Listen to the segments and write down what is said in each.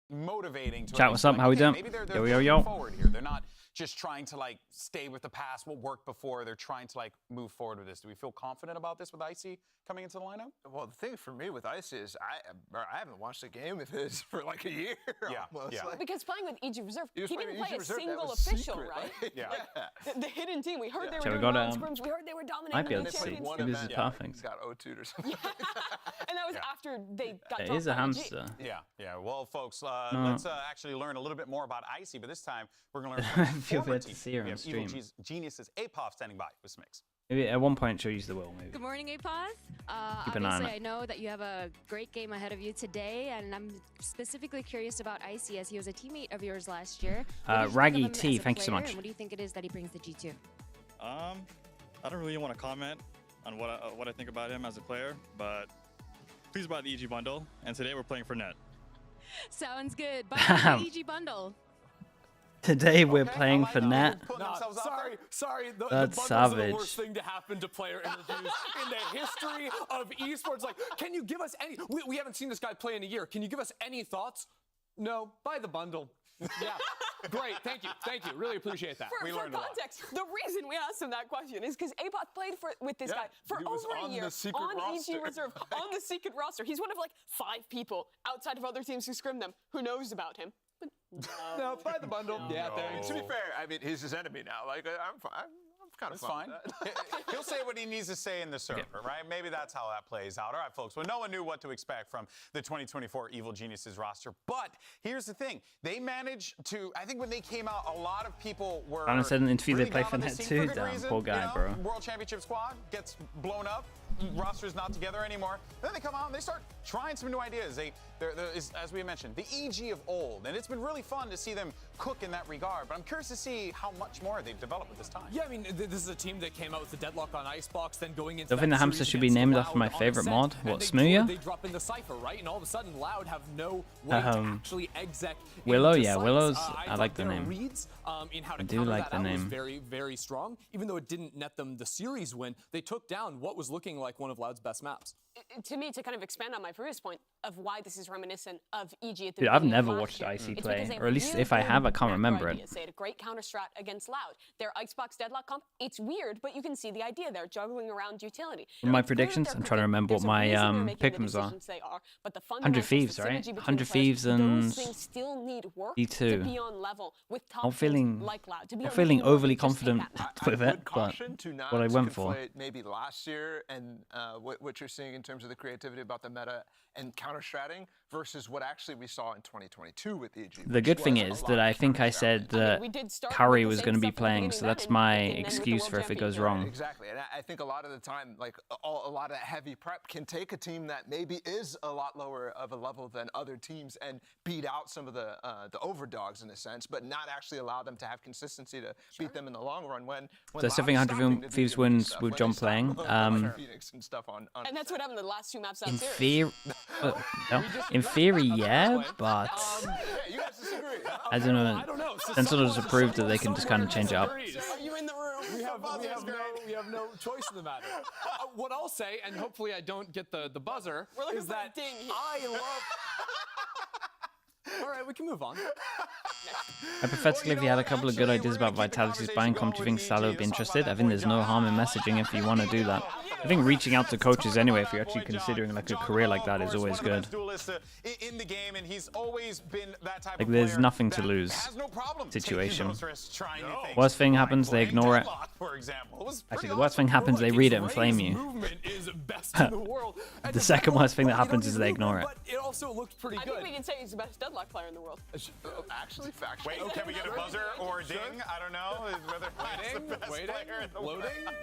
motivating to Chat, what's up? How we doing? Maybe they're Yo. forward here. They're not just trying to like stay with the past, what worked before. They're trying to like move forward with this. Do we feel confident about this with Icy coming into the lineup? Well, the thing for me with Icy is I haven't watched a game of his for like a year. Yeah, almost. yeah. Like, because playing with EG Reserve, he didn't play a Reserve, single was official, secret, right? Like, Yeah. The hidden team. We heard they were So we doing got, wild scrims. We heard they were dominating might be the able to see. champions. Maybe this is perfect. Got O2'd or something. And that was after they got It dropped is a by EG. hamster. Yeah. Well, folks, let's actually learn a little bit more about Icy, but this time we're going to learn from Feel former bad to team. see her We on have Evil stream. Geniuses APOF standing by with Smix. Maybe at one point she'll use the will, maybe. Good morning, APOS. Keep an eye on Obviously, it. I know that you have a great game ahead of you today, and I'm specifically curious about Icy, as he was a teammate of yours last year. What did you think of Raggy him T, as a thank you so player, much. And what do you think it is that he brings to G2? I don't really want to comment on what I think about him as a player, but please buy the EG bundle. And today we're playing for net. Sounds good. Buy Damn. the EG bundle. Today we're Okay, playing I like for that. net. Putting themselves out there. Sorry. The That's bundles are savage. the worst thing to happen to player interviews in the history of esports. Like, can you give us any? We haven't seen this guy play in a year. Can you give us any thoughts? No. Buy the bundle. Yeah. Great. Thank you. Really appreciate that. For context, the reason we asked him that question is because APOT played with this guy for he was over a on year the secret on roster. EG Reserve, on the secret roster. He's one of like 5 people outside of other teams who scrim them who knows about him. But No, buy the bundle. Yeah, thanks. To be fair, I mean, he's his enemy now. Like, I'm fine. I'm kind of That's fine. He'll say what he needs to say in the server, right? Maybe that's how that plays out. All right, folks. Well, no one knew what to expect from the 2024 Evil Geniuses roster. But here's the thing. They managed to, I think when they came out, a lot of people were Brandon said in an interview they really play down for on the net scene too. good Damn, reason, poor guy, you know? bro. World Championship squad gets blown up. Roster's not together anymore. Then they come out and they start trying some new ideas. There is, as we mentioned, the EG of old. And it's been really fun to see them cook in that regard. But I'm curious to see how much more they've developed with this time. Yeah, I mean, this is a team that came out with the deadlock on Icebox, then going into Don't think the hamster should be named after my favorite mod. What, Smooya? They drop in the Cypher, right? And all of a sudden, Loud have no way to actually exec Willow, into yeah, sites. Willow's, I thought like the their name. reads, in how to I do counter like that the out was name. very, very strong. Even though it didn't net them the series win, they took down what was looking like one of Loud's best maps. to me, to kind of expand on my previous point of why this is reminiscent of EG at the Dude, I've beginning of never last watched year, Icy it's play, because they or at least really if I have, I good can't macro remember it. ideas. They had a great counter strat against Loud. Their Icebox deadlock comp, it's weird, but you can see the idea there, juggling around utility. My It's clear that predictions? they're I'm trying to cooking. remember There's what a my reason they're making the pick'ems are. decisions they are, but the 100 fundamentals, Thieves, the right? synergy between 100 the players, Thieves and those things still need work D2. to be on level with top I'm teams feeling, like Loud. To be I'm on feeling the team where overly they just take confident that map. with I it, would but caution to not what I went for. conflate maybe last year and what you're seeing in terms of the creativity about the meta and counter-stratting versus what actually we saw in 2022 with EG. The good thing is that I think I said that we did start Curry with the was same going to be stuff at the playing, beginning so then, that's and my then with the excuse World for if it goes Championship. wrong. Exactly, and I think a lot of the time, like a lot of that heavy prep can take a team that maybe is a lot lower of a level than other teams and beat out some of the overdogs in a sense, but not actually allow them to have consistency to beat them in the long run. When So I still think 100 Thieves wins with John playing. Phoenix and stuff on And that's what happened in the last 2 maps out In series. theory, no. In theory, yeah, but you guys disagree. I don't know. I don't know. Sentinels have proved that they can just kind of change it up. Are you in the room? We have no choice in the matter. What I'll say, and hopefully I don't get the buzzer, We're looking is for a that ding here. I love. All right, we can move on. Hypothetically, if you had a couple of good ideas about Vitality's buying comp, do you think Salah would be interested? I think there's no harm in messaging if you want to do that. I think reaching out to coaches anyway, if you're actually considering like a career like that, is always good. Like there's nothing to lose situation. Worst thing happens, they ignore it. Actually, the worst thing happens, they read it and flame you. The second worst thing that happens is they ignore it. But it also looked pretty I good. think we can say he's the best deadlock player in the world. Actually, factually. Wait, can we get a buzzer or a ding? I don't know. Whether that's the best player in the world. Loading. There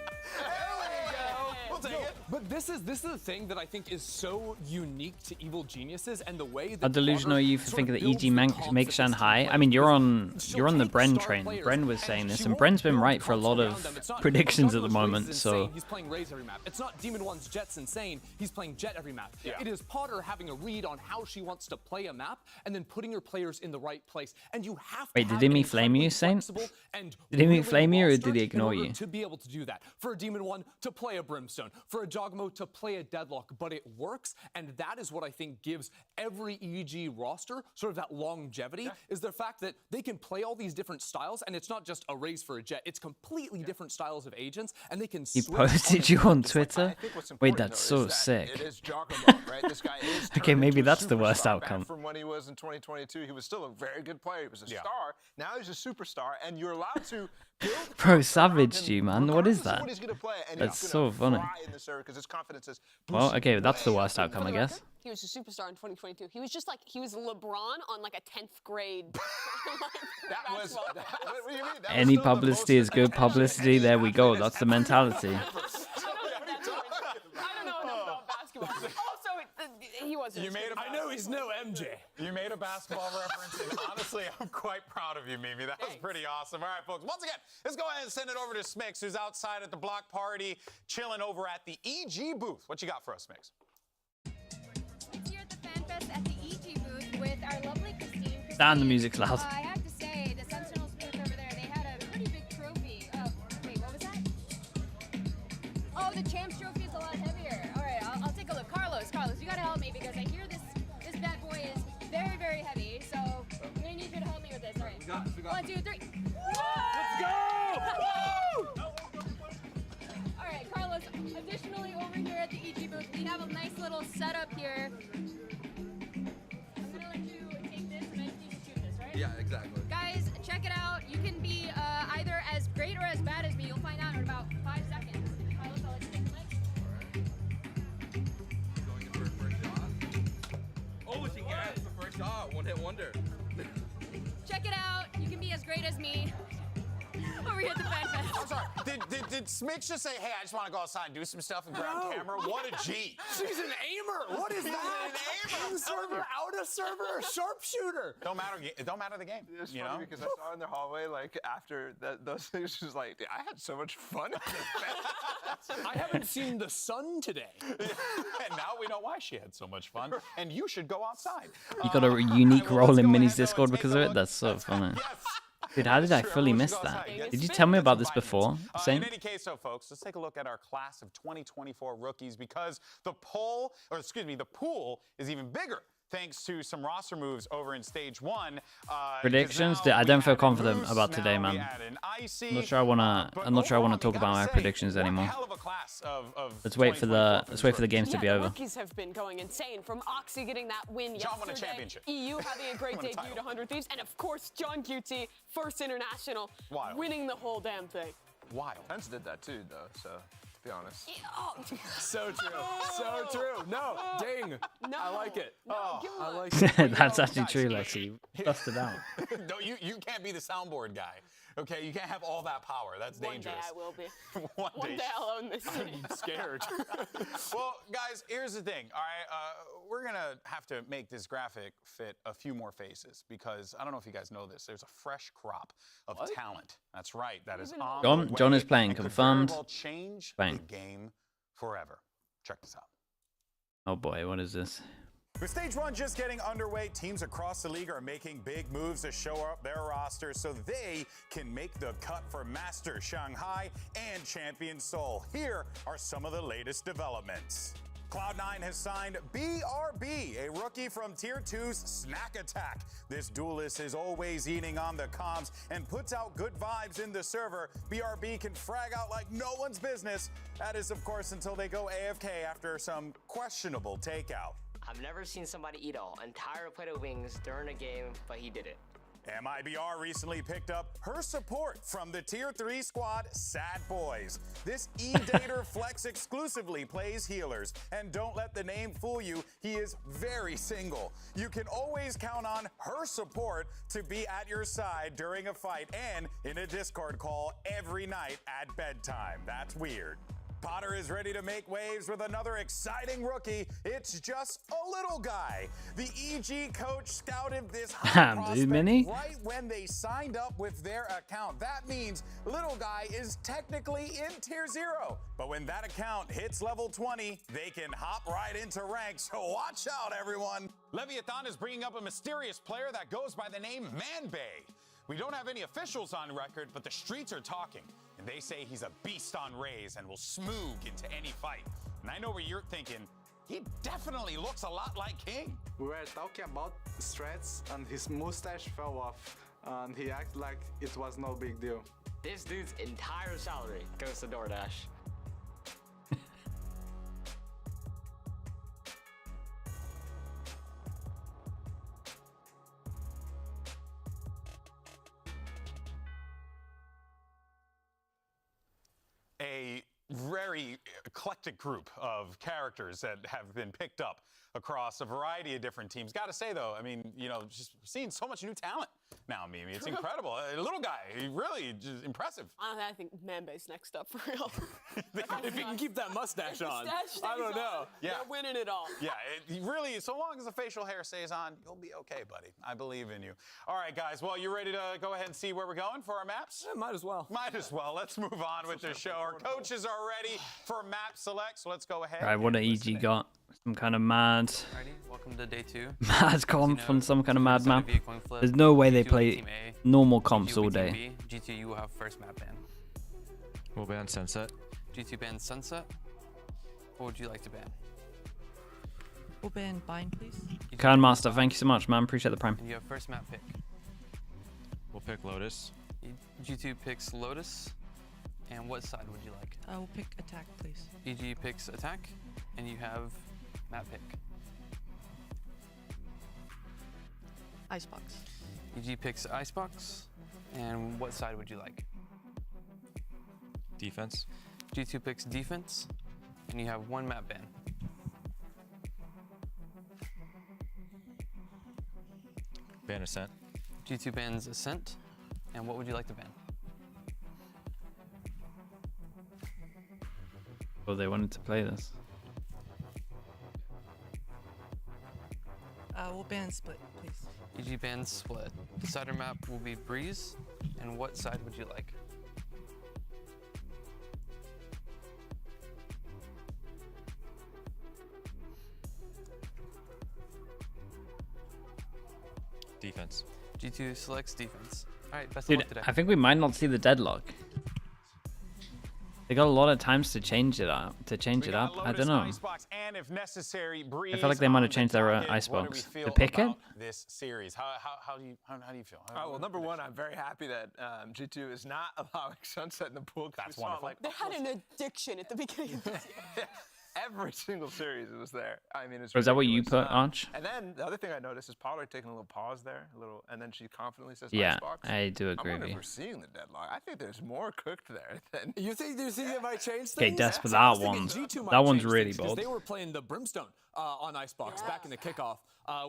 we go. We'll take it. But this is the thing that I think is so unique to Evil Geniuses and the way that How delusional are you for Carter thinking that sort of EG builds the comps makes that this Shanghai? team I mean, you're plays. on the She'll Bren take train. star players, Bren was and saying this, she and won't Bren's been build right for a comps lot around of them. It's not predictions at the Douglas moment. Raze So insane, he's playing Raze every map. It's not Demon One's Jet's insane. He's playing Jet every map. Yeah. It is Potter having a read on how she wants to play a map and then putting her players in the right place. And you have to Wait, have did Demi an flame you, incredibly Saint? flexible and Did Demi willing flame you or roster did he in ignore order you? To be able to do that. For a Demon One to play a Brimstone, milestone for a Jogamo to play a deadlock, but it works, and that is what I think gives every EG roster sort of that longevity, is the fact that they can play all these different styles, and it's not just a raise for a jet, it's completely different styles of agents, and they can He posted you on Twitter? Wait, that's so sick. It is Jogamo, right? This guy is Okay, maybe that's the superstar. worst Back outcome. from when he was in 2022, he was still a very good player. He was a star. Now he's a superstar, and you're allowed to build Bro, savaged you, man. What is that? what he's gonna play, and That's he's so gonna funny. fly in the serve because his confidence is Well, boosted okay, that's the way worst up. outcome, I For the guess. record, he was a superstar in 2022. He was just like, he was LeBron on like a 10th grade. That was. basketball. What do you mean? That was Any still the publicity is most good attention publicity. any There we go. athlete has That's the ever mentality. I don't know enough about basketball. Also, he wasn't. You made a I know he's no MJ. You made a basketball reference, and honestly, I'm quite proud of you, Mimi. That was pretty awesome. All right, folks, once again, let's go ahead and send it over to Smix, who's outside at the block party, chilling over at the EG booth. What you got for us, Smix? It's here at the Fan Fest at the EG booth with our lovely Christine. Damn, the music's loud. I have to say, the Sentinels booth over there, they had a pretty big trophy. Wait, what was that? Oh, the Champs trophy is a lot heavier. All right, I'll take a look. Carlos, you gotta help me because I hear this bad boy is very, very heavy. So I'm gonna need you to help me with this. All right. 1, 2, 3. Let's go! All right, Carlos. Additionally, over here at the EG booth, we have a nice little setup here. I'm gonna let you take this, and I just need to shoot this, right? Yeah, exactly. Guys, check it out. You can be either as great or as bad as me. You'll find out in about 5 seconds. Carlos, I'll let you take the mic. Going in for a first shot. Oh, she gets the first shot. One hit wonder. Check it out. You can be as great as me. Over here at the Fan Fest. I'm sorry. Did Smix just say, hey, I just want to go outside and do some stuff and grab a camera? What a G. She's an aimer. What is She's that? an aimer. In server, out of server, sharpshooter. It don't matter the game. It's you funny know? because I saw in the hallway, like, after those things, she was like, I had so much fun at this fest. I haven't seen the sun today. And now we know why she had so much fun. And you should go outside. You got a unique role in Mini's Discord because of it? That's so funny. Yes. Dude, how did I fully miss that? Did you tell me about this before? In any case, so folks, let's take a look at our class of 2024 rookies because the pool is even bigger. Thanks to some roster moves over in stage 1. Predictions? I don't feel confident about today, man. I'm not sure I wanna talk about my predictions anymore. Let's wait for the games to be the over. rookies have been going insane. From Oxy getting that win John won a yesterday, championship. EU having a great Won a debut title. to 100 Thieves, and of course John QT, first international, Wild. winning the whole damn thing. Wild. Pence did that too, though, so to be honest. Oh, So true. So true. No, ding. no. I like it. No, give him I a- like it. That's actually true, Lexi. Busted out. No, you can't be the soundboard guy. Okay, you can't have all that power. That's One day dangerous. I will be. One One day I'll own this city. I'm scared. Well, guys, here's the thing. All right, we're gonna have to make this graphic fit a few more faces because I don't know if you guys know this. There's a fresh crop of talent. That's right. That is on the way John is playing, and could confirmed. very well change Playing. the game forever. Check this out. Oh boy, what is this? With Stage 1 just getting underway, teams across the league are making big moves to show up their rosters so they can make the cut for Master Shanghai and Champion Seoul. Here are some of the latest developments. Cloud9 has signed BRB, a rookie from Tier 2's Snack Attack. This duelist is always eating on the comms and puts out good vibes in the server. BRB can frag out like no one's business. That is, of course, until they go AFK after some questionable takeout. I've never seen somebody eat an entire plate of wings during a game, but he did it. MIBR recently picked up her support from the Tier 3 squad, Sad Boys. This E-Dater Flex exclusively plays healers. And don't let the name fool you, he is very single. You can always count on her support to be at your side during a fight and in a Discord call every night at bedtime. That's weird. Potter is ready to make waves with another exciting rookie. It's just a little guy. The EG coach scouted this hot prospect Mini? right when they signed up with their account. That means little guy is technically in Tier 0. But when that account hits level 20, they can hop right into ranks. So watch out, everyone. Leviathan is bringing up a mysterious player that goes by the name Manbay. We don't have any officials on record, but the streets are talking. And they say he's a beast on Rays and will smoog into any fight. And I know what you're thinking. He definitely looks a lot like King. We were talking about strats and his mustache fell off. And he acted like it was no big deal. This dude's entire salary goes to DoorDash. A very eclectic group of characters that have been picked up across a variety of different teams. Got to say, though, I mean, you know, just seeing so much new talent now, Mimi. It's incredible. A little guy, he really just impressive. I think Mambe's next up for real. If he can keep that mustache on, I don't know. Yeah. They're winning it all. Yeah, really, so long as the facial hair stays on, you'll be okay, buddy. I believe in you. All right, guys, well, you ready to go ahead and see where we're going for our maps? Yeah, might as well. Might as well. Let's move on with the show. Our coaches are ready for map select, so let's go ahead. All right, what an EG got? Some kind of mad... Alrighty, welcome to day 2. Mad comp on some kind of mad map. There's no way they play normal comps all day. G2, you will have first map ban. We'll ban Sunset. G2 ban Sunset. What would you like to ban? We'll ban Bind, please. Khan Master, thank you so much, man. Appreciate the prime. And you have first map pick. We'll pick Lotus. G2 picks Lotus. And what side would you like? We'll pick attack, please. EG picks attack. And you have map pick. Icebox. EG picks Icebox. And what side would you like? Defense. G2 picks defense. And you have 1 map ban. Ban Ascent. G2 bans Ascent. And what would you like to ban? Oh, they wanted to play this. We'll ban Split, please. EG bans Split. Decider map will be Breeze. And what side would you like? Defense. G2 selects defense. All right, best of Dude, luck today. I think we might not see the deadlock. They got a lot of times to change it up. I don't know. And if necessary, I feel like they might have changed their Icebox. The picket? This series, how do you feel? Well, number one, I'm very happy that G2 is not allowing Sunset in the pool. That's wonderful. They had an addiction at the beginning of this year. Every single series it was there. I mean, it's Was that what you ridiculous. put, Arch? And then the other thing I noticed is Pollard taking a little pause there, and then she confidently says, Yeah, Icebox. I do agree I wonder with if you. we're seeing the deadlock. I think there's more cooked there than You think they might change things? Okay, Des, but I was that thinking one, G2 might that one's change really things 'cause bold. They were playing the Brimstone on Icebox back in the kickoff,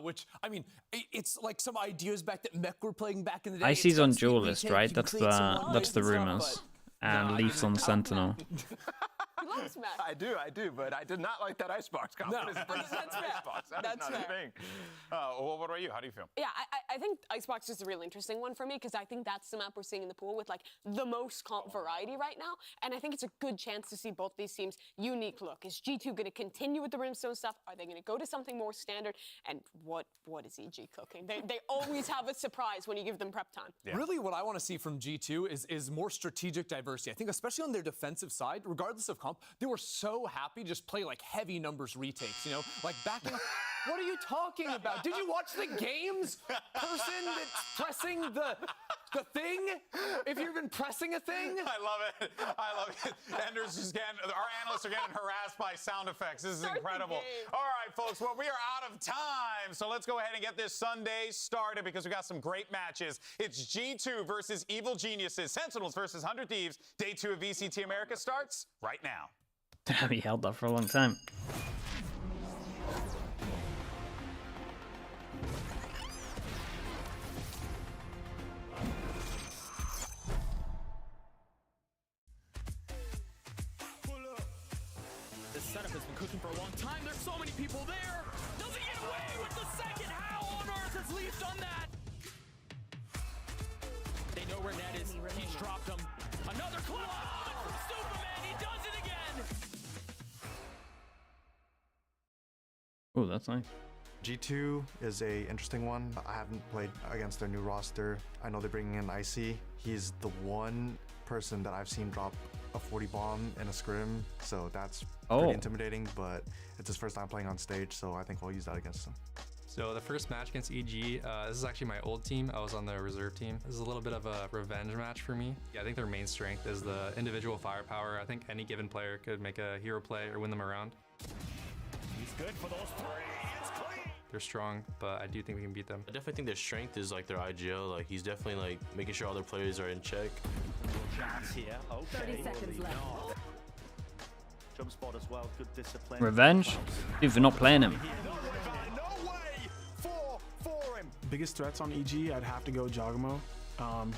which, I mean, it's like some ideas back that Mech were playing back in the day. Icy's It's on got Steve Duelist, BK, right? you That's create some the lines and rumors. stuff, And Leafs on Sentinel. He loves Matt. I do, but I did not like that Icebox confidence. That's fair. Icebox. That is That's not fair. a thing. Well, what about you? How do you feel? Yeah, I think Icebox is a real interesting one for me because I think that's the map we're seeing in the pool with like the most comp variety right now. And I think it's a good chance to see both these teams' unique look. Is G2 going to continue with the Brimstone stuff? Are they going to go to something more standard? And what is EG cooking? They always have a surprise when you give them prep time. Yeah. Really what I want to see from G2 is more strategic diversity. I think especially on their defensive side, regardless of comp, they were so happy to just play like heavy numbers retakes, you know? Like backing up. What are you talking about? Did you watch the games? Person that's pressing the thing? If you've been pressing a thing? I love it. Ender's just our analysts are getting harassed by sound effects. This is incredible. All right, folks, well, we are out of time. So let's go ahead and get this Sunday started because we got some great matches. It's G2 versus Evil Geniuses, Sentinels versus 100 Thieves. Day 2 of VCT America starts right now. Damn, he held that for a long time. This setup has been cooking for a long time. There's so many people there. Does he get away with the second? How on earth has Leaf done that? They know where Ned is. He's dropped him. Another club from Superman. He does it again. Oh, that's nice. G2 is a interesting one. I haven't played against their new roster. I know they're bringing in Icy. He's the one person that I've seen drop a 40 bomb in a scrim, so that's pretty intimidating, but it's his first time playing on stage, so I think we'll use that against him. So the first match against EG, this is actually my old team. I was on the reserve team. This is a little bit of a revenge match for me. Yeah, I think their main strength is the individual firepower. I think any given player could make a hero play or win them around. He's good for those three. It's clean. They're strong, but I do think we can beat them. I definitely think their strength is like their IGL. Like he's definitely like making sure all their players are in check. Chance here. Okay. 30 seconds left. Jump spot as well. Good discipline. Revenge? Dude, for not playing him. Biggest threats on EG, I'd have to go Jogamo.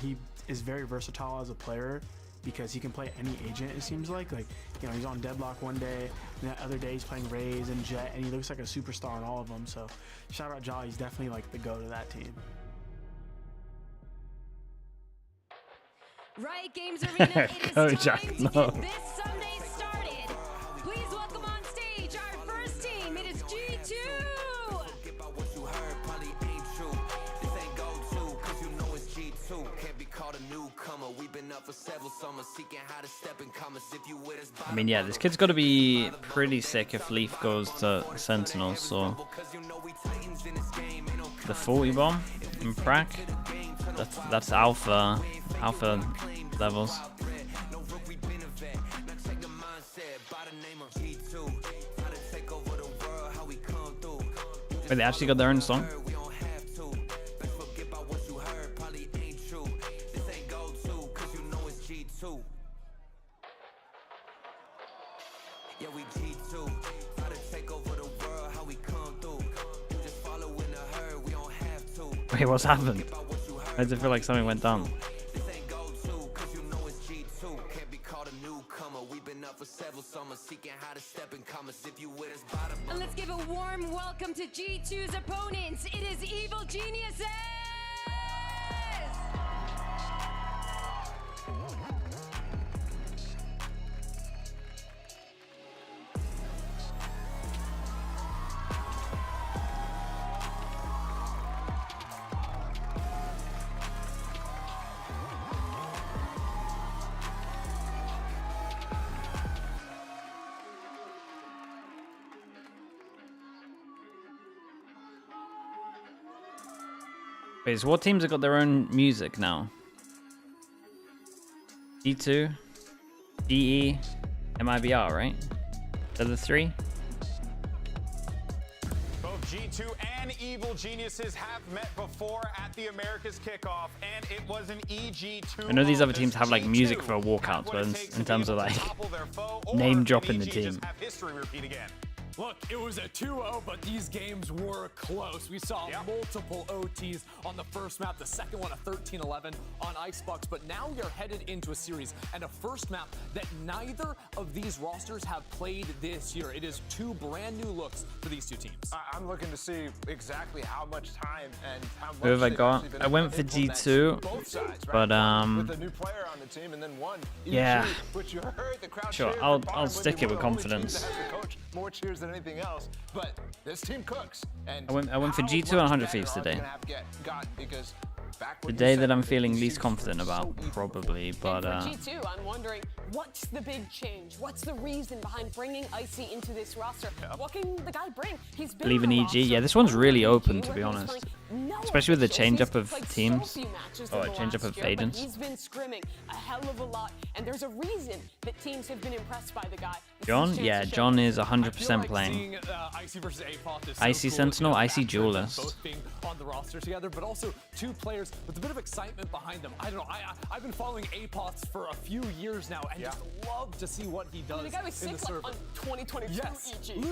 He is very versatile as a player because he can play any agent, it seems like. You know, he's on Deadlock one day, and that other day he's playing Raze and Jet, and he looks like a superstar on all of them. So shout out Ja, he's definitely like the go to that team. Riot Games Arena, it is Go, time Jack, to no. get this Sunday started. Please welcome on stage our first team. It is G2. I mean, yeah, this kid's got to be pretty sick if Leaf goes to Sentinels, so the 40 bomb in Prac, that's alpha levels. Wait, they actually got their own song? Wait, what's happened? Why does it feel like something went down? And let's give a warm welcome to G2's opponents. It is Evil Geniuses! Wait, so what teams have got their own music now? G2, DE, MIBR, right? They're the three? Both G2 and Evil Geniuses have met before at the Americas kickoff, and it was an EG2. I know these other teams have like music for walkouts, but in terms of like name dropping the team. History repeat again. Look, it was a 2-0, but these games were close. We saw multiple OTs on the first map, the second one a 13-11 on Icebox, but now we are headed into a series and a first map that neither of these rosters have played this year. It is two brand new looks for these two teams. I'm looking to see exactly how much time and how much Who have I got? I went for G2, both sides, but with a new player on the team and then one EG, yeah, which you heard the crowd sure, cheer I'll stick it with confidence. More cheers than anything else, but this team cooks. And I went for G2 and 100 Thieves today. The day that I'm feeling least confident about, probably, but for G2, I'm wondering, what's the big change? What's the reason behind bringing Icy into this roster? What can the guy bring? He's been believe in EG. Yeah, this one's really open, to be honest. Especially with the change-up of teams. Oh, change-up of Aidens. He's been scrimming a hell of a lot, and there's a reason that teams have been impressed by the guy. John? Yeah, John is 100% playing. Icy Sentinel, Icy Duelist. Both being on the roster together, but also two players with a bit of excitement behind them. I don't know. I've been following APOTS for a few years now, and just love to see what he does. The guy was sick like on 2022 EG.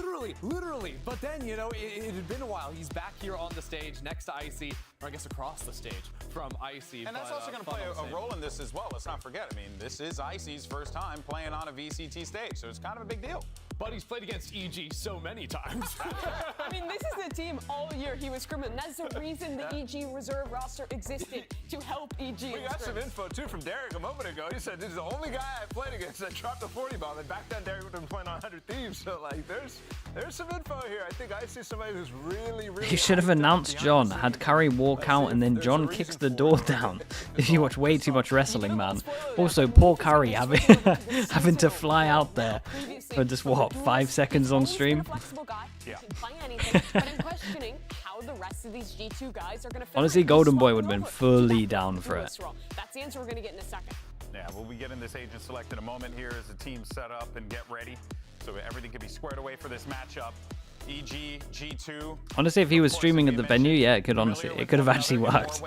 Literally. But then, you know, it had been a while. He's back here on the stage next to Icy, or I guess across the stage from Icy. And that's also going to play a role in this as well. Let's not forget. I mean, this is Icy's first time playing on a VCT stage, so it's kind of a big deal. But he's played against EG so many times. I mean, this is the team all year he was scrimming. That's the reason the EG reserve roster existed, to help EG. We got some info, too, from Derek a moment ago. He said, this is the only guy I played against that dropped a 40 bomb. And back then, Derek would have been playing on 100 Thieves. So, like, there's some info here. I think I see somebody who's really You should have announced John. had Curry walk out, and then John kicks the door down. If you watch way too much wrestling, man. Also, poor Curry having having to fly out there for just what, 5 seconds on stream. Yeah. Play anything, but I'm questioning how the rest of these G2 guys are going to. Honestly, Golden Boy would have been fully down for it. That's the answer we're going to get in a second. Yeah, we'll be getting this agent select in a moment here as the team set up and get ready, so everything can be squared away for this matchup. EG, G2. Honestly, if he was streaming at the venue, yeah, it could have actually worked.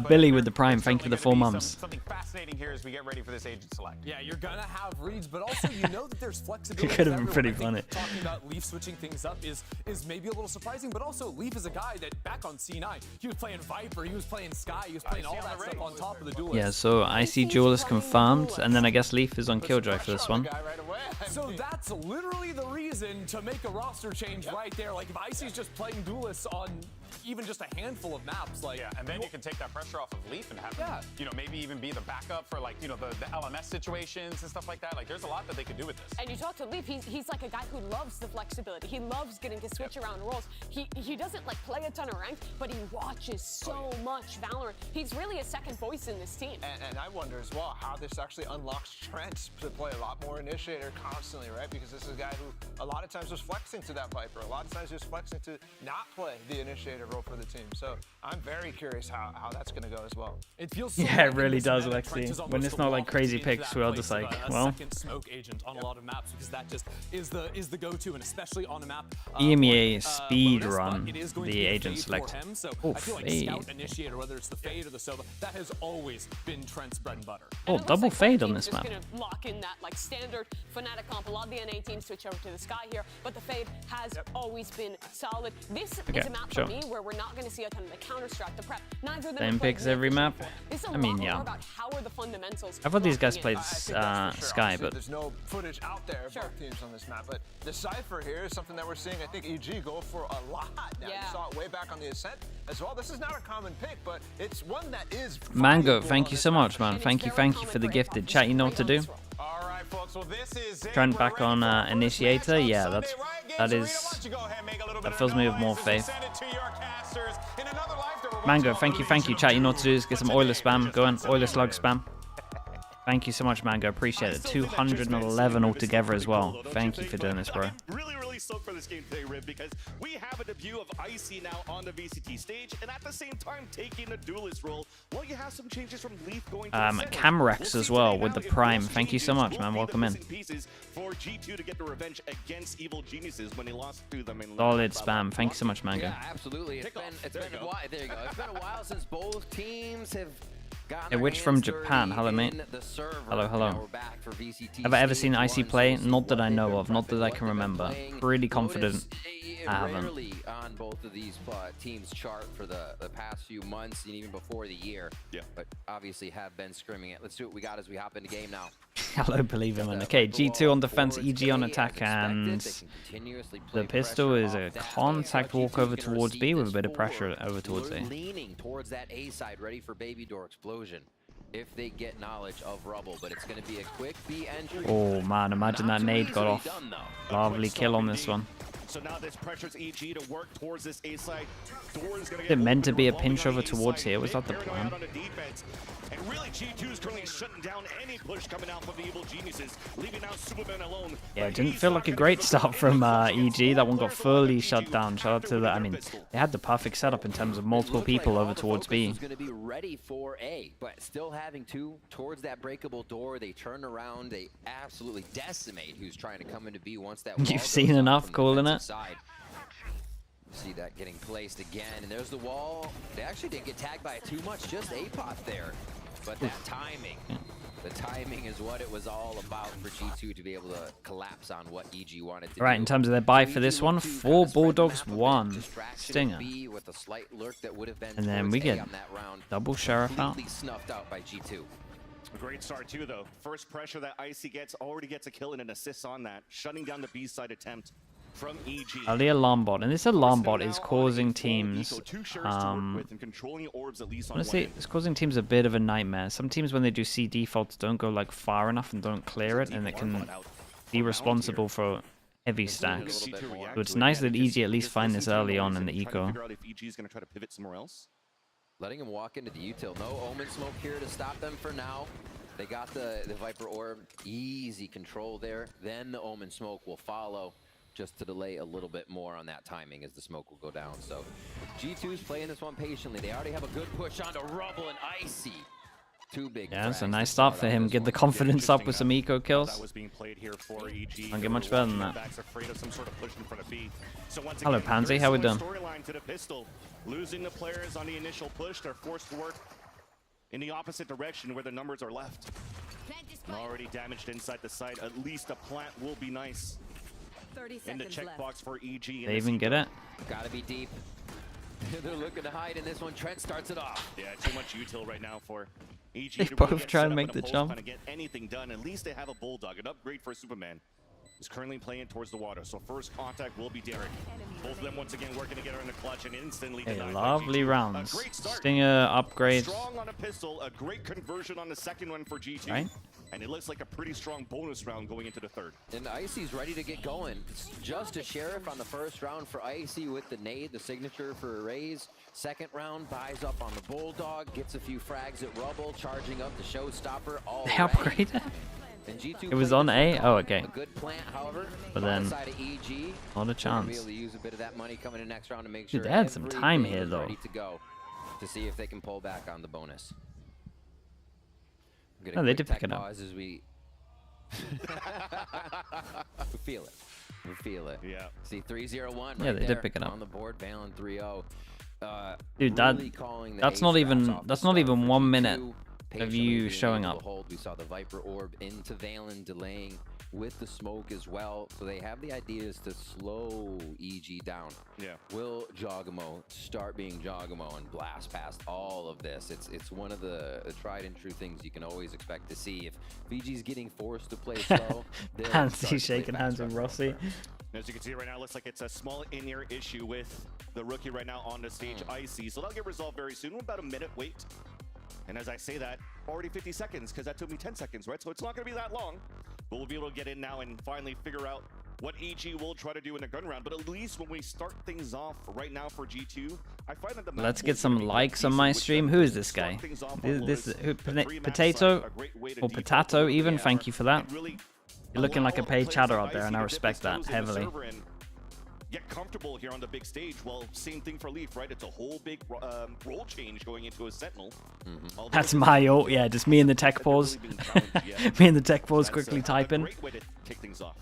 Billy with the Prime, thank you for the 4 months. Something fascinating here as we get ready for this agent select. Yeah, you're gonna have reads, but also you know that there's flexibility. It could have been pretty funny. Talking about Leaf switching things up is maybe a little surprising, but also Leaf is a guy that back on C9, he was playing Viper, he was playing Sky, he was playing all that stuff on top of the Duelist. Yeah, so IC Duelist confirmed, and then I guess Leaf is on Killjoy for this one. So that's literally the reason to make a roster change right there. Like if IC's just playing Duelists on even just a handful of maps, like and then you can take that pressure off of Leaf and have him, maybe even be the backup for like the LMS situations and stuff like that. Like there's a lot that they could do with this. And you talk to Leaf, he's like a guy who loves the flexibility. He loves getting to switch around roles. He doesn't like play a ton of ranked, but he watches so much Valorant. He's really a second voice in this team. And I wonder as well how this actually unlocks Trent to play a lot more Initiator constantly, right? Because this is a guy who a lot of times was flexing to that Viper, a lot of times he was flexing to not play the Initiator role for the team. So I'm very curious how that's going to go as well. It feels so yeah, it really does, Lexi. When it's not like crazy picks, we're all just like, well. Second smoke agent on a lot of maps because that just is the go-to, and especially on a map. EMEA speed run the agent select. So oh, I feel like fade. Scout Initiator, whether it's the Fade or the Sova, that has always been Trent's bread and butter. Oh, double fade on this map. Just gonna lock in that like standard Fnatic comp. A lot of the NA teams switch over to the Sky here, but the Fade has always been solid. This is a map for me where we're not going to see a ton of the counter strat, the prep. Neither of them Same picks every map. I mean, yeah. I thought these guys played Sky, but there's no footage out there of both teams on this map. But the Cypher here is something that we're seeing. I think EG go for a lot now. You saw it way back on the Ascent as well. This is not a common pick, but it's one that is. Mango, thank you so much, man. Thank you for the gifted chat. You know what to do. All right, folks. Well, this is Trent back on Initiator. Yeah, that fills me with more faith. Mango, thank you, chat. You know what to do is get some Oiler spam. Go on, Oiler slug spam. Thank you so much, Mango. Appreciate it. 211 altogether as well. Thank you for doing this, bro. Really stoked for this game today, Rib, because we have a debut of Icy now on the VCT stage, and at the same time taking the Duelist role. Well, you have some changes from Leaf going to Camrex as well with the Prime. Thank you so much, man. Welcome in. For G2 to get the revenge against Evil Geniuses when they lost to them in solid spam. Thank you so much, Mango. Yeah, absolutely. It's been a while. There you go. It's been a while since both teams have. Hey, Witch from Japan. Hello, mate. Hello. Have I ever seen Icy play? Not that I know of. Not that I can remember. Pretty confident I haven't. Rarely on both of these teams' chart for the past few months and even before the year. Yeah. But obviously have been scrimming it. Let's see what we got as we hop into game now. Hello, believe him. Okay, G2 on defense, EG on attack, and the pistol is a contact walk over towards B with a bit of pressure over towards A. Leaning towards that A side, ready for Baby Door explosion. If they get knowledge of Rubble, but it's going to be a quick B entry. Oh man, imagine that nade got off. Lovely kill on this one. So now this pressures EG to work towards this A side. Is it meant to be a pinch over towards here? Was that the plan? And really, G2 is currently shutting down any push coming out from the Evil Geniuses, leaving out Superman alone. Yeah, it didn't feel like a great start from EG. That one got fully shut down. Shout out to the. I mean, they had the perfect setup in terms of multiple people over towards B. Going to be ready for A, but still having two towards that breakable door. They turn around. They absolutely decimate who's trying to come into B once that. You've seen enough calling it. Side. See that getting placed again, and there's the wall. They actually didn't get tagged by it too much, just A-pop there. But that timing, the timing is what it was all about for G2 to be able to collapse on what EG wanted to do. Right, in terms of their buy for this one, 4 Bulldogs, 1 Stinger. And then we get double Sheriff out. Snuffed out by G2. A great start too, though. First pressure that Icy gets, already gets a kill and an assist on that, shutting down the B side attempt from EG. The alarm bot, and this alarm bot is causing teams. Honestly, it's causing teams a bit of a nightmare. Some teams, when they do C defaults, don't go like far enough and don't clear it, and it can be responsible for heavy stacks. So it's nice that EG at least find this early on in the eco. Figure out if EG is going to try to pivot somewhere else. Letting him walk into the util. No Omen smoke here to stop them for now. They got the Viper Orb. Easy control there. Then the Omen smoke will follow, just to delay a little bit more on that timing as the smoke will go down. So G2's playing this one patiently. They already have a good push onto Rubble and Icy. Two big Yeah, it's a nice start for him. Get the confidence up with some eco kills. Don't get much better than that. Hello, Pansy. How we doing? Losing the players on the initial push, they're forced to work in the opposite direction where the numbers are left. Already damaged inside the site. At least a plant will be nice. 30 in the checkbox for EG. They even get it? Gotta be deep. They're looking to hide in this one. Trent starts it off. Yeah, too much util right now for EG. They to both really try to make the jump. Trying to get anything done. At least they have a Bulldog. An upgrade for Superman. Is currently playing towards the water. So first contact will be Derek. Both of them once again working together in the clutch and instantly. Hey, lovely rounds. Stinger upgrades. Strong on a pistol. A great conversion on the second one for G2. Right. And it looks like a pretty strong bonus round going into the third. And Icy's ready to get going. It's just a Sheriff on the first round for Icy with the nade, the signature for a raise. Second round buys up on the Bulldog, gets a few frags at Rubble, charging up the Showstopper. They upgraded? And G2 It was on A? Oh, okay. A good plant, however, but then, EG, not a chance. Be able to use a bit of that money coming in next round to make sure Dude, they had some time here, though. Ready to go to see if they can pull back on the bonus. No, they did pick it up. As we feel it. We feel it. Yeah. See 3-0-1. Yeah, they did pick it up. On the board, Valen 3-0. Dude, that's not even 1 minute of you showing up. We saw the Viper Orb into Valen, delaying with the smoke as well. So they have the ideas to slow EG down. Yeah. Will Jogamo start being Jogamo and blast past all of this? It's one of the tried and true things you can always expect to see. If VG's getting forced to play slow, Pansy shaking hands with Rossi. As you can see right now, it looks like it's a small in-ear issue with the rookie right now on the stage, Icy. So that'll get resolved very soon. About a minute wait. And as I say that, already 50 seconds, because that took me 10 seconds, right? So it's not going to be that long. But we'll be able to get in now and finally figure out what EG will try to do in the gun round. But at least when we start things off right now for G2, I find that the Let's get some likes on my stream. Who is this guy? Potato or Potato even? Thank you for that. You're looking like a paid chatter out there, and I respect that heavily. Get comfortable here on the big stage. Well, same thing for Leaf, right? It's a whole big role change going into a Sentinel. That's my ult, yeah, just me and the tech pause. Me and the tech pause quickly typing.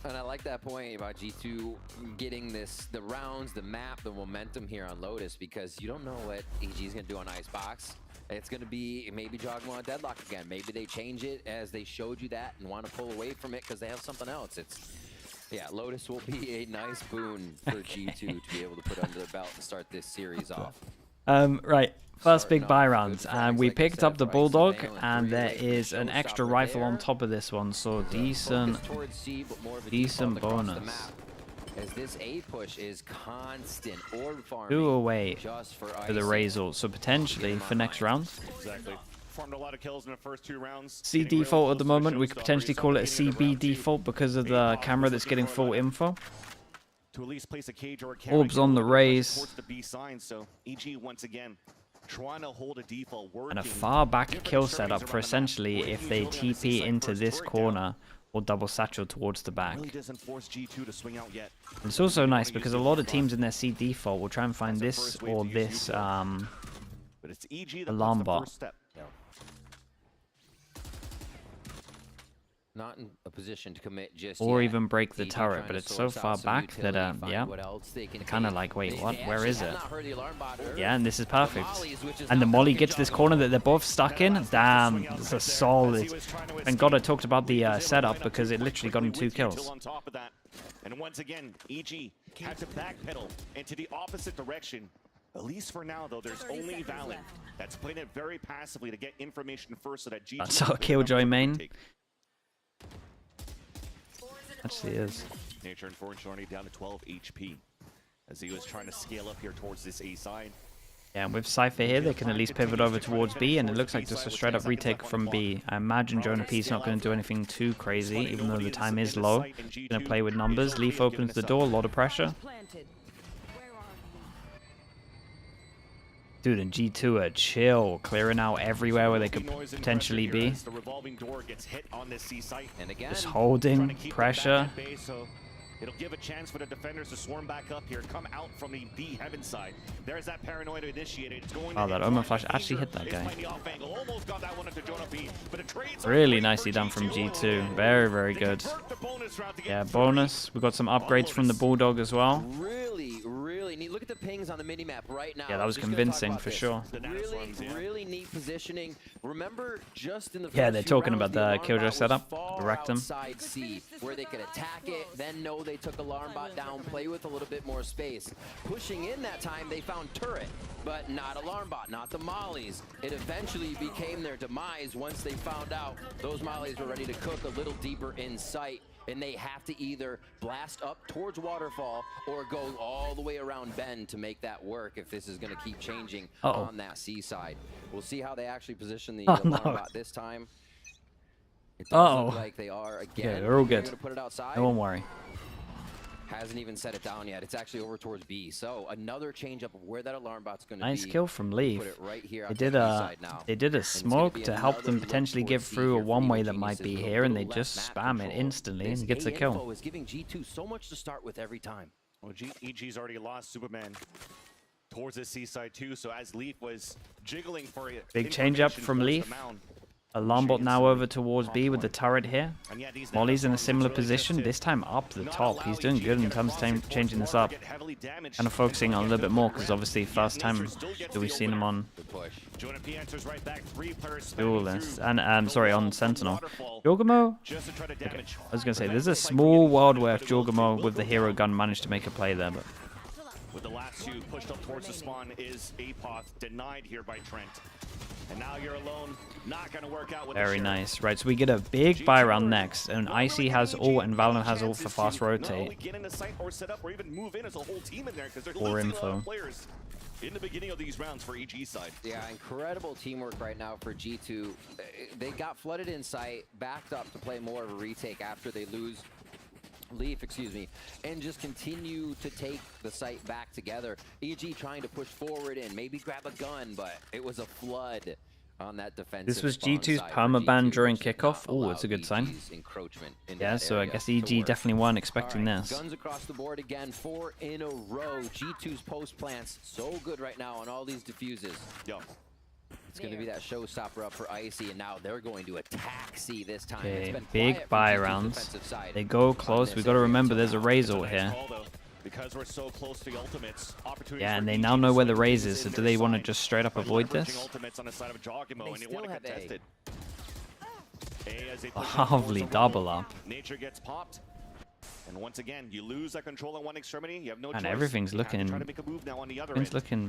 And I like that point about G2 getting the rounds, the map, the momentum here on Lotus, because you don't know what EG is going to do on Icebox. It's going to be maybe Jogmo on Deadlock again. Maybe they change it as they showed you that and want to pull away from it because they have something else. Yeah, Lotus will be a nice boon for G2 to be able to put under their belt and start this series off. Right, first big buy round, and we picked up the Bulldog, and there is an extra rifle on top of this one, so decent bonus. As this A push is constant orb farming. 2 away for the raise ult, so potentially for next round. Exactly. Farmed a lot of kills in the first 2 rounds. C default at the moment. We could potentially call it a CB default because of the camera that's getting full info. To at least place a cage or a Orbs on the raise. The B sign, so EG once again trying to hold a default, And a far back kill setup for essentially if they TP into this corner or double satchel towards the back. Really doesn't force G2 to swing out yet. And it's also nice because a lot of teams in their C default will try and find this or this alarm bot. Not in a position to commit just or yet. even break the turret, but it's so far back that yeah, kind of like, wait, what? Where is it? Yeah, and this is perfect. And the molly gets this corner that they're both stuck in. Damn, this is solid. And God, I talked about the setup because it literally got him 2 kills. And once again, EG had to backpedal into the opposite direction. At least for now, though, there's only Valen that's playing it very passively to get information first so that G2 That's our Killjoy main. Actually is. Nature unfortunately down to 12 HP as he was trying to scale up here towards this A side. Yeah, with Cypher here, they can at least pivot over towards B, and it looks like just a straight-up retake from B. I imagine Jonah P's not going to do anything too crazy, even though the time is low. He's going to play with numbers. Leaf opens the door, a lot of pressure. Dude, and G2 are chill, clearing out everywhere where they could potentially be. Just holding pressure. It'll give a chance for the defenders to swarm back up here, come out from the B heaven side. There's that paranoia initiated. It's going that Omen Flash actually hit that guy. Really nicely done from G2. Very, very good. Yeah, bonus. We got some upgrades from the Bulldog as well. Really neat. Look at the pings on the minimap right now. Yeah, that was convincing for sure. Really neat positioning. Remember, just in the yeah, they're talking about the Killjoy setup, the Rectum. Side C, where they could attack it, then know they took Alarm Bot down, play with a little bit more space. Pushing in that time, they found Turret, but not Alarm Bot, not the Mollies. It eventually became their demise once they found out those Mollies were ready to cook a little deeper in sight. And they have to either blast up towards Waterfall or go all the way around Bend to make that work if this is going to keep changing on that C side. We'll see how they actually position the Alarm Bot this time. It does look like they are again. Yeah, they're all good. Gonna put it outside. No one worry. Hasn't even set it down yet. It's actually over towards B. So another change up of where that Alarm Bot's going to be. Nice kill from Leaf. Put it right here They did a smoke to help them potentially get through a one-way that might be here, and they just spam it instantly and gets a kill. Is giving G2 so much to start with every time. Well, EG's already lost Superman towards the C side too. So as Leaf was jiggling for it, big change up from Leaf. Alarm Bot now over towards B with the turret here. Molly's in a similar position, this time up the top. He's doing good in terms of changing this up. Kind of focusing on a little bit more, because obviously first time that we've seen him on Duelist. And, sorry, on Sentinel. Jorgamo? Okay. I was going to say, there's a small world where if Jorgamo with the hero gun managed to make a play there, but... With the last two pushed up towards the spawn is Apoth, denied here by Trent. And now you're alone, not gonna work out with very nice. Right, so we get a big buy round next, and Icy has ult and Valorant has ult for fast rotate. Get into sight or set up or even move in as a whole team in there because they're or losing info. a lot of players in the beginning of these rounds for EG side. Yeah, incredible teamwork right now for G2. They got flooded in sight, backed up to play more of a retake after they lose Leaf, excuse me, and just continue to take the site back together. EG trying to push forward and maybe grab a gun, but it was a flood on that defensive. This was G2's permaban during kickoff. Oh, it's a good sign. Yeah, so I guess EG definitely weren't expecting this. Guns across the board again, 4 in a row. G2's post plants so good right now on all these diffuses. It's going to be that showstopper up for Icy, and now they're going to attack C this time. Okay, big buy rounds. They go close. We got to remember there's a Raze ult here. Because we're so close to the ultimates, yeah, and they now know where the Raze is, so do they want to just straight up avoid this? Lovely double up. Nature gets popped. And once again, you lose that control on one extremity. You have no and choice. everything's looking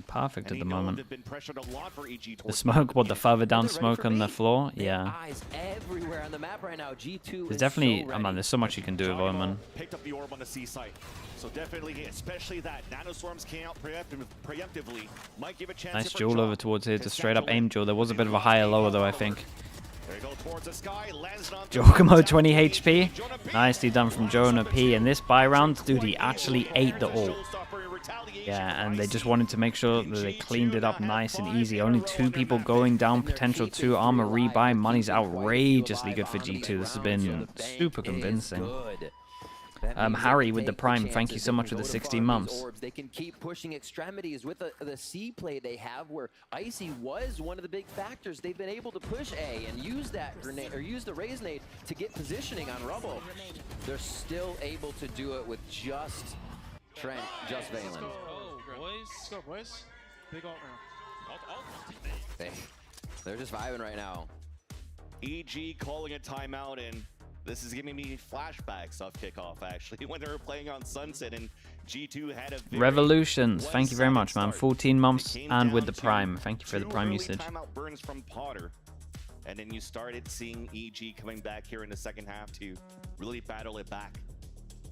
perfect at the moment. The smoke, the further down smoke on the floor, yeah. Everywhere on the map right now. G2 there's definitely, man, there's so much you can do with Omen. Picked up the orb on the C site. So definitely, especially that nanoswarms came out preemptively. Might give a chance. Nice duel over towards here, just straight up aim duel. There was a bit of a higher lower though, I think. Giacomo 20 HP. Nicely done from Jonah P. And this buy round, dude, he actually ate the ult. Yeah, and they just wanted to make sure that they cleaned it up nice and easy. Only 2 people going down, potential 2 armor rebuy. Money's outrageously good for G2. This has been super convincing. Harry with the Prime, thank you so much for the 16 months. They can keep pushing extremities with the C play they have, where Icy was one of the big factors. They've been able to push A and use that grenade or use the Raze nade to get positioning on Rubble. They're still able to do it with just Trent, just Valen. Let's go, boys. Big ult round. They're just vibing right now. EG calling a timeout, and this is giving me flashbacks of kickoff, actually, when they were playing on Sunset and G2 had a Revolutions, thank you very much, man. 14 months and with the Prime. Thank you for the Prime usage. Timeout burns from Potter, and then you started seeing EG coming back here in the second half to really battle it back.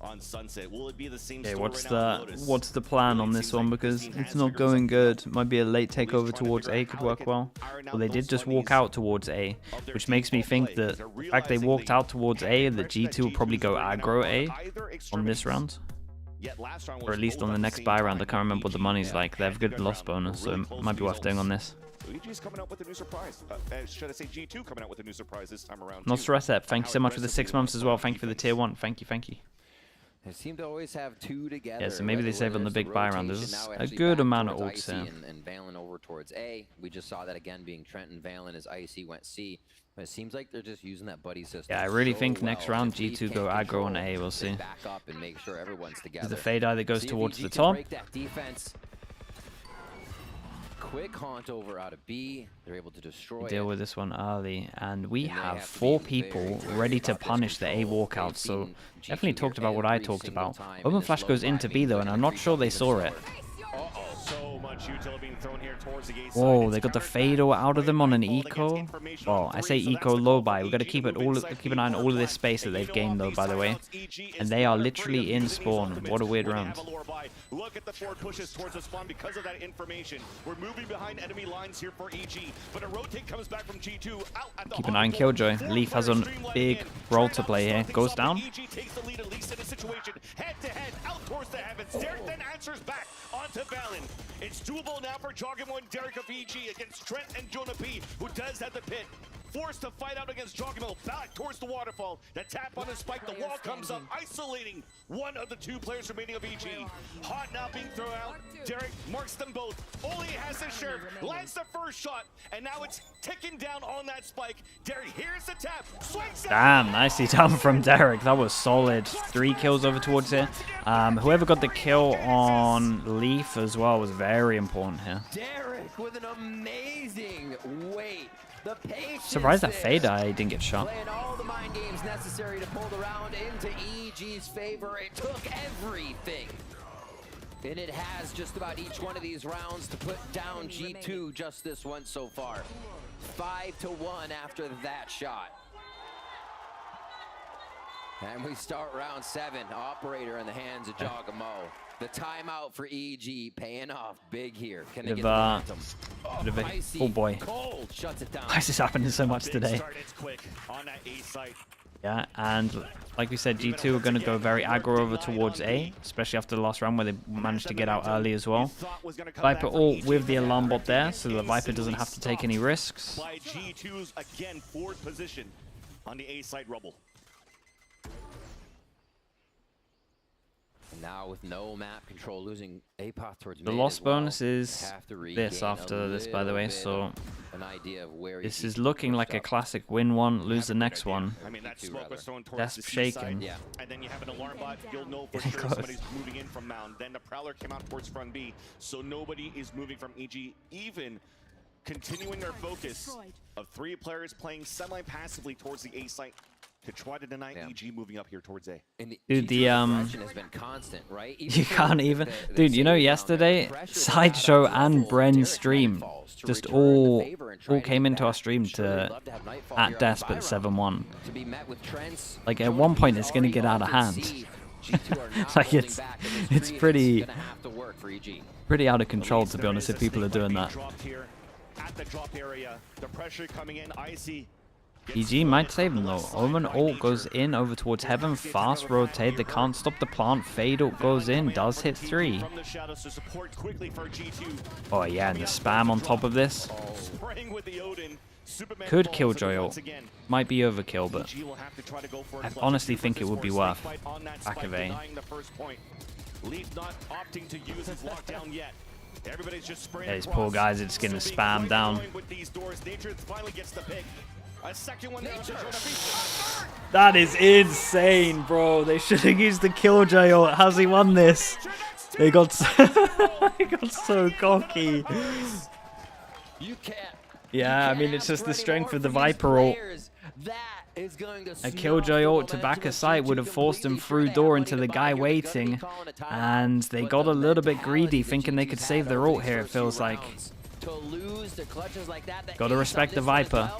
on Sunset. Will it be the same Okay, story what's right now on Lotus? what's the plan on this one? Because it's not going good. Might be a late takeover towards A could work well. Well, they did just walk out towards A, which makes me think that the fact they walked out towards A, that G2 will probably go aggro A on this round. Or at least on the next buy round. I can't remember what the money's like. They have good loss bonus, so it might be worth doing on this. EG's coming out with a new surprise. Should I say G2 coming out with a new surprise this time around? Nosratep, thank you so much for the 6 months as well. Thank you for the tier 1. Thank you, thank you. They seem to always have two together. Yeah, so maybe they save on the big buy round. There's a good amount of ults here. And Valen over towards A. We just saw that again being Trent and Valen as Icy went C. But it seems like they're just using that buddy system. Yeah, I really think next round G2 go aggro on A. We'll see. Back up and make sure everyone's together. There's the fade eye that goes towards the top. Quick haunt over out of B. They're able to destroy Deal with this one early, and we have 4 people ready to punish the A walkout. So definitely talked about what I talked about. Open flash goes into B though, and I'm not sure they saw it. So much utility being thrown here towards the A side. Whoa, they got the fader out of them on an eco. Well, I say eco low buy. We've got to keep an eye on all of this space that they've gained though, by the way. And they are literally in spawn. What a weird round. Look at the forward pushes towards the spawn because of that information. We're moving behind enemy lines here for EG, but a rotate comes back from G2 out at the Keep an eye on Killjoy. Leaf has a big role to play here. Goes down. EG takes the lead at least in a situation. Head to head out towards the heavens. Derek then answers back onto Valen. It's doable now for Jogamo and Derek of EG against Trent and Jonah P, who does have the pit. Forced to fight out against Jogamo, back towards the waterfall. The tap on the spike, the wall comes up, isolating one of the 2 players remaining of EG. Hot now being thrown out. Derek marks them both. Only has his sheriff, lands the first shot, and now it's ticking down on that spike. Derek here's the tap, swings it. Damn, nicely done from Derek. That was solid. 3 kills over towards here. Whoever got the kill on Leaf as well was very important here. Derek with an amazing weight. Surprised that fade eye didn't get shot. Playing all the mind games necessary to pull the round into EG's favor. It took everything. And it has just about each one of these rounds to put down G2 just this one so far. 5-1 after that shot. And we start round 7. Operator in the hands of Jogamo. The timeout for EG paying off big here. Can they get the momentum? Oh boy. Shuts it down. Why is this happening so much today? On that A site. Yeah, and like we said, G2 are going to go very aggro over towards A, especially after the last round where they managed to get out early as well. Viper all with the alarm bot there, so the Viper doesn't have to take any risks. By G2's again forward position on the A side rubble. Now with no map control, losing a path towards the loss bonus is this after this, by the way, so this is looking like a classic win one, lose the next one. I mean, that smoke was thrown towards the shaking. Yeah. And then you have an alarm bot, you'll know for sure somebody's moving in from Mound. Then the Prowler came out towards front B, so nobody is moving from EG, even continuing their focus of 3 players playing semi-passively towards the A site to try to deny EG moving up here towards A. Dude, the has been constant, right? You can't even, dude. You know, yesterday Sideshow and Bren's stream just all came into our stream to at Despot 7-1. Like at one point, it's gonna get out of hand. Like it's pretty out of control, to be honest. If people are doing that. At the drop area, the pressure coming in, Icy. EG might save them though. Omen ult goes in over towards heaven. Fast rotate. They can't stop the plant. Fade ult goes in. Does hit 3. Oh yeah, and the spam on top of this. Could Killjoy ult. Might be overkill, but I honestly think it would be worth back of A. Leaf not opting to use his lockdown yet. Everybody's just spraying. Yeah, these poor guys are just getting spammed down. That is insane, bro. They should have used the Killjoy ult. How's he won this? They got so cocky. Yeah, I mean, it's just the strength of the Viper ult. A Killjoy ult to back a site would have forced him through door into the guy waiting, and they got a little bit greedy, thinking they could save their ult here, it feels like. Gotta respect the Viper.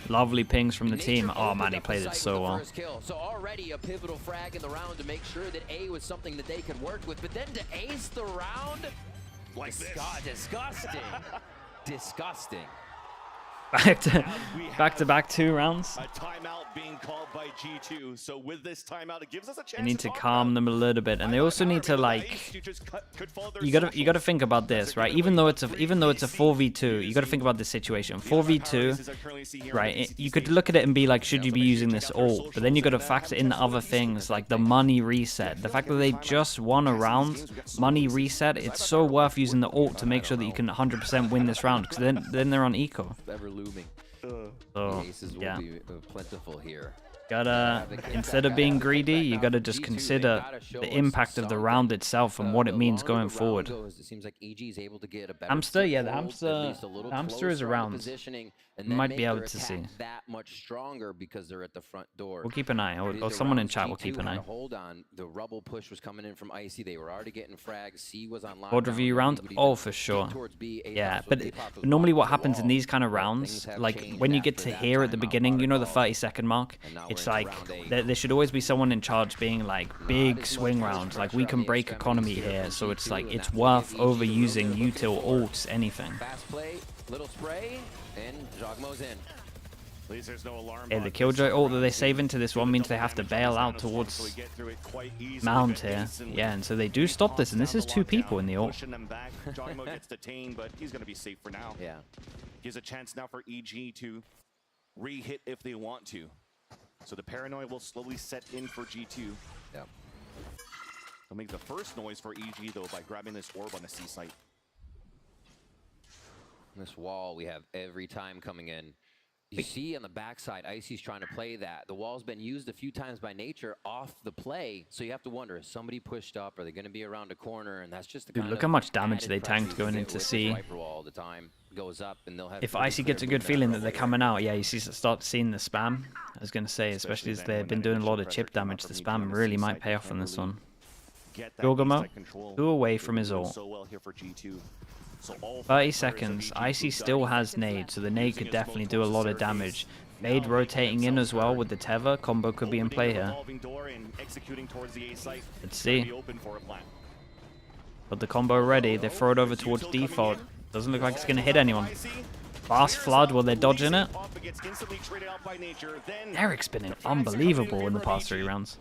Lovely pings from the team. Oh man, he played it so well. So already a pivotal frag in the round to make sure that A was something that they could work with, but then to ace the round, like this. Disgusting. Disgusting. Back to back 2 rounds. A timeout being called by G2. So with this timeout, it gives us a chance. They need to calm them a little bit, and they also need to like. You gotta think about this, right? Even though it's a 4v2, you gotta think about this situation. 4v2, right? You could look at it and be like, should you be using this ult? But then you gotta factor in the other things like the money reset, the fact that they just won a round, money reset. It's so worth using the ult to make sure that you can 100% win this round, because then they're on eco. So, yeah. Plentiful here. Gotta, instead of being greedy, you gotta just consider the impact of the round itself and what it means going forward. Hamster, yeah, the hamster is around. You might be able to see. That much stronger because they're at the front door. We'll keep an eye, or someone in chat will keep an eye. Hold on, the rubble push was coming in from Icy. They were already getting frags. C was on lockdown. Board review round? Oh, for sure. Yeah, but normally what happens in these kind of rounds, like when you get to here at the beginning, you know, the 30-second mark, it's like there should always be someone in charge being like big swing rounds, like we can break economy here, so it's like it's worth overusing util ults, anything. Fast play, little spray, and Jogmo's in. Please, there's no alarm. Hey, the Killjoy ult that they save into this one means they have to bail out towards Mound here. Yeah, and so they do stop this, and this is 2 people in the ult. Jogmo gets detained, but he's going to be safe for now. Yeah. Gives a chance now for EG to re-hit if they want to. So the paranoia will slowly set in for G2. Yeah. They'll make the first noise for EG, though, by grabbing this orb on the C site. This wall, we have every time coming in. You see on the backside, Icy's trying to play that. The wall's been used a few times by nature off the play, so you have to wonder, is somebody pushed up? Are they going to be around a corner? And that's just the Dude, look how much damage they tanked going into C. If Icy gets a good feeling that they're coming out, yeah, you start seeing the spam. I was going to say, especially as they've been doing a lot of chip damage, the spam really might pay off on this one. Gorgamo, 2 away from his ult. 30 seconds. Icy still has nade, so the nade could definitely do a lot of damage. Fade rotating in as well with the tether. Combo could be in play here. Let's see. Got the combo ready. They throw it over towards default. Doesn't look like it's going to hit anyone. Fast flood while they're dodging it. Eric's been unbelievable in the past 3 rounds.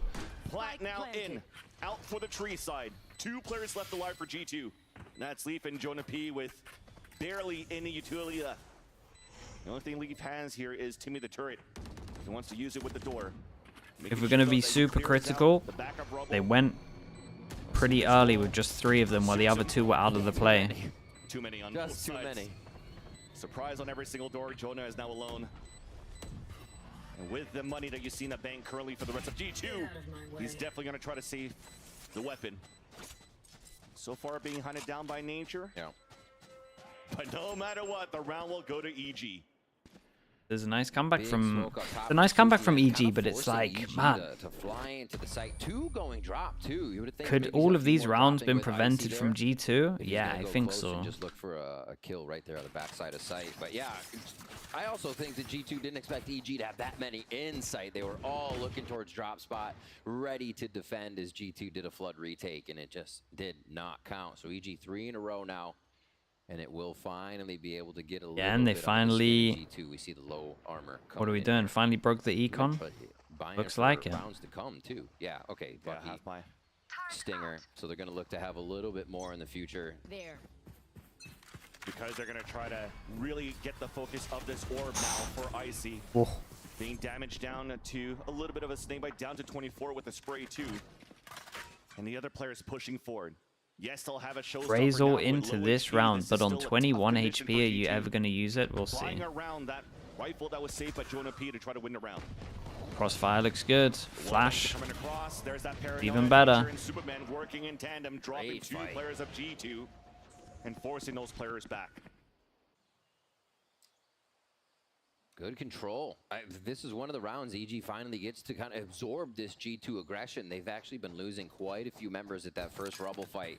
Plat now in. Out for the tree side. 2 players left alive for G2. That's Leaf and Jonah P with barely any utility left. The only thing Leaf has here is Timmy the turret. He wants to use it with the door. If we're going to be super critical, they went pretty early with just 3 of them while the other 2 were out of the play. Too many on both sides. Too many. Surprise on every single door. Jonah is now alone. And with the money that you see in the bank currently for the rest of G2, he's definitely going to try to save the weapon. So far being hunted down by nature. Yeah. But no matter what, the round will go to EG. There's a nice comeback from EG, but it's like, man, to fly into the site. 2 going drop too. You would think could all of these rounds been prevented from G2? Yeah, I think so. Just look for a kill right there on the backside of site. But yeah, I also think that G2 didn't expect EG to have that many in sight. They were all looking towards drop spot, ready to defend as G2 did a flood retake, and it just did not count. So EG 3 in a row now. And it will finally be able to get a little bit. And they finally. G2. We see the low armor. What are we doing? Finally broke the econ. Looks like it. Rounds to come too. Yeah. Okay. Bucky, Stinger. So they're going to look to have a little bit more in the future. There. Because they're going to try to really get the focus of this orb now for Icy. Oh. Being damaged down to a little bit of a snakebite, down to 24 with a spray too. And the other players pushing forward. Yes, they'll have a showstopper Razel into this round, but on 21 HP, are you ever going to use it? We'll see. Around that rifle that was saved by Jonah P to try to win the round. Crossfire looks good. Flash. Even better. Superman working in tandem, dropping 2 players of G2 and forcing those players back. Good control. This is one of the rounds EG finally gets to kind of absorb this G2 aggression. They've actually been losing quite a few members at that first Rubble fight.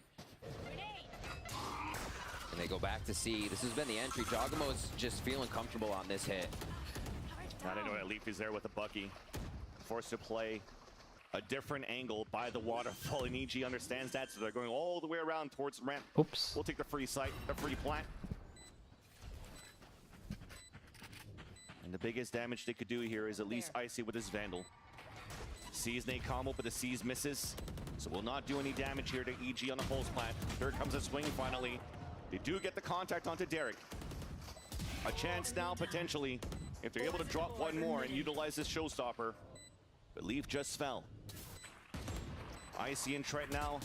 And they go back to C. This has been the entry. Jogamo's just feeling comfortable on this hit. I didn't know that Leaf is there with a Bucky. Forced to play a different angle by the waterfall, and EG understands that, so they're going all the way around towards ramp. Oops. We'll take the free site, the free plant. And the biggest damage they could do here is at least Icy with his Vandal. Sees Nate combo, but the Seas misses. So will not do any damage here to EG on the pulse plant. Here comes a swing finally. They do get the contact onto Derek. A chance now potentially, if they're able to drop one more and utilize this showstopper. But Leaf just fell. Icy and Trent now,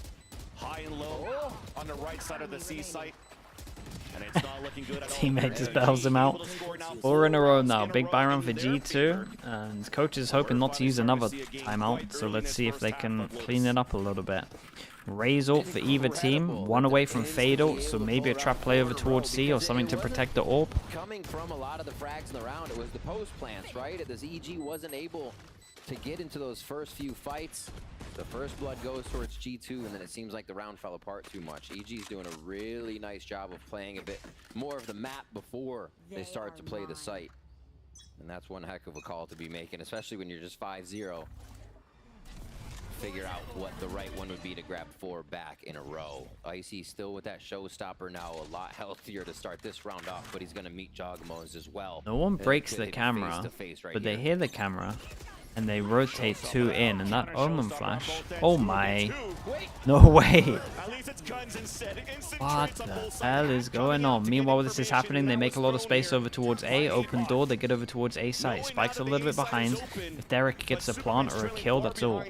high and low on the right side of the C site. And it's not looking good at all. Teammate just bails him out. 4 in a row now. Big buy run for G2. And coach is hoping not to use another timeout. So let's see if they can clean it up a little bit. Raise ult for either team. 1 away from fade ult. So maybe a trap play over towards C or something to protect the AWP. Coming from a lot of the frags in the round, it was the post plants, right? This EG wasn't able to get into those first few fights. The first blood goes towards G2, and then it seems like the round fell apart too much. EG's doing a really nice job of playing a bit more of the map before they start to play the site. And that's one heck of a call to be making, especially when you're just 5-0. Figure out what the right one would be to grab 4 back in a row. Icy still with that showstopper now, a lot healthier to start this round off, but he's going to meet Jogamos as well. No one breaks the camera, but they hear the camera. And they rotate 2 in, and that Omen flash. Oh my. No way. What the hell is going on? Meanwhile, this is happening. They make a lot of space over towards A. Open door. They get over towards A site. Spike's a little bit behind. If Derek gets a plant or a kill, that's all.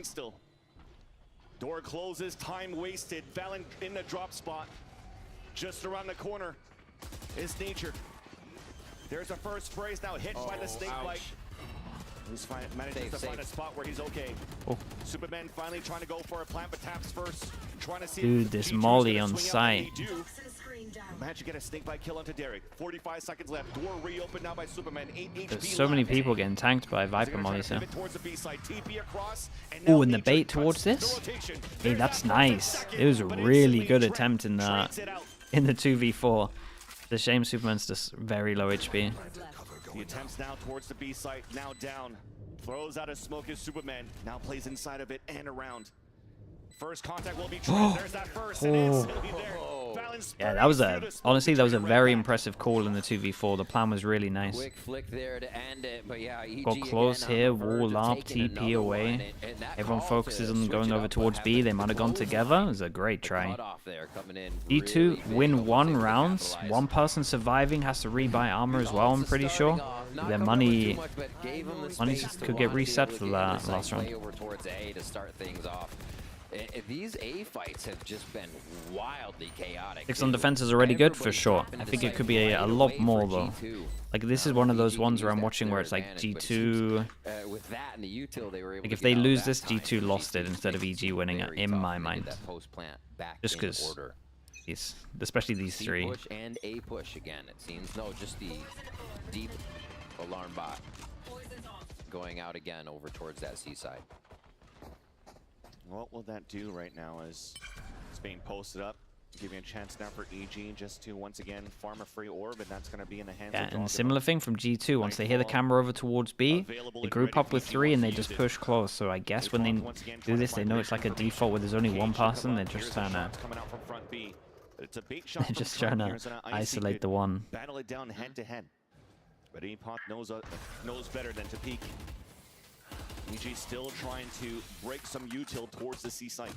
Door closes. Time wasted. Valen in the drop spot. Just around the corner is Nature. There's a first phrase now hit by the snake bite. He's managed to find a spot where he's okay. Oh. Superman finally trying to go for a plant, but taps first. Trying to see. Dude, this Molly on site. Managed to get a snake bite kill onto Derek. 45 seconds left. Door reopened now by Superman. 8 HP. There's so many people getting tanked by Viper Mollies here. Oh, and the bait towards this? Hey, that's nice. It was a really good attempt in the 2v4. The shame Superman's just very low HP. The attempts now towards the B site, now down. Throws out a smoke as Superman. Now plays inside of it and around. First contact will be Trent. There's that first. And instantly there. Yeah, that was honestly, that was a very impressive call in the 2v4. The plan was really nice. Quick flick there to end it, but yeah, EG got close here, wall up, TP away. Everyone focuses on going over towards B. They might have gone together. It was a great try. E2 win 1 round. 1 person surviving has to rebuy armor as well, I'm pretty sure. Their money could get reset for that last round. These A fights have just been wildly chaotic. 6 on defense is already good for sure. I think it could be a lot more though. Like this is one of those ones where I'm watching where it's like G2. Like if they lose this, G2 lost it instead of EG winning it in my mind. Just because, especially these 3. Push and A push again. It seems just the deep alarm bot going out again over towards that C side. What will that do right now as it's being posted up? Giving a chance now for EG just to once again farm a free orb, and that's going to be in the hands of and similar thing from G2. Once they hear the camera over towards B, they group up with 3 and they just push close. So I guess when they do this, they know it's like a default where there's only 1 person. They're just trying to isolate the one. Battle it down head to head, but Epoch knows better than to peek. EG still trying to break some util towards the C site.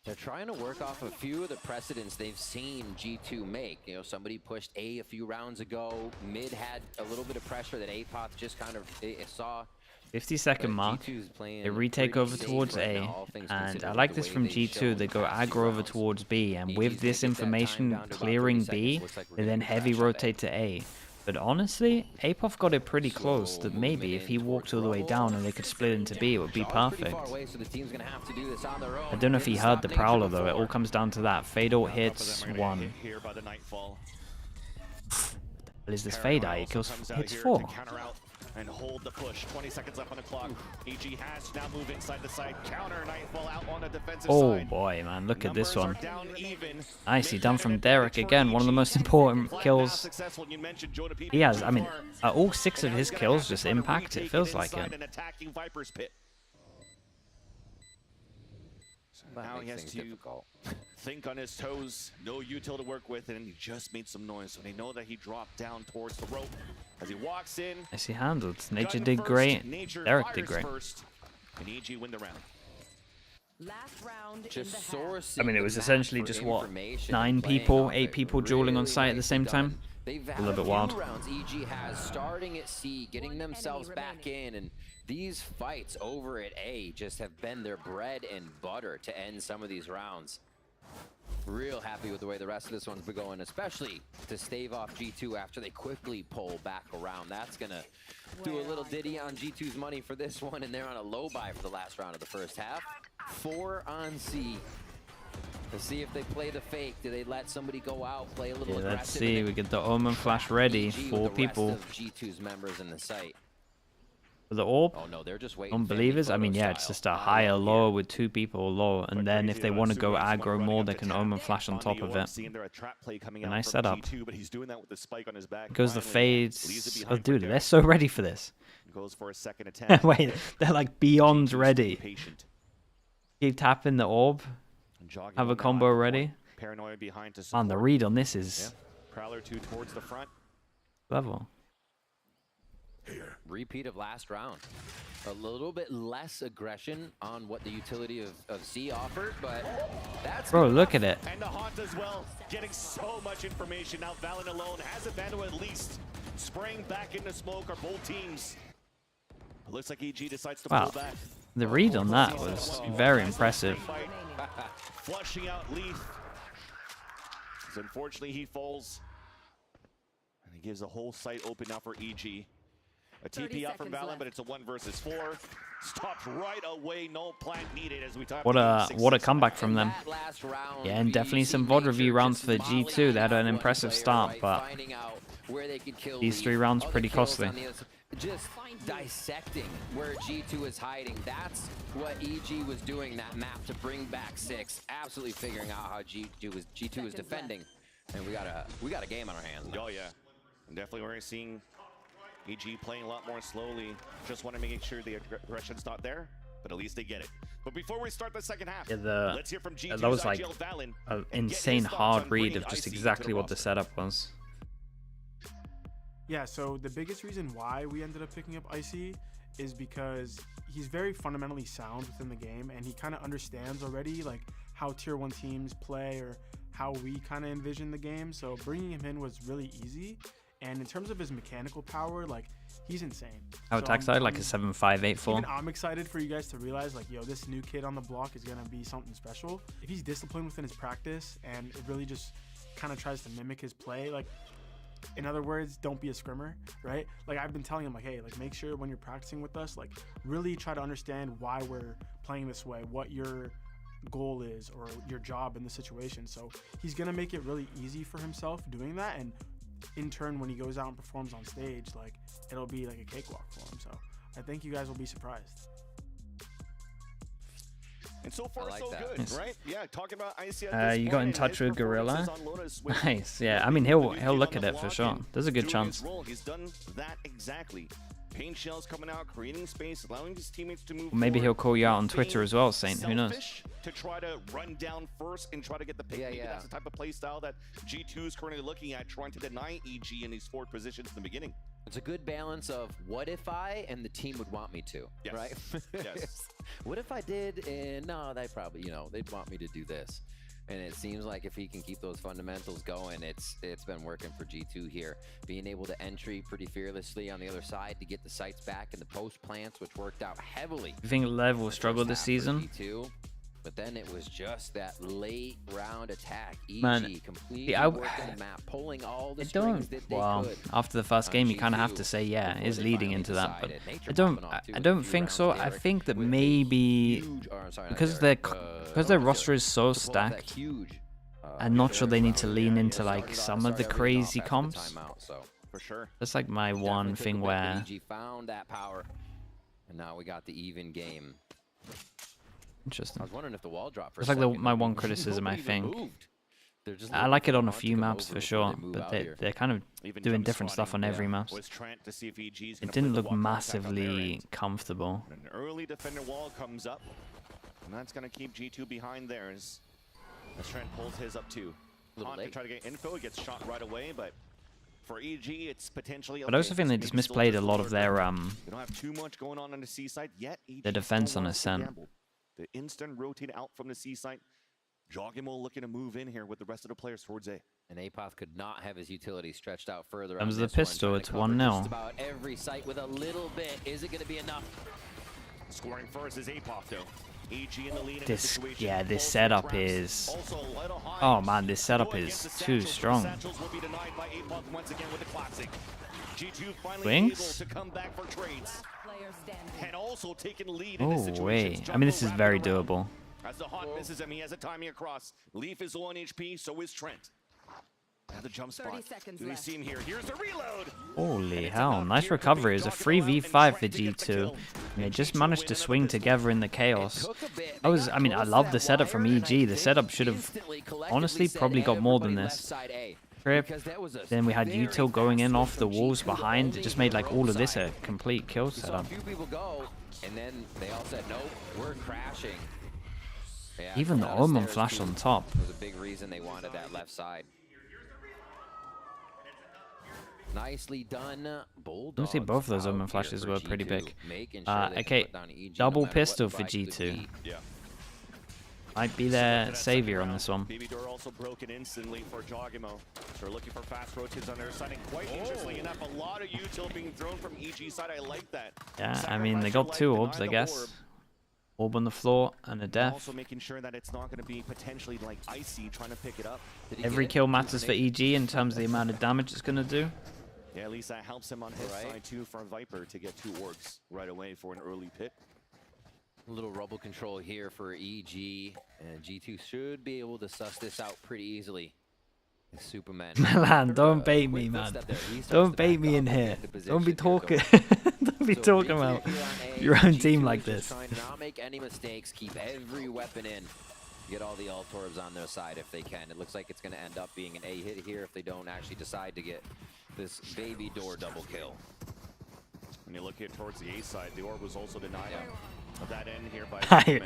They're trying to work off a few of the precedents they've seen G2 make. You know, somebody pushed A few rounds ago. Mid had a little bit of pressure that Apoth just kind of saw. 50-second mark. They retake over towards A, and I like this from G2. They go aggro over towards B, and with this information clearing B, they then heavy rotate to A. But honestly, Apoth got it pretty close that maybe if he walked all the way down and they could split into B, it would be perfect. I don't know if he heard the Prowler though, it all comes down to that. Fade ult hits 1. What is this Fade Eye? It hits 4. and hold the push. 20 seconds left on the clock. EG has to now move inside the side. Counter Nightfall out on the defensive side. Oh boy, man, look at this one. Down even. Nicely done from Derek again. One of the most important kills he has. I mean, all 6 of his kills just impact. It feels like it. Now he has to think on his toes, no util to work with, and he just made some noise. So they know that he dropped down towards the rope as he walks in. Nicely handled. Nature did great. Derek did great. And EG win the round. Just sourcing. I mean, it was essentially just what, 9 people, 8 people dueling on site at the same time. A little bit wild. Rounds EG has starting at C, getting themselves back in, and these fights over at A just have been their bread and butter to end some of these rounds. Real happy with the way the rest of this one's been going, especially to stave off G2 after they quickly pull back around. That's gonna do a little ditty on G2's money for this one, and they're on a low buy for the last round of the first half. 4 on C. To see if they play the fake. Do they let somebody go out, play a little aggressive? Let's see. We get the Omen flash ready. 4 people. G2's members in the site. For the orb, oh, no, they're just waiting. Unbelievers, I mean, yeah, it's just a higher lower with 2 people low, and then if they want to go aggro more, they can Omen flash on top of it. A nice setup. Goes the fades. Oh, dude, they're so ready for this. Goes for a second attempt. Wait, they're like beyond ready. Keep tapping the orb. Have a combo ready. Man, the read on this is Prowler 2 towards the front. level. Repeat of last round. A little bit less aggression on what the utility of Z offered, but that's... Bro, look at it. And the Haunt as well, getting so much information. Now Valen alone has a Vandal at least. Spraying back into smoke are both teams. It looks like EG decides to pull back. The read on that was very impressive. Flushing out Leaf. Unfortunately, he falls. And he gives the whole site open now for EG. A TP out from Valen, but it's a 1 versus 4. Stopped right away, no plant needed as we talk. What a comeback from them. Yeah, and definitely some VOD review rounds for G2. They had an impressive start, but these 3 rounds pretty costly. Just dissecting where G2 is hiding. That's what EG was doing that map to bring back 6. Absolutely figuring out how G2 is defending. And we got a game on our hands now. Oh yeah, and definitely we're seeing EG playing a lot more slowly. Just want to make sure the aggression's not there, but at least they get it. But before we start the second half, yeah, let's hear from G2's that was like Valen an insane hard read of just exactly what the setup was. Yeah, so the biggest reason why we ended up picking up Icy is because he's very fundamentally sound within the game, and he kind of understands already like how tier 1 teams play or how we kind of envision the game. So bringing him in was really easy. And in terms of his mechanical power, like, he's insane. How attack side, like a 7.584. Even I'm excited for you guys to realize, like, yo, this new kid on the block is going to be something special. If he's disciplined within his practice and it really just kind of tries to mimic his play, like, in other words, don't be a scrimmer, right? Like, I've been telling him, like, hey, like, make sure when you're practicing with us, like, really try to understand why we're playing this way, what your goal is or your job in the situation. So he's going to make it really easy for himself doing that, and in turn, when he goes out and performs on stage, like, it'll be like a cakewalk for him. So I think you guys will be surprised. And so far, so good, Nice. right? Yeah, talking about Icy. You got in touch with Gorilla. Nice, yeah. I mean, he'll look at it for sure. There's a good chance. He's done that exactly. Paint shells coming out, creating space, allowing his teammates to move. Maybe he'll call you out on Twitter as well, Saint. Who knows? To try to run down first and try to get the pick. Maybe that's the type of play style that G2 is currently looking at, trying to deny EG in these forward positions in the beginning. It's a good balance of what if I and the team would want me to, right? Yes. What if I did and no, they probably, they'd want me to do this. And it seems like if he can keep those fundamentals going, it's been working for G2 here. Being able to entry pretty fearlessly on the other side to get the sights back in the post plants, which worked out heavily. You think Lev will struggle this season? G2, but then it was just that late round attack. EG completely yeah, working the map, pulling all the strings that they could. After the first game, you kind of have to say, yeah, it is leading into that. But I don't think so. I think that maybe because their roster is so stacked, I'm not sure they need to lean into like some of the crazy comps. For sure. That's like my one thing where EG found that power, and now we got the even game. Interesting. I was wondering if the wall dropped for It's a like second. my one criticism, I think. I like it on a few maps for sure, but they're kind of doing different stuff on every map. It didn't look massively comfortable. An early defender wall comes up, and that's going to keep G2 behind theirs. As Trent pulls his up too. Hunt to try to get info, he gets shot right away, but for EG, it's potentially. But I also think they just misplayed a lot of their They don't have too much going on the C side yet. their defense on Ascent. The instant rotate out from the C side. Jogimo looking to move in here with the rest of the players towards A. And Apoth could not have his utility stretched out further. Comes the pistol, it's 1-0. Just about every site with a little bit. Is it going to be enough? Scoring first is Apoth though. EG in the lead. This, yeah, this setup is. Oh man, this setup is too strong. Wings? Oh wait, I mean this is very doable. As the Hawk misses him, he has a timing across. Leaf is low on HP, so is Trent. Now the jump spot. Do they see him here? Here's the reload. Holy hell, nice recovery. It was a 3v5 for G2. And they just managed to swing together in the chaos. I mean, I love the setup from EG. The setup should have, honestly, probably got more than this. Trip. Then we had Util going in off the walls behind. It just made like all of this a complete kill setup. And then they all said, nope, we're crashing. Yeah, even the Omen flash on top. Was a big reason they wanted that left side. Nicely done, Bulldog. Honestly, both of those Omen flashes were pretty big. Okay, double pistol for G2. Yeah. Might be their savior on this one. Baby door also broken instantly for Jogimo. So we're looking for fast rotates on their side. And quite interestingly enough, a lot of util being thrown from EG side. I like that. Yeah, I mean, they got 2 orbs, I guess. Orb on the floor and a death. Also making sure that it's not going to be potentially like Icy trying to pick it up. Every kill matters for EG in terms of the amount of damage it's going to do. Yeah, at least that helps him on his side too for Viper to get 2 orbs right away for an early pit. A little rubble control here for EG, and G2 should be able to suss this out pretty easily. Superman. Milan, don't bait me, man. Don't bait me in here. Don't be talking. Don't be talking about your own team like this. Trying to not make any mistakes, keep every weapon in. Get all the alt orbs on their side if they can. It looks like it's going to end up being an A hit here if they don't actually decide to get this baby door double kill. When you look here towards the A side, the orb was also denied of that end here by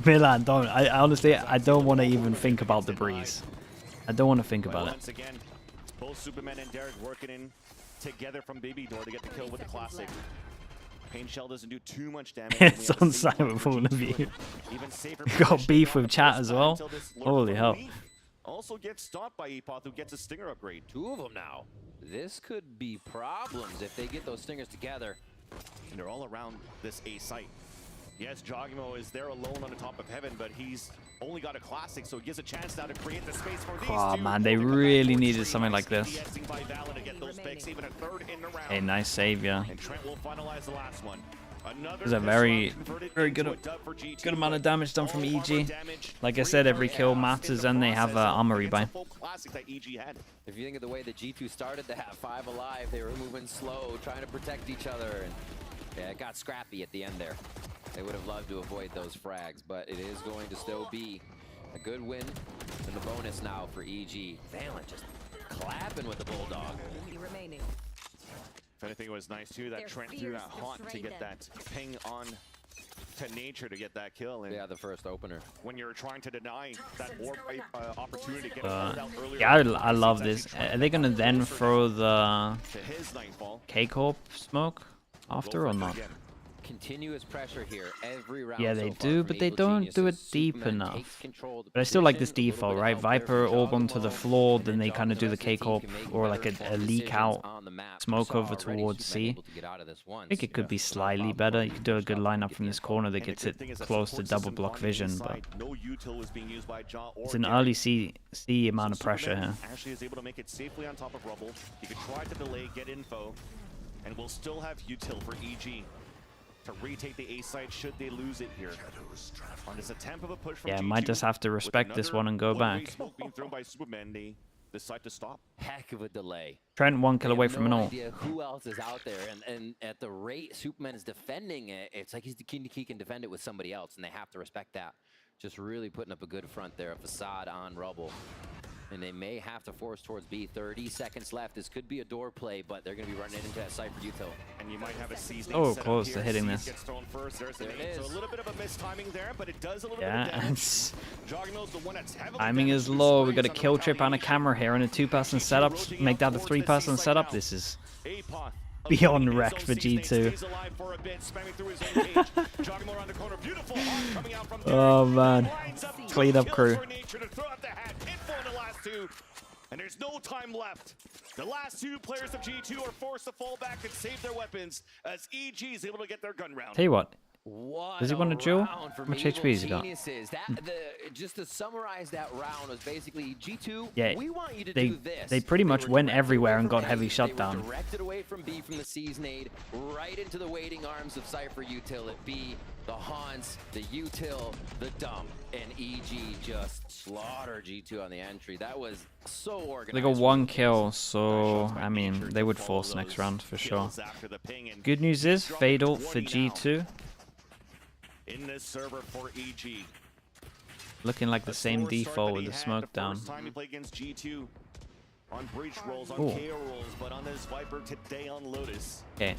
Milan, don't. I honestly, I don't want to even think about the breeze. I don't want to think about it. Once again, it's both Superman and Derek working in together from Baby Door to get the kill with the classic. Pain Shell doesn't do too much damage. It's on side with all of you. Got beef with chat as well. Holy hell. Also gets stopped by Epoth, who gets a stinger upgrade. 2 of them now. This could be problems if they get those stingers together. And they're all around this A site. Yes, Jogimo is there alone on the top of heaven, but he's only got a classic, so he gives a chance now to create the space for these Oh man, they really needed something like this. Hey, nice save, yeah. And Trent will finalize the last one. There's a very good amount of damage done from EG. Like I said, every kill matters, and they have armory buy. If you think of the way that G2 started to have 5 alive, they were moving slow, trying to protect each other, and yeah, it got scrappy at the end there. They would have loved to avoid those frags, but it is going to still be a good win and the bonus now for EG. Valen just clapping with the Bulldog. If anything, it was nice too that Trent threw that haunt to get that ping on to nature to get that kill. And yeah, the first opener. When you're trying to deny that orb opportunity to get out earlier. Yeah, I love this. Are they gonna then throw the K-Corp smoke after or not? Continuous pressure here every round. Yeah, they do, but they don't do it deep enough. But I still like this default, right? Viper orb onto the floor, then they kind of do the K-Corp or like a leak out smoke over towards C. I think it could be slightly better. You could do a good lineup from this corner that gets it close to double block vision, but it's an early C amount of pressure here. Ashley is able to make it safely on top of rubble. He could try to delay, get info, and we'll still have util for EG. To retake the A side should they lose it here. On this attempt of a push from yeah, G2, might just have to respect this one and go back. Smoke being thrown by Superman, they decide to stop. Heck of a delay. Trent 1 kill away have from an no ult. idea who else is out there, and at the rate Superman is defending it, it's like he can defend it with somebody else, and they have to respect that. Just really putting up a good front there, a facade on rubble. And they may have to force towards B. 30 seconds left. This could be a door play, but they're going to be running into that Cypher util. And you might have a seasoning. Oh, close to hitting this. Gets thrown first. There's the nade. So a little bit of a mistiming there, but it does a little Yeah, bit of damage. Jogno's the one that's heavily timing is low. We got a kill trip and a camera here and a 2-person setup. Make that a 3-person setup. This is beyond wrecked for G2. Oh man, clean up crew. And there's no time left. The last two players of G2 are forced to fall back and save their weapons as EG is able to get their gun round. Tell you what. What Does he want a duel? How much HP has he got? Just to summarize that round was basically G2. Yeah, we want you to do this. they pretty much went everywhere and got heavy shutdown. Directed away from B from the C's nade, right into the waiting arms of Cypher util at B, the Haunts, the util, the dump, and EG just slaughtered G2 on the entry. That was so organized. They got 1 kill, so I mean they would force next round for sure. Good news is fade ult for G2. In this server for EG. Looking like the same default with the smoke down. Time he played against G2 on breach rolls, on Ooh. KO rolls, but on this Viper today on Lotus. Okay.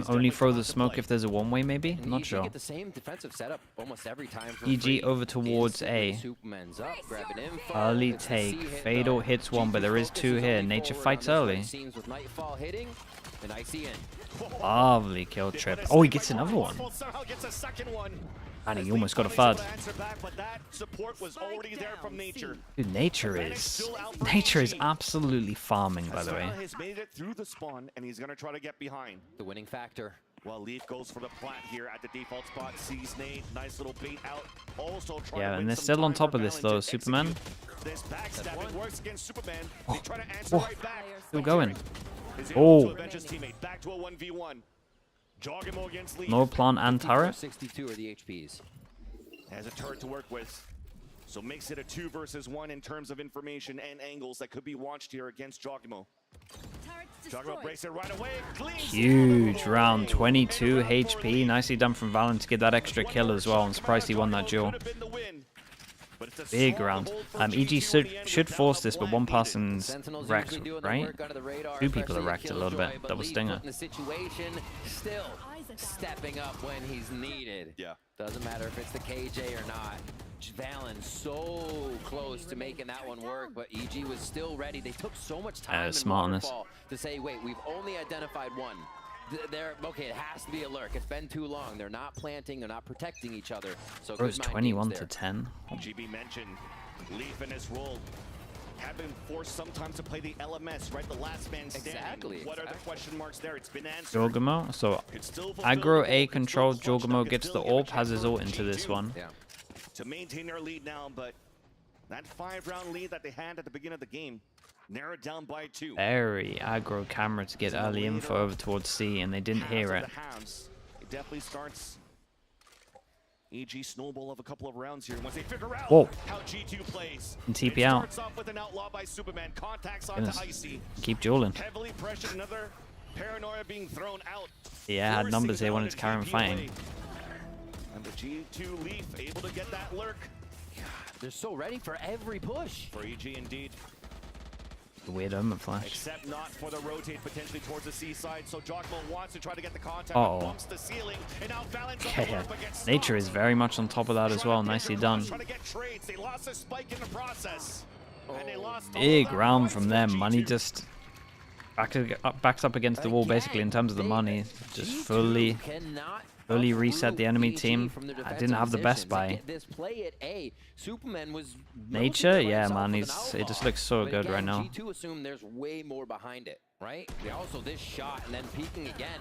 Only throw the smoke if there's a one-way, maybe? I'm not EG sure. get the same defensive setup almost every time for EG free. over towards A. Superman's up, grabbing info. Early It's a take. C hit, Fade though. ult hits one, but there is 2 here. Nature fights early. Seems with Nightfall hitting, and Icy in. Lovely kill trip. Oh, he gets another one. Somehow gets a second one. And he almost got a third. But that support was already there from Nature. Dude, Nature is absolutely farming, by the way. Has made it through the spawn, and he's gonna try to get behind. The winning factor. Well, Leaf goes for the plat here at the default spot. Sees nade, nice little bait out. Also trying Yeah, to and win they're some still on time top for of this Valen though, to Superman. execute. This backstabbing works against Superman. They try to answer right back. Still going. Is able to Oh. avenge his teammate. Back to a 1v1. Jogamo against Leaf. No plant and turret. 62 are the HPs. Has a turret to work with. So makes it a 2 versus 1 in terms of information and angles that could be watched here against Jogamo. Jogamo breaks it right away. Huge round, 22 HP. Nicely done from Valen to get that extra kill as well. I'm surprised he won that duel. Big round. EG should force this, but one person's wrecked, right? 2 people are wrecked a little bit. Double stinger. The situation still stepping up when he's needed. Yeah. Doesn't matter if it's the KJ or not. Valen so close to making that one work, but EG was still ready. They took so much time in smart on this. Waterfall to say, wait, we've only identified one. Okay, it has to be a lurk. It's been too long. They're not planting. They're not protecting each other. So Bro, it's good mind 21 games to there. 10. GB mentioned Leaf in his role have been forced sometimes to play the LMS, right? The last man standing. Exactly. What are the question marks there? It's been answered. Jogamo. So aggro A control. Jogamo gets the AWP, has his ult into this one. Yeah. To maintain their lead now, but that 5-round lead that they had at the beginning of the game narrowed down by 2. Very aggro camera to get early info over towards C, and they didn't hear it. It definitely starts EG snowball of a couple of rounds here once they figure out Whoa. how G2 plays. And TP out. Starts off with an outlaw by Superman, contacts onto Goodness. Icy. Keep dueling. Heavily pressured, another paranoia being thrown out. Yeah, had numbers here, wanted to carry him fighting. And the G2 Leaf able to get that lurk. They're so ready for every push. For EG indeed. The weird omen flash. Except not for the rotate potentially towards the seaside. So Jogmo wants to try to get the contact. Uh-oh. Bumps the ceiling. And now Valen's Okay, yeah. Nature is very much on top of that as well. Nicely done. Trying to get trades. They lost a spike in the process. And they lost Big round from them. Money just backs up against the wall basically in terms of the money. Just fully reset the enemy team. I didn't have the best buy. This play at A. Superman was Nature, yeah, man, it just looks so good right now. G2 assume there's way more behind it, right? Also this shot and then peeking again.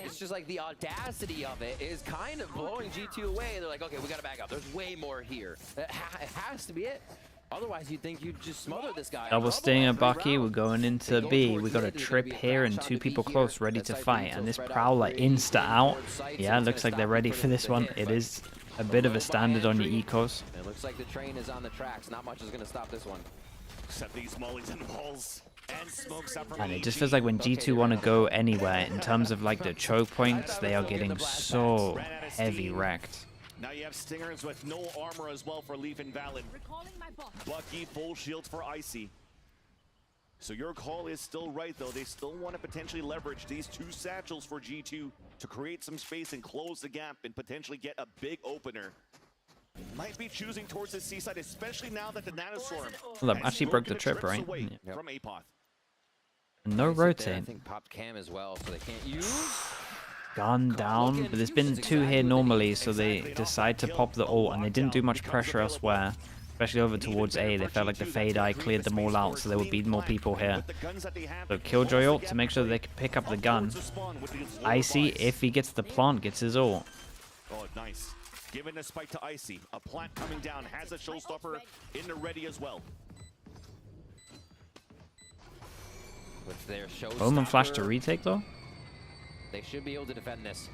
It's just like the audacity of it is kind of blowing G2 away. They're like, okay, we gotta back up. There's way more here. It has to be it. Otherwise, you'd think you'd just smother this guy. Double stinger Bucky, we're going into B. We got a trip here and 2 people close ready to fight. And this Prowler insta out. Yeah, looks like they're ready for this one. It is a bit of a standard on your ecos. It looks like the train is on the tracks. Not much is going to stop this one. Except these mollies and walls and smokes up from And it just feels like when G2 want to go anywhere in terms of like the choke points, they are getting so heavy wrecked. Now you have Stingers with no armor as well for Leaf and Valid. Bucky full shields for Icy. So your call is still right though. They still want to potentially leverage these two satchels for G2 to create some space and close the gap and potentially get a big opener. Might be choosing towards the seaside, especially now that the Nanostorm Well, that actually broke the trip, right? Yeah. From Apoth. No rotate. I think popped cam as well, so they can't use. Gun down, but there's been 2 here normally, so they decide to pop the ult, and they didn't do much pressure elsewhere, especially over towards A. They felt like the Fade Eye cleared them all out, so there would be more people here. So Killjoy ult to make sure they can pick up the gun. Icy, if he gets the plant, gets his ult. Oh, nice. Giving a spike to Icy. A plant coming down, has a showstopper in the ready as well. With their Omen flash to retake though? They should be able to defend this.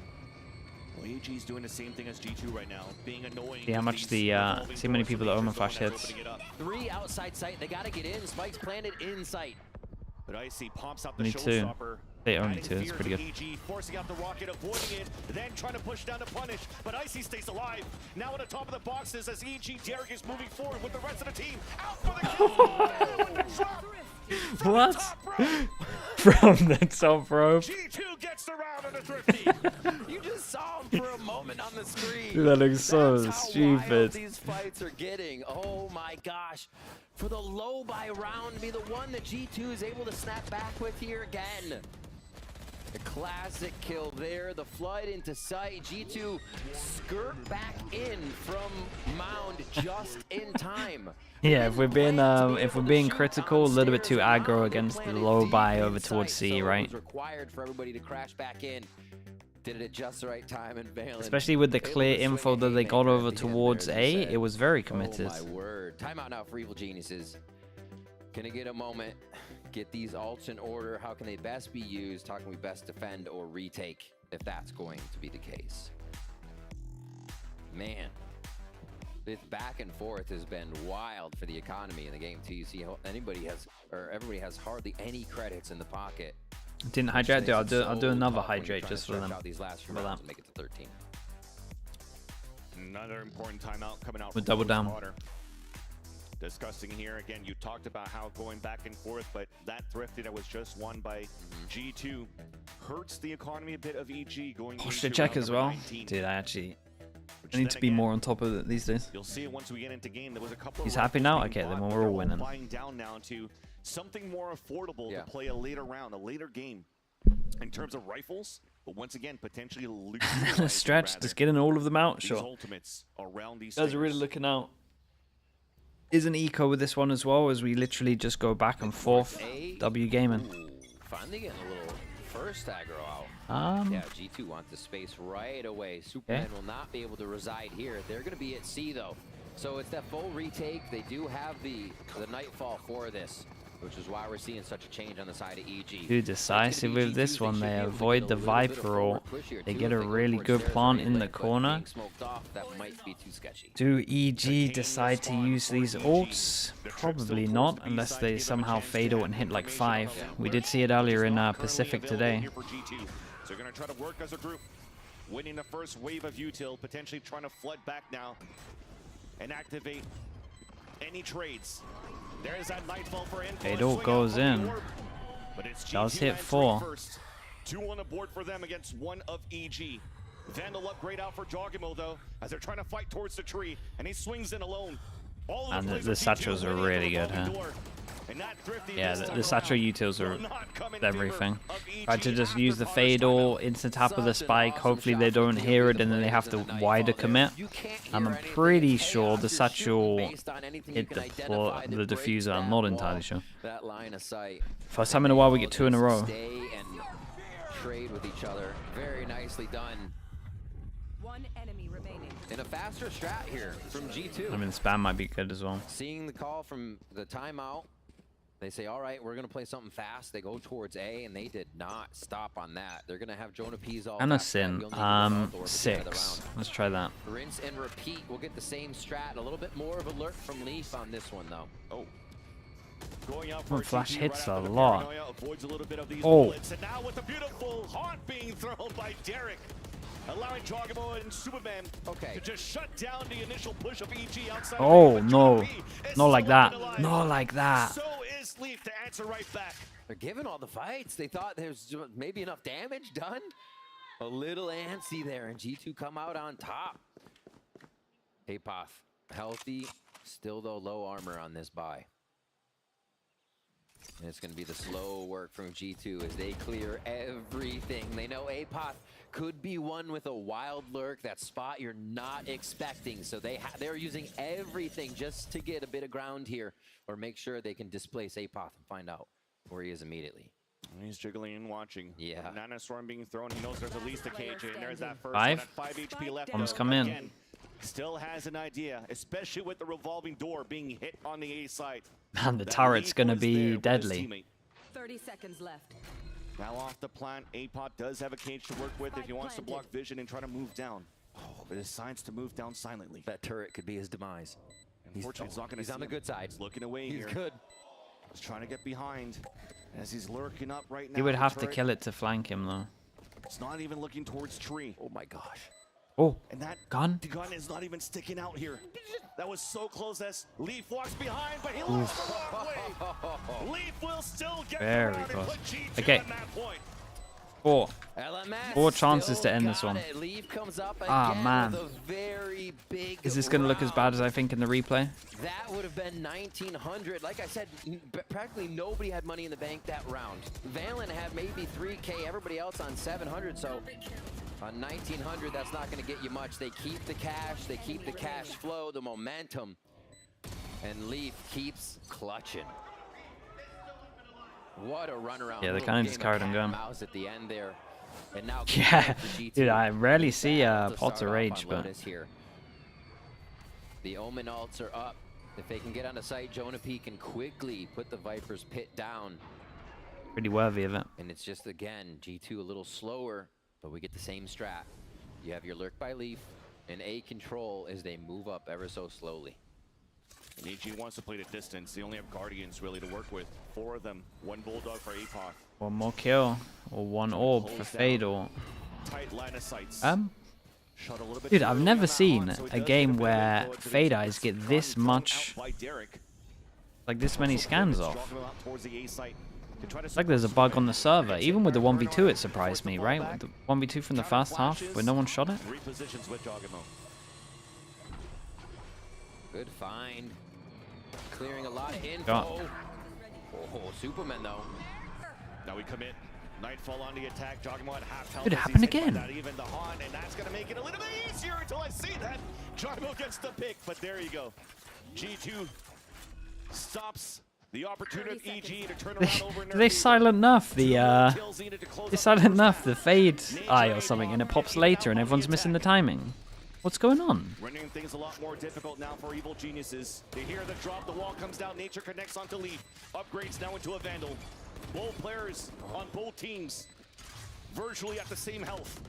Well, AG's doing the same thing as G2 right now, being annoying. See how much the see how many people the Omen flash hits. 3 outside sight. They gotta get in. Spike's planted in sight. But Icy pops out the Only 2. showstopper. They only 2. It's pretty good. EG forcing out the rocket, avoiding it, then trying to push down to punish. But Icy stays alive. Now on the top of the boxes as EG Derek is moving forward with the rest of the team. Out for the kill. What? From the top rope. G2 gets the round of the Thrifty. You just saw him for a moment on the screen. Dude, that looks so That's stupid. How wild these fights are getting. Oh my gosh. For the low buy round to be the one that G2 is able to snap back with here again. The classic kill there, the flood into sight. G2 skirt back in from Mound just in time. Yeah, if we're being critical, a little bit too aggro against the low buy over towards C, right? It was required for everybody to crash back in. Did it at just the right time, and Valen, Especially with the clear info that they got over towards A, it was very committed. Oh my word. Timeout now for Evil Geniuses. Gonna get a moment. Get these ults in order. How can they best be used? How can we best defend or retake if that's going to be the case? Man, this back and forth has been wild for the economy in the game too. You see how everybody has hardly any credits in the pocket. Didn't hydrate, dude. I'll do another hydrate just for them. These last few rounds to make it to 13. Another important timeout coming out. With double down. Discussing here again, you talked about how going back and forth, but that thrifty that was just won by G2 hurts the economy a bit of EG going Push into the check round as number well. 19. Dude, I need to be more on top of it these days. You'll see it once we get into game. There was a couple. He's of happy now? rifles being Okay, then bought, we're all but they're winning. Buying down now to something more affordable to play a later round, a later game in terms of rifles. But once again, potentially losing Stretch, just getting all of them out, these sure. ultimates around these Guys are really looking out. Is an eco with this one as well, as we literally just go back and forth. W gaming. Finally getting a little first aggro out. Yeah, G2 wants the space right away. Superman will not be able to reside here. They're going to be at C though. So it's that full retake. They do have the Nightfall for this, which is why we're seeing such a change on the side of EG. Too decisive with this one. They avoid the Viper ult. They get a really good plant in the corner. Do EG decide to use these ults? Probably not, unless they somehow fade ult and hit like 5. We did see it earlier in Pacific today. So they're going to try to work as a group, winning the first wave of util, potentially trying to flood back now and activate any trades. There's that Nightfall for info. Fade ult goes in. Does hit 4. 2 on the board for them against 1 of EG. Vandal upgrade out for Jogimo though, as they're trying to fight towards the tree, and he swings in alone. All And the satchels are really good, huh? Yeah, the satchel utils are everything. Tried to just use the fade ult into the top of the spike. Hopefully they don't hear it and then they have to wider commit. And I'm pretty sure the satchel hit the diffuser. I'm not entirely sure. First time in a while we get 2 in a row. Trade with each other. Very nicely done. One enemy remaining. And a faster strat here from G2. I mean, spam might be good as well. Seeing the call from the timeout, they say, all right, we're going to play something fast. They go towards A, and they did not stop on that. They're going to have Jonah P's all And a back. sin. 6. Let's try that. Rinse and repeat. We'll get the same strat. A little bit more of alert from Leaf on this one, though. Oh. Flash hits a lot. Oh. And now with the beautiful haunt being thrown by Derek, allowing Jogamo and Superman to just shut down the initial push of EG outside. Oh no, not like that. Not like that. So is Leaf to answer right back. They're giving all the fights. They thought there's maybe enough damage done. A little antsy there, and G2 come out on top. Apoth, healthy, still though low armor on this buy. And it's going to be the slow work from G2 as they clear everything. They know Apoth could be one with a wild lurk, that spot you're not expecting. So they're using everything just to get a bit of ground here, or make sure they can displace Apoth and find out where he is immediately. He's jiggling and watching. Yeah. Nana Storm being thrown. He knows there's at least a cage in. There's that first 5 HP left. Bombs come in. Again, still has an idea, especially with the revolving door being hit on the A side. Man, the turret's gonna be deadly. 30 seconds left. Now off the plant, Apoth does have a cage to work with if he wants to block vision and try to move down. Oh, but it decides to move down silently. That turret could be his demise. Unfortunately, He's on the good side. He's looking away here. He's good. He's trying to get behind as he's lurking up right now. He would have to kill it to flank him though. It's not even looking towards tree. Oh my gosh. Oh, and that gun? The gun is not even sticking out here. That was so close as Leaf walks behind, but he lost the wrong way. Leaf will still get very around close. and put G2 Okay. at that point. 4 chances to end this one. Ah man. Is this going to look as bad as I think in the replay? That would have been 1900. Like I said, practically nobody had money in the bank that round. Valen had maybe 3K, everybody else on 700, so on 1900, that's not going to get you much. They keep the cash, they keep the cash flow, the momentum, and Leaf keeps clutching. What a runaround. Yeah, they kind of just carried on going. At the end there. And now Yeah, dude, I rarely see Potter rage, but here. The Omen ults are up. If they can get on the site, Jonah P can quickly put the Viper's pit down. pretty worthy of it. And it's just, again, G2 a little slower, but we get the same strat. You have your lurk by Leaf and A control as they move up ever so slowly. And EG wants to play the distance. They only have Guardians really to work with. 4 of them. 1 Bulldog for Apoth. One more kill, or 1 orb for Fade, or... Tight line of sights. Dude, I've never seen a game where Fade Eyes get this much... like this many scans off. It's like there's a bug on the server. Even with the 1v2 it surprised me, right? With the 1v2 from the first half where no one shot it. Good find. Clearing a lot of info. Got. Oh, Superman though. Now we commit. Nightfall on the attack. Jogamo at half health. Did it happen again? Even the haunt, and that's gonna make it a little bit easier until I see that. Jogamo gets the pick, but there you go. G2 stops the opportunity of EG to turn around over. They silent enough the Fade Eye or something, and it pops later, and everyone's missing the timing. What's going on? Rendering things a lot more difficult now for Evil Geniuses. They hear the drop, the wall comes down, Nature connects onto Leaf. Upgrades now into a Vandal. Both players on both teams virtually at the same health.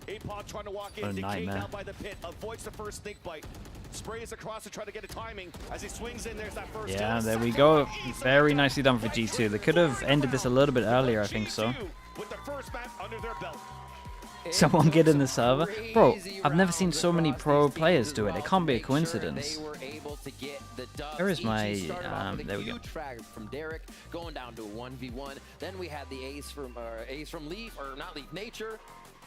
Apoth trying to walk in, decayed now by the pit, avoids the first snake bite. Sprays across to try to get a timing. As he swings in, there's that first Yeah, there we go. Very nicely done for G2. They could have ended this a little bit earlier, I think so. With the first map under their belt. Someone get in the server? Bro, I've never seen so many pro players do it. It can't be a coincidence. Where is my... there we go. From Derek going down to a 1v1. Then we had the ace from Leaf, or not Leaf, Nature.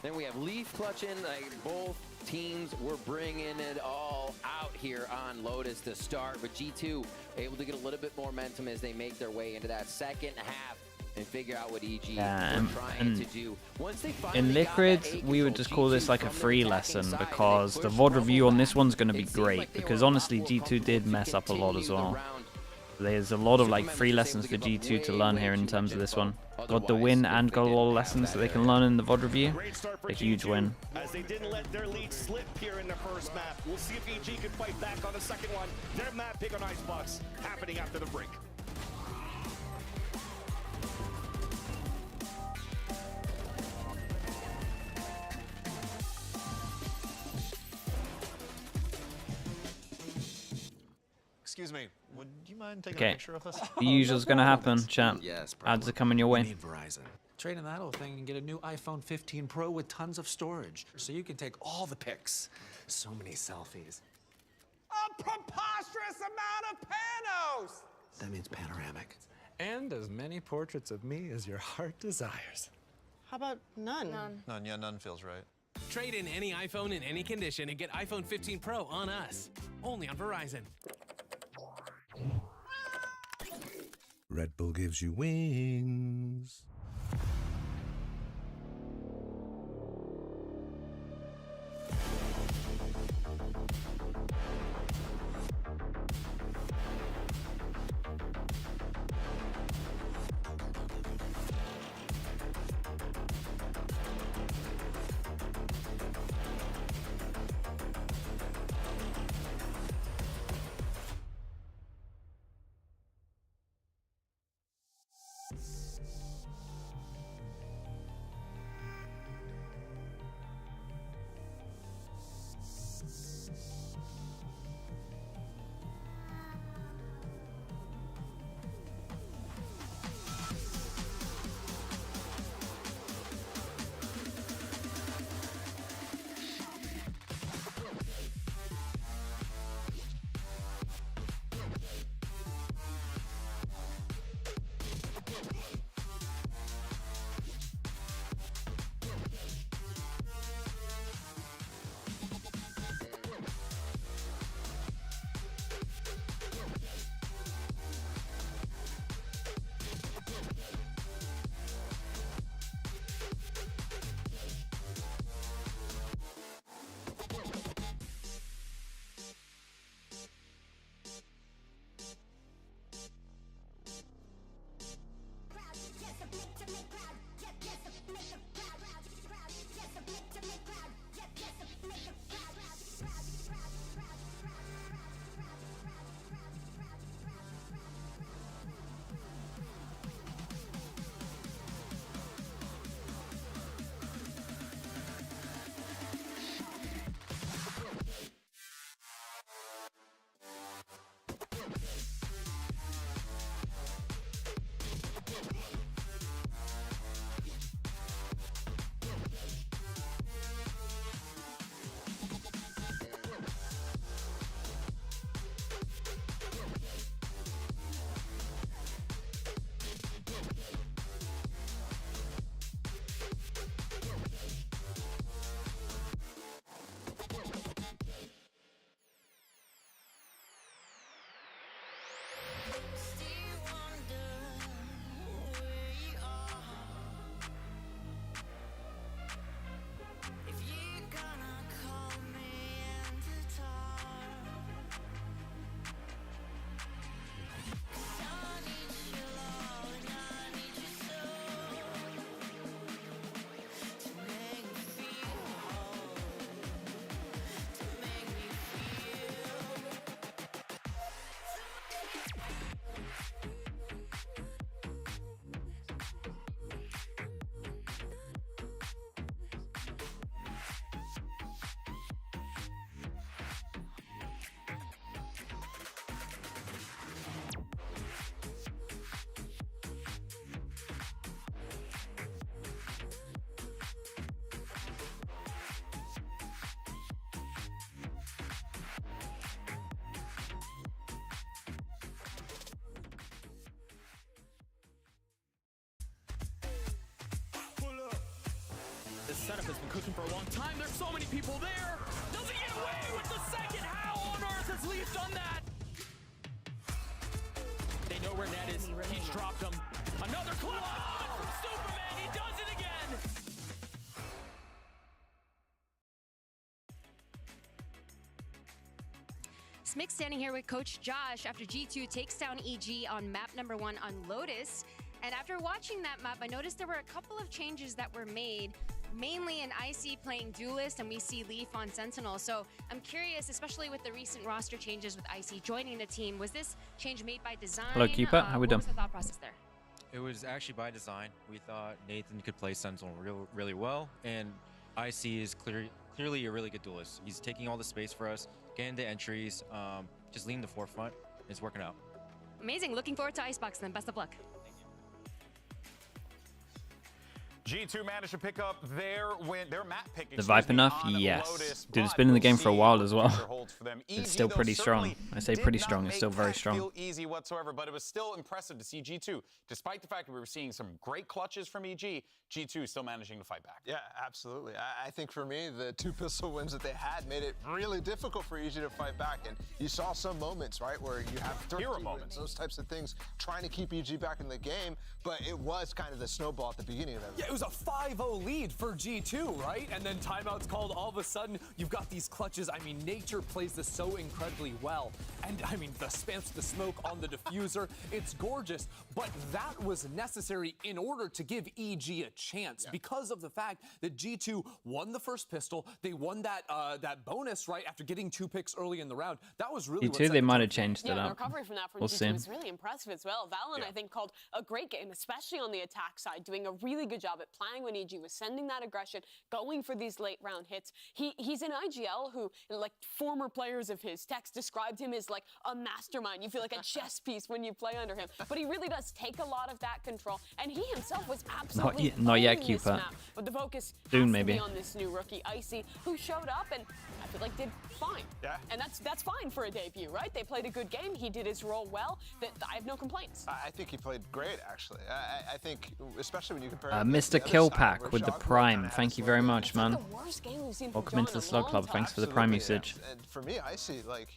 Then we have Leaf clutching. Like, both teams were bringing it all out here on Lotus to start. But G2 able to get a little bit more momentum as they make their way into that second half and figure out what EG are trying to do. Once they in Liquid, we would just call this like a free lesson, because the VOD review on this one's going to be great, because honestly G2 did mess up a lot as well. There's a lot of like free lessons for G2 to learn here in terms of this one. Got the win and got a lot of lessons that they can learn in the VOD review. A huge win. As they didn't let their lead slip here in the first map. We'll see if EG can fight back on the second one. Their map pick on Icebox happening after the break. Excuse me. Would you mind taking Okay. a picture of us? The usual's gonna happen, champ. Yes, Ads are coming your way. need Verizon. Trade in that old thing and get a new iPhone 15 Pro with tons of storage, so you can take all the pics. So many selfies. A preposterous amount of panos! That means panoramic. And as many portraits of me as your heart desires. How about none? None. None, yeah, none feels right. Trade in any iPhone in any condition and get iPhone 15 Pro on us. Only on Verizon. Red Bull gives you wings. This setup has been cooking for a long time. There's so many people there. Doesn't get away with the second. How on earth has Leaf done that? They know where Ned is. He's dropped him. Another clever moment from Superman. He does it again. Smick standing here with Coach Josh after G2 takes down EG on map number 1 on Lotus. And after watching that map, I noticed there were a couple of changes that were made, mainly in IC playing Duelist, and we see Leaf on Sentinel. So I'm curious, especially with the recent roster changes with IC joining the team, was this change made by design? Hello, Keeper. How we doing? What was the thought process there? It was actually by design. We thought Nathan could play Sentinel really well, and IC is clearly a really good duelist. He's taking all the space for us, getting the entries, just leading the forefront. it's working out. Amazing. Looking forward to Icebox then. Best of luck. G2 managed to pick up their map pick. The Viper enough? Yes. Dude, it's been in the game for a while as well. It's still pretty strong. I say pretty strong. It's still very strong. Feel easy whatsoever, but it was still impressive to see G2, despite the fact that we were seeing some great clutches from EG. G2 still managing to fight back. Yeah, absolutely. I think for me, the 2 pistol wins that they had made it really difficult for EG to fight back. And you saw some moments, right, where you have hero moments, those types of things, trying to keep EG back in the game. But it was kind of the snowball at the beginning of everything. Yeah, it was a 5-0 lead for G2, right? And then timeouts called. All of a sudden, you've got these clutches. I mean, Nature plays this so incredibly well. And I mean, the spams with the smoke on the diffuser, it's gorgeous. But that was necessary in order to give EG a chance because of the fact that G2 won the first pistol. They won that that bonus, right, after getting 2 picks early in the round. That was really G2, they might have changed it the up. recovery from that from We'll G2 see. was really impressive as well. Valen, I think, called a great game, especially on the attack side, doing a really good job at playing when EG was sending that aggression, going for these late round hits. He's an IGL who, like, former players of his text described him as like a mastermind. You feel like a chess piece when you play under him. But he really does take a lot of that control, and he himself was absolutely Not yet, owning this Cupid. map. But the focus Soon, has to maybe. be on this new rookie, Icy, who showed up and I feel like did fine. Yeah. And that's fine for a debut, right? They played a good game. He did his role well. I have no complaints. I think he played great, actually. I think, especially when you compare Mr. Killpack with the Prime. Thank you very much, man. Welcome into the Slug Club. Thanks for the Prime usage. And for me, I see, like,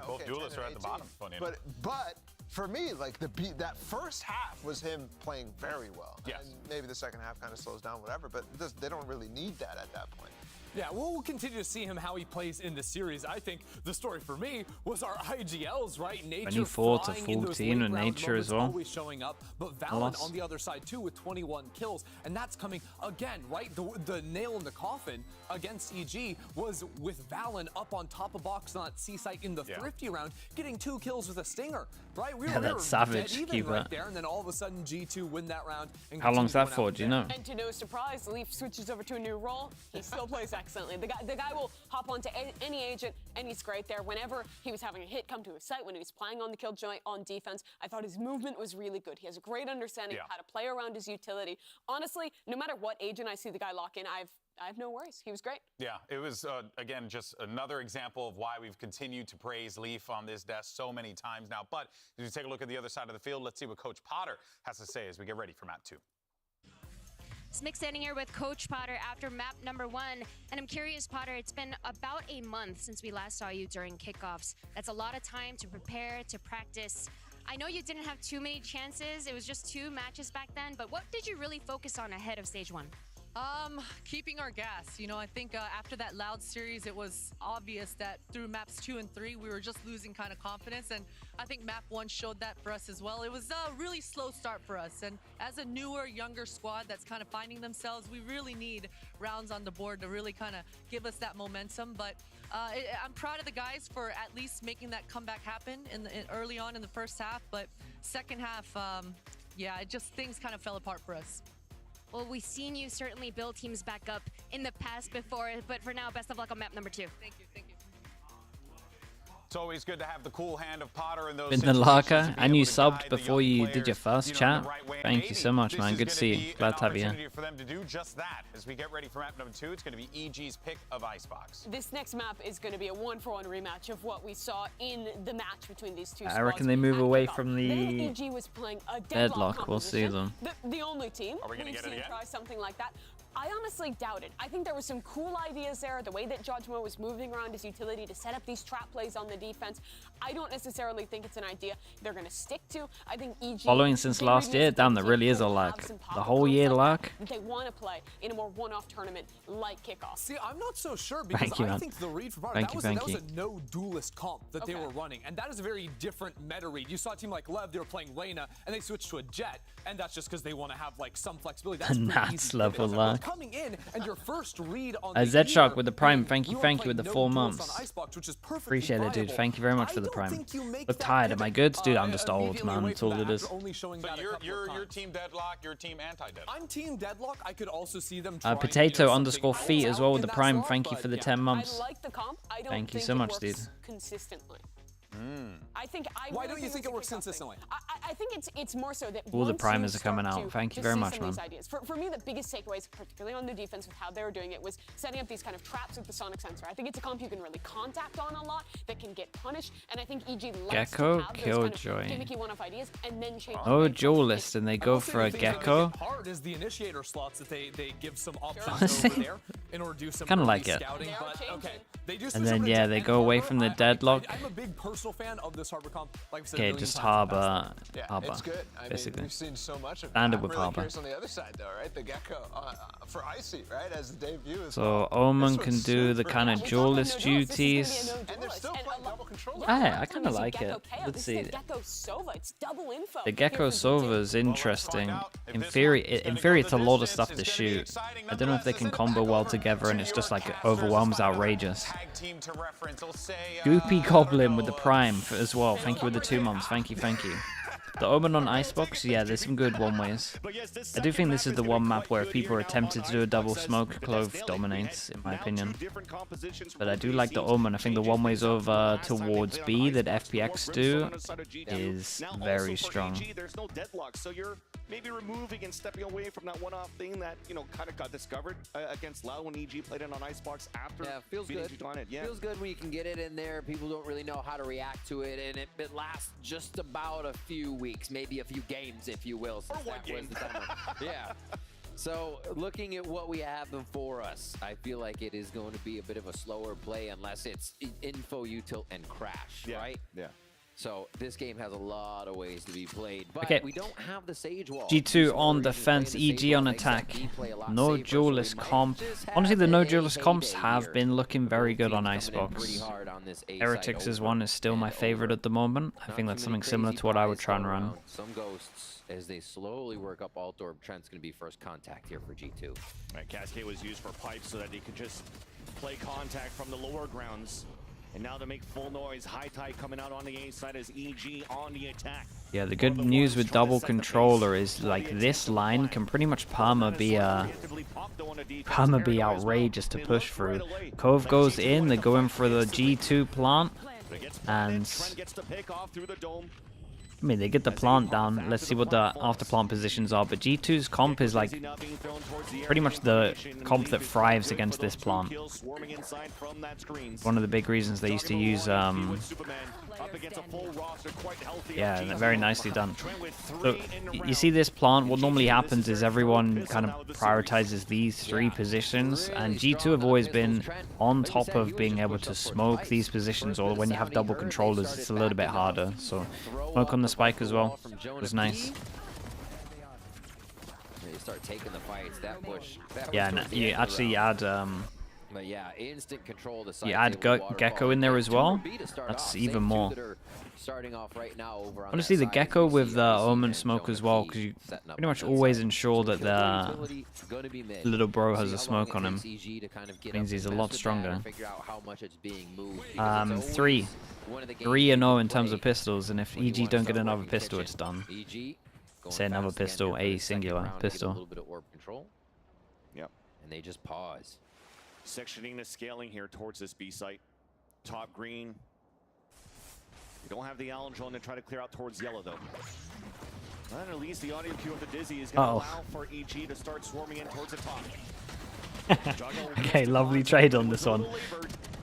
both duelists are at the bottom. Funny enough. But for me, like, that first half was him playing very well. Yes. And maybe the second half kind of slows down, whatever, but they don't really need that at that point. Yeah, we'll continue to see him how he plays in the series. I think the story for me was our IGLs, right? Nature 24 to flying in those 14 with late round Nature as moments, well. always showing up, but Valen on the other side too with 21 kills, and that's coming again, right? The nail in the coffin against EG was with Valen up on top of box on that C site in the Thrifty round, getting 2 kills with a stinger, right? We were that's savage, dead even keep right it. there, and then all of a sudden G2 win that round. And How long's that continue for? going Do you know? And to no surprise, Leaf switches over to a new role. He still plays excellently. The guy will hop onto any agent, and he's great there. Whenever he was having a hit come to his site, when he was playing on the kill joint on defense, I thought his movement was really good. He has a great understanding of how to play around his utility. Honestly, no matter what agent I see the guy lock in, I have no worries. He was great. Yeah, it was, again, just another example of why we've continued to praise Leaf on this desk so many times now. But as we take a look at the other side of the field, let's see what Coach Potter has to say as we get ready for map 2. Smick standing here with Coach Potter after map number 1. And I'm curious, Potter, it's been about a month since we last saw you during kickoffs. That's a lot of time to prepare, to practice. I know you didn't have too many chances. It was just 2 matches back then. But what did you really focus on ahead of stage 1? Keeping our gas. You know, I think after that Loud series, it was obvious that through maps 2 and 3, we were just losing kind of confidence. And I think map 1 showed that for us as well. It was a really slow start for us. And as a newer, younger squad that's kind of finding themselves, we really need rounds on the board to really kind of give us that momentum. But I'm proud of the guys for at least making that comeback happen early on in the first half. But second half, yeah, it just things kind of fell apart for us. Well, we've seen you certainly build teams back up in the past before, but for now, best of luck on map number 2. Thank you, thank you. It's always good to have the cool hand of Potter in those Been the situations Larker, to be and you able to guide subbed the before young you players, did your first you know, chat. the right way. Thank you so much, This man. is Good to gonna see be you. Glad to have you here. opportunity for them to do just that. As we get ready for map number 2, it's going to be EG's pick of Icebox. This next map is going to be a 1-for-1 rematch of what we saw in the match between these two I squads. reckon they move at away kickoff. from Then the EG was playing a deadlock. We'll see composition. them. The only team Are we gonna we've get it seen again? try something like that. I honestly doubt it. I think there were some cool ideas there, the way that Judgmo was moving around his utility to set up these trap plays on the defense. I don't necessarily think it's an idea they're going to stick to. I think EG... Following since last year, damn, that really is a luck. The whole year luck. That they want to play in a more one-off tournament like kickoff. See, I'm not so sure because Thank you, I man. think the read for Potter, Thank that you, was thank a no duelist comp that they were running. And that is a very different meta read. You saw a team like Lev, they were playing Lena, and they switched to a Jet. And that's just because they want to have like some flexibility. That's pretty That's easy. level But luck. coming in and your first read on Z-Shock with the Prime. Thank you with the 4 months. which is perfectly Appreciate it, dude. viable. Thank you very much for the Prime. Look tired. Am I good? Dude, I'm just old, man. That's all it is. So you're team deadlock, you're team anti-deadlock. I'm team deadlock. I could also see them Potato_feet as well with the Prime. Thank you for the 10 months. I like the comp. I don't Thank you think so it much, works dude. consistently. I think Why don't you think it works consistently? I think it's more so that All the once primers you are coming start out. Thank you to very see much, some of these man. ideas. For me, the biggest takeaways, particularly on the defense with how they were doing it, was setting up these kind of traps with the sonic sensor. I think it's a comp you can really contact on a lot that can get punished, and I think EG likes Gecko, to have those Killjoy. kind of gimmicky one-off ideas and then change. Oh, duelist, and they go for a Gecko. Hard is the initiator slots that they give some options over there in order to do some Kinda early like it. scouting. But okay, they do And then yeah, they go away from the deadlock. I'm a big personal fan of this Harbor comp. Like I said, Okay, a million just times in the Harbor. Yeah, Harbor. it's good. I mean, Basically. we've seen so much of Standard that. with I'm really Harbor. curious on the other side, though, right? The Gecko for Icy, right? As the debut as So well. Omen This can was do the super kind of cool. duelist duties. And they're still playing double control. I kind of like it. Let's see. Gecko Sova, it's double info. The Gecko Sova is interesting. In theory, it's a lot of stuff to shoot. I don't know if they can combo well together, and it's just like it overwhelms outrageous. Goopy Goblin with the Prime as well. Thank you with the 2 months. Thank you, thank you. The Omen on Icebox, yeah, there's some good one-ways. I do think this is the one map where if people are tempted to do a double smoke, Clove dominates, in my opinion. But I do like the Omen. I think the one-ways over towards B that FPX do is very strong. There's no deadlock, so you're maybe removing and stepping away from that one-off thing that, you know, kind of got discovered against Loud when EG played it on Icebox after feels beating good. on it. Yeah, feels good when you can get it in there. People don't really know how to react to it, and it lasts just about a few weeks, maybe a few games, if you will. Since that was the timer. Yeah. So, looking at what we have before us, I feel like it is going to be a bit of a slower play unless it's info, util, and crash, right? Yeah. So, this game has a lot of ways to be played, but Okay. we don't have the Sage Wall. G2 on defense, EG on attack. No duelist comp. Honestly, the no duelist comps have been looking very good on Icebox. Heretics' one is still my favorite at the moment. I think that's something similar to what I would try and run. Some ghosts, as they slowly work up alt orb, Trent's going to be first contact here for G2. Right, Cascade was used for pipes so that he could just play contact from the lower grounds. And now to make full noise, High Tide coming out on the A side as EG on the attack. Yeah, the good news with double controller is like this line can pretty much perma be outrageous to push through. Cove goes in, they go in for the G2 plant, and I mean, they get the plant down. Let's see what the after plant positions are. But G2's comp is like pretty much the comp that thrives against this plant. One of the big reasons they used to use, yeah, very nicely done. So you see this plant, what normally happens is everyone kind of prioritizes these 3 positions, and G2 have always been on top of being able to smoke these positions, or when you have double controllers, it's a little bit harder. So smoke on the spike as well was nice. They start taking the fights. That push. Yeah, and you actually add But yeah, instant control. you add Gecko in there as well. That's even more. Starting off right now over on Honestly, the Gecko with the Omen smoke as well, because you pretty much always ensure that the little bro has a smoke on him. Means he's a lot stronger. 3-0 in terms of pistols, and if EG don't get another pistol, it's done. Say another pistol, a singular pistol. Yep. And they just pause. Sectioning the scaling here towards this B site. Top green. You don't have the Allen drone to try to clear out towards yellow, though. And at least the audio cue of the Dizzy is going to allow for EG to start swarming in towards the top. Okay, lovely trade on this one.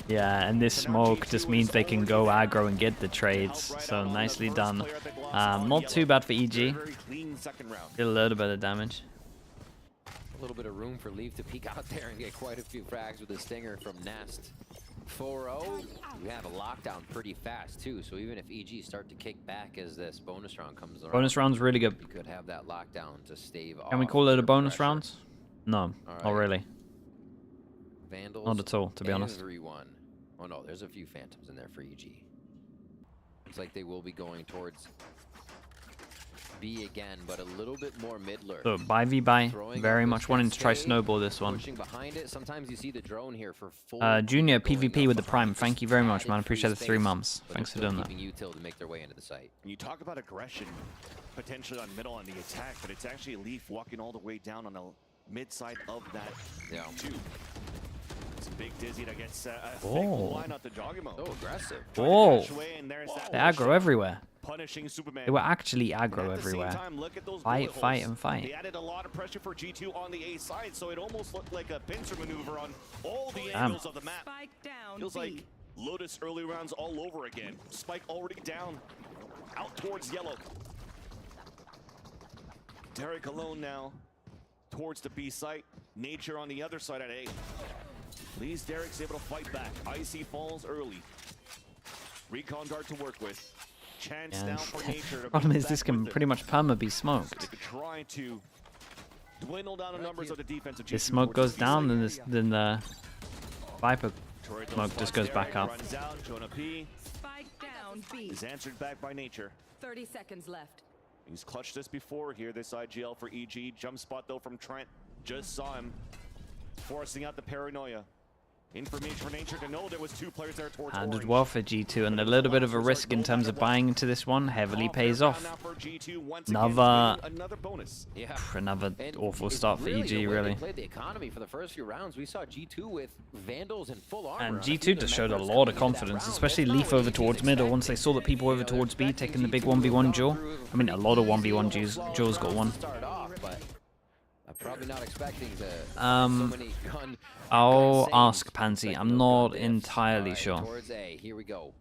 Yeah, and this smoke just means they can go aggro and get the trades. So nicely done. Not too bad for EG. Did a little bit of damage. A little bit of room for Leaf to peek out there and get quite a few frags with a stinger from Nest. 4-0, we have a lockdown pretty fast too, so even if EG start to kick back as this bonus round comes around, bonus round's really good. You could have that lockdown to stave off. Can we call it a bonus round? No, not really. Vandals, not at all, to be honest. Everyone. Oh no, there's a few Phantoms in there for EG. Looks like they will be going towards B again, but a little bit more midler. So buy v buy, very much wanting to try snowball this one. Behind it. Sometimes you see the drone here for full Junior PvP with the Prime. Thank you very much, man. Appreciate the 3 months. Thanks for doing that. Util to make their way into the site. And you talk about aggression potentially on middle on the attack, but it's actually Leaf walking all the way down on the mid side of that tube. Big Dizzy that gets a Oh. line out the Jogimo. So aggressive. Whoa. And there's that They aggro everywhere. punishing Superman. They were actually And aggro at the same everywhere. time, look at those Fight, bullet fight, holes. and fight. They added a lot of pressure for G2 on the A side, so it almost looked like a pincer maneuver on all the Damn. angles of the map. Feels like Lotus early rounds all over again. Spike already down, out towards yellow. Derek alone now, towards the B site. Nature on the other side at A. At least Derek's able to fight back. Icy falls early. Recon dart to work with. Chance Yeah. now for Nature to Problem beat is, this back can with it. pretty much perma be smoked. They could try to dwindle down the numbers of the defensive. This smoke goes down, then the Viper smoke just goes back up. Runs out. Jonah P Spike down B. is answered back by Nature. 30 seconds left. He's clutched this before here. This IGL for EG. Jump spot though from Trent. Just saw him forcing out the paranoia. Information for Nature to know there was two players there towards Handled orange. well for G2, and a little bit of a risk in terms of buying into this one heavily pays off. Another bonus. Yeah. Another And awful it's start for really EG, the way really. They played the economy for the first few rounds. We saw G2 with Vandals in full armor. And on a few G2 of the just showed a members lot of coming into that confidence, round. especially That's Leaf not what over EG towards middle. Once they saw that people were over towards B, taking the big 1v1 duel. I mean, a lot of 1v1 duels got won. Start off, but I'm probably not expecting to Um, so many gun I'll saves. ask Pansy. I'm No not gun diffs. entirely All right, sure. Towards A, here we go.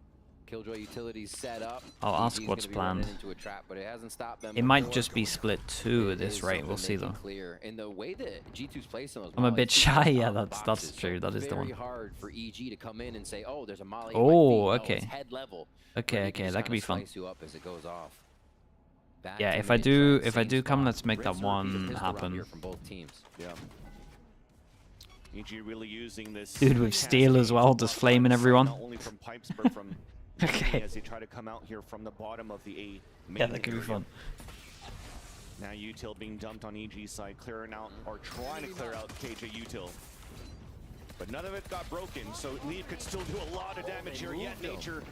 Killjoy utilities set up. I'll ask EG's what's gonna be running planned. into a trap, but it hasn't stopped them It might before. just be split 2 at It this is rate. We'll something see making though. Clear. In the way that G2's placing those I'm a mollies, bit G2's shy. out Yeah, of the that's boxes, true. That is the very one. hard for EG to come in and say, oh, there's a molly. Oh, at my feet. okay. No, it's head level. Okay, Where you okay, can just that could kinda be fun. slice you up as it goes off. Back Yeah, to if I mid-trend, do same come, spot. let's make that Rinse and repeat a one pistol round happen. here from both teams. Yeah. EG really using this. Dude with steel as well, just flaming everyone. Not only from pipes, but from Okay. as they try to come out here from the bottom of the A. Yeah, main that could be area. fun. Now Util being dumped on EG side, clearing out or trying to clear out KJ Util. But none of it got broken, so Leaf could still do a lot of damage here. Yet Nature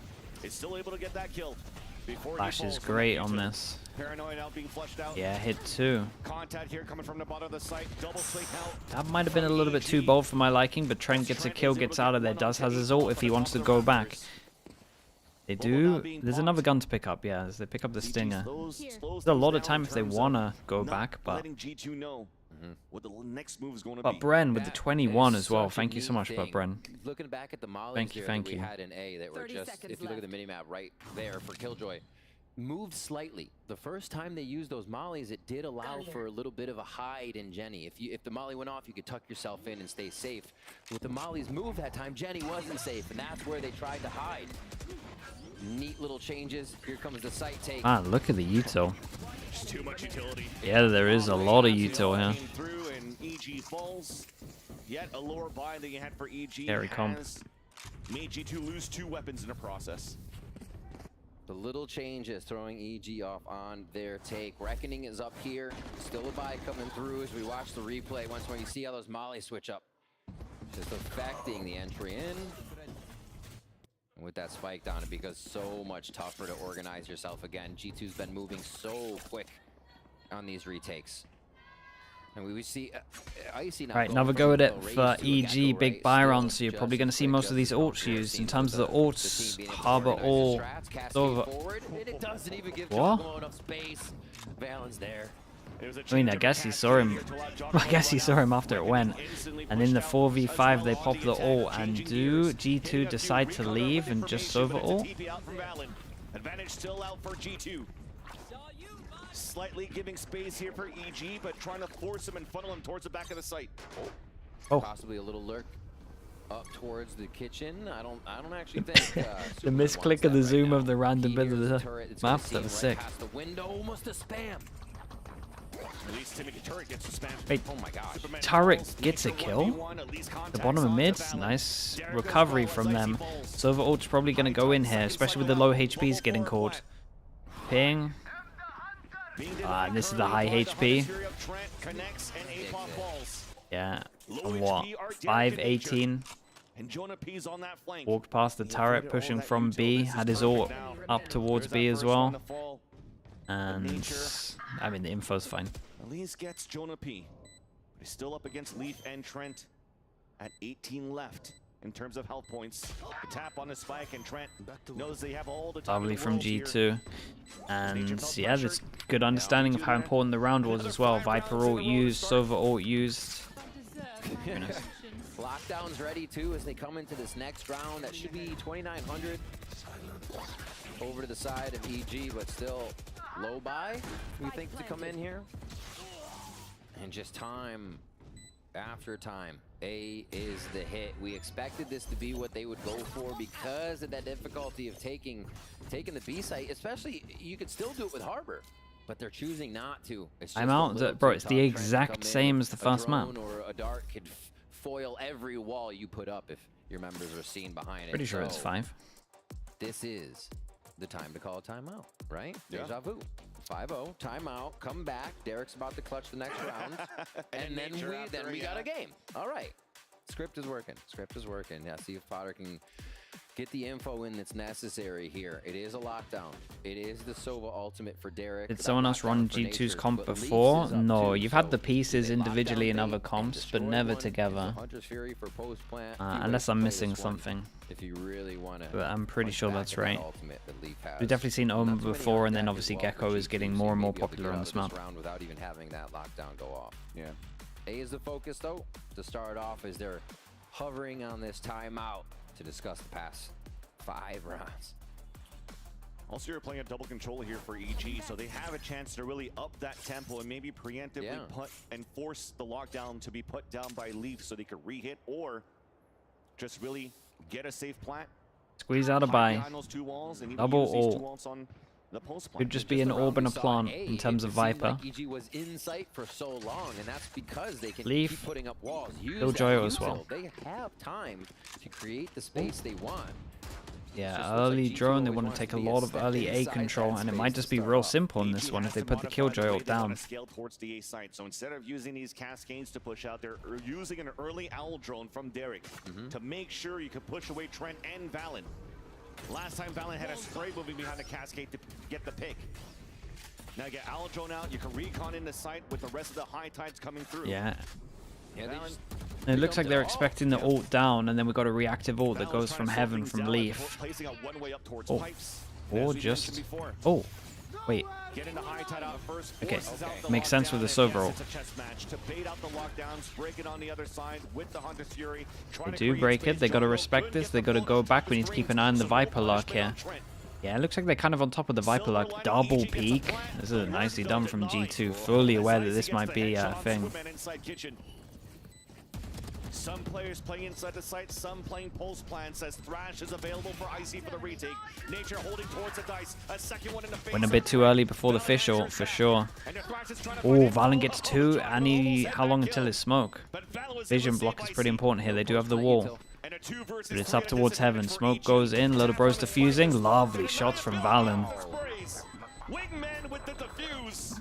is still able to get that kill. Before he Flash falls is from great that on Util. this. Paranoid now being flushed out. Yeah, hit 2. Contact here coming from the bottom of the site. Double swing out. That might have been a little bit too bold for my liking, but Trent gets a kill, gets out of there, does has his ult if he wants to go back. They do. There's another gun to pick up, yeah, as they pick up the Stinger. There's a lot of time if they want to go back, but... Letting G2 know what the next move is going to But be. Bren with the 21 It's as well. such a Thank you so neat much, but thing. Bren. Looking back at the mollies Thank you, there thank that we you. had in A that were 30 just, seconds if you look at the left. minimap right there for Killjoy, moved slightly. The first time they used those mollies, it did allow for a little bit of a hide in Jenny. If the molly went off, you could tuck yourself in and stay safe. With the mollies moved that time, Jenny wasn't safe, and that's where they tried to hide. Neat little changes. Here comes the site take. Ah, look at the util. Just too much utility. Yeah, there is a lot of util here. Came through and EG falls. Yet a lower buy that you had for EG Carry comp. has made G2 lose 2 weapons in the process. The little changes throwing EG off on their take. Reckoning is up here. Still a buy coming through as we watch the replay. Once more, you see how those mollies switch up. Just affecting the entry in. And with that spike down, it becomes so much tougher to organize yourself again. G2's been moving so quick on these retakes. And we see Icy now. Right, going another from go at a it raise for to a EG, gecko, big right? buy Still round, so you're probably just going to see most of these just ults here. used. In Seems terms of the the ults, team being able to Harbor organize all the strats, cascade over. forward, and it doesn't even give What? Jogmo enough space. Valen's there. I mean, I guess he saw him. I guess he saw him after it went. And in the 4v5, they pop the ult. And do G2 decide to leave and just over ult? Advantage still out for G2. Slightly giving space here for EG, but trying to force him and funnel him towards the back of the site. Oh. Possibly a little lurk up towards the kitchen. I don't actually think The misclick of the zoom of the random bit of the map, that was sick. past the window, almost a spam. At least Timothy Turret gets the spam. Wait, Oh my gosh. Turret gets a kill? The bottom of mid, nice recovery from them. Silver ult's probably going to go in here, especially with the low HPs getting caught. Ping. Ah, and this is the high HP. Yeah, on what? 518. And Jonah P's on that flank. Walked past the turret, pushing from B. Had his ult up towards B as well. And, I mean, the info's fine. Elise gets Jonah P. But he's still up against Leaf and Trent. at 18 left in terms of health points. The tap on the spike, and Trent knows they have all the time. Lovely from G2. And yeah, there's good understanding of how important the round was as well. Viper ult used, Sova ult used. Very nice. Lockdown's ready too as they come into this next round. That should be 2,900 over to the side of EG, but still low buy, we think, to come in here. And just time after time. A is the hit. We expected this to be what they would go for because of that difficulty of taking the B site. Especially, you could still do it with Harbor, but they're choosing not to. It's I'm out, bro. It's the exact same as the first map. Or a dart could foil every wall you put up if your members are seen behind it. Pretty sure it's 5. This is the time to call a timeout, right? Yeah. Deja vu. 5-0, timeout, come back. Derek's about to clutch the next round. and then we got a game. All right. Script is working. Script is working. Yeah, see if Potter can get the info in that's necessary here. It is a lockdown. It is the Sova ultimate for Derek. Did someone else run G2's comp before? No, you've had the pieces individually in other comps, but never together. Unless I'm missing something. If you really want to, but I'm pretty sure that's right. We've definitely seen Omen before, and then obviously Gecko is getting more and more popular on this map. Without even having that lockdown go off. Yeah. A is the focus though to start off as they're hovering on this timeout to discuss the past 5 rounds. Also, you're playing a double controller here for EG, so they have a chance to really up that tempo and maybe preemptively put and force the lockdown to be put down by Leaf so they could re-hit, or just really get a safe plant. Squeeze out a buy. Double ult. Could just be an orb and a plant in terms of Viper. EG was in sight for so long, and that's because they can Leaf. keep putting up walls. Killjoy as well. They have time to create the space they want. Yeah, early drone, they want to take a lot of early A control, and it might just be real simple in this one if they put the Killjoy ult down. Scale towards the A site. So instead of using these cascades to push out, they're using an early owl drone from Derek to make sure you can push away Trent and Valen. Last time Valen had a spray moving behind the cascade to get the pick. Now you get owl drone out, you can recon in the site with the rest of the high tides coming through. Yeah. It looks like they're expecting the ult down, and then we got a reactive ult that goes from heaven from Leaf. Oh. Or just... Oh. Wait. Okay. Makes sense with the Sova ult. They do break it. They got to respect this. They got to go back. We need to keep an eye on the Viper Lark here. Yeah, it looks like they're kind of on top of the Viper Lark. Double peek. This is nicely done from G2. Fully aware that this might be a thing. Some players playing inside the site, some playing pulse plants as Thrash is available for IC for the retake. Nature holding towards the dice. A second one in the face. Went a bit too early before the fish ult, for sure. Oh, Valen gets 2, and how long until his smoke? Vision block is pretty important here. They do have the wall. But it's up towards heaven. Smoke goes in, Little Bro's defusing. Lovely shots from Valen. Wingman with the defuse.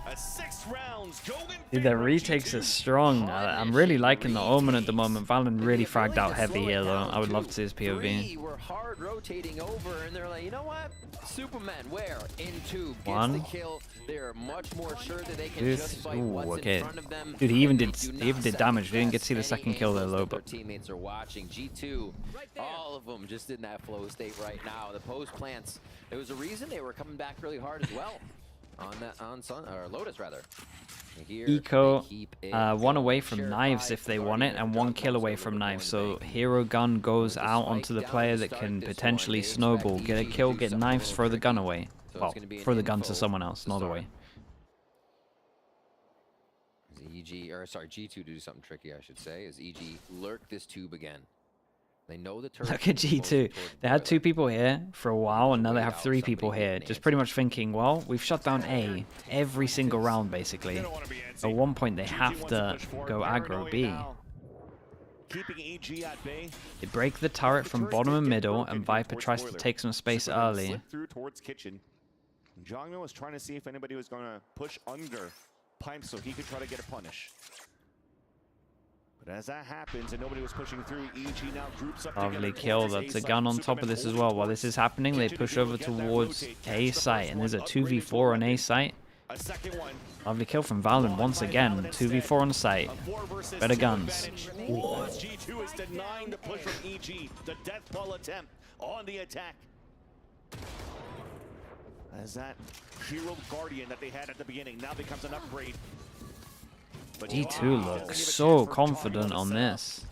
A 6 rounds going. Dude, their retakes are strong. I'm really liking the Omen at the moment. Valen really fragged out heavy here, though. I would love to see his POV. We're hard rotating over, and they're like, you know what? Superman, where? In tube. Gets 1. the kill. They're much more sure that they can just fight what's in front of them. Dude, he even did damage. We didn't get to see the second kill there, though. But teammates are watching. G2, all of them just in that flow state right now. The post plants. There was a reason they were coming back really hard as well. On Lotus rather. Here, Eco, 1 away from knives if they want it, and 1 kill away from knives. So hero gun goes out onto the player that can potentially snowball, get a kill, get knives, throw the gun away. Well, throw the gun to someone else, not away. G2 do something tricky, I should say. Is EG lurk this tube again? They know the Look at G2. They had 2 people here for a while, and now they have 3 people here. Just pretty much thinking, well, we've shut down A every single round, basically. At one point, they have to go aggro B. They break the turret from bottom and middle, and Viper tries to take some space early. Jongno was trying to see if anybody was going to push under Pipe so he could try to get a punish. But as that happens and nobody was pushing through, EG now groups up. Lovely kill. That's a gun on top of this as well. While this is happening, they push over towards A site, and there's a 2v4 on A site. A second one. Lovely kill from Valen once again. 2v4 on site. Better guns. G2 is denying the push from EG. The death ball attempt on the attack. As that hero guardian that they had at the beginning now becomes an upgrade. But G2 looks so confident on this.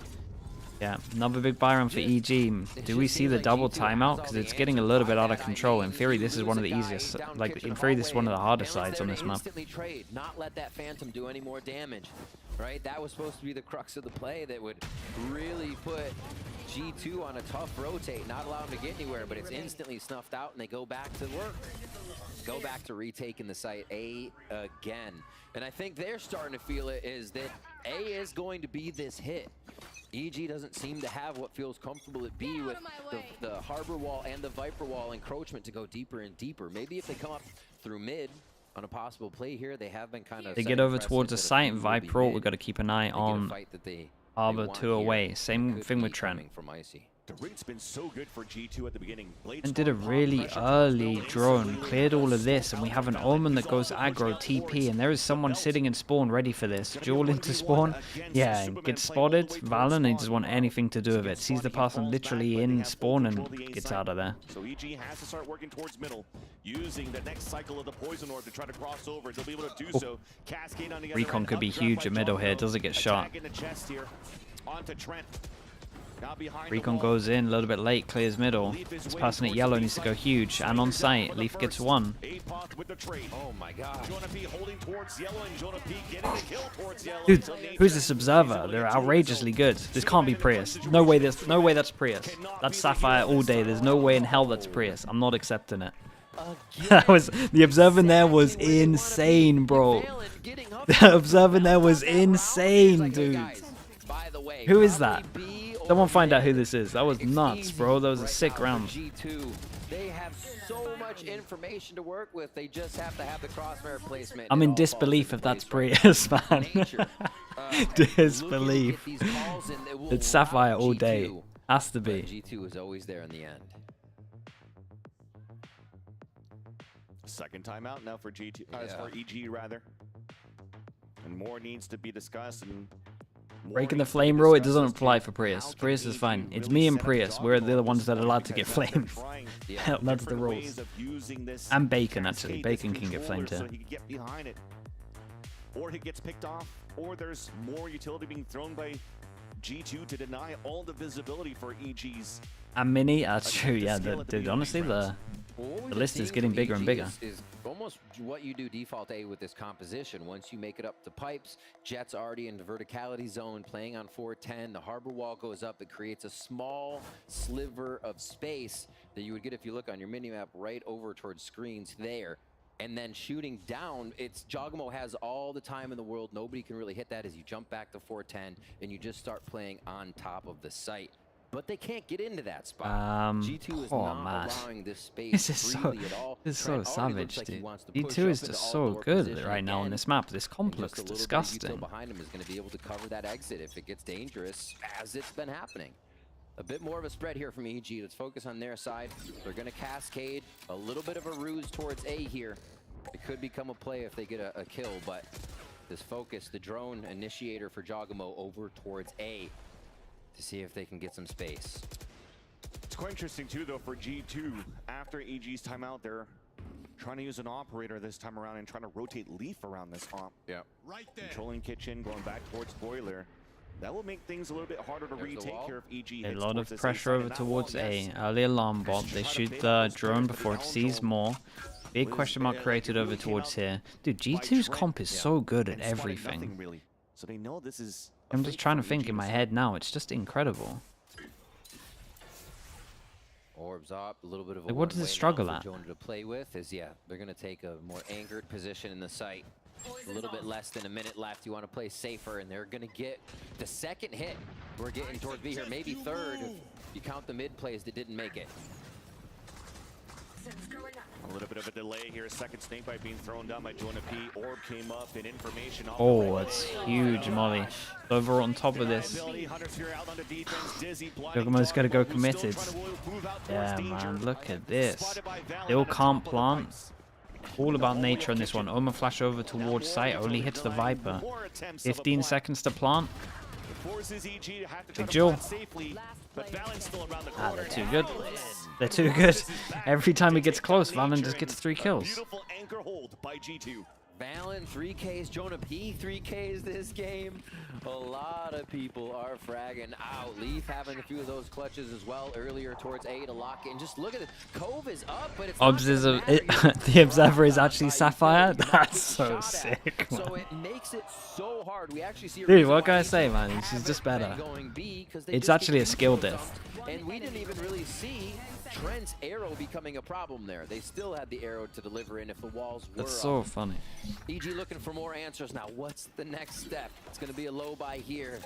Yeah, another big buy run for EG. Do we see the double timeout? Because it's getting a little bit out of control. In theory, this is one of the easiest. Like, in theory, this is one of the harder sides on this map. Trade, not let that Phantom do any more damage, right? That was supposed to be the crux of the play that would really put G2 on a tough rotate, not allow them to get anywhere, but it's instantly snuffed out and they go back to work. Go back to retaking the site A again. And I think they're starting to feel it is that A is going to be this hit. EG doesn't seem to have what feels comfortable at B with the Harbor Wall and the Viper Wall encroachment to go deeper and deeper. Maybe if they come up through mid on a possible play here, they have been kind of... They get over towards the site, Viper, we've got to keep an eye on Arbor 2 away. Same thing with Trent. The rate's been so good for G2 at the beginning. And did a really early drone, cleared all of this, and we have an Omen that goes aggro, TP, and there is someone sitting in spawn ready for this. Duel into spawn, yeah, and gets spotted. Valen, he doesn't want anything to do with it. Sees the person literally in spawn and gets out of there. So EG has to start working towards middle, using the next cycle of the Poison Orb to try to cross over. They'll be able to do so. Cascade on the other Recon could be huge at middle here. Does it get shot? Onto Trent. Recon goes in a little bit late, clears middle. This person at yellow needs to go huge, and on site, Leaf gets one. Oh my god. Dude, who's this observer? They're outrageously good. This can't be Prius. No way that's Prius. That's Sapphire all day. There's no way in hell that's Prius. I'm not accepting it. That was the observer there was insane, bro. The observer there was insane, dude. Who is that? Someone find out who this is. That was nuts, bro. That was a sick round. They have so much information to work with. They just have to have the crosshair placement. I'm in disbelief if that's Prius, man. Disbelief. It's Sapphire all day. Has to be. G2 is always there in the end. Second timeout now for G2, for EG rather. And more needs to be discussed. And breaking the flame rule, it doesn't apply for Prius. Prius is fine. It's me and Prius. We're the ones that are allowed to get flamed. That's the rules. And Bacon, actually. Bacon can get flamed here. Or he gets picked off, or there's more utility being thrown by G2 to deny all the visibility for EG's. And Mini, that's true, yeah. Dude, honestly, the list is getting bigger and bigger. Is almost what you do default A with this composition. Once you make it up to pipes, Jet's already in the verticality zone, playing on 410. The Harbor Wall goes up. It creates a small sliver of space that you would get if you look on your minimap right over towards screens there. And then shooting down, Jogamo has all the time in the world. Nobody can really hit that as you jump back to 410 and you just start playing on top of the site. But they can't get into that spot. G2 is not allowing this space freely at all. This is so savage, dude. G2 is just so good right now on this map. This comp looks disgusting. Behind him is going to be able to cover that exit if it gets dangerous, as it's been happening. A bit more of a spread here from EG. Let's focus on their side. They're going to cascade. A little bit of a ruse towards A here. It could become a play if they get a kill, but this focus, the drone initiator for Jogamo over towards A to see if they can get some space. It's quite interesting too, though, for G2. After EG's timeout, they're trying to use an operator this time around and trying to rotate Leaf around this op. Yeah. Right there. Controlling Kitchen, going back towards Boiler. That will make things a little bit harder to retake here if EG A lot of pressure over towards A. Early alarm bot. They shoot the drone before it sees more. Big question mark created over towards here. Dude, G2's comp is so good at everything. So they know this is. I'm just trying to think in my head now. It's just incredible. Orbs up, a little bit of a like, what does it struggle at? To play with is, yeah, they're going to take a more anchored position in the site. A little bit less than a minute left. You want to play safer, and they're going to get the second hit. We're getting towards B here, maybe third if you count the mid plays that didn't make it. A little bit of a delay here. Second snake bite being thrown down by Jonah P. Orb came up in information. Oh, that's huge, Molly. Over on top of this. Jogamo's got to go committed. Yeah, man, look at this. Still can't plant. All about nature in this one. Omen flash over towards site, only hits the Viper. 15 seconds to plant. Big Jewel. Ah, they're too good. They're too good. Every time he gets close, Valen just gets 3 kills. Beautiful anchor hold by G2. Valen 3Ks, Jonah P 3Ks this game. A lot of people are fragging out. Leaf having a few of those clutches as well earlier towards A to lock in. Just look at it. Cove is up, but it's the Observer is actually Sapphire? That's so sick, man. So it makes it so hard. We actually see Dude, what can I say, man? She's just better. It's actually a skill diff. And we didn't even really see Trent's arrow becoming a problem there. They still had the arrow to deliver in if the walls were That's so up. funny. EG looking for more answers now. What's the next step? It's going to be a low by here.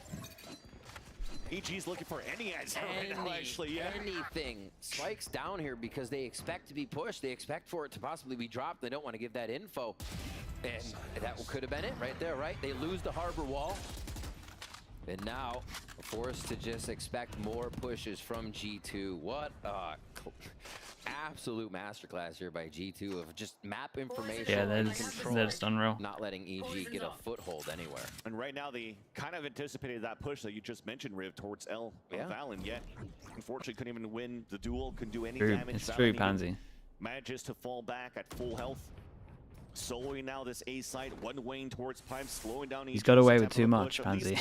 EG's looking for any answer right now, actually. Yeah. Anything. Spike's down here because they expect to be pushed. They expect for it to possibly be dropped. They don't want to give that info. And that could have been it right there, right? They lose the harbor wall. And now forced to just expect more pushes from G2. What a absolute masterclass here by G2 of just map information. Yeah, they're just unreal. Not letting EG get a foothold anywhere. And right now they kind of anticipated that push that you just mentioned, Riv, towards L. Valen, yet unfortunately couldn't even win the duel, couldn't do any damage. It's true, Pansy. Manages to fall back at full health. Soloing now this A side, one wing towards pipes, slowing down EG. He's got away with too much, Pansy.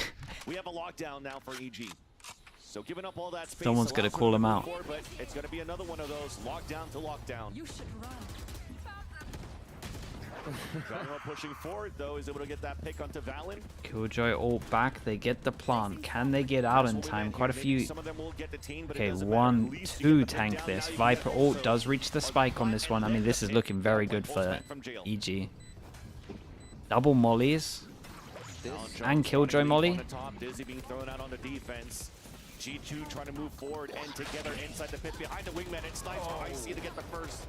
We have a lockdown now for EG. So giving up all that space. Someone's gonna call him out. But it's gonna be another one of those lockdown to lockdown. You should run. Dynamo pushing forward though, is able to get that pick onto Valen. Killjoy all back. They get the plant. Can they get out in time? Quite a few. Okay, 1, 2 tank this. Viper ult does reach the spike on this one. I mean, this is looking very good for EG. Double mollies. And Killjoy molly. Dizzy being thrown out on the defense. G2 trying to move forward and together inside the pit behind the wingman. It's nice for Icy to get the first.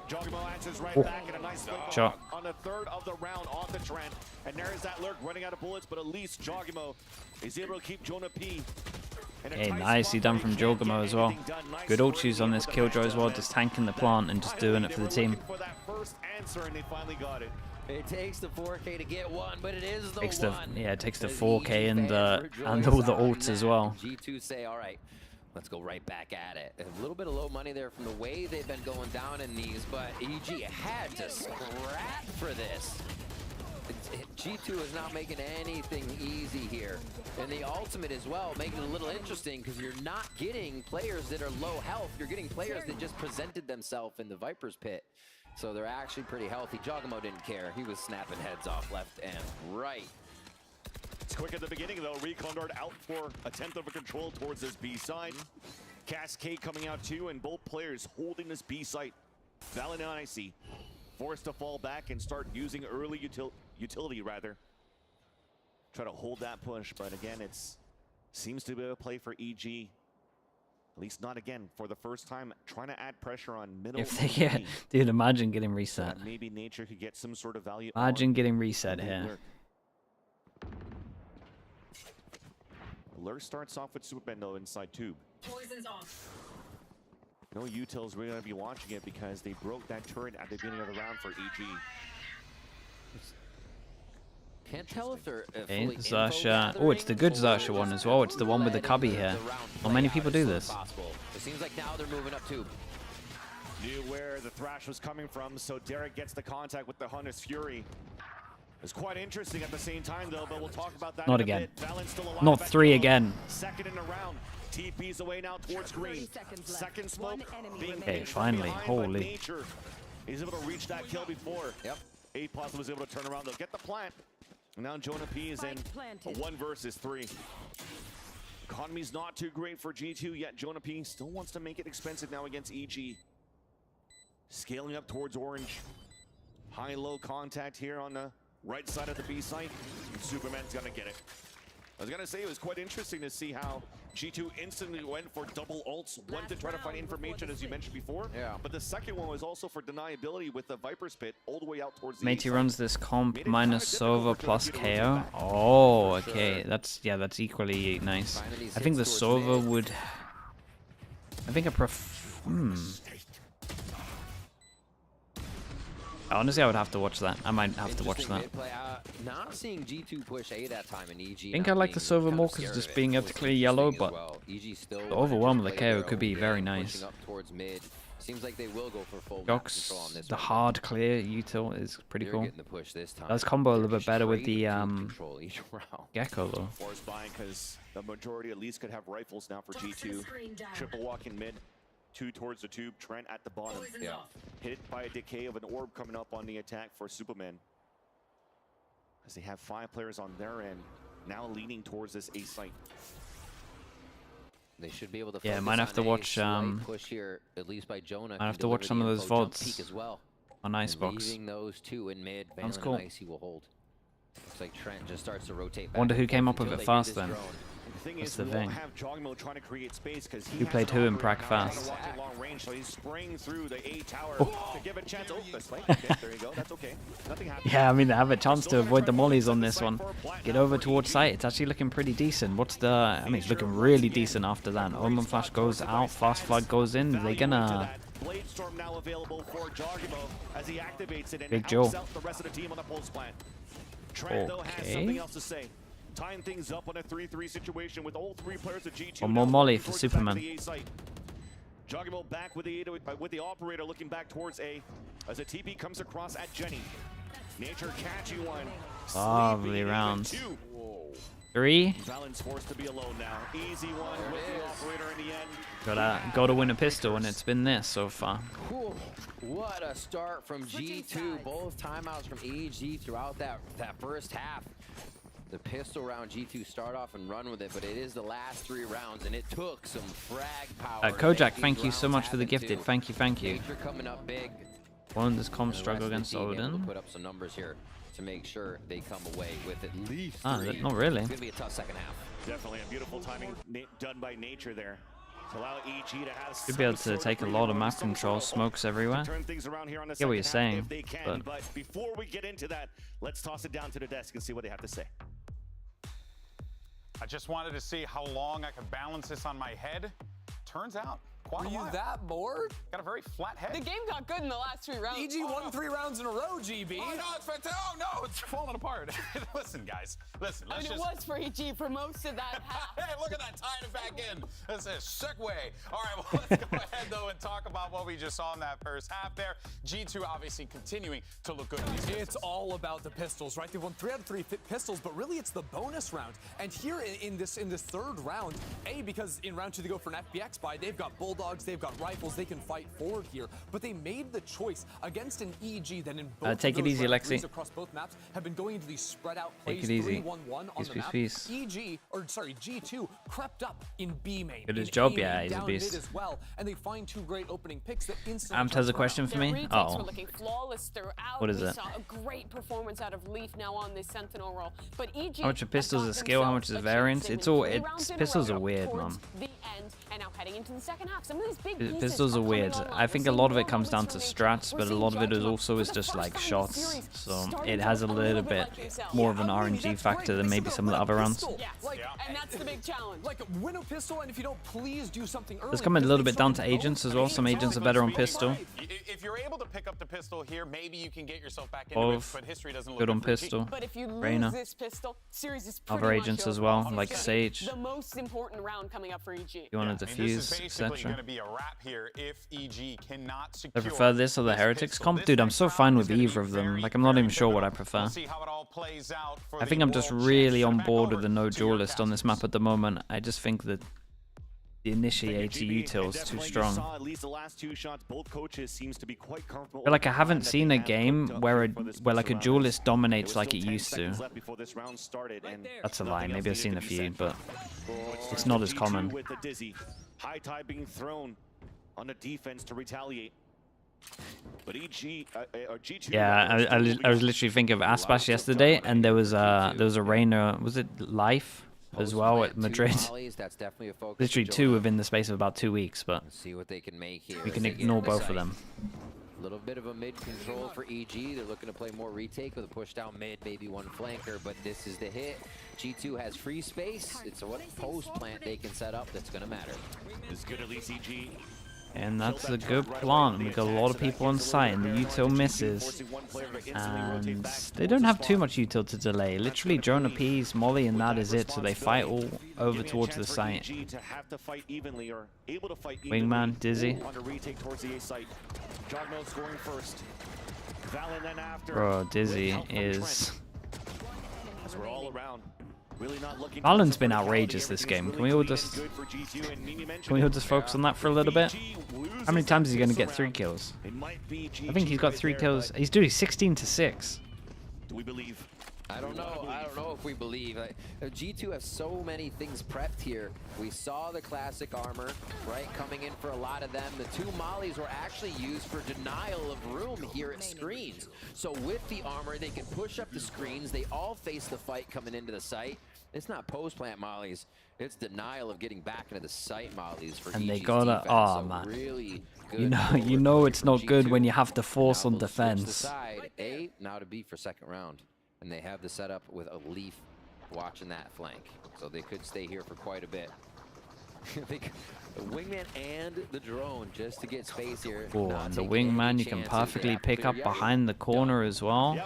Jogamo answers right back in a nice shot on the third of the round off the Trent. And there's that lurk running out of bullets, but at least Jogamo is able to keep Jonah P. Hey, nicely done from Jogamo as well. Good ult choose on this Killjoy as well, just tanking the plant and just doing it for the team. For that first answer, and they finally got it. It takes the 4K to get one, but it is the one. Yeah, it takes the 4K and all the ults as well. G2 say, all right, let's go right back at it. A little bit of low money there from the way they've been going down in these, but EG had to scrap for this. G2 is not making anything easy here. And the ultimate as well, making it a little interesting because you're not getting players that are low health. You're getting players that just presented themselves in the Viper's pit. So they're actually pretty healthy. Jogamo didn't care. He was snapping heads off left and right. It's quick at the beginning though. Recon Dart out for a 10th of a control towards this B side. Cascade coming out too, and both players holding this B site. Valen and Icy forced to fall back and start using early utility rather. Try to hold that push, but again, it's seems to be a play for EG. At least not again for the first time, trying to add pressure on middle. If they get, dude, imagine getting reset. Maybe nature could get some sort of value. Imagine getting reset here. Lurk starts off with Super Bendo inside tube. Poison's off. No utils really going to be watching it because they broke that turret at the beginning of the round for EG. Can't tell if they're okay, Zarsha. Oh, it's the good Zarsha one as well. It's the one with the cubby here. Not many people do this. It seems like now they're moving up tube. Knew where the thrash was coming from, so Derek gets the contact with the Hunter's Fury. It's quite interesting at the same time though, but we'll talk about that. Not in a again. Bit. Still alive. Not 3 again. Second in the round. TP's away now towards green. Second smoke being okay, finally. Holy. Nature. He's able to reach that kill before. Yep. A+ was able to turn around. They'll get the plant. Now Jonah P is in a 1 versus 3. Economy's not too great for G2, yet Jonah P still wants to make it expensive now against EG. Scaling up towards orange. High-low contact here on the right side of the B site. And Superman's gonna get it. I was gonna say it was quite interesting to see how G2 instantly went for double ults. One to try to find information, as you mentioned before. Yeah. But the second one was also for deniability with the Viper's Pit all the way out towards the Matey runs this comp minus Sova plus KO. Oh, okay. That's equally nice. I think the Sova would. I think I Honestly, I would have to watch that. I might have to watch that. Not seeing G2 push A that time in EG. I think I like the server more because just being able to clear yellow, but the overwhelm of the KO could be very nice. Seems like they will go for full Jox, the hard clear util is pretty cool. Does combo a little bit better with the Gecko though. Force buying because the majority at least could have rifles now for G2. Triple walk in mid. 2 towards the tube. Trent at the bottom. Yeah. Hit by a decay of an orb coming up on the attack for Superman. As they have 5 players on their end, now leaning towards this A site. They should be able to. Yeah, might have to watch. Push here, at least by Jonah. I have to watch some of those VODs as well. On Icebox. Leaving those 2 in mid. Sounds cool. Icy will hold. Looks like Trent just starts to rotate. I wonder who came up with it fast then. That's the thing. Who played who in Prague fast? Yeah, I mean they have a chance to avoid the mollies on this one. Get over towards site. It's actually looking pretty decent. What's the? I mean, it's looking really decent after that. Omen flash goes out. Fast flood goes in. They're gonna. Big Joe. Okay. Tying things up on a 3-3 situation with all 3 players of G2. One more molly for Superman. Joggable back with the operator looking back towards A as a TP comes across at Jenny. Nature catching one. Lovely rounds. 3. Valen's forced to be alone now. Easy one with the operator in the end. Gotta win a pistol, and it's been this so far. What a start from G2. Both timeouts from EG throughout that first half. The pistol round, G2 start off and run with it, but it is the last 3 rounds, and it took some frag power. Kojak, thank you so much for the gifted. Thank you, thank you. Coming up big. One does Com struggle against Odin? Put up some numbers here to make sure they come away with at least 3. Not really. It's gonna be a tough second half. Definitely a beautiful timing done by Nature there. To allow EG to have Should be able to take a lot of map control, smokes everywhere. Get what you're saying, but before we get into that, let's toss it down to the desk and see what they have to say. I just wanted to see how long I could balance this on my head. Turns out, quite a while. Were you that bored? Got a very flat head. The game got good in the last 3 rounds. EG won 3 rounds in a row, GB. Oh, no, it's fantastic. Oh, no, it's falling apart. Listen, guys. Listen, let's it was for EG for most of that half. Hey, look at that, tying it back in. That's a segue. All right, well, let's go ahead, though, and talk about what we just saw in that first half there. G2 obviously continuing to look good in these pistols. It's all about the pistols, right? They won 3 out of 3 pistols, but really it's the bonus round. And here in this 3rd round, because in round 2 they go for an FBX buy, they've got bulldogs, they've got rifles, they can fight forward here. But they made the choice against an EG that in both take it easy, Lexi. across both maps have been going into these spread out plays. Take it easy. 3-1-1 on the map. Peace. G2 crept up in B main. Good his job, yeah, he's a beast. As well, and they find 2 great opening picks that Amped has a question for me. Oh. Were looking flawless throughout. What is we it? saw a great performance out of Leaf now on this Sentinel role. But EG how much of pistols is skill? How much is variance? It's all. Pistols are weird, man. The end, and now heading into the second half. Some of these big pistols are weird. I think a lot of it comes down to strats, but a lot of it is also just like shots. So it has a little bit more of an RNG factor than maybe some of the other rounds. And that's the big challenge. Like win a pistol, and if you don't, please do something early. It's coming a little bit down to agents as well. Some agents are better on pistol. If you're able to pick up the pistol here, maybe you can get yourself back into it, but history doesn't look good on pistol. But if you lose this pistol, series is pretty other agents as well, like Sage. The most important round coming up for EG. You want to defuse, etc. Going to be a wrap here if EG cannot secure. I prefer this or the Heretics comp, dude. I'm so fine with either of them. Like I'm not even sure what I prefer. I think I'm just really on board with the no duelist on this map at the moment. I just think that the initiator util is too strong. I feel like I haven't seen a game where like a duelist dominates like it used to. That's a lie. Maybe I've seen a few, but it's not as common. High tide being thrown on the defense to retaliate. But G2 yeah, I was literally thinking of Icebox yesterday, and there was a Reina, was it Life as well at Madrid? Literally 2 within the space of about 2 weeks, but see what they can make here. We can ignore both of them. A little bit of a mid control for EG. They're looking to play more retake with a push down mid, maybe one flanker, but this is the hit. G2 has free space. It's what post plant they can set up that's going to matter. It's good at least EG And that's a good plant. We got a lot of people on site, and the util misses. And they don't have too much util to delay. Literally, Jonah P's, Molly, and that is it. So they fight all over towards the site. Wingman, Dizzy. Bro, Dizzy is... Alan's been outrageous this game. Can we all just focus on that for a little bit? How many times is he going to get 3 kills? I think he's got 3 kills. He's doing 16 to 6. Do we believe? I don't know if we believe. G2 have so many things prepped here. We saw the classic armor, right, coming in for a lot of them. The 2 mollies were actually used for denial of room here at screens. So with the armor, they can push up the screens. They all face the fight coming into the site. It's not post-plant mollies. It's denial of getting back into the site mollies for And they EG's gotta, defense. oh So man, really you know it's not good when you have to force on defense. Side A, now to B for second round. And they have the setup with a Leaf watching that flank. So they could stay here for quite a bit. The wingman and the drone just to get space here. Oh, and the wingman you can perfectly pick up behind the corner as well.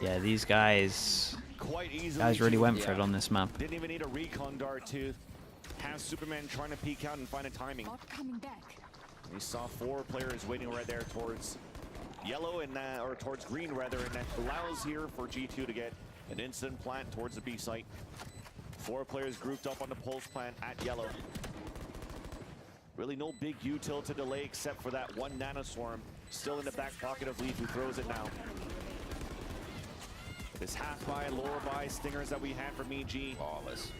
Yeah, these guys really went for it on this map. Didn't even need a recon dart to have Superman trying to peek out and find a timing. We saw 4 players waiting right there towards yellow and or towards green rather, and that allows here for G2 to get an instant plant towards the B site. 4 players grouped up on the pulse plant at yellow. Really no big util to delay except for that 1 nanoswarm still in the back pocket of Leaf, who throws it now. This half buy, lower buy stingers that we had from EG. Flawless.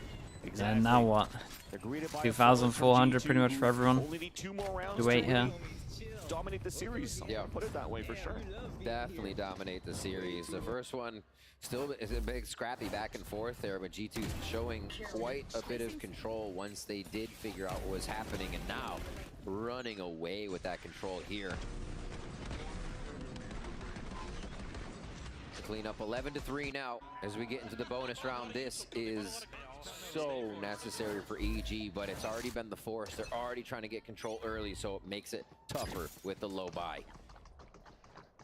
Exactly. And now what? 2,400 pretty much for everyone. Only need 2 more rounds to wait here. Dominate the series. Yeah, put it that way for sure. Definitely dominate the series. The first one still is a big scrappy back and forth there, but G2 showing quite a bit of control once they did figure out what was happening, and now running away with that control here. To clean up 11-3 now as we get into the bonus round. This is so necessary for EG, but it's already been the force. They're already trying to get control early, so it makes it tougher with the low buy.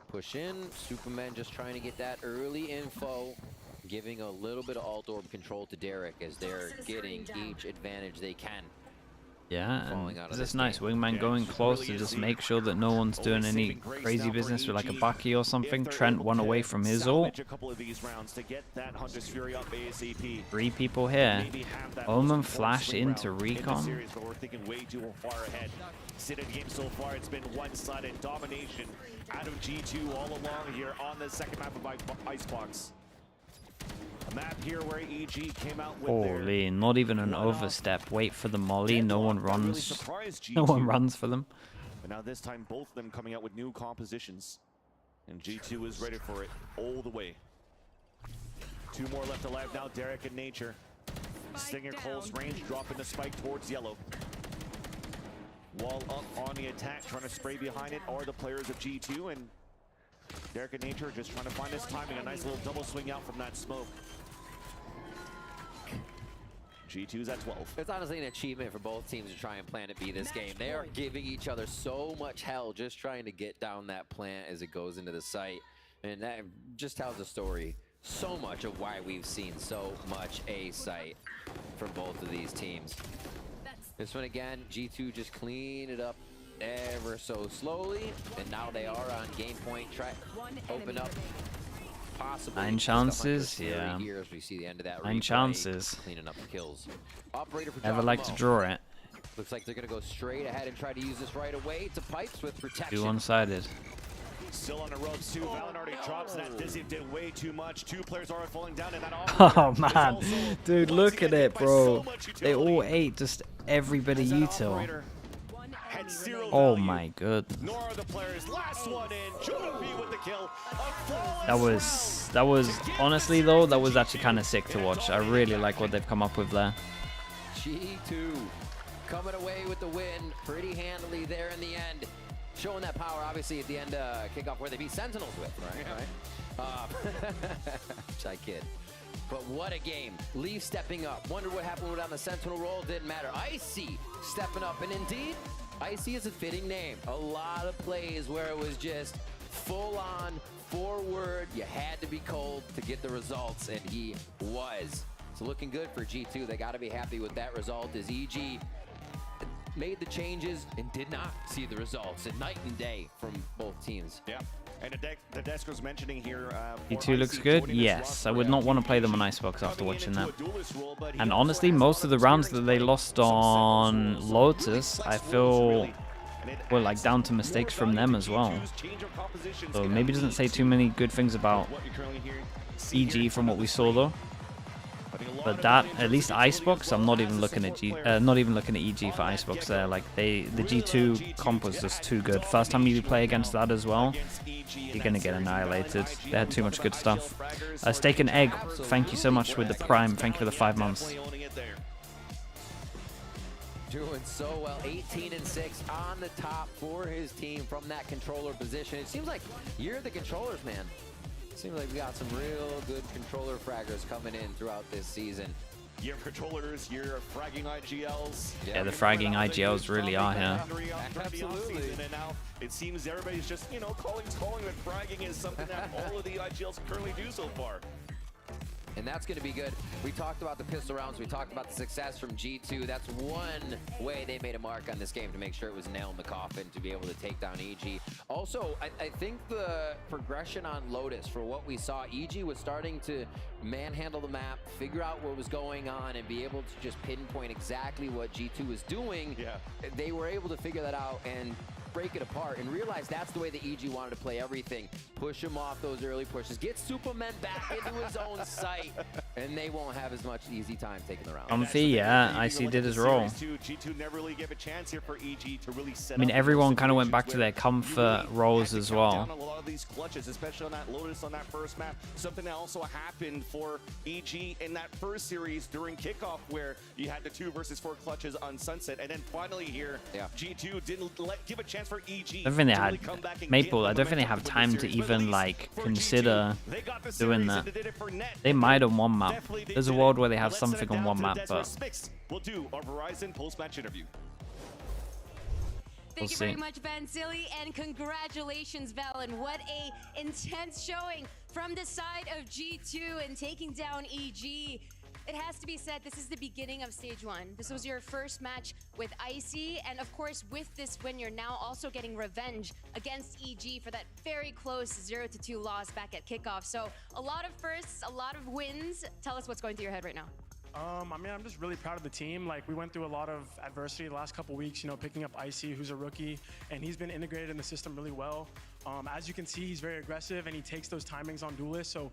Push in, Superman just trying to get that early info, giving a little bit of alt orb control to Derek as they're getting each advantage they can. Yeah, and it's just nice. Wingman going close to just make sure that no one's doing any crazy business with like a Bucky or something. Trent one away from his ult. 3 people here. Omen flash into recon. State of the game so far, it's been one-sided domination out of G2 all along here on the second map of Icebox. A map here where EG came out with Holy, not even an overstep. Wait for the molly. No one runs. No one runs for them. But now this time, both of them coming out with new compositions. And G2 is ready for it all the way. 2 more left alive now, Derek and Nature. Stinger close range, dropping the spike towards yellow. Wall up on the attack, trying to spray behind it are the players of G2, and Derek and Nature just trying to find his timing. A nice little double swing out from that smoke. G2's at 12. It's honestly an achievement for both teams to try and plant a B this game. They are giving each other so much hell just trying to get down that plant as it goes into the site. And that just tells the story so much of why we've seen so much A site from both of these teams. This one again, G2 just clean it up ever so slowly, and now they are on game point. Try open up possibly 9 chances, yeah. Here as we see the end of that 9 replay, chances. cleaning up the kills. Operator for Never like to draw it. Looks like they're gonna go straight ahead and try to use this right away to pipes with protection. 2 one-sided. Still on the ropes too. Valen already drops that. Dizzy did way too much. 2 players are falling down in that Oh man, dude, look at it, bro. They all ate just everybody util. Oh my goodness. Nor are the players. Last one in. Jonah B with the kill. That was honestly though, that was actually kind of sick to watch. I really like what they've come up with there. G2 coming away with the win pretty handily there in the end. Showing that power, obviously, at the end kickoff where they beat Sentinels with, right? I kid. But what a game. Leaf stepping up. Wonder what happened on the Sentinel roll. Didn't matter. Icy stepping up. And indeed, Icy is a fitting name. A lot of plays where it was just full on forward. You had to be cold to get the results, and he was. So looking good for G2. They got to be happy with that result as EG made the changes and did not see the results. And night and day from both teams. Yeah. And the desk was mentioning here. G2 looks good. Yes, I would not want to play them on Icebox after watching that. And honestly, most of the rounds that they lost on Lotus, I feel were like down to mistakes from them as well. So maybe doesn't say too many good things about EG from what we saw though. But that, at least Icebox, I'm not even looking at EG for Icebox there. Like the G2 comp was just too good. First time you play against that as well, you're gonna get annihilated. They had too much good stuff. Steak and Egg, thank you so much with the Prime. Thank you for the 5 months. Doing so well, 18-6 on the top for his team from that controller position. It seems like you're the controllers, man. Seems like we got some real good controller fraggers coming in throughout this season. Your controllers, your fragging IGLs. Yeah, the fragging IGLs really are here. Absolutely. And now it seems everybody's just, you know, calling that fragging is something that all of the IGLs currently do so far. And that's going to be good. We talked about the pistol rounds. We talked about the success from G2. That's one way they made a mark on this game to make sure it was a nail in the coffin to be able to take down EG. Also, I think the progression on Lotus for what we saw, EG was starting to manhandle the map, figure out what was going on, and be able to just pinpoint exactly what G2 was doing. Yeah. They were able to figure that out and break it apart and realize that's the way that EG wanted to play everything. Push him off those early pushes, get Superman back into his own sight, and they won't have as much easy time taking the round. Comfy, yeah, Icy did his role. G2 never really gave a chance here for EG to really set I mean, everyone kind of went back to their comfort roles as well. A lot of these clutches, especially on that Lotus on that first map. Something that also happened for EG in that first series during kickoff where you had the 2 versus 4 clutches on Sunset, and then finally here, G2 didn't give a chance for EG. I don't think they had Maple. I don't think they have time to even like consider doing that. They might on one map. There's a world where they have something on one map, but we'll do our Verizon post-match interview. Thank you very much, Vansili, and congratulations, Velen. What a intense showing from the side of G2 and taking down EG. It has to be said, this is the beginning of Stage 1. This was your first match with Icy, and of course, with this win, you're now also getting revenge against EG for that very close 0-2 loss back at kickoff. So a lot of firsts, a lot of wins. Tell us what's going through your head right now. I mean, I'm just really proud of the team. Like, we went through a lot of adversity the last couple weeks, you know, picking up Icy, who's a rookie, and he's been integrated in the system really well. As you can see, he's very aggressive, and he takes those timings on Duelist. So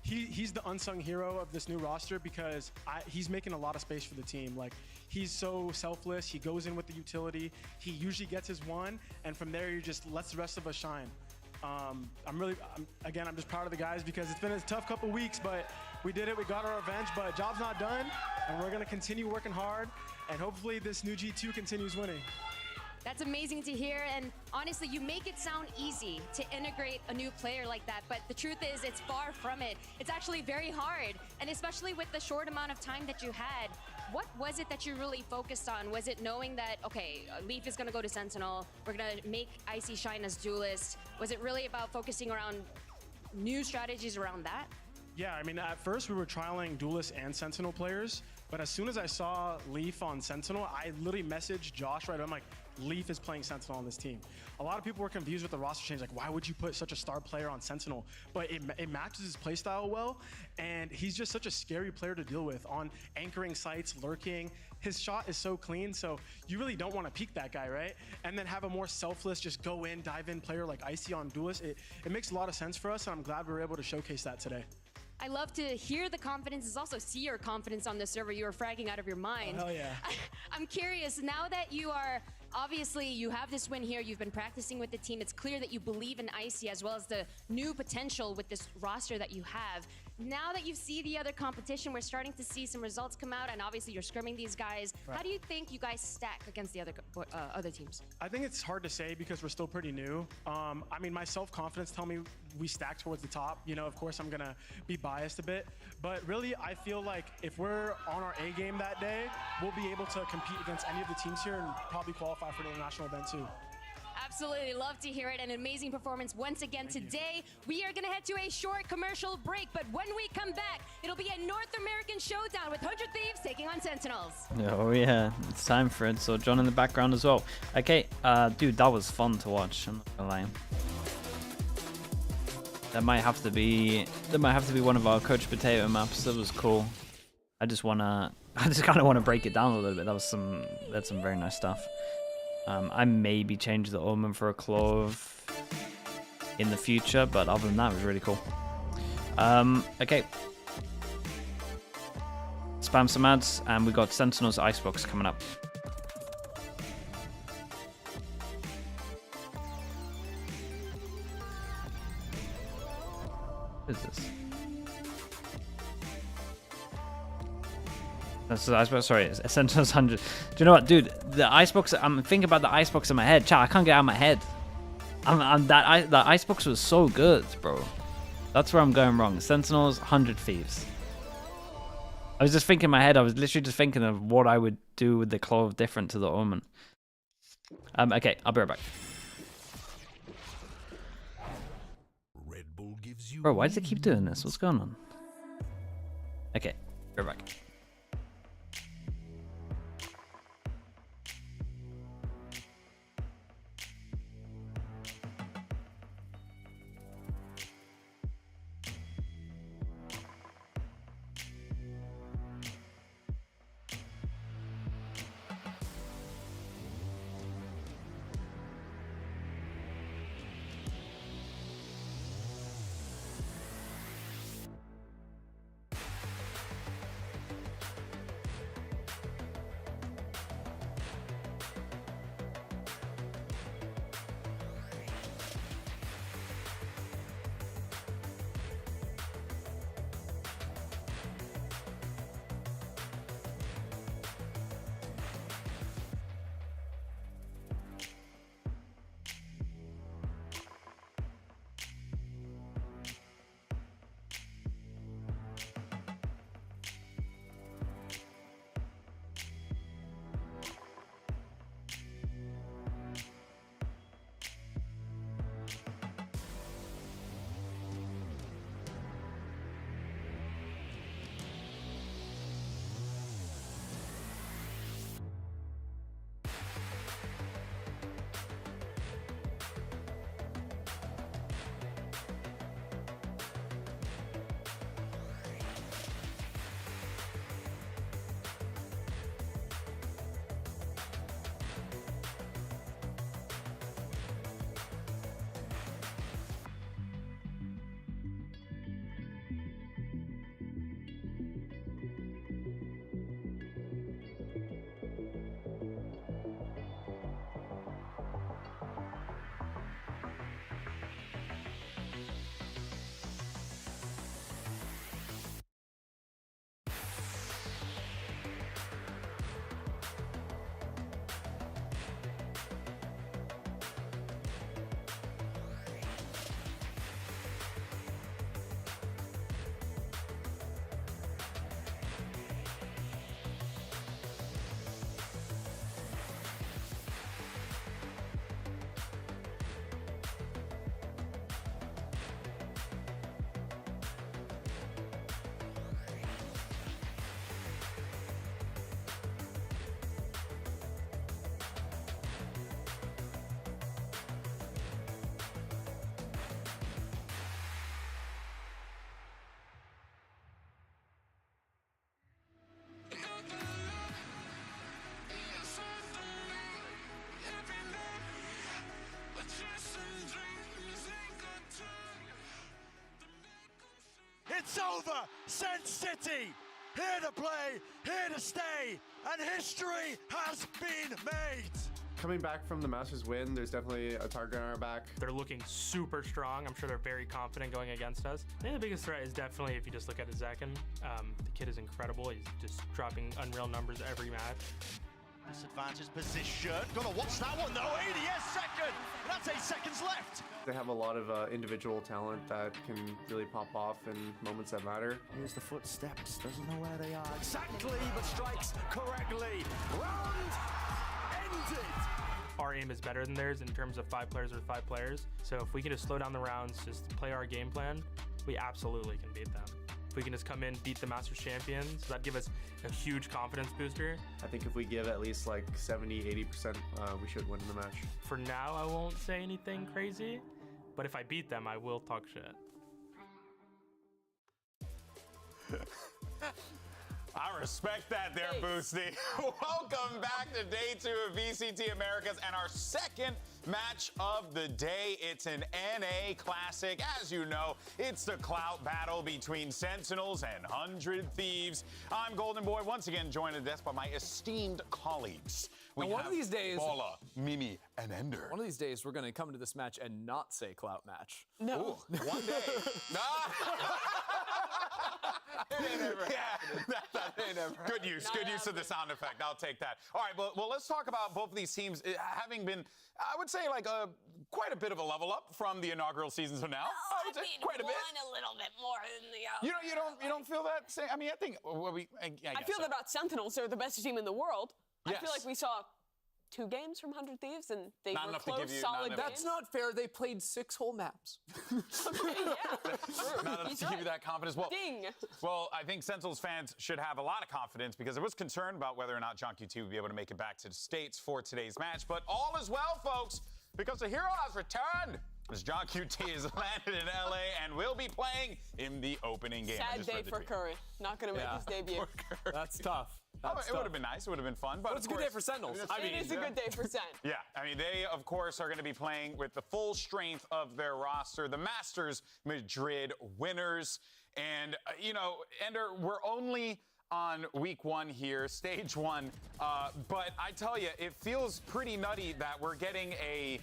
he's the unsung hero of this new roster because he's making a lot of space for the team. Like, he's so selfless. He goes in with the utility. He usually gets his one, and from there, he just lets the rest of us shine. Again, I'm just proud of the guys because it's been a tough couple weeks, but we did it. We got our revenge, but job's not done, and we're gonna continue working hard, and hopefully this new G2 continues winning. That's amazing to hear, and honestly, you make it sound easy to integrate a new player like that, but the truth is it's far from it. It's actually very hard, and especially with the short amount of time that you had, what was it that you really focused on? Was it knowing that, okay, Leaf is gonna go to Sentinel, we're gonna make Icy shine as Duelist? Was it really about focusing around new strategies around that? Yeah, I mean, at first we were trialing Duelist and Sentinel players, but as soon as I saw Leaf on Sentinel, I literally messaged Josh right away. I'm like, Leaf is playing Sentinel on this team. A lot of people were confused with the roster change, like, why would you put such a star player on Sentinel? But it matches his playstyle well, and he's just such a scary player to deal with on anchoring sites, lurking. His shot is so clean, so you really don't want to peek that guy, right? And then have a more selfless, just go in, dive in player like Icy on Duelist. It makes a lot of sense for us, and I'm glad we were able to showcase that today. I love to hear the confidence, is also see your confidence on the server. You are fragging out of your mind. Oh, hell yeah. I'm curious, now that you are, obviously you have this win here, you've been practicing with the team, it's clear that you believe in Icy as well as the new potential with this roster that you have. Now that you see the other competition, we're starting to see some results come out, and obviously you're scrimming these guys. Right. How do you think you guys stack against the other teams? I think it's hard to say because we're still pretty new. I mean, my self-confidence tell me we stack towards the top. You know, of course, I'm gonna be biased a bit, but really, I feel like if we're on our A game that day, we'll be able to compete against any of the teams here and probably qualify for the international event too. Absolutely love to hear it. An amazing performance once again today. We are going to head to a short commercial break, but when we come back, it'll be a North American showdown with 100 Thieves taking on Sentinels. Oh yeah, it's time for it. So John in the background as well. Okay, dude, that was fun to watch. I'm not gonna lie. That might have to be one of our Coach Potato maps. That was cool. I just kind of wanna break it down a little bit. That's some very nice stuff. I maybe change the Omen for a Clove in the future, but other than that, it was really cool. Okay. Spam some ads, and we got Sentinels Icebox coming up. What is this? That's the Icebox, sorry, it's Sentinels 100. Do you know what, dude? The Icebox, I'm thinking about the Icebox in my head. Chat, I can't get it out of my head. That Icebox was so good, bro. That's where I'm going wrong. Sentinels, 100 Thieves. I was just thinking in my head, I was literally just thinking of what I would do with the Clove different to the Omen. Okay, I'll be right back. Bro, why does it keep doing this? What's going on? Okay, be right back. It's over! Sen City! Here to play, here to stay, and history has been made! Coming back from the Masters win, there's definitely a target on our back. They're looking super strong. I'm sure they're very confident going against us. I think the biggest threat is definitely if you just look at Zekin. The kid is incredible. He's just dropping unreal numbers every match. Disadvantage position. Gotta watch that one though. 80th second. That's 8 seconds left. They have a lot of individual talent that can really pop off in moments that matter. Here's the footsteps. Doesn't know where they are exactly, but strikes correctly. Round ended. Our aim is better than theirs in terms of 5 players with 5 players. So if we can just slow down the rounds, just play our game plan, we absolutely can beat them. If we can just come in, beat the Masters champions, that'd give us a huge confidence booster. I think if we give at least like 70-80%, we should win the match. For now, I won't say anything crazy, but if I beat them, I will talk shit. I respect that there, Boosty. Welcome back to day 2 of VCT Americas and our second match of the day. It's an NA Classic. As you know, it's the clout battle between Sentinels and 100 Thieves. I'm Golden Boy, once again joined at the desk by my esteemed colleagues. And one of these days, Bala, Mimi, and Ender. One of these days, we're going to come to this match and not say clout match. No. Ooh, one day. It ain't ever Good use of the sound effect. I'll take that. All right, well, let's talk about both of these teams having been, I would say, like quite a bit of a level up from the inaugural seasons to now. I would say quite a bit. A little bit more than the other. You don't feel that same? I mean, I think I feel that about Sentinels. They're the best team in the world. Yes. I feel like we saw 2 games from 100 Thieves, and they Not were enough to close, give you- solid not games. That's not fair. They played 6 whole maps. Not enough to give you that confidence. Well, Ding. Well, I think Sentinels fans should have a lot of confidence because there was concern about whether or not John QT would be able to make it back to the States for today's match. But all is well, folks, because the hero has returned. As John QT is landed in LA and will be playing in the opening game. Sad day for Curry. Not going to make his debut. That's tough. It would have been nice. It would have been fun. But it's a good day for Sentinels. It is a good day for Sen. Yeah, I mean, they, of course, are going to be playing with the full strength of their roster, the Masters Madrid winners. And, Ender, we're only on week 1 here, stage 1. But I tell you, it feels pretty nutty that we're getting a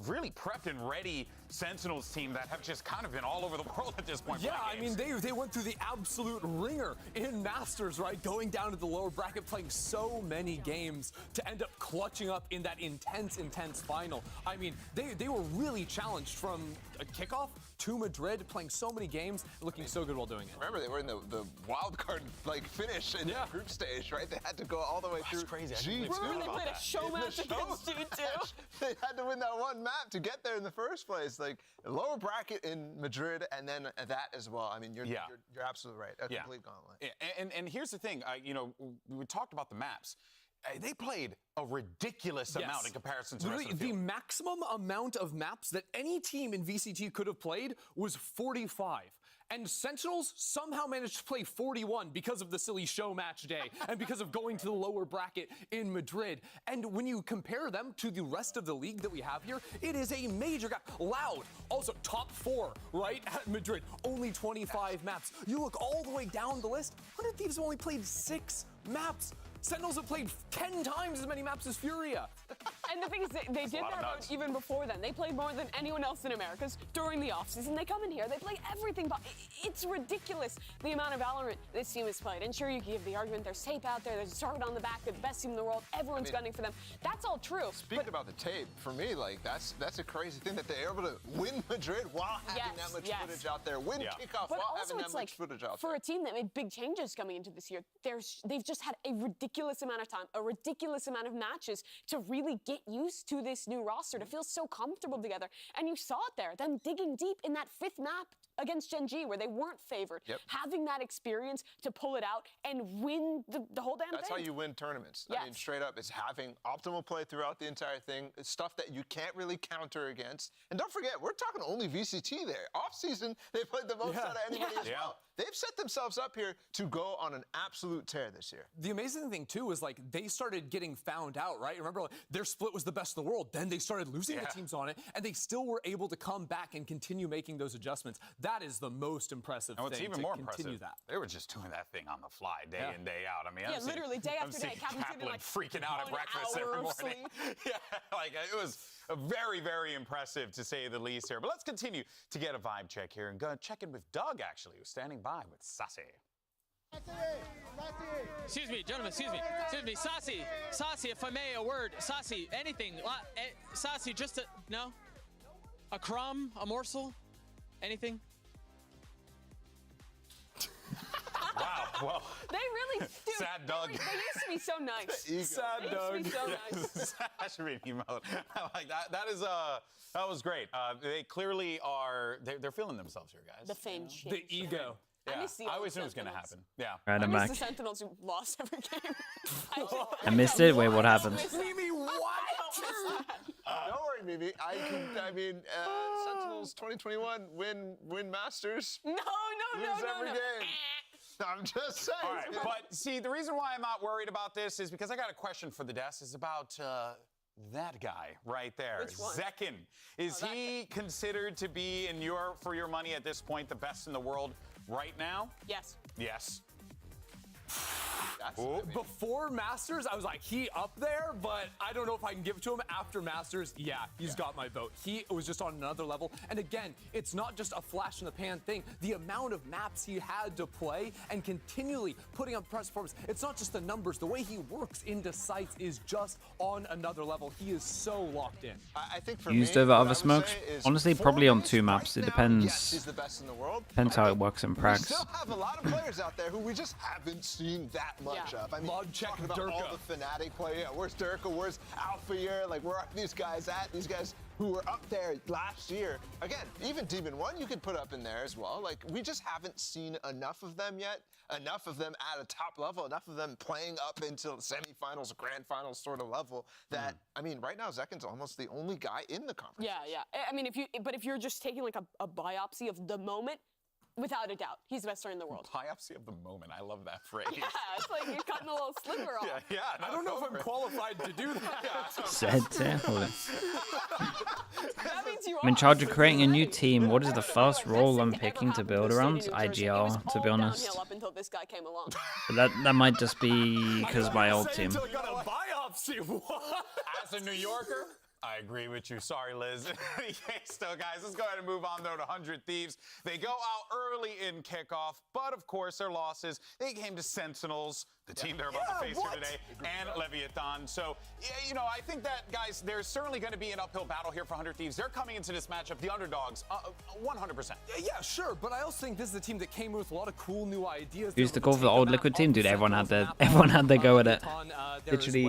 really prepped and ready Sentinels team that have just kind of been all over the world at this point. Yeah, I mean, they went through the absolute ringer in Masters, right? Going down to the lower bracket, playing so many games to end up clutching up in that intense final. I mean, they were really challenged from a kickoff to Madrid, playing so many games, looking so good while doing it. Remember, they were in the wild card finish in the group stage, right? They had to go all the way through crazy. G2. Remember they played a show match against G2? They had to win that one map to get there in the first place. Like, lower bracket in Madrid and then that as well. I mean, you're absolutely right. A complete gauntlet. Yeah. And here's the thing. We talked about the maps. They played a ridiculous amount in comparison to the rest of the field. The maximum amount of maps that any team in VCT could have played was 45. And Sentinels somehow managed to play 41 because of the silly show match day and because of going to the lower bracket in Madrid. And when you compare them to the rest of the league that we have here, it is a major gap. Loud, also top 4, right, at Madrid. Only 25 maps. You look all the way down the list, 100 Thieves have only played 6 maps. Sentinels have played 10 times as many maps as Furia. And the thing is, they did that road even before then. They played more than anyone else in Americas during the offseason. They come in here, they play everything. But it's ridiculous the amount of Valorant this team has played. And sure, you can give the argument, there's tape out there, there's a target on the back, they're the best team in the world, everyone's gunning for them. That's all true. Speaking about the tape, for me, like, that's a crazy thing that they're able to win Madrid while having that much footage out there, win kickoff but while also having that much footage out there. For a team that made big changes coming into this year, they've just had a ridiculous amount of time, a ridiculous amount of matches to really get used to this new roster, to feel so comfortable together. And you saw it there, them digging deep in that 5th map against Gen G where they weren't favored. Having that experience to pull it out and win the whole damn thing. That's how you win tournaments. I mean, straight up, it's having optimal play throughout the entire thing. It's stuff that you can't really counter against. And don't forget, we're talking only VCT there. Off-season, they played the most out of anybody as well. They've set themselves up here to go on an absolute tear this year. The amazing thing, too, is, like, they started getting found out, right? Remember, like, their split was the best in the world. Then they started losing the teams on it, and they still were able to come back and continue making those adjustments. That is the most impressive thing. And what's even to more continue impressive, that. They were just doing that thing on the fly, day in, day out. I mean, literally, day after day. Kaplan freaking out at breakfast every morning. Like, it was very, very impressive, to say the least here. But let's continue to get a vibe check here and go check in with Doug, actually, who's standing by with Sassy. Excuse me, gentlemen, excuse me. Saucy, if I may, a word. Saucy, anything. Saucy, just a, no? A crumb, a morsel, anything? Wow, well. They really do. Sad Doug. They used to be so nice. Sad Doug. They used to be so nice. That should be an emote. I like that. That was great. They clearly are. They're feeling themselves here, guys. The fame change. The ego. Yeah, I miss the I old always knew it was going to Sentinels. happen. Yeah. Right, I'm I back. miss the Sentinels who lost every game. I missed it. Wait, what happened? Mimi, what? Don't worry, Mimi. I mean, Sentinels 2021 win Masters. No, lose every game. I'm just saying. All right, but see, the reason why I'm not worried about this is because I got a question for the desk. It's about that guy right there, Which one? Zekin. Is he considered to be, for your money at this point, the best in the world right now? Yes. Yes. Before Masters, I was like, he up there, but I don't know if I can give it to him. After Masters, yeah, he's got my vote. He was just on another level. And again, it's not just a flash in the pan thing. The amount of maps he had to play and continually putting up press performance, it's not just the numbers. The way he works into sites is just on another level. He is so locked in. I think for Used me, over what I other would smokes? say is Honestly, for probably on race 2 maps. right It now, depends. yes, he's the best in the world. Depends how it works in We prax. still have a lot of players out there who we just haven't seen that much of. I mean, talking about all the Fnatic players. Yeah, where's Durka? Where's Alphayear? Like, where are these guys at? These guys who were up there last year. Again, even Demon 1 you could put up in there as well. Like, we just haven't seen enough of them yet. Enough of them at a top level. Enough of them playing up into the semifinals, grand finals sort of level. That I mean, right now Zekin's almost the only guy in the conference. Yeah. I mean, if you're just taking like a biopsy of the moment, without a doubt, he's the best player in the world. Biopsy of the moment. I love that phrase. Yeah, it's like you're cutting a little sliver off. Yeah. I don't know if I'm qualified to do that. Sentinels. That means you I'm in charge of creating a new team. What is the first role I'm picking to build around? IGL, to be honest. Up until this guy came along. But that might just be because of my old team. Until I got a biopsy. What? As a New Yorker, I agree with you. Sorry, Liz. Still, guys, let's go ahead and move on, though, to 100 Thieves. They go out early in kickoff, but, of course, their losses, they came to Sentinels, the team they're about to face here today, and Leviathan. So, you know, I think that, guys, there's certainly going to be an uphill battle here for 100 Thieves. They're coming into this matchup, the underdogs, 100%. Yeah, sure, but I also think this is a team that came with a lot of cool new ideas. Used to go for the old Liquid team, dude. Everyone had their go at it. Literally,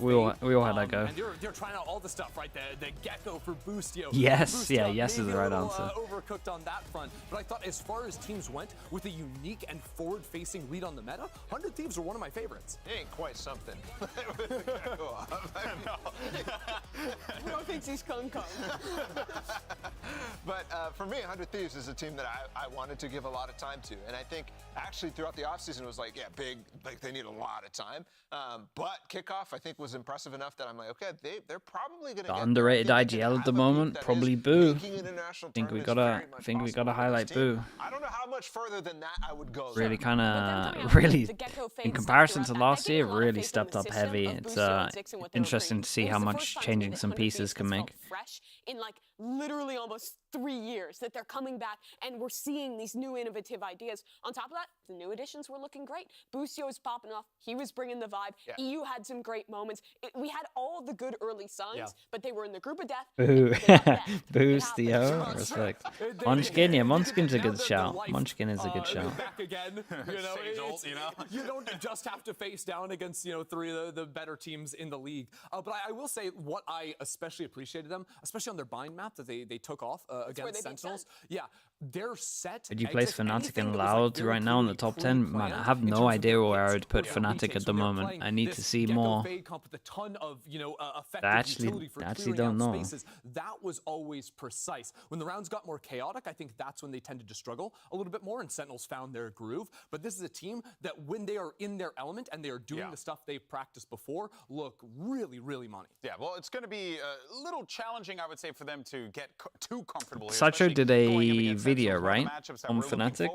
we all had our go. And they're trying out all the stuff, right? The Gecko for Boostio. Yes, yeah, yes is the right answer. Overcooked on that front, but I thought as far as teams went, with a unique and forward-facing read on the meta, 100 Thieves are one of my favorites. He ain't quite something. Who thinks he's Kung Kung? But for me, 100 Thieves is a team that I wanted to give a lot of time to. And I think actually throughout the offseason it was like, yeah, big, like they need a lot of time. But kickoff, I think, was impressive enough that I'm like, okay, they're probably going to get Underrated IGL at the moment, probably Boo. Think we gotta highlight Boo. I don't know how much further than that I would go. Really kind of, really, in comparison to last year, really stepped up heavy. It's interesting to see how much changing some pieces can make. Fresh in like literally almost 3 years that they're coming back and we're seeing these new innovative ideas. On top of that, the new additions were looking great. Boostio was popping off. He was bringing the vibe. Yeah. EU had some great moments. We had all the good early signs, but they were in the group of death. Boo. Boostio. Respect. Munchkin, yeah, Munchkin's a good shout. Munchkin is a good shout. Back again. You don't just have to face down against, 3 of the better teams in the league. But I will say what I especially appreciated them, especially on their bind map that they took off against Sentinels. Yeah, they're set. Would you place Fnatic and Loud right now in the top 10? Man, I have no idea where I would put Fnatic at the moment. I need to see more. I actually don't know. That was always precise. When the rounds got more chaotic, I think that's when they tended to struggle a little bit more, and Sentinels found their groove. But this is a team that when they are in their element and they are doing the stuff they've practiced before, look really, really money. Yeah, well, it's going to be a little challenging, I would say, for them to get too comfortable here. Sacho did a video, right, on Fnatic?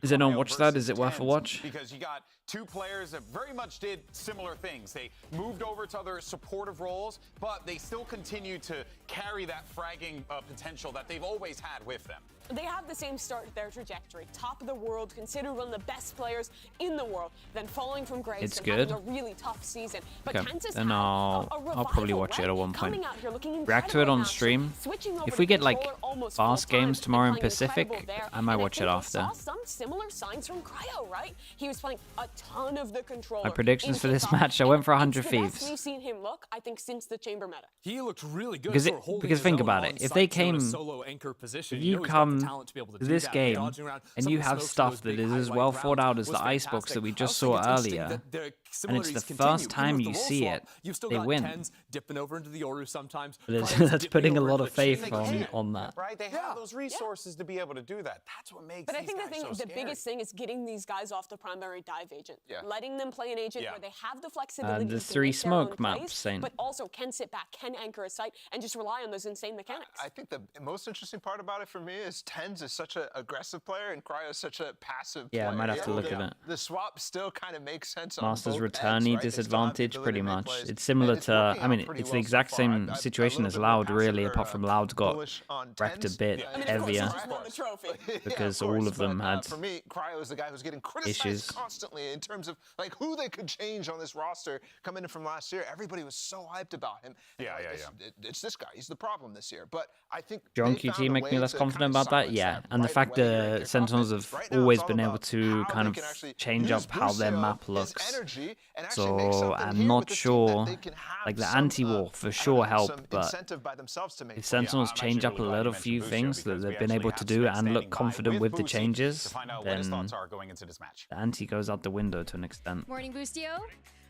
Is it on Watch That? Is it worth a watch? Because you got 2 players that very much did similar things. They moved over to other supportive roles, but they still continue to carry that fragging potential that they've always had with them. they have the same start to their trajectory. Top of the world, considered one of the best players in the world, then falling from grace It's and good. having a really tough season. But Okay, Kansas then had I'll probably watch it at one point. Coming out here looking React to it incredible on now, stream. switching over If to we get like controller almost fast full-time games tomorrow in and playing Pacific, incredible there. I might And watch it think we after. saw some similar signs from Cryo, right? He was playing a ton of the controller. My predictions in for this kickoff, match, I went for and 100 it's the best Thieves. we've seen him look, I think, since the Chamber meta. He looked really good. Because sort of holding because his think own about on it. If site, they sort of came, solo anchor position, if you you know he's got come the talent to be able to to do this that, game dodging around. and Some you of the have smokes, stuff those that big is as highlight well rounds thought out as was the Icebox fantastic. that we I just also saw think it's interesting earlier, that the and it's similarities the continue. first Even time with the you role see swap, it, you've still they got win. Tens dipping over into the Oru sometimes. But it's, Cryo's that's dipping putting a over lot into of the faith Chiefs. on that. Right? They have those resources to be able to do that. That's what makes But I these think guys the biggest thing is getting these guys off the primary dive agent. Letting them play an agent where they have the flexibility the to 3 make their own smoke maps, plays, Saint. but also can sit back, can anchor a site, and just rely on those insane mechanics. I think the most interesting part about it for me is Tens is such an aggressive player and Cryo is such a passive player. Yeah, I might have to look at it. The swap still kind of makes sense on Masters both returnee ends, right? They still have the disadvantage, ability pretty to make much. plays, It's similar and it's to, working I mean, out pretty it's the well so exact far. same I'm situation a as little bit more Loud, really, passive apart or, from Loud got bullish on wrecked a Tens. bit Yeah, heavier won the trophy. because of course, all of them but, had for me, Cryo is the guy who's getting criticized issues. constantly in terms of like who they could change on this roster coming in from last year. Everybody was so hyped about him. It's this guy. He's the problem this year. But I think John they found QT a make way me less to confident kind of about that? silence Yeah. that And the right fact away during that kickoff. Sentinels And have right now, always it's all been able about to how kind they of can actually change use up how their Busio, map his looks. energy, and actually make So something I'm here not with this team sure, that they can have like the some, anti-war for I don't sure know, help, some but incentive by themselves to make if plays. Sentinels change up a little few things that they've been able to do and look confident with the changes, then the anti goes out the window to an extent. Morning, Boostio.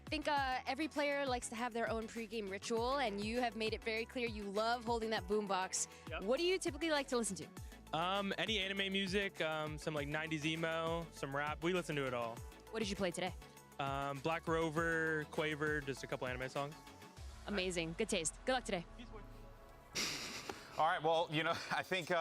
I think every player likes to have their own pregame ritual, and you have made it very clear you love holding that boombox. What do you typically like to listen to? Any anime music, some like 90s emo, some rap. We listen to it all. What did you play today? Black Rover, Quaver, just a couple anime songs. Amazing. Good taste. Good luck today. All right, well, you know, I think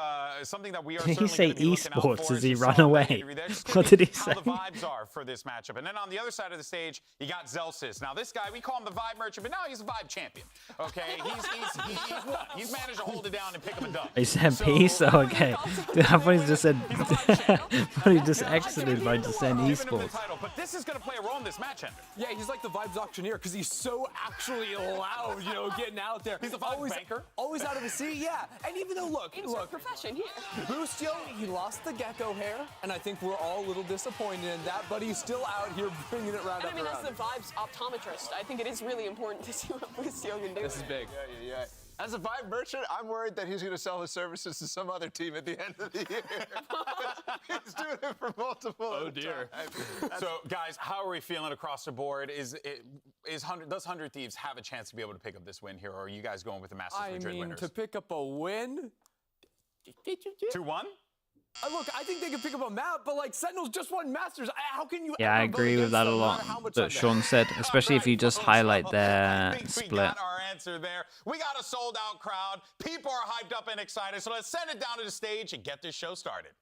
something that we are Did he say certainly gonna be looking out esports for as is he just ran solid away? victory there. Just What gonna did he be say? How the vibes are for this matchup. And then on the other side of the stage, you got Zelsis. Now, this guy, we call him the vibe merchant, but now he's a vibe champion. Okay, he's what? He's managed to hold it down and pick him a dub. He said peace? Oh, okay. Dude, I thought he just said, but he just exited by just saying esports. But this is going to play a role in this match, Ender. Yeah, he's like the vibes auctioneer because he's so actually loud, you know, getting out there. He's a vibes banker. Always out of his seat, yeah. And even though, look, profession here. Boostio, he lost the gecko hair, and I think we're all a little disappointed in that, but he's still out here bringing it round And I mean, up as the vibes optometrist, I think it is really important to see what Boostio can do. This is big. Yeah. As a vibe merchant, I'm worried that he's going to sell his services to some other team at the end of the year. He's doing it for multiple. Oh dear. So, guys, how are we feeling across the board? Does 100 Thieves have a chance to be able to pick up this win here, or are you guys going with the Masters Madrid winners? To pick up a win. 2-1? Look, I think they can pick up a map, but like Sentinels just won Masters. How can you? Yeah, I agree with that a lot. That Sean said, especially if you just highlight their split. We got our answer there. We got a sold-out crowd. People are hyped up and excited. So let's send it down to the stage and get this show started.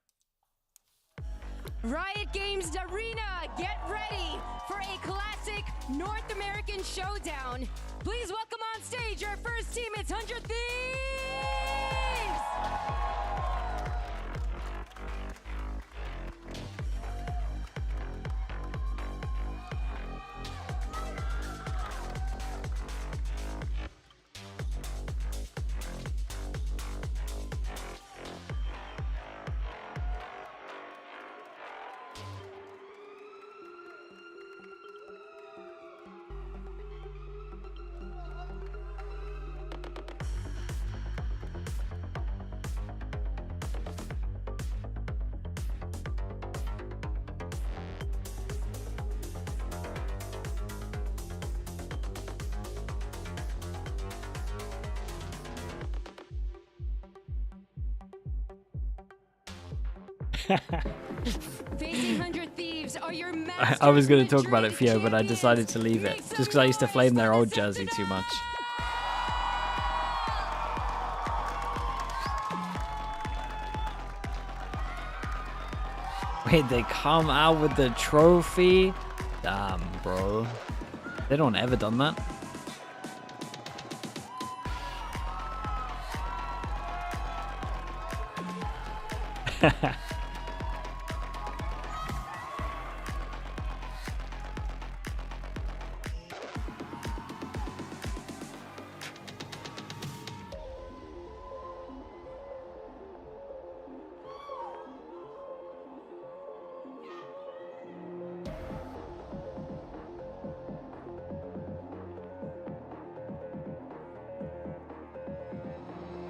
Riot Games Arena, get ready for a classic North American showdown. Please welcome on stage our first team. It's 100 Thieves! Facing 100 Thieves are your I was going to talk about it, Theo, but I decided to leave it just because I used to flame their old jersey too much. Wait, they come out with the trophy? Damn, bro. They don't ever done that.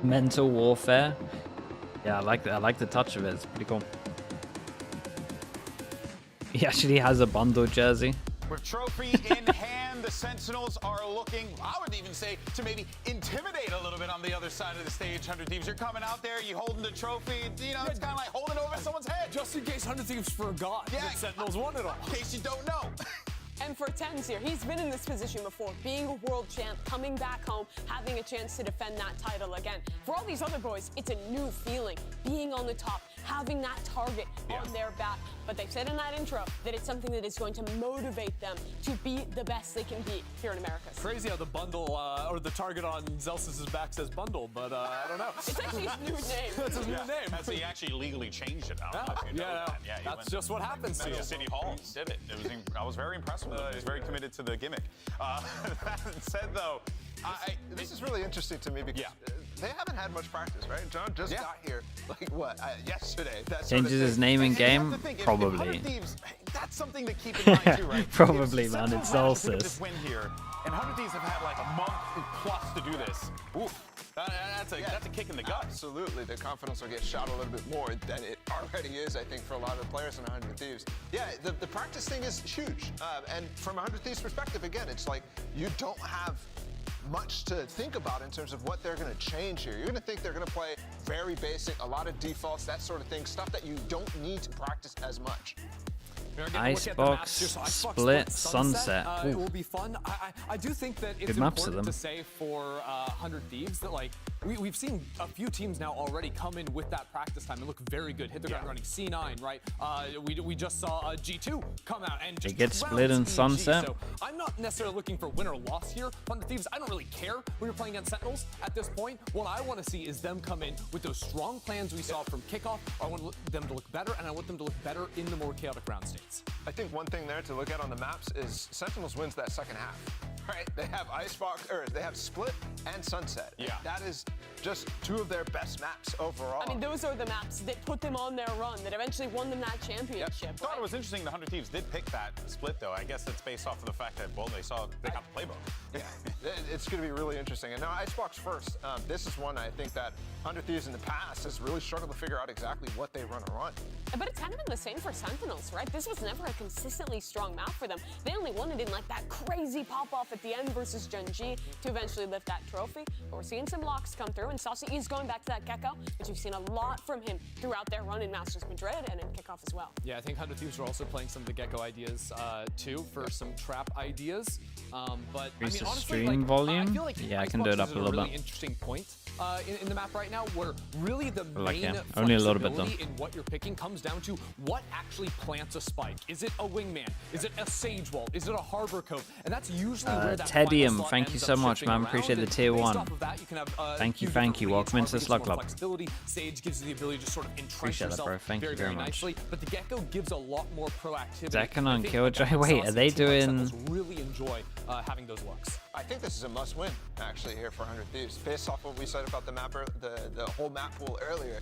Mental warfare. Yeah, I like that. I like the touch of it. It's pretty cool. He actually has a bundle jersey. With trophy in hand, the Sentinels are looking, I would even say, to maybe intimidate a little bit on the other side of the stage. 100 Thieves, you're coming out there, you holding the trophy, you know, it's kind of like holding over someone's head. Just in case 100 Thieves forgot that Sentinels won it all. In case you don't know. And for Tens here, he's been in this position before, being a world champ, coming back home, having a chance to defend that title again. For all these other boys, it's a new feeling, being on the top, having that target on their back. But they said in that intro that it's something that is going to motivate them to be the best they can be here in America. Crazy how the bundle, or the target on Zelsis' back says bundle, but I don't know. It's actually his new name. That's his new name. As he actually legally changed it. I don't know if you know that. Yeah, that's just what happens to you. City Hall did it. I was very impressed with him. He was very committed to the gimmick. That said, though, this is really interesting to me because they haven't had much practice, right? John just got here, like what, yesterday. That Changes his name in game? Probably. Thieves, that's something to keep in mind too, right? Probably, man. It's Zelsis. This win here, and 100 Thieves have had like a month plus to do this. Oof. That's a kick in the gut. Absolutely. The confidence will get shot a little bit more than it already is, I think, for a lot of the players in 100 Thieves. Yeah, the practice thing is huge. And from 100 Thieves' perspective, again, it's like you don't have much to think about in terms of what they're going to change here. You're going to think they're going to play very basic, a lot of defaults, that sort of thing, stuff that you don't need to practice as much. Icebox, Split, Sunset. It will be fun. I do think that it's important to say for 100 Thieves that like we've seen a few teams now already come in with that practice time and look very good, hit the ground running. C9, right? We just saw G2 come out and just it gets Split and Sunset. So I'm not necessarily looking for win or loss here. 100 Thieves, I don't really care when you're playing against Sentinels at this point. What I want to see is them come in with those strong plans we saw from kickoff. I want them to look better, and I want them to look better in the more chaotic round states. I think one thing there to look at on the maps is Sentinels wins that second half, right? They have Icebox, or they have Split and Sunset. Yeah. That is just two of their best maps overall. I mean, those are the maps that put them on their run, that eventually won them that championship. I thought it was interesting the 100 Thieves did pick that Split, though. I guess it's based off of the fact that, well, they got the playbook. Yeah, it's going to be really interesting. And now Icebox first. This is one I think that 100 Thieves in the past has really struggled to figure out exactly what they run. But it's kind of been the same for Sentinels, right? This was never a consistently strong map for them. They only won it in like that crazy pop-off at the end versus Gen G to eventually lift that trophy. But we're seeing some locks come through, and Saucy is going back to that Gecko, which we've seen a lot from him throughout their run in Masters Madrid and in kickoff as well. Yeah, I think 100 Thieves are also playing some of the Gecko ideas too for some trap ideas. But I mean, honestly, stream volume? I feel like yeah, I can do it up a little really bit. Interesting point in the map right now, where really the main only a little bit though. in what you're picking comes down to what actually plants a spike. Is it a wingman? Is it a sage wall? Is it a harbor cove? And that's usually where that Tedium, thank you so much, man. Appreciate the tier 1. Thank you. Welcome into the Slug Club. Sage gives you the ability to sort of entrench Appreciate that, bro. Thank you very much. Nicely, but the Gecko gives a lot more proactivity. Second on Killjoy. Wait, are they doing? Really enjoy having those looks. I think this is a must-win actually here for 100 Thieves, based off what we said about the mapper, the whole map pool earlier.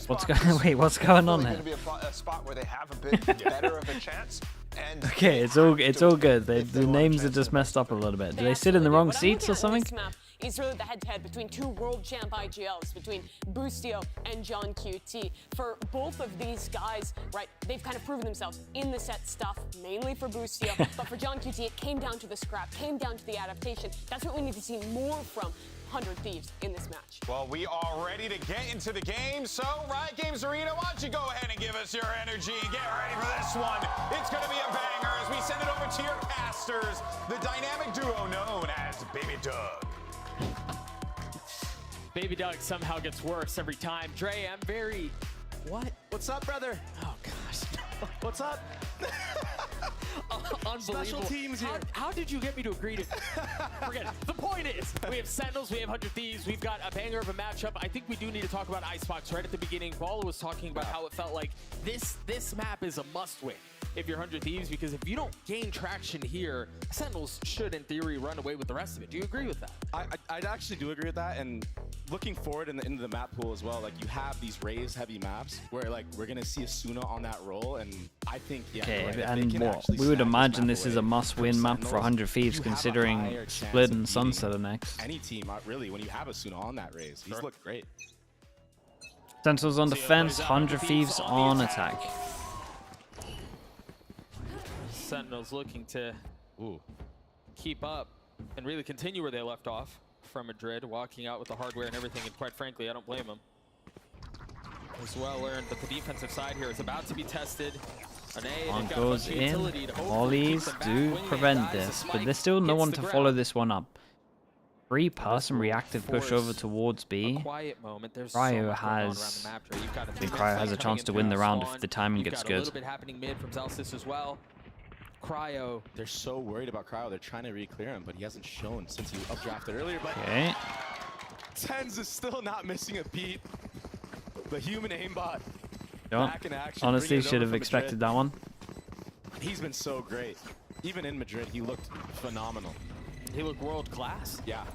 What's going on here? Going to be a spot where they have a bit better of a chance. And okay, it's all good. The names are just messed up a little bit. Do they sit in the wrong seats or something? Is really the head-to-head between two world champ IGLs, between Boostio and John QT. For both of these guys, right, they've kind of proven themselves in the set stuff, mainly for Boostio, but for John QT, it came down to the scrap, came down to the adaptation. That's what we need to see more from 100 Thieves in this match. Well, we are ready to get into the game, so Riot Games Arena, why don't you go ahead and give us your energy and get ready for this one. It's going to be a banger as we send it over to your casters, the dynamic duo known as Baby Doug. Baby Doug somehow gets worse every time. Dre, I'm very... What? What's up, brother? Oh, gosh. What's up? Unbelievable. Special teams here. How did you get me to agree to? Forget it. The point is, we have Sentinels, we have 100 Thieves, we've got a banger of a matchup. I think we do need to talk about Icebox right at the beginning. Bala was talking about how it felt like this map is a must-win if you're 100 Thieves, because if you don't gain traction here, Sentinels should, in theory, run away with the rest of it. Do you agree with that? I actually do agree with that, and looking forward into the map pool as well, like you have these Raze heavy maps where like we're gonna see Asuna on that role, and I think Okay, right, and what? We would imagine this is a must-win map for 100 Thieves, considering Split and Sunset are next. Any team, really, when you have Asuna on that Raze, he's looked great. Sentinels on defense, 100 Thieves on attack. Sentinels looking to keep up and really continue where they left off from Madrid, walking out with the hardware and everything, and quite frankly, I don't blame them. As well learned that the defensive side here is about to be tested. One goes in, volleys do prevent this, but there's still no one to follow this one up. 3-person reactive push over towards B. Cryo has, I think Cryo has a chance to win the round if the timing gets good. A little bit happening mid from Zelsis as well. Cryo. They're so worried about Cryo. They're trying to re-clear him, but he hasn't shown since he was updrafted earlier. But okay. Tens is still not missing a beat. The human aimbot. Back in action, honestly, should have expected that one. He's been so great. Even in Madrid, he looked phenomenal. He looked world class. Yeah.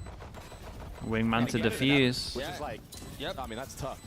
Wingman to defuse. Which is like, I mean, that's tough.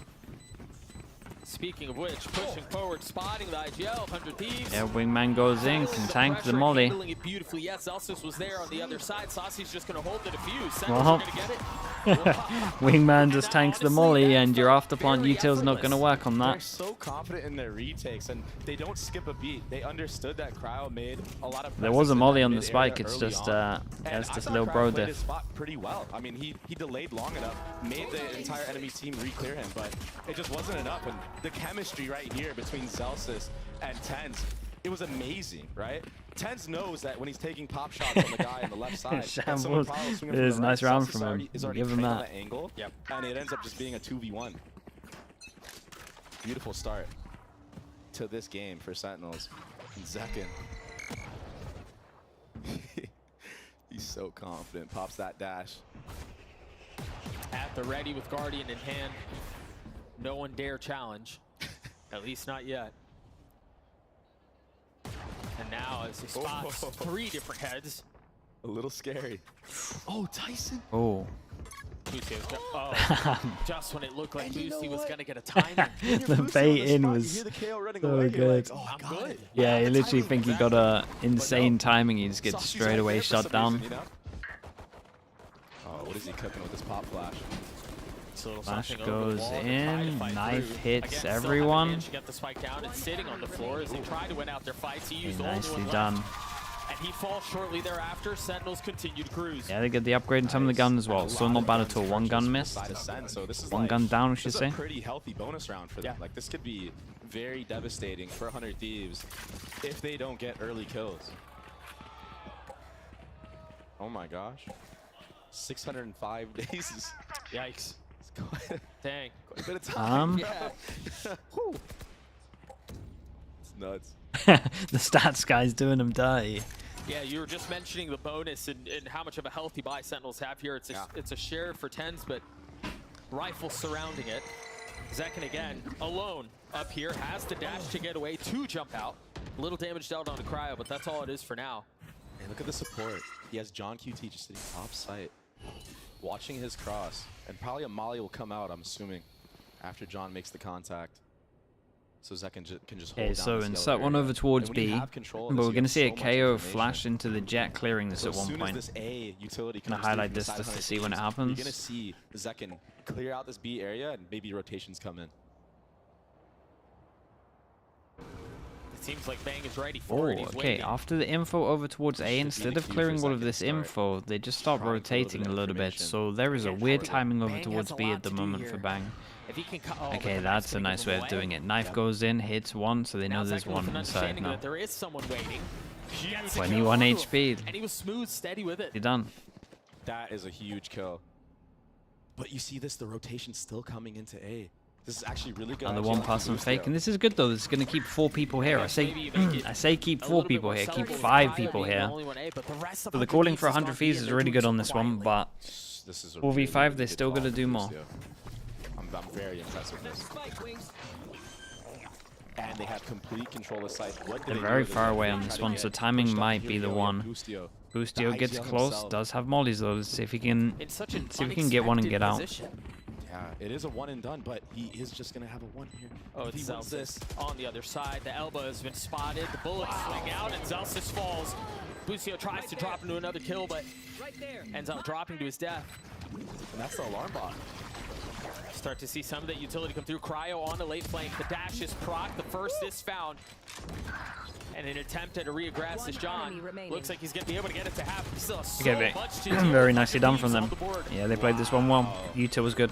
Speaking of which, pushing forward, spotting the IGL, 100 Thieves. Yeah, Wingman goes in, can tank the molly. Handling it beautifully. Yes, Zelsis was there on the other side. Saucy's just going to hold the defuse. Well, Gonna get it. Wingman just tanks the molly, and your afterplant util's not going to work on They're that. so confident in their retakes, and they don't skip a beat. They understood that Cryo made a lot of. There was a molly on the mid-area spike. It's early just, on. yeah, it's And just I a little thought bro Cryo played diff. his spot pretty well. I mean, he delayed long enough, made the entire enemy team re-clear him, but it just wasn't enough. And the chemistry right here between Zelsis and Tens, it was amazing, right? Tens knows that when he's taking pop shots on the guy on the left side, Shambles. It is a nice round from him. Give him that. Angle, and it ends up just being a 2v1. Beautiful start to this game for Sentinels. And Zekin. He's so confident. Pops that dash. At the ready with Guardian in hand. No one dare challenge. At least not yet. And now as he spots 3 different heads. A little scary. Oh, Tyson. Oh. Oh, just when it looked like Lucy was going to get a timing. The bait in was so good. Oh, I'm good. Yeah, you literally think he got a insane timing. He just gets straight away shut down. Oh, what is he cooking with his pop flash? Flash goes in, knife hits everyone. Get the spike down and sitting on the floor as they try to win out their fights. He used Nicely done. And he falls shortly thereafter. Sentinels continue to cruise. Yeah, they get the upgrade in some of the gun as well. So not bad at all. One gun missed. One gun down, we should say. This is a pretty healthy bonus round for them. Like, this could be very devastating for 100 Thieves if they don't get early kills. Oh my gosh. 605 days. Yikes. Dang. Quite a bit of time. Yeah. It's nuts. The stats guy's doing them dirty. Yeah, you were just mentioning the bonus and how much of a healthy buy Sentinels have here. It's a share for Tens, but rifles surrounding it. Zekin again, alone up here, has the dash to get away, to jump out. A little damage dealt on the Cryo, but that's all it is for now. Hey, look at the support. He has John QT just sitting top site, watching his cross. And probably a molly will come out, I'm assuming, after John makes the contact. So Zekin can just hold down so this insert yellow one area. over towards And when you B, have control but of this, we're you going to have see a so much KO information. flash into the Jet, clearing this So at as one soon point. as this A utility Gonna comes highlight through this from just to side see when it You're happens. going to see Zekin clear out this B area and maybe rotations come in. It seems like Bang is ready for it. Oh, He's okay. waiting. After the info over towards A, instead of clearing all of this info, they just start rotating a little bit. So there is a weird timing over towards B at the moment for Bang. If he can Okay, that's a nice way of doing it. Knife goes in, hits one, so they know there's one inside now. There is someone waiting. 21 HP. And he was smooth, steady with it. You're done. That is a huge kill. But you see this, the rotation's still coming into A. This is actually really good. And the one person fake, and this is good though. This is going to keep 4 people here. I say keep 4 people here, keep 5 people here. So the calling for 100 Thieves is really good on this one, but 4v5 they're still going to do more. I'm very impressed with this. And they have complete control of site. They're very far away on this one, so timing might be the one. Boostio gets close, does have mollies though. Let's see if he can get one and get out. Yeah, it is a one and done, but he is just gonna have a one here. Oh, it's Zelsis on the other side. The elbow has been spotted. The bullets swing out, and Zelsis falls. Boostio tries to drop into another kill, but ends up dropping to his death. And that's the alarm bot. Start to see some of that utility come through. Cryo on the late flank. The dash is proc. The first is found. And an attempt at a reaggress is John. Looks like he's going to be able to get it to happen. Still so much to do. Very nicely done from them. Yeah, they played this one well. Yuta was good.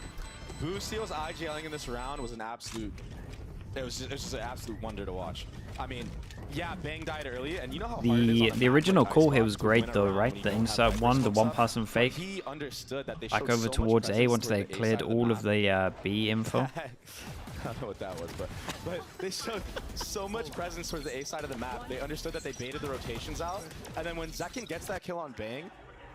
Boostio's IGLing in this round was an absolute... It was just an absolute wonder to watch. I mean, yeah, Bang died early, and you know how hard it is on the original call here was great though, right? The insert one, the one person fake. He understood that they back showed over so towards much A once presence they towards the A cleared side of the all map. of the B info. I don't know what that was, but they showed so much presence towards the A side of the map. They understood that they baited the rotations out, and then when Zekin gets that kill on Bang,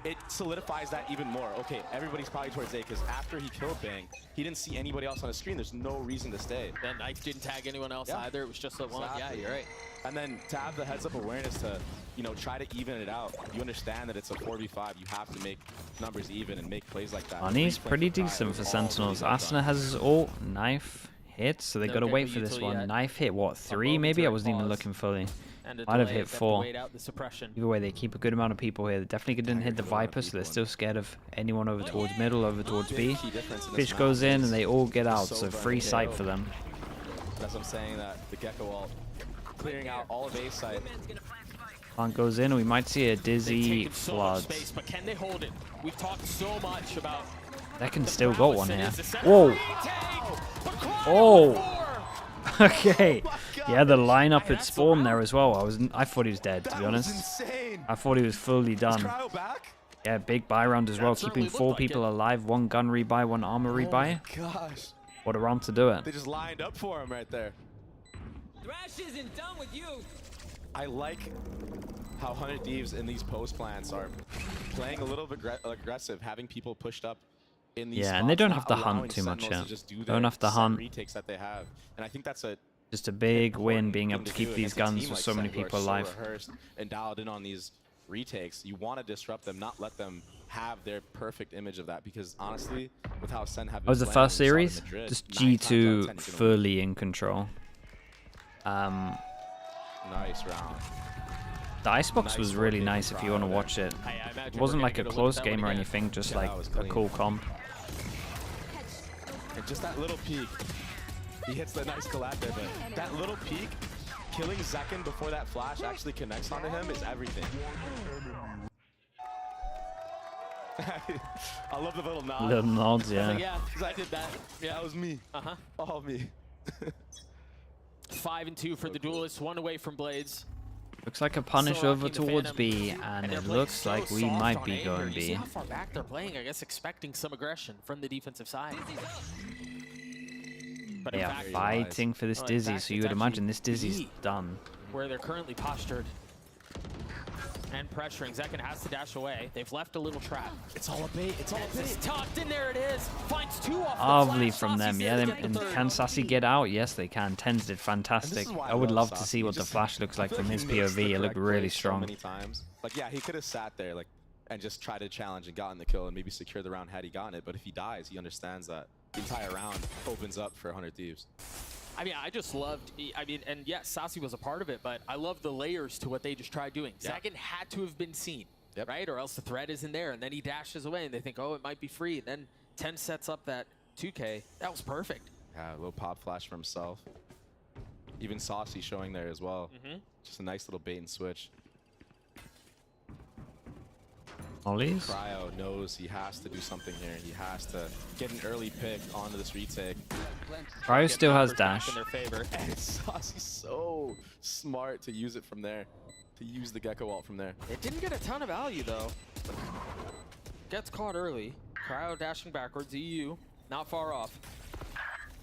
it solidifies that even more. Okay, everybody's probably towards A, because after he killed Bang, he didn't see anybody else on the screen. There's no reason to stay. Then Ike didn't tag anyone else either. It was just the one. Exactly. Yeah, you're right. And then to have the heads-up awareness to, you know, try to even it out. You understand that it's a 4v5. You have to make numbers even and make plays like that. Money's pretty decent for Sentinels. Asuna has his ult, knife hit, so they got to wait for this one. Knife hit, what, 3 maybe? I wasn't even looking fully. Might have hit 4. Either way, they keep a good amount of people here. They definitely didn't hit the Viper, so they're still scared of anyone over towards middle, over towards B. Fish goes in, and they all get out, so free sight for them. That's what I'm saying, that the Gecko ult clearing out all of A site. Plant goes in, and we might see a Dizzy Flood. But can they hold it? We've talked so much about... That can still got one here. Whoa! Oh! Okay. Yeah, the lineup had spawned there as well. I thought he was dead, to be honest. I thought he was fully done. Yeah, big buy round as well, keeping 4 people alive, 1 gun rebuy, 1 armor rebuy. Gosh. What a round to do it. They just lined up for him right there. Thrash isn't done with you. I like how 100 Thieves in these post plans are playing a little bit aggressive, having people pushed up in these spots, and they don't have to allowing hunt too much Sentinels yet. to just do Don't their have to set hunt. retakes that they have. And I think that's just a big win being able thing to do keep these against a team guns with like so many Sen, who are people so alive. rehearsed and dialed in on these retakes. You want to disrupt them, not let them have their perfect image of that, because honestly, with how Sen have been That was the playing, first we saw it in series. Madrid, Just 9 times out of 10 G2 he's gonna win. fully in control. Nice round. The Icebox was really nice if you want to watch it. It wasn't like a close game or anything, just like a cool comp. And just that little peek. He hits the nice collab there, but that little peek, killing Zekin before that flash actually connects onto him is everything. I love the little nod. Little nods, yeah. Like, yeah, because I did that. Yeah, that was me. Uh-huh. All me. 5 and 2 for the duelists, 1 away from Blades. Looks like a punish over towards B, and it looks like we might be going You see B. how far back they're playing, I guess expecting some aggression from the defensive side. But They in are fact, fighting for this in Dizzy, fact, so you it's would imagine actually this Dizzy's B, done. where they're currently postured and pressuring. Zekin has to dash away. They've left a little trap. It's all a bait. It's all a bait. It's tucked in there. It is. Finds 2 off Lovely the flash. from them, Sassy's yeah. gonna get the And third. can Sassy get out? Yes, they can. Tens did fantastic. I would love to see what the flash looks like from his POV. It looked really strong. So many times. Like, yeah, he could have sat there like and just tried to challenge and gotten the kill and maybe secure the round had he gotten it. But if he dies, he understands that the entire round opens up for 100 Thieves. I mean, I just loved, I mean, and yes, Sassy was a part of it, but I love the layers to what they just tried doing. Yeah. Zekin had to have been seen, right? Or else the threat isn't there, and then he dashes away, and they think, oh, it might be free. And then 10 sets up that 2K. That was perfect. Yeah, a little pop flash for himself. Even Saucy showing there as well. Just a nice little bait and switch. Ollies? Cryo knows he has to do something here. He has to get an early pick onto this retake. Cryo still has dash. In their favor. And Saucy's so smart to use it from there. To use the Gecko ult from there. It didn't get a ton of value, though. Gets caught early. Cryo dashing backwards. EU not far off.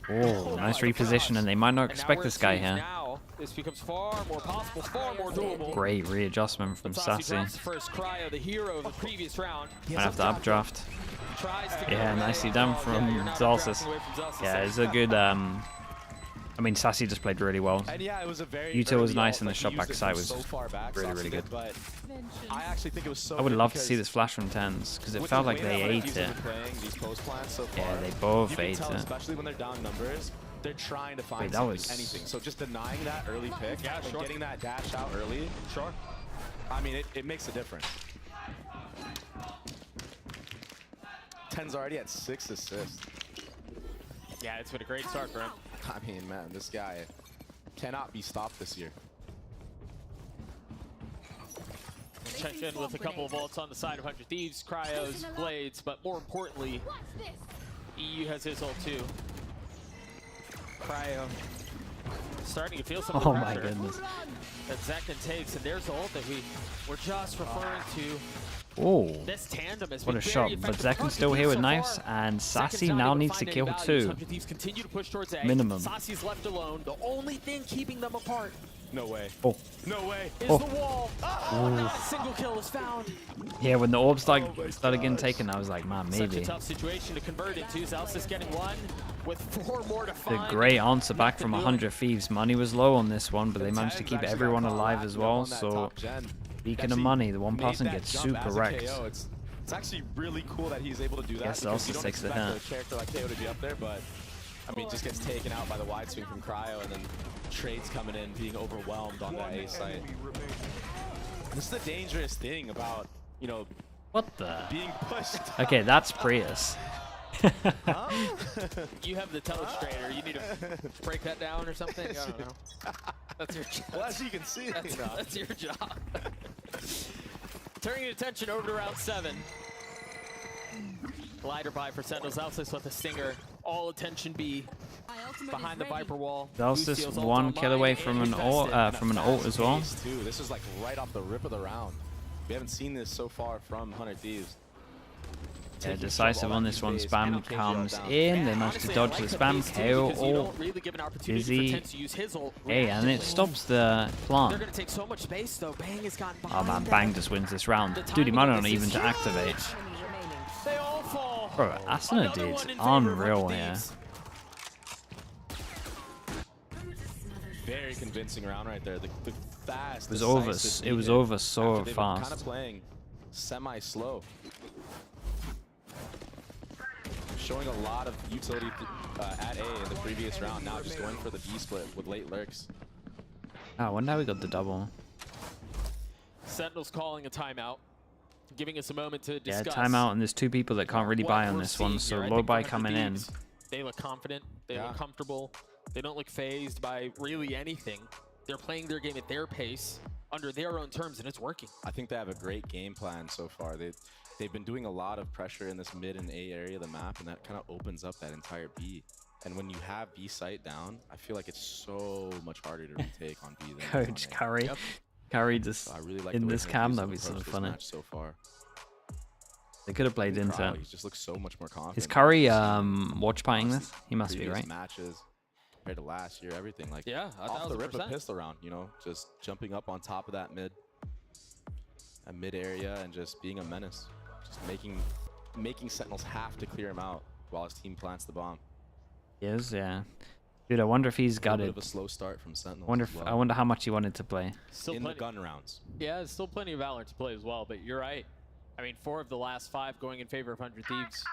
Oh, nice reposition, and they might not expect this guy here. Now this becomes far more possible, far more doable. Great readjustment from Sassy. Drops the first Cryo, the hero of the previous round. Might have to updraft. Yeah, nicely done from Zalsis. Yeah, it's a good. I mean, Sassy just played really well. And yeah, it was a very Util was early nice, ult, and the like, he shot used back it side from was so far back, really, Sassy really did, good. But I actually think it was so I would good love to because see this flash from Tens, because it with felt the like way they that ate Thieves it. have been playing these post plans so Yeah, far, they both you can ate tell, it. especially when they're down numbers, they're trying to find Wait, that something, was- anything. So just denying that early pick and getting that dash out early, Sure. I mean, it makes a difference. Ten's already at 6 assists. Yeah, it's been a great start for him. I mean, man, this guy cannot be stopped this year. Check in with a couple of ults on the side of 100 Thieves, Cryos, Blades, but more importantly, EU has his ult too. Cryo starting to feel some of the Oh my pressure goodness. that Zekin takes, and there's the ult that we were just referring to. Oh, This tandem has what been a shot. very But effective. Zekin's still here with so knives, far. and Sassy Second's not now able to needs to find kill any values. 2. 100 Thieves continue to push towards A. Minimum. Sassy's left alone. The only thing keeping them apart No way. Oh. No way. is Oh. the wall. Not a single kill is found. Yeah, when the orbs started getting taken, I was like, man, Such maybe. a tough situation to convert into. Zalsis getting one with 4 more to The find. great answer back from Nothing 100 Thieves. Money was low on this one, but they managed to keep everyone alive as well. So, speaking of money, the one person gets super wrecked. It's actually really cool that he's able to do that. Guess because you also don't takes the expect hit. a character like KO to be up there, but I mean, just gets taken out by the wide swing from Cryo, and then trades coming in, being overwhelmed on that A site. This is the dangerous thing about, you know, What the? being pushed. Okay, that's Prius. You have the telestrator. You need to break that down or something? I don't know. That's your job. Well, as you can see, That's your job. Turning attention over to round 7. Glider by for Sentinels. Zalsis with a stinger. All attention B behind the Viper wall. Zalsis Lucio's ult one kill online away and from an invested. ult as well. Too. This is like right off the rip of the round. We haven't seen this so far from 100 Thieves. Yeah, decisive on this one. Spam comes in. They managed to dodge the spam. KO ult. Busy. Hey, and it stops the They're plant. going to take so much space though. Bang has gotten Oh behind man, them. Bang just wins this round. Dude, he might not even to activate. They all fall. Bro, Asuna dude's unreal here. Very convincing round right there. The fast. It was over. decisive It was lead over so after they've been kind fast. of playing semi-slow. Showing a lot of utility at A in the previous round. Now just going for the B split with late lurks. Oh, I wonder how we got the double. Sentinels calling a timeout, giving us a moment to Yeah, discuss. timeout, and there's 2 people that can't really what buy on we're this one, seeing so here. I low think buy 100 coming in. Thieves, they look confident. They Yeah. look comfortable. They don't look phased by really anything. They're playing their game at their pace, under their own terms, and it's working. I think they have a great game plan so far. They've been doing a lot of pressure in this mid and A area of the map, and that kind of opens up that entire B. And when you have B site down, I feel like it's so much harder to retake on B than it is Coach on A. Curry. Curry just I really like in the way this Henry cam, Hughes that'd be has so approached this funny. match so far. They could have played into Crowd, it. he just looks so much more confident. Is Curry watch partying this? He must be, Previous right? matches compared to last year, everything like Yeah, off the rip of 1000%. pistol round, you know, just jumping up on top of that mid area and just being a menace, just making Sentinels have to clear him out while his team plants the bomb. He is, yeah. Dude, I wonder if he's A got little it. bit of a slow start from Sentinels. Wonder as if, well. I wonder how much he wanted to play. Still in the plenty, gun rounds. yeah, there's still plenty of Valor to play as well, but you're right. I mean, 4 of the last 5 going in favor of 100 Thieves.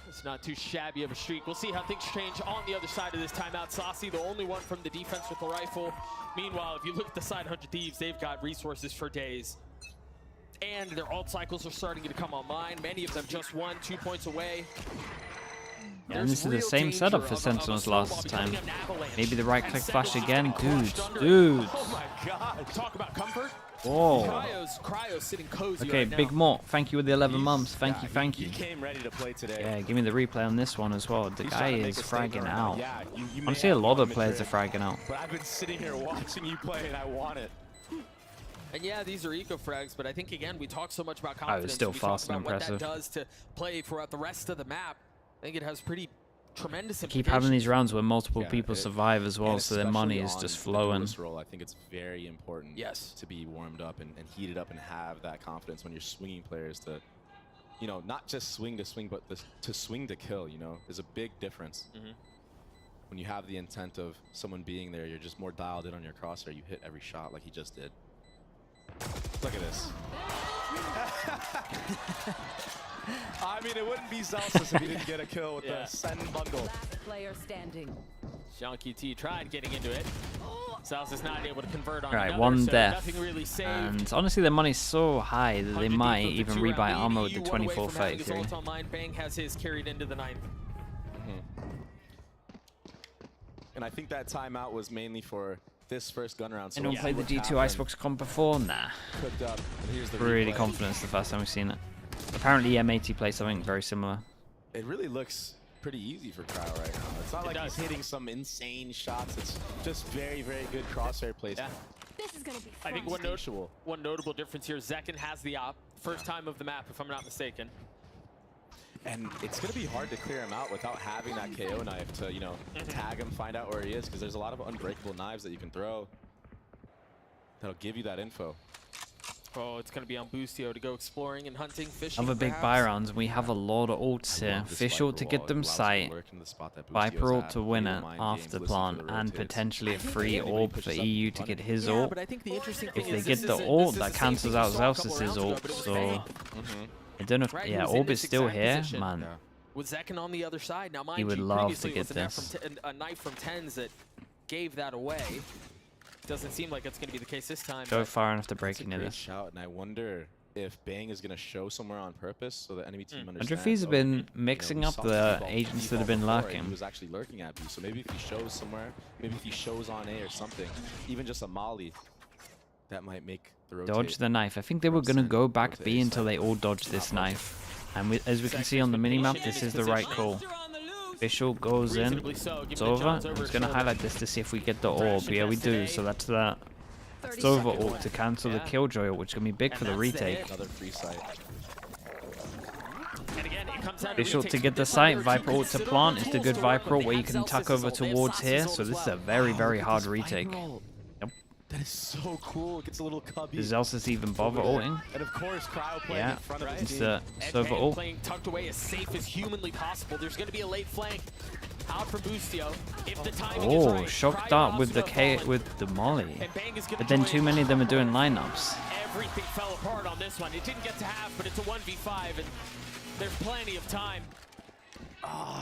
It's not too shabby of a streak. We'll see how things change on the other side of this timeout. Saucy, the only one from the defense with the rifle. Meanwhile, if you look at the side 100 Thieves, they've got resources for days. And their ult cycles are starting to come online. Many of them just 1, 2 points away. Yeah, and this is the same setup for Sentinels last time. Maybe the right click flash again. Dudes. Oh my god. Talk about comfort. Whoa. Cryo's sitting cozy Okay, right now. Big Mort, thank you with the 11 months. Thank you, thank you. He came ready to play today. Yeah, give me the replay on this one as well. The He's guy trying to make is a statement fragging right now. out. Yeah, you may Honestly, a have lot gone of players are Madrid, fragging out. But I've been sitting here watching you play, and I want it. And yeah, these are eco frags, but I think again we talk so much about confidence. still we talk fast and about what that impressive. does to play throughout the rest of the map. I think it has pretty tremendous Keep having these rounds where multiple Yeah, people survive as well, so their money is just flowing. Role, I think it's very important to be warmed up and heated up and have that confidence when you're swinging players to, you know, not just swing to swing, but to swing to kill, you know, there's a big difference. When you have the intent of someone being there, you're just more dialed in on your crosshair. You hit every shot like he just did. Look at this. I mean, it wouldn't be Zelsis if he didn't get a kill with the Sen bundle. Last player standing. Shonky T tried getting into it. Zelsis is not able to convert on Right, another, one so death. nothing really saved. And honestly, their money's so high that they might even rebuy lead. armor with the EU one away from having his 24-33. ult online. Bang has his carried into the 9th. And I think that timeout was mainly for this first gun round. So Anyone played the G2 Icebox comp before? Nah. Cooked up. And here's the Really replay. confident it's the first time we've seen it. Apparently M80 plays something very similar. It really looks pretty easy for Cryo right now. It's not like he's hitting some insane shots. It's just very, very good crosshair placement. This is gonna be I think fun. one notable difference here, Zekken has the op. First time of the map, if I'm not mistaken. And it's going to be hard to clear him out without having that KO knife to, you know, tag him, find out where he is, because there's a lot of unbreakable knives that you can throw that'll give you that info. Oh, it's going to be on Boostio to go exploring and hunting, fishing. Other big buy rounds, and we have a lot of ults here. Fish ult to get them sight, Viper ult to win it after plant, and potentially a free orb for EU to get his ult. But I think the interesting thing If they is get the ult, that cancels out Zelsis' ult, so... I don't know if... Yeah, orb is still here, man. With Zekken on the other side, now mind He would you, love previously to it was get a knife from Tens that gave that away. Doesn't seem like it's going to be the case this time. Go far enough to break into Great this. shout, and I wonder if Bang is going to show somewhere on purpose so the enemy team understands. Thieves have been mixing up the agents that have been lurking. He was actually lurking at B, so maybe if he shows somewhere, maybe if he shows on A or something, even just a molly, that might make the rotate. Dodge the knife. I think they were going to go back B until they all dodged this knife. And as we can see on the minimap, this is the right call. Official goes in. It's over. I'm just going to highlight this to see if we get the orb. Yeah, we do. So that's that. It's over ult to cancel the Killjoy, which is going to be big for the retake. Another free sight. Official to get the sight. Viper ult to plant is the good Viper ult where you can tuck over towards here. So this is a very, very hard retake. That is so cool. It gets a little cubby. Does Zelsis even bother ulting? And of course, Cryo playing in front of his it's team. the Sova ult. Playing tucked away as safe as humanly possible. There's going to be a late flank out from Boostio. If the timing is right, shock dart with the molly. But then too many of them are doing lineups. Everything fell apart on this one. It didn't get to half, but it's a 1v5, and there's plenty of time.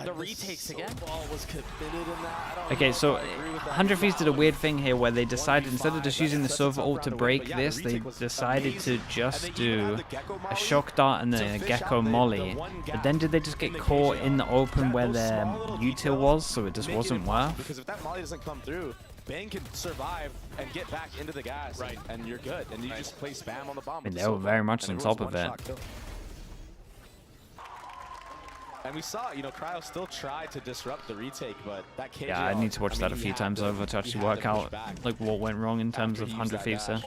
The retakes again. Ball was committed in that. Okay, so 100 Thieves did a weird thing here where they decided, instead of just using the Sova ult to break this, they decided to just do a shock dart and then a gecko molly. But then did they just get caught in the open where their util was, so it just wasn't worth? Because if that molly doesn't come through, Bang can survive and get back into the gas, and you're good. And you just play spam on the bomb. I mean, they were very much on top of it. And we saw, you know, Cryo still tried to disrupt the retake, but that KJ. Yeah, I need to watch that a few times over to actually work out like what went wrong in terms of 100 Thieves there.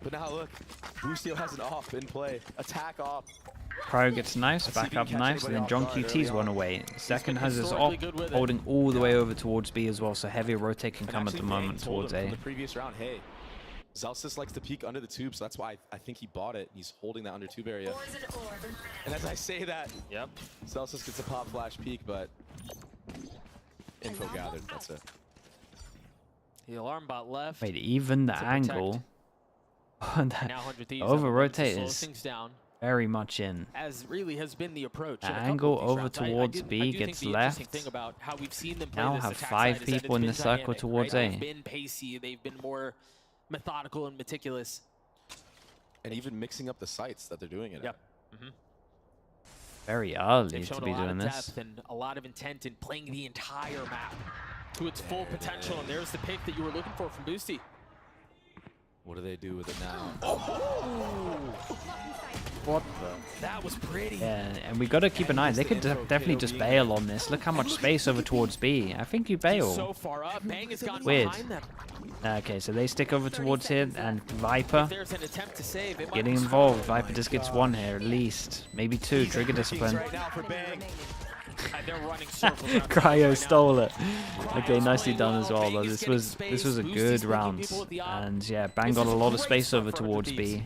But now look, Boostio has an off in play. Attack off. Cryo gets knives, back up knives, and then John QT's one away. Second has his op, holding all the way over towards B as well, so heavy rotate can come at the moment towards A. In the previous round, hey, Zelsis likes to peek under the tube, so that's why I think he bought it. He's holding that under tube area. And as I say that, Zelsis gets a pop flash peek, but info gathered, that's it. The alarm bot left. Wait, even the angle that over rotate is very much in. As really has been the approach. The angle over towards B gets left. About how we've seen them now have 5 people in the circle towards A. They've been pacey, they've been more methodical and meticulous. And even mixing up the sites that they're doing it at. Very early to be doing this. And a lot of intent in playing the entire map to its full potential. And there's the pick that you were looking for from Boosty. What do they do with it now? What the? That was pretty. Yeah, and we got to keep an eye. They could definitely just bail on this. Look how much space over towards B. I think you bail. So far up, Bang has gone Weird. behind them. Okay, so they stick over towards here, and Viper There's an attempt to save. It might getting be involved. Viper just gets 1 here, at least. Maybe 2. Trigger discipline. They're running circles around Cryo right stole it. Okay, Cryo's nicely playing done well. as well, Bang though. is This getting was space. a Boosty good splitting round. people with the op. And yeah, Bang This got a is lot of great space stuff over for towards Thieves. B.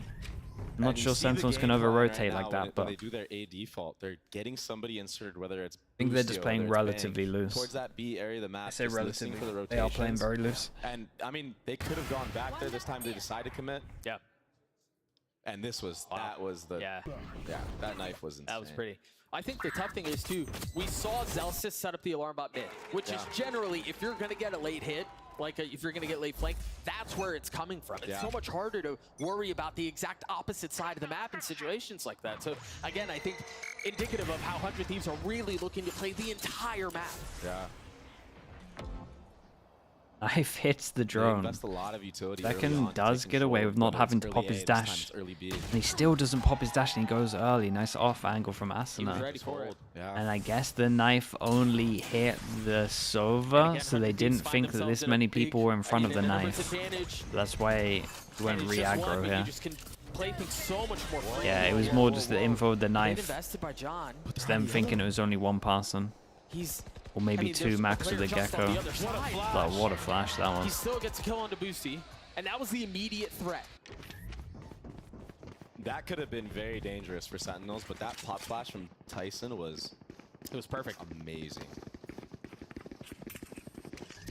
I'm not And you sure see the Sentinels can game plan over-rotate right like now that, when but they do their A default, they're getting somebody inserted, whether it's I think they're Boosty just or playing whether it's relatively Bang, loose. towards that B area of the map. I say just listening relatively. for the They are playing rotations. very loose. And I mean, they could have gone back there this time. They decided to commit. Yeah. And this was that was the that knife was insane. That was pretty. I think the tough thing is too, we saw Zelsis set up the alarm bot mid, which is generally, if you're gonna get a late hit, like if you're gonna get late flank, that's where it's coming from. It's so much harder to worry about the exact opposite side of the map in situations like that. So again, I think indicative of how 100 Thieves are really looking to play the entire map. Yeah. Knife hits the They drone. invest a lot of utility early Second on, does taking get away control, with not whether having it's to early pop A, his this time dash. it's early B. And he still doesn't pop his dash and he goes early. Nice off angle from Asuna. Ready for it. And I guess the knife only hit the Sova, so they didn't think that this many people were in front of the knife. That's why he went re-aggro here. Play things so much more Yeah, it was more just the info of the knife. invested by John. It's them thinking it was only one person. He's Or maybe two max with the Gecko. But what a flash that He was. still gets a kill onto Boosty, and that was the immediate threat. That could have been very dangerous for Sentinels, but that pop flash from Tyson was perfect. Amazing.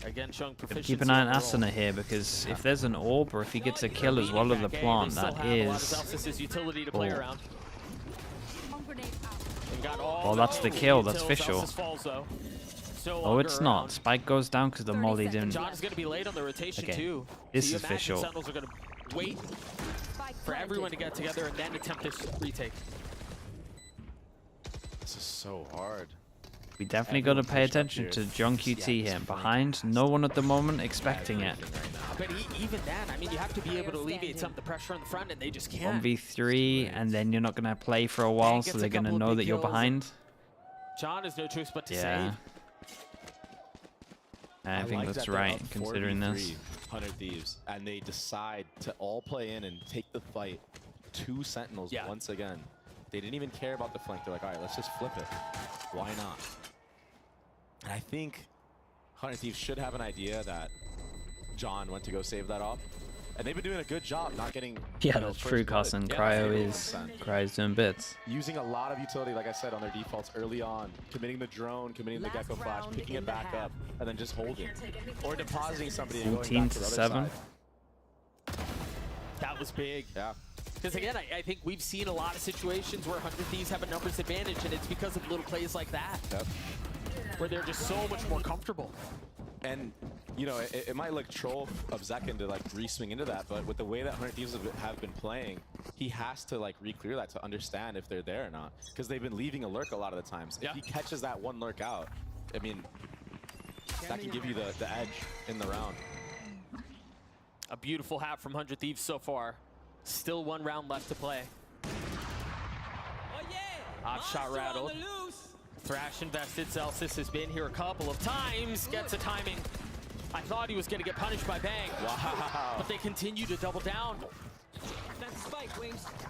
Again, showing Gotta proficiency. keep an eye on overall. Asuna here, because if there's an orb or if he gets a kill as well as the plant, that is... utility to play Oh. around. Well, that's the kill, that's official. Oh, it's not. Around. Spike goes down because the molly didn't... John's going to be late on the rotation Okay, too. this So you is imagine official. Sentinels are going to wait for everyone to get together and then attempt this retake. This is so hard. We definitely got to pay attention to John QT here. Behind, no one at the moment expecting it. But even then, I mean, you have to be able to alleviate some of the pressure on the front, and they just can't. 1v3, and then you're not going to play for a while, so gets they're a going to couple of know big that you're kills. behind. John has no choice but to Yeah. save. I think like that's that they're right, up considering 4v3, this. 100 Thieves, and they decide to all play in and take the fight to Sentinels once again. They didn't even care about the flank. They're like, all right, let's just flip it. Why not? And I think 100 Thieves should have an idea that John went to go save that off. And they've been doing a good job not getting... Yeah, you know, that's first true, blood. Carson. Yeah, Cryo's doing bits. using a lot of utility, like I said, on their defaults early on, committing the drone, committing the Gecko Flash, picking it back up, and then just holding. Or depositing somebody and going 14 back to to the 7. other side. That was big. Yeah. Because again, I think we've seen a lot of situations where 100 Thieves have a numbers advantage, and it's because of little plays like that. Yep. Where they're just so much more comfortable. And, you know, it might look troll of Zekin to, like, re-swing into that, but with the way that 100 Thieves have been playing, he has to, like, re-clear that to understand if they're there or not. Because they've been leaving a lurk a lot of the times. If he catches that one lurk out, I mean, that can give you the edge in the round. A beautiful hat from 100 Thieves so far. Still one round left to play. Off shot rattled. Thrash invested. Celsius has been here a couple of times. Gets a timing. I thought he was going to get punished by Bang. Wow. But they continue to double down.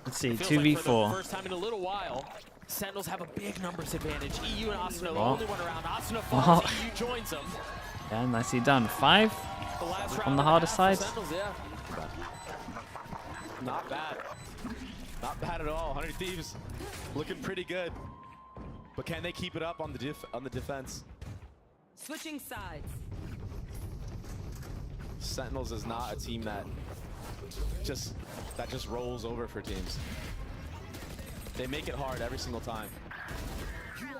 Let's see, It feels like for the 2v4. first time in a little while, Sentinels have a big numbers advantage. EU and Asuna, the Wow. only one around. Asuna Wow. falls, EU joins them. Yeah, nicely done. 5 The last on round the and a hardest half side. for Sentinels, yeah. Not bad. Not bad at all. 100 Thieves looking pretty good. But can they keep it up on the defense? Switching sides. Sentinels is not a team that just rolls over for teams. They make it hard every single time.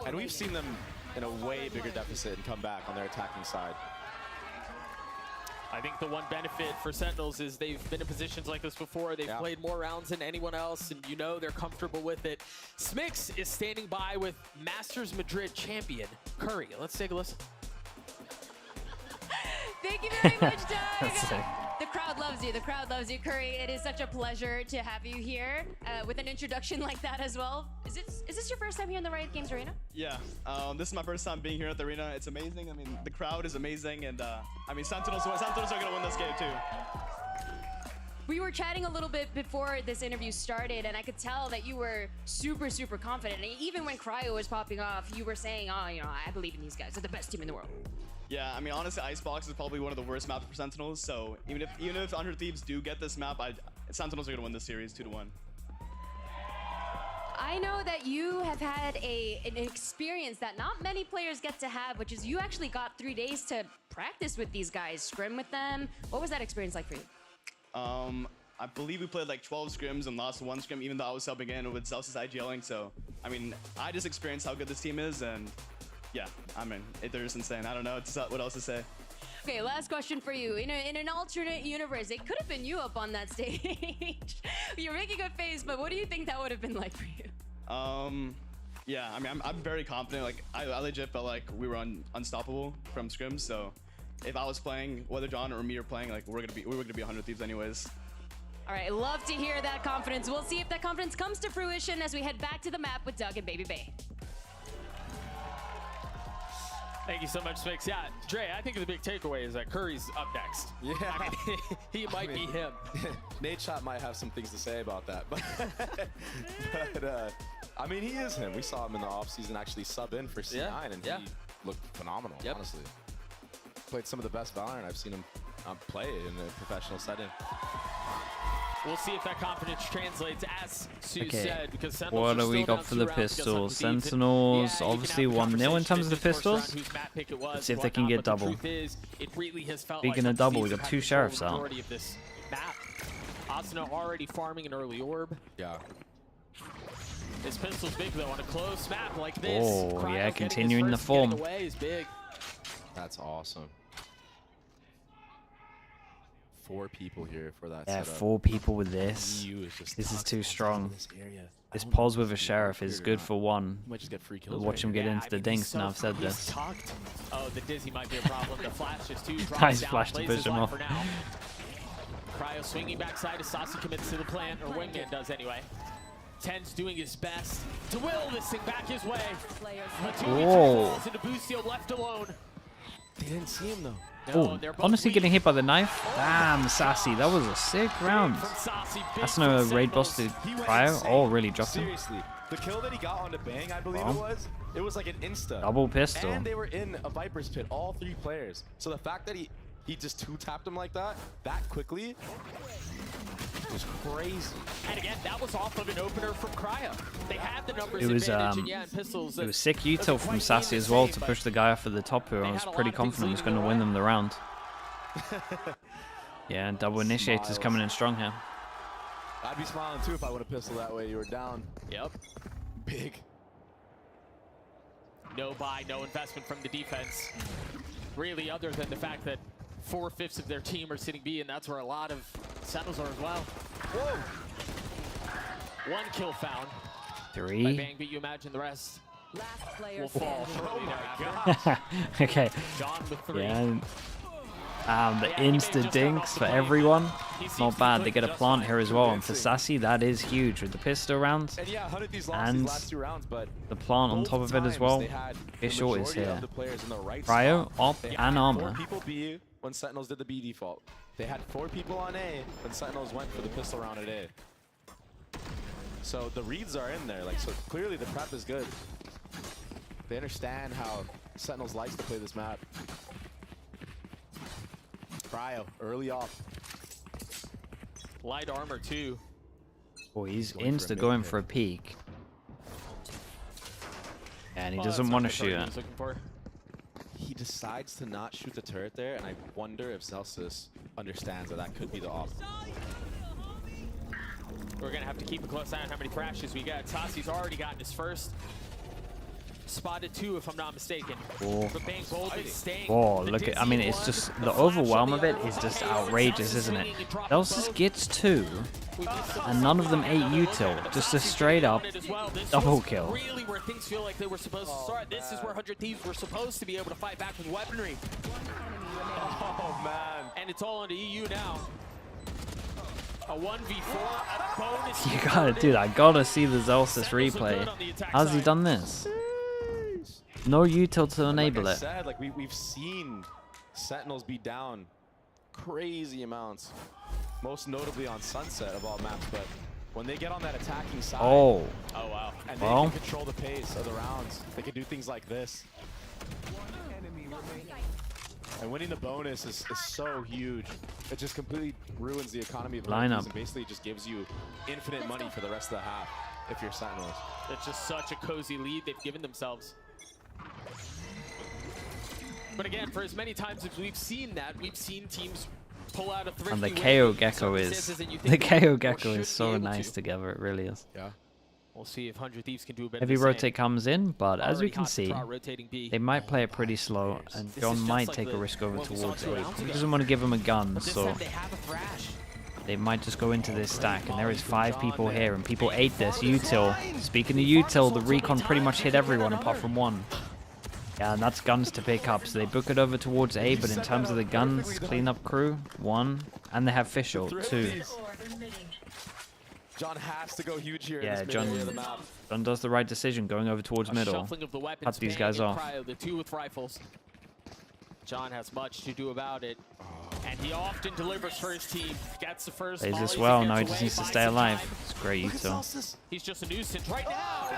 And we've seen them in a way bigger deficit and come back on their attacking side. I think the one benefit for Sentinels is they've been in positions like this before. They've played more rounds than anyone else, and you know they're comfortable with it. Smix is standing by with Masters Madrid champion Curry. Let's take a listen. Thank you very much, Doug. That's sick. The crowd loves you. The crowd loves you, Curry. It is such a pleasure to have you here with an introduction like that as well. Is this your first time here in the Riot Games Arena? Yeah, this is my first time being here at the arena. It's amazing. I mean, the crowd is amazing, and I mean, Sentinels are going to win this game too. we were chatting a little bit before this interview started, and I could tell that you were super, super confident. And even when Cryo was popping off, you were saying, oh, you know, I believe in these guys. They're the best team in the world. Yeah, I mean, honestly, Icebox is probably one of the worst maps for Sentinels. So even if 100 Thieves do get this map, Sentinels are gonna win this series 2-1. I know that you have had an experience that not many players get to have, which is you actually got 3 days to practice with these guys, scrim with them. What was that experience like for you? I believe we played like 12 scrims and lost 1 scrim, even though I was subbing in with Celsius IGLing. So, I mean, I just experienced how good this team is, and yeah, I mean, they're just insane. I don't know what else to say. Okay, last question for you. In an alternate universe, it could have been you up on that stage. You're making a face, but what do you think that would have been like for you? Yeah, I mean, I'm very confident. Like, I legit felt like we were unstoppable from scrims. So, if I was playing, whether John or me are playing, like we were gonna be 100 Thieves anyways. All right, love to hear that confidence. We'll see if that confidence comes to fruition as we head back to the map with Doug and Baby Bay. Thank you so much, Smix. Yeah, Dre, I think the big takeaway is that Curry's up next. Yeah. I mean, he might be him. Nate Shot might have some things to say about that, but, I mean, he is him. We saw him in the offseason actually sub in for C9, and he looked phenomenal, honestly. Played some of the best Valorant I've seen him play in a professional setting. We'll see if that confidence translates, as Sue said, because Sentinels what do we got for the pistols? Sentinels, obviously 1-0 in terms of the pistols. Let's see if they can get double. Speaking of double, we got 2 sheriffs out. Asuna already farming an early orb. Yeah. This pistol's big though on a close map like this. Oh, yeah, continuing the form. Is big. That's awesome. 4 people here for that Yeah, setup. 4 people with this. This is too strong. This pause with a sheriff is good for 1. Might just get free kills. Watch him get into the dinks now I've said this. Oh, the dizzy might be a problem. The flash is too. Nice flash to push him off. Cryo swinging backside as Saucy commits to the plant, or Wingman does anyway. Ten's doing his best to will this thing back his way. Whoa. Falls into Boostio left alone. They didn't see him though. Oh, honestly getting hit by the knife. Damn, Sassy. That was a sick round. That's no raid busted Cryo. Oh, really dropped him. Seriously, the kill that he got on the bang, I believe it was like an insta. Double pistol. And they were in a Viper's pit, all 3 players. So the fact that he just 2-tapped him like that quickly, was crazy. And again, that was off of an opener from Cryo. They had the numbers it was advantage, and yeah, and pistols. It was sick util from Sassy as well to push the guy off of the top who I was pretty confident was going to win them the round. Yeah, and double initiators coming in strong here. I'd be smiling too if I would have pistol that way. You were down. Yep. Big. No buy, no investment from the defense. Really, other than the fact that 4/5 of their team are sitting B, and that's where a lot of Sentinels are as well. Whoa! 1 kill found. 3. By Bang, but you imagine the rest will fall shortly thereafter. Okay. John with 3. Yeah. The insta dinks for everyone. Not bad. They get a plant here as well. And for Sassy, that is huge with the pistol rounds. And yeah, 100 these last 2 rounds, but the plant on top of it as well. Visual is here. Cryo, op, and armor. 4 people B when Sentinels did the B default. They had 4 people on A when Sentinels went for the pistol round at A. So the reads are in there. Like, so clearly the prep is good. They understand how Sentinels likes to play this map. Cryo, early off. Light armor too. Oh, he's insta going for a peek. And he doesn't want to shoot it. He decides to not shoot the turret there, and I wonder if Celsius understands that that could be the off. We're going to have to keep a close eye on how many thrashes we get. Sassy's already gotten his first. Spotted 2, if I'm not mistaken. Oh, but Bang boldly staying. Oh, look at, I mean, it's just, the overwhelm of it is just outrageous, isn't it? Celsius gets 2, and none of them ate util. Just a straight up double kill. Really where things feel like they were supposed to start. This is where 100 Thieves were supposed to be able to fight back with weaponry. Oh, man. And it's all on to EU now. A 1v4, a bonus. You gotta, dude, I gotta see the Celsius replay. How's he done this? No util to enable like I it. said, like we've seen Sentinels be down crazy amounts. most notably on Sunset of all maps, but when they get on that attacking side, Oh wow, and they well, can control the pace of the rounds. They can do things like this. And winning the bonus is so huge. It just completely ruins the economy of lineup and basically just gives you infinite money for the rest of the half if you're Sentinels. It's just such a cozy lead they've given themselves. But again, for as many times as we've seen that, we've seen teams pull out a thrifty and the win KO in Gecko is circumstances and you the think KO or Gecko is should so be able nice to. together. It really is. Yeah. We'll see if 100 Thieves can do a bit Heavy of the rotate same. comes in, but as we Already can hot to see, trot, rotating B. they might play it pretty slow, and This John is just might like take a the risk over one we saw towards 2 A. rounds He ago. doesn't want to give him a gun, But this so time they have a thrash. they might just go into this stack, and there is 5 people here, and people ate this. Util. Speaking of Util, the recon pretty much hit everyone apart from one. Yeah, and that's guns to pick up, so they book it over towards A, but in terms of the guns, cleanup crew, 1, and they have Fischl, 2. John has to go huge here. Yeah, in this John, mid area of the map. John does the right decision going over towards middle. Shuffling of the weapons, Cut these Bang guys and off. Cryo, the 2 with rifles. John has much to do about it, and he often delivers for his team. Gets the first. Plays this volleys, well, gets now he away, just needs to buys stay some alive. time. It's great Util. He's just a nuisance right now.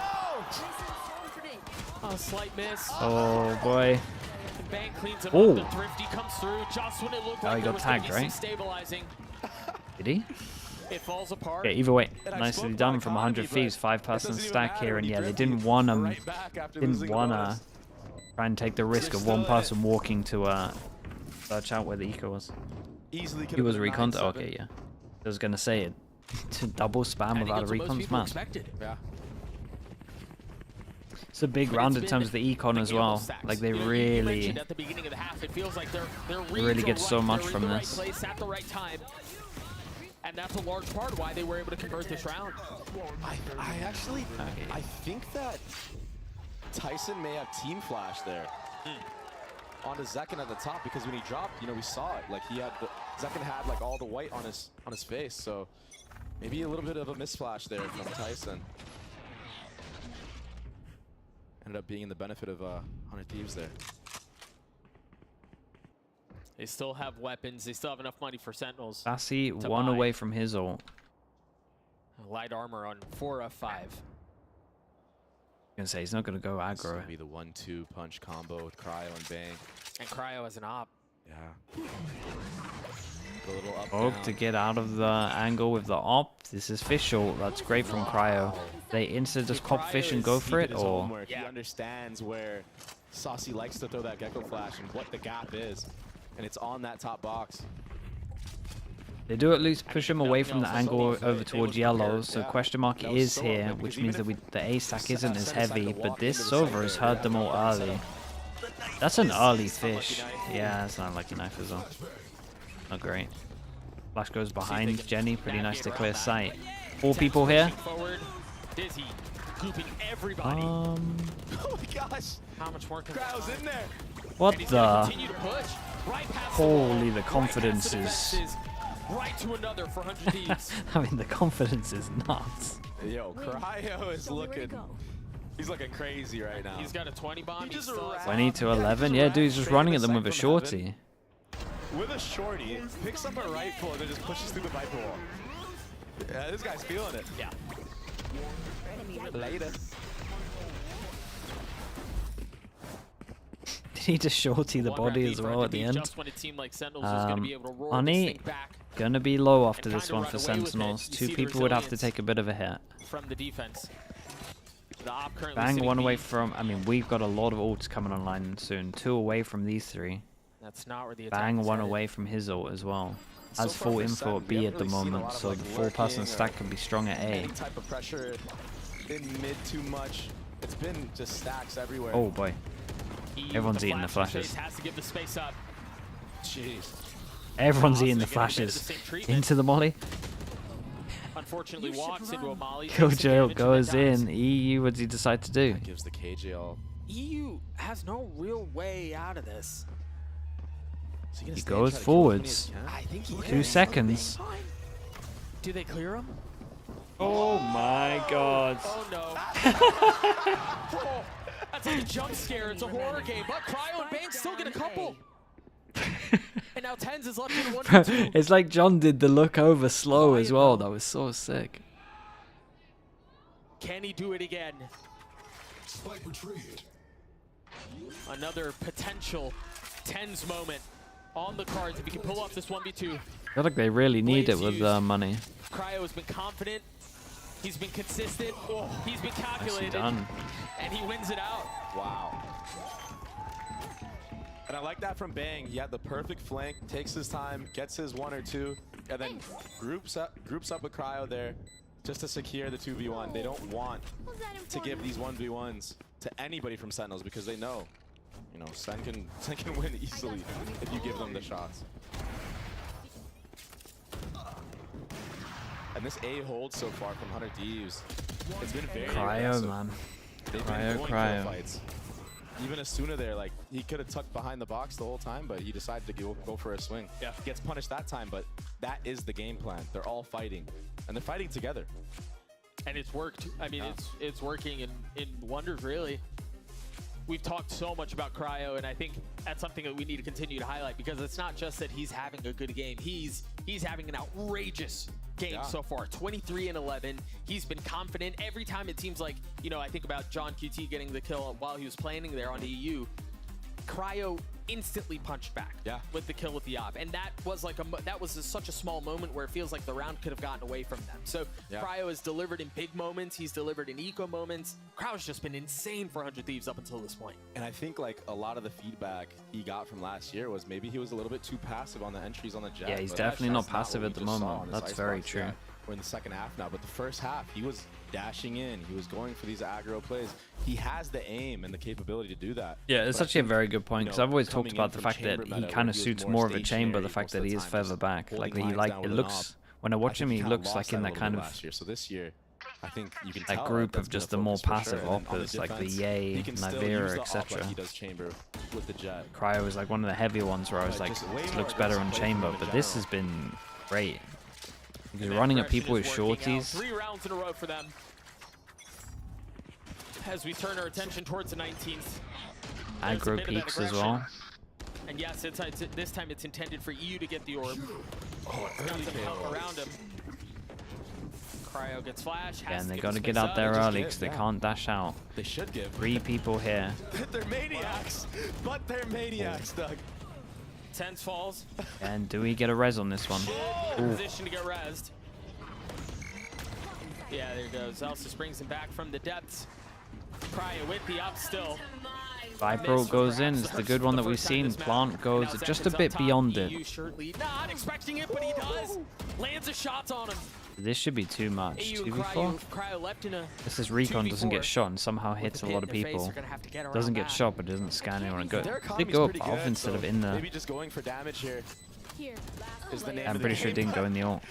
Oh, slight miss. Oh boy. And Bang cleans him Ooh. up. The thrifty comes through just when it looked Oh, like he there got was gonna tagged, be some right? stabilizing. Did he? It falls apart. Okay, either way, nicely done from 100 Thieves, 5-person stack here, and yeah, they didn't want to try and take the risk of one person walking to search out where the eco was. Easily He was reconned. Oh, okay, yeah. I was gonna say it. To double spam without a recon smart. Yeah. It's a big round in terms of the econ as well. Like they really, At the beginning of the half, it feels like they're really get so much from right this. place at the right time. And that's a large part of why they were able to convert this round. I actually, I think that Tyson may have team flash there onto Zekin at the top, because when he dropped, you know, we saw it. Like he had Zekin had like all the white on his face, so maybe a little bit of a misflash there from Tyson. Ended up being in the benefit of 100 Thieves there. They still have weapons. They still have enough money for Sentinels. Sassy, to 1 buy. away from his ult. Light armor on 4 of 5. I'm gonna say he's not gonna go It's aggro. gonna be the 1-2 punch combo with Cryo and Bang. And Cryo as an op. Yeah. A little up Oh, down. to get out of the angle with the op. This is Fischl. That's great from Cryo. They instant just pop fish and go for it, or He understands where Saucy likes to throw that Gecko flash and what the gap is, and it's on that top box. they do at least push him away from the angle over towards yellow. So question mark is here, which means that the A stack isn't as heavy, but this Silver has heard them all early. That's an early fish. Yeah, that's an unlucky knife as well. Not great. Flash goes behind Jenny. Pretty nice to clear sight. 4 people here. Forward. Dizzy grouping everybody. Oh my gosh! How much more can Cryo's in there. What And he's gonna the? continue to push right past Holy, the right confidence past the defenses, right to another for 100 Thieves. I mean, the confidence is nuts. Yo, Cryo is looking. He's looking crazy right now. He's got a 20 bomb. He's still 20 to 11. Yeah, dude, he's just running at them with a shorty. With a shorty, picks up a rifle and then just pushes through the Viper wall. Yeah, this guy's feeling it. Yeah. Later. Did he just shorty the body as well at the end? Just when it seemed like Sentinels was going to be able to roll this Ani, thing back gonna be low after this kinda one for run away with it. Sentinels. You 2 see the people would have to resilience take a bit of a hit. from the defense. The op currently Bang sitting 1 B. away from, I mean, we've got a lot of ults coming online soon. 2 away from these 3. That's not where the attack Bang is 1 headed. away from his ult as well. So Has far full for info Sen, at we B haven't at the really seen a moment, lot of, so like, the 4-person lurking stack or can be strong at A. Any type of pressure in mid too much. It's been just stacks everywhere. Oh boy. He, Everyone's the eating the flash flashes. Has to give the space up. Jeez. Everyone's eating the They get a bit of flashes. the same treatment. Into the molly. Unfortunately, walks into a molly. takes Killjoy the damage, and goes then dies. in. EU, what does he decide to do? Gives the KJ all. EU has no real way out of this. Is gonna He stay and goes try to kill as many forwards. as he can? I think he 2 seconds. Do they clear him? Oh my god. Oh no. Oh, that's like a jump scare. It's a horror game. But Cryo and Bang still get a couple. And now Tens is left in 1v2. It's like John did the look over slow as well. That was so sick. Can he do it again? Spike retrieved. Another potential Tens moment on the cards if he can pull off this 1v2. I feel like they really need it with money. Cryo has been confident. He's been consistent. Oh, he's been calculated. Done. And he wins it out. Wow. And I like that from Bang. He had the perfect flank, takes his time, gets his 1 or 2, and then groups up with Cryo there just to secure the 2v1. They don't want to give these 1v1s to anybody from Sentinels because they know, you know, Sen can win easily if you give them the shots. And this A hold so far from 100 Thieves, it's been very aggressive. Man. They've been going for fights. Even Asuna there, like, he could have tucked behind the box the whole time, but he decided to go for a swing. Yeah. Gets punished that time, but that is the game plan. They're all fighting, and they're fighting together. And it's worked. I mean, it's working in wonders, really. We've talked so much about Cryo, and I think that's something that we need to continue to highlight because it's not just that he's having a good game. He's having an outrageous game so far. 23 and 11. He's been confident every time. It seems like, you know, I think about John QT getting the kill while he was planning there on EU. Cryo instantly punched back with the kill with the op, and that was like such a small moment where it feels like the round could have gotten away from them. So Cryo has delivered in big moments. He's delivered in eco moments. Cryo's just been insane for 100 Thieves up until this point. And I think like a lot of the feedback he got from last year was maybe he was a little bit too passive on the entries on the jet. Yeah, he's definitely not passive at the moment. That's very true. We're in the second half now, but the first half he was dashing in. He was going for these aggro plays. He has the aim and the capability to do that. Yeah, it's actually a very good point because I've always talked about the fact that he kind of suits more of a chamber, the fact that he is further back. Like it looks, when I watch him, he looks like in that kind of so this year, I think you can that group of just the more passive oppers, like the Ye, Nivera, etc. He does chamber with the jet. Cryo is like one of the heavy ones where I was like, this looks better on chamber, but this has been great. He's running at people with shorties. 3 rounds in a row for them. As we turn our attention towards the 19th. Aggro peaks as well. And yes, this time it's intended for EU to get the orb. Got some help around him. Cryo gets flash. And they got to get out there early because they can't dash out. They should give. 3 people here. They're maniacs, but they're maniacs, Doug. Tens falls. And do we get a res on this one? Position to get rezzed. Yeah, there goes. Elsa brings him back from the depths. Cryo with the up still. Viper goes in. It's the good one that we've seen. Plant goes just a bit beyond it. Not expecting it, but he does. Lands a shot on him. This should be too much. 2v4? This is Recon doesn't get shot and somehow hits a lot of people. Doesn't get shot but doesn't scan anyone. They go up off instead of in the... Maybe just going for damage here. Is the name I'm pretty sure it didn't go in the ult.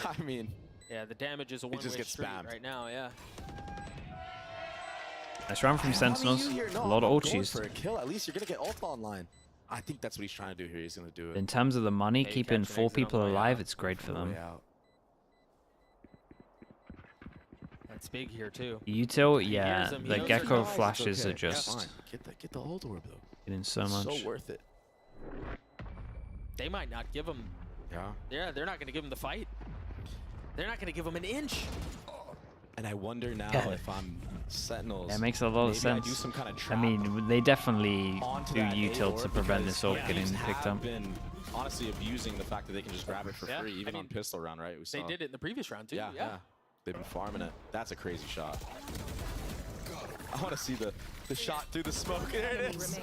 I mean... Yeah, the damage is a one-way street right now, yeah. Nice round from Sentinels. A lot of ult used. For a kill, at least you're going to get ult online. I think that's what he's trying to do here. He's going to do it. In terms of the money, keeping 4 people alive, it's great for them. That's big here too. Util, yeah, the Gecko flashes are just get the ult orb though. Getting so much. So worth it. They might not give him. Yeah, they're not going to give him the fight. They're not going to give him an inch. And I wonder now if I'm Sentinels. That makes a lot of sense. I do some kind of trap. I mean, they definitely do util to prevent this ult getting picked up. Been honestly abusing the fact that they can just grab it for free, even on pistol round, right? They did it in the previous round too. Yeah. They've been farming it. That's a crazy shot. I want to see the shot through the smoke. There it is.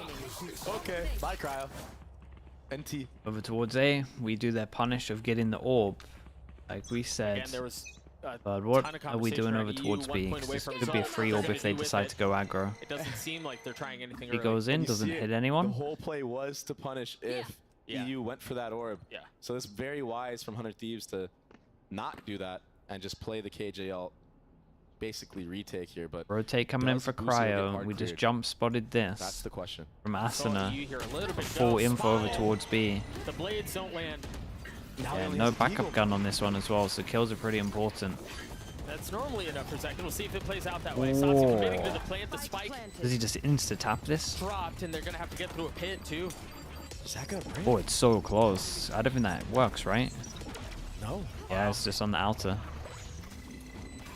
Okay, bye Cryo. NT. Over towards A, we do their punish of getting the orb, like we said. Again, there was but what are we doing over towards B? Because this could be a free orb if they decide to go aggro. It doesn't seem like they're trying anything. He goes in, doesn't hit anyone. The whole play was to punish if EU went for that orb. Yeah. So it's very wise from 100 Thieves to not do that and just play the KJ ult, basically retake here. But rotate coming in for Cryo. We just jump spotted this. That's the question. From Asuna. Full info over towards B. The blades don't land. Yeah, no backup gun on this one as well, so kills are pretty important. That's normally enough for a second. We'll see if it plays out that way. Satsu committing to the plant, the spike. Does he just insta-tap this? Dropped, and they're going to have to get through a pit, too. Is that gonna break? Oh, it's so close. I don't think that works, right? No. Yeah, it's just on the outer.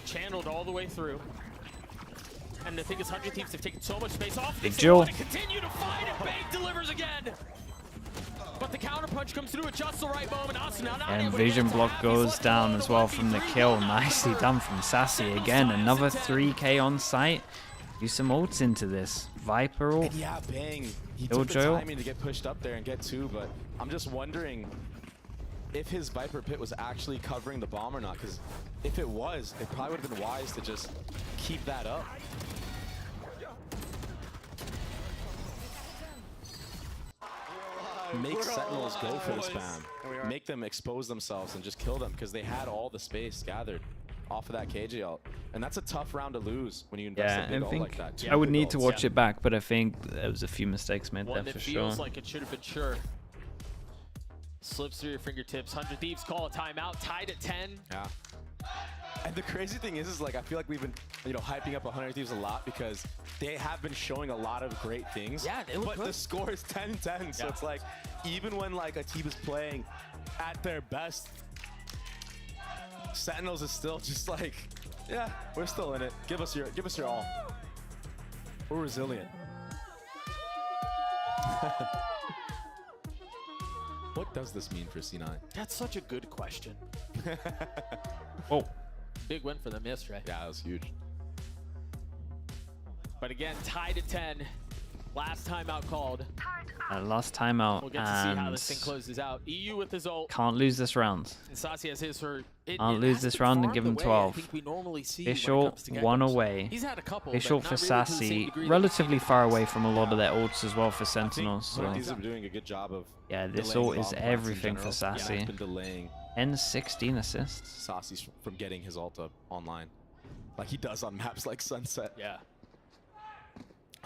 Channeled all the way through. And the thing is, 100 Thieves have taken so much space off. Big They Jill. want to continue to fight, and Bang delivers again. But the counter punch comes through at just the right moment. Asuna not And able to get Vision it to block half. goes down as well from the kill. Nicely done from Sassy. Again, another 3k on site. Use some ults into this. Viper ult. And yeah, Bang. He Kill took the Joe. timing to get pushed up there and get 2, but I'm just wondering if his Viper Pit was actually covering the bomb or not, because if it was, it probably would have been wise to just keep that up. Make Sentinels go for the spam. Make them expose themselves and just kill them, because they had all the space gathered off of that KJ ult. And that's a tough round to lose when you invest Yeah, a big I ult think like that. I would need to watch it back, but I think there was a few mistakes made One there that for sure. feels like it should have been sure. Slips through your fingertips. 100 Thieves call a timeout. Tied at 10. Yeah. And the crazy thing is like, I feel like we've been, hyping up 100 Thieves a lot because they have been showing a lot of great things. Yeah, they look but good. the score is 10-10, so it's like, even when like a team is playing at their best, Sentinels is still just like, yeah, we're still in it. Give us your all. We're resilient. What does this mean for C9? That's such a good question. Oh. Big win for them yesterday. Yeah, that was huge. But again, tied at 10. Last timeout called. Last timeout. We'll get to see how this thing closes out. EU with his ult. Can't lose this round. And Sassy has his for it. Can't lose this round and give him 12. Official one away. He's had a couple. Official but for not really to the same Sassy. degree. Relatively far away from a lot of their ults as well for Sentinels. So. These are doing a good job of. Yeah, this delaying ult is bomb plants in everything for general. Sassy. Yeah, it's been delaying. And 16 assists. Sassy's from getting his ult up online, like he does on maps like Sunset. Yeah.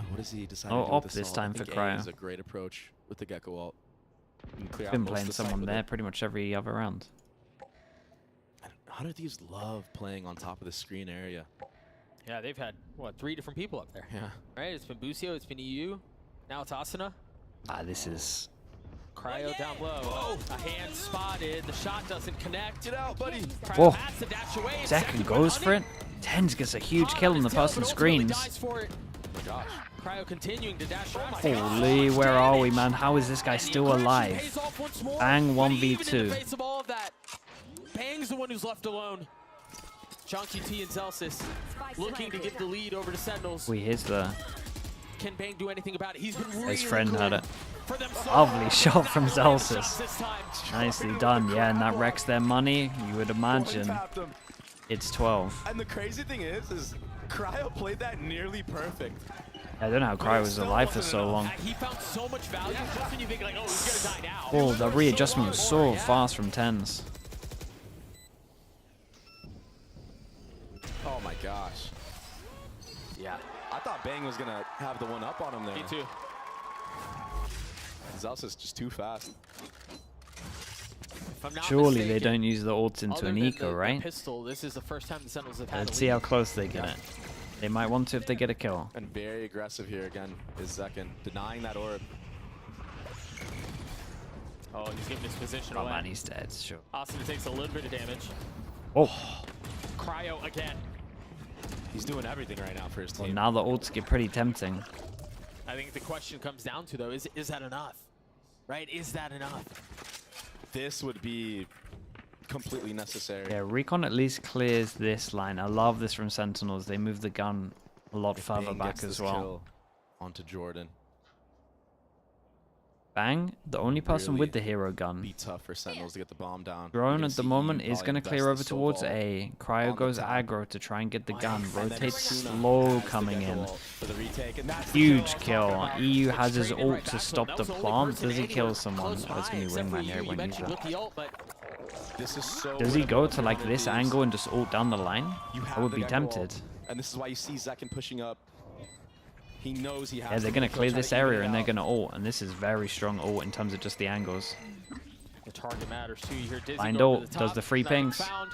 What does he decide Oh, to do with op this ult? time I for think Cryo. A is a great approach with the Gecko ult. You can clear out Been most of playing the site someone with there it. pretty much every other round. 100 Thieves love playing on top of the screen area. Yeah, they've had, what, 3 different people up there. Yeah. Right? It's been Busio, it's been EU. Now it's Asuna. This is... Cryo down low. A hand spotted. The shot doesn't connect. Get out, buddy. Whoa. Has to dash away. Second goes for it. Tens gets a huge kill and the person screams. For it. Oh my gosh. Cryo continuing to dash around. Holy, where are we, man? How is this guy still alive? Bang 1v2. Face of all of that. Bang's the one who's left alone. Chunky T and Celsius looking to get the lead over to Sentinels. Here's the... Can Bang do anything about it? He's been really His friend had it. for them so Lovely shot from Shots Celsius. this time. Nicely done. Yeah, and that wrecks their money. You would imagine it's 12. And the crazy thing is Cryo played that nearly perfect. I don't know how Cryo was alive for so long. He found so much value just when you think like, oh, he's gonna die now. Oh, the readjustment was so fast from Tens. Oh my gosh. Yeah. I thought Bang was gonna have the one up on him there. Me too. Zelsa's just too fast. If I'm not Surely they mistaken, don't use the ult into other an than eco, the right? Pistol, this is the first time the Sentinels have had Let's a see lead. how close they get it. They might want to if they get a kill. And very aggressive here again is Zekin, denying that orb. Oh, he's giving his position Oh away. man, he's dead, sure. Austin takes a little bit of damage. Oh, Cryo again. He's doing everything right now for his team. well, now the ults get pretty tempting. I think the question comes down to, though, is that enough? Right? Is that enough? This would be completely necessary. Yeah, Recon at least clears this line. I love this from Sentinels. They move the gun a lot further Bang back gets as this well. kill onto Jordan. Bang, the only person Really with the hero gun. Be tough for Sentinels to get the bomb down. Drone at the moment is going to clear over towards A. Cryo on the goes top. aggro to try and get the gun. And then Rotates Suna slow has the coming Gecko in. ult for the retake, and that's the Huge kill. kill. EU has his ult to stop the plant. Does he kill someone? Oh, it's going to be Wingman here when he's that. This is so Does he go winnable to for like 100 this Thieves. angle and just ult down the line? You I have would the be Gecko ult, tempted. And this is why you see Zekin pushing up. He knows he has Yeah, they're to going to push, clear try this to even area it and they're out. going to ult. And this is very strong ult in terms of just the angles. The target matters, too. You hear Dizzy Blind go over ult the does top. the free Another pings. found.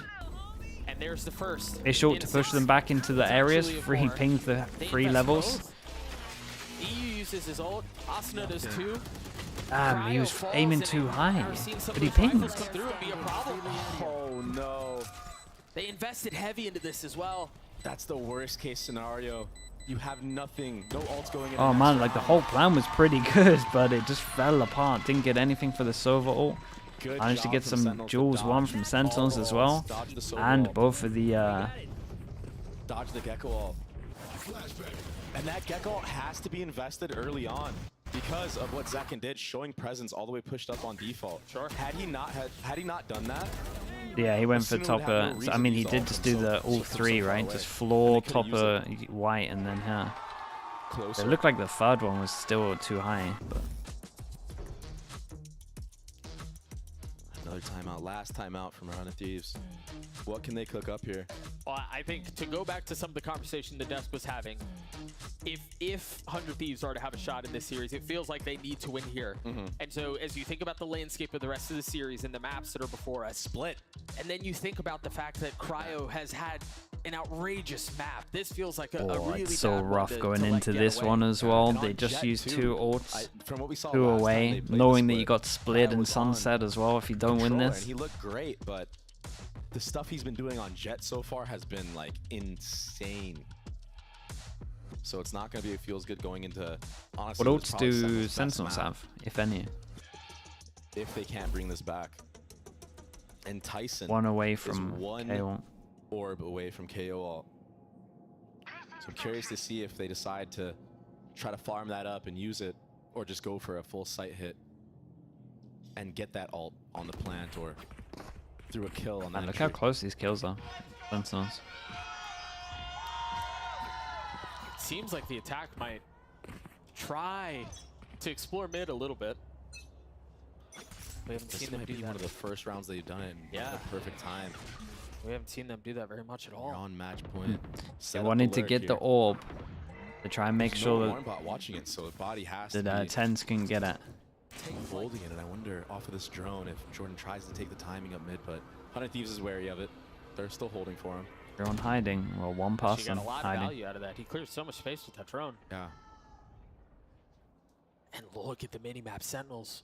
And there's the first. Fish ult to In push six. them back into the It's areas. actually a Free more. pings the They free invest levels. both. EU uses his ult. Asuna does too. Damn, he was aiming too high. But he pinged. pinged. Oh no. They invested heavy into this as well. That's the worst case scenario. You have nothing. No ults going in. Oh man, like the whole plan was pretty good, but it just fell apart. Didn't get anything for the Sova ult. Managed to get some duels, one from Sentinels as well. And both of the... Dodge the Gecko ult. And that Gecko ult has to be invested early on because of what Zekin did, showing presence all the way pushed up on default. Sure. Had he not done that, yeah, he went for topper. So, I mean, he did just do the all three, right? Just floor, topper, white, and then yeah. It looked like the third one was still too high. But another timeout, last timeout from Run of Thieves. What can they cook up here? Well, I think to go back to some of the conversation the desk was having, if 100 Thieves are to have a shot in this series, it feels like they need to win here. And so as you think about the landscape of the rest of the series and the maps that are before us, split. And then you think about the fact that Cryo has had an outrageous map. This feels like a really it's so bad one rough to going let into get this away. one as well. And They on just Jet used too, two ults, from what we saw two last time away, they played knowing the that you split, got split and was on sunset as well if you don't win controller, this. and he looked great, but the stuff he's been doing on Jet so far has been like insane. So it's not going to be feels good going into, honestly. What ults do Sentinels have, if any? If they can't bring this back. And Tyson One away is from one KO. orb away from KO ult. So I'm curious to see if they decide to try to farm that up and use it, or just go for a full sight hit and get that ult on the plant or through a kill on that. And look how close these kills are. Sentinels. Seems like the attack might try to explore mid a little bit. We haven't This seen them might do be that. one of the first rounds they've done it in the perfect time. We haven't seen them do that very much at all. They're on match point. They wanted to get the orb to try and make sure that Warmbot watching it, so the body has that to be Tens can get it. folding it, and I wonder off of this drone if Jordan tries to take the timing up mid, but 100 Thieves is wary of it. They're still holding for him. They're on hiding. Well, one She person got a lot of hiding. value out of that. He cleared so much space with that drone. Yeah. And look at the mini-map Sentinels.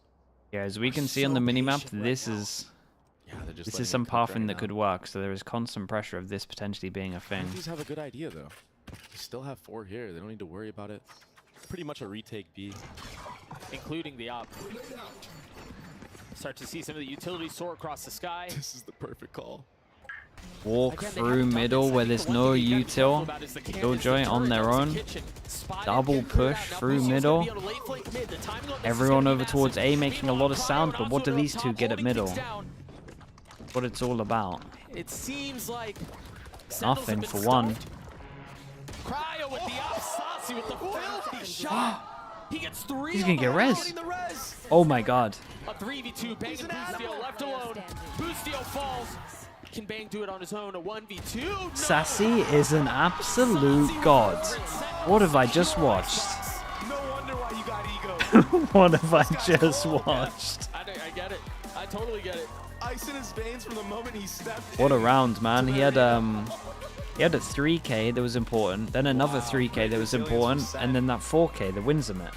Yeah, as we can see so on the minimap, patient this right is they're just this letting is it some cook pathing right that now. could work. So there is constant pressure of this potentially being a thing. These have a good idea though. They still have 4 here. They don't need to worry about it. Pretty much a retake B. Including the op. Start to see some of the utilities soar across the sky. This is the perfect call. Walk through middle where there's no util. Killjoy on their own. Double push through middle. Everyone over towards A making a lot of sound, but what do these two get at middle? What it's all about. It seems like Nothing for one. Cryo with the op, Saucy with the filthy shot. He gets 3. He's gonna get res. Oh my god. A 3v2, Bang and Boostio left alone. Boostio falls. Can Bang do it on his own? A 1v2? No! Sassy is an absolute god. What have I just watched? No wonder why you got ego. What have I just watched? I get it. I totally get it. Ice in his veins from the moment he stepped What a in. round, man. He had a 3K that was important, then another 3K that was important, and then that 4K that wins him it.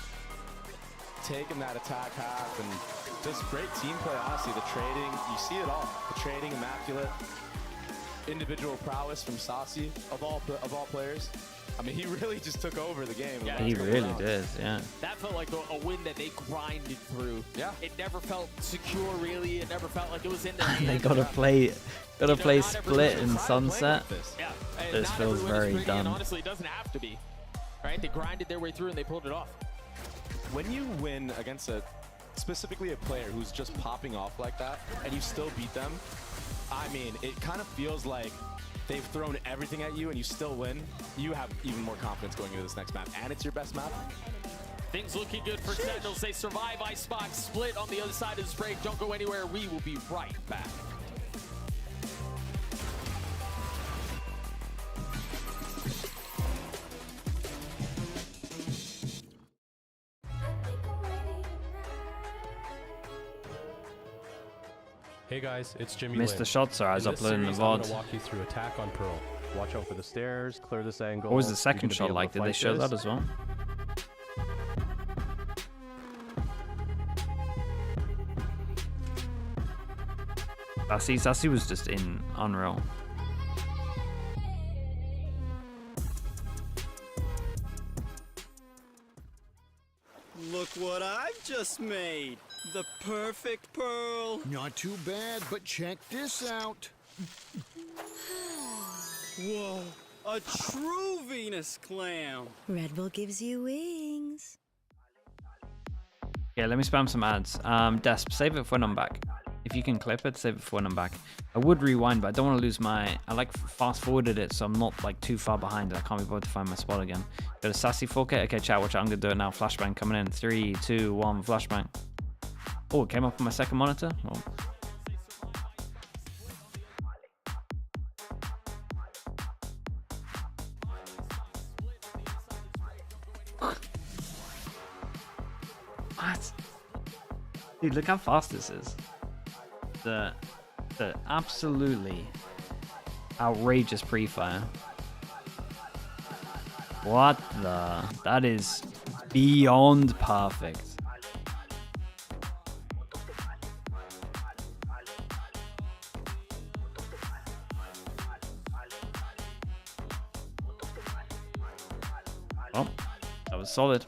Taking that attack half and just great team play, honestly. The trading, you see it all. The trading, immaculate. Individual prowess from Saucy, of all players. I mean, he really just took over the game. Yeah, He really did, yeah. That felt like a win that they grinded through. Yeah. It never felt secure, really. It never felt like it was in their They hands. gotta play Split and Sunset. Yeah. This not feels everyone is very bringing it. done. Honestly, it doesn't have to be. Right? They grinded their way through and they pulled it off. When you win against specifically a player who's just popping off like that, and you still beat them, I mean, it kind of feels like they've thrown everything at you and you still win. You have even more confidence going into this next map, and it's your best map. Things looking good for Sentinels. They survive Icebox, split on the other side of this break. Don't go anywhere. We will be right back. Hey guys, it's Jimmy Missed Lin. the shots, sir. I was In this uploading the series, I'm VOD. gonna walk you through attack on Pearl. Watch out for the stairs, clear this angle. What was the You're second gonna be shot able like? to Did they fight show this. that as well? Sassy was just in unreal. Look what I've just made. The perfect pearl. Not too bad, but check this out. Whoa, a true Venus clam. Red Bull gives you wings. Yeah, let me spam some ads. Desp, save it for when I'm back. If you can clip it, save it for when I'm back. I would rewind, but I don't want to lose my... I like fast forwarded it, so I'm not like too far behind. I can't be bothered to find my spot again. Got a Sassy 4K. Okay, chat, watch out. I'm going to do it now. Flashbang coming in. 3, 2, 1, flashbang. Oh, it came up on my second monitor. Oh. What? Dude, look how fast this is. The absolutely outrageous pre-fire. What the? That is beyond perfect. Well, that was solid.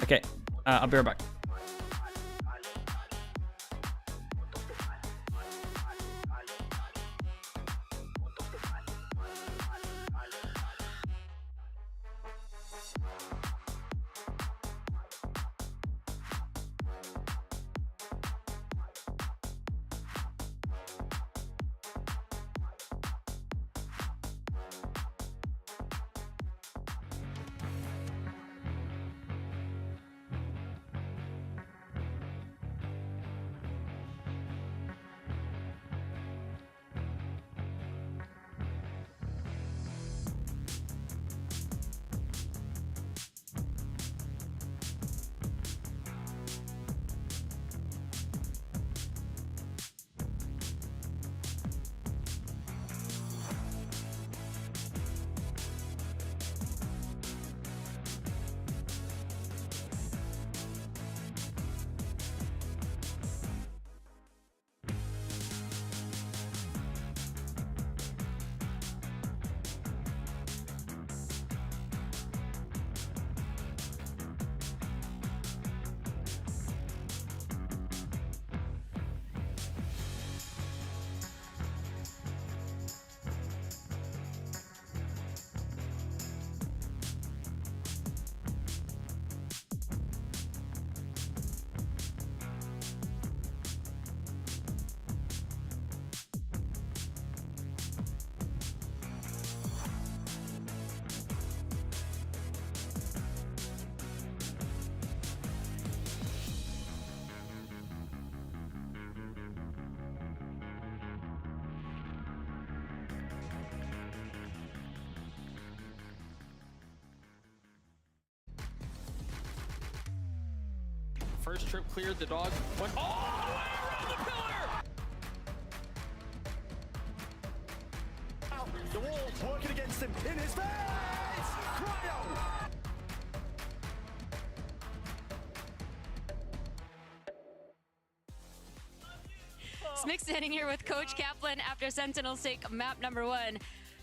Okay, I'll be right back. First trip cleared, the dog went all the way around the pillar! The wall's working against him. In his face! Cryo! Smick standing here with Coach Kaplan after Sentinels take map number 1.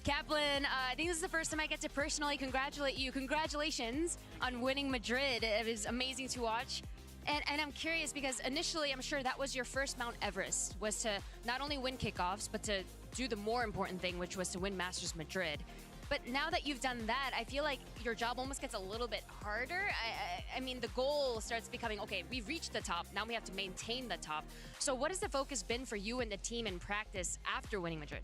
Kaplan, I think this is the first time I get to personally congratulate you. Congratulations on winning Madrid. It was amazing to watch. And I'm curious because initially I'm sure that was your first Mount Everest, was to not only win kickoffs, but to do the more important thing, which was to win Masters Madrid. But now that you've done that, I feel like your job almost gets a little bit harder. I mean, the goal starts becoming, okay, we've reached the top, now we have to maintain the top. So what has the focus been for you and the team in practice after winning Madrid?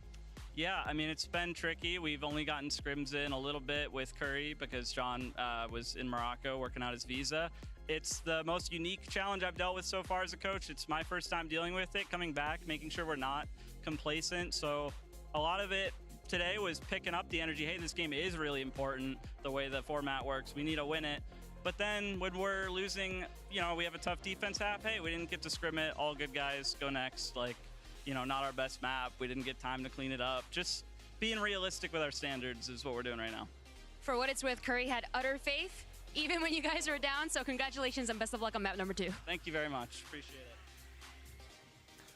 Yeah, I mean, it's been tricky. We've only gotten scrims in a little bit with Curry because John was in Morocco working out his visa. It's the most unique challenge I've dealt with so far as a coach. It's my first time dealing with it, coming back, making sure we're not complacent. So a lot of it today was picking up the energy. Hey, this game is really important, the way the format works. We need to win it. But then when we're losing, you know, we have a tough defense half. Hey, we didn't get to scrim it. All good guys, go next. Like, you know, not our best map. We didn't get time to clean it up. Just being realistic with our standards is what we're doing right now. For what it's worth, Curry had utter faith, even when you guys were down. So congratulations and best of luck on map number 2. Thank you very much. Appreciate it.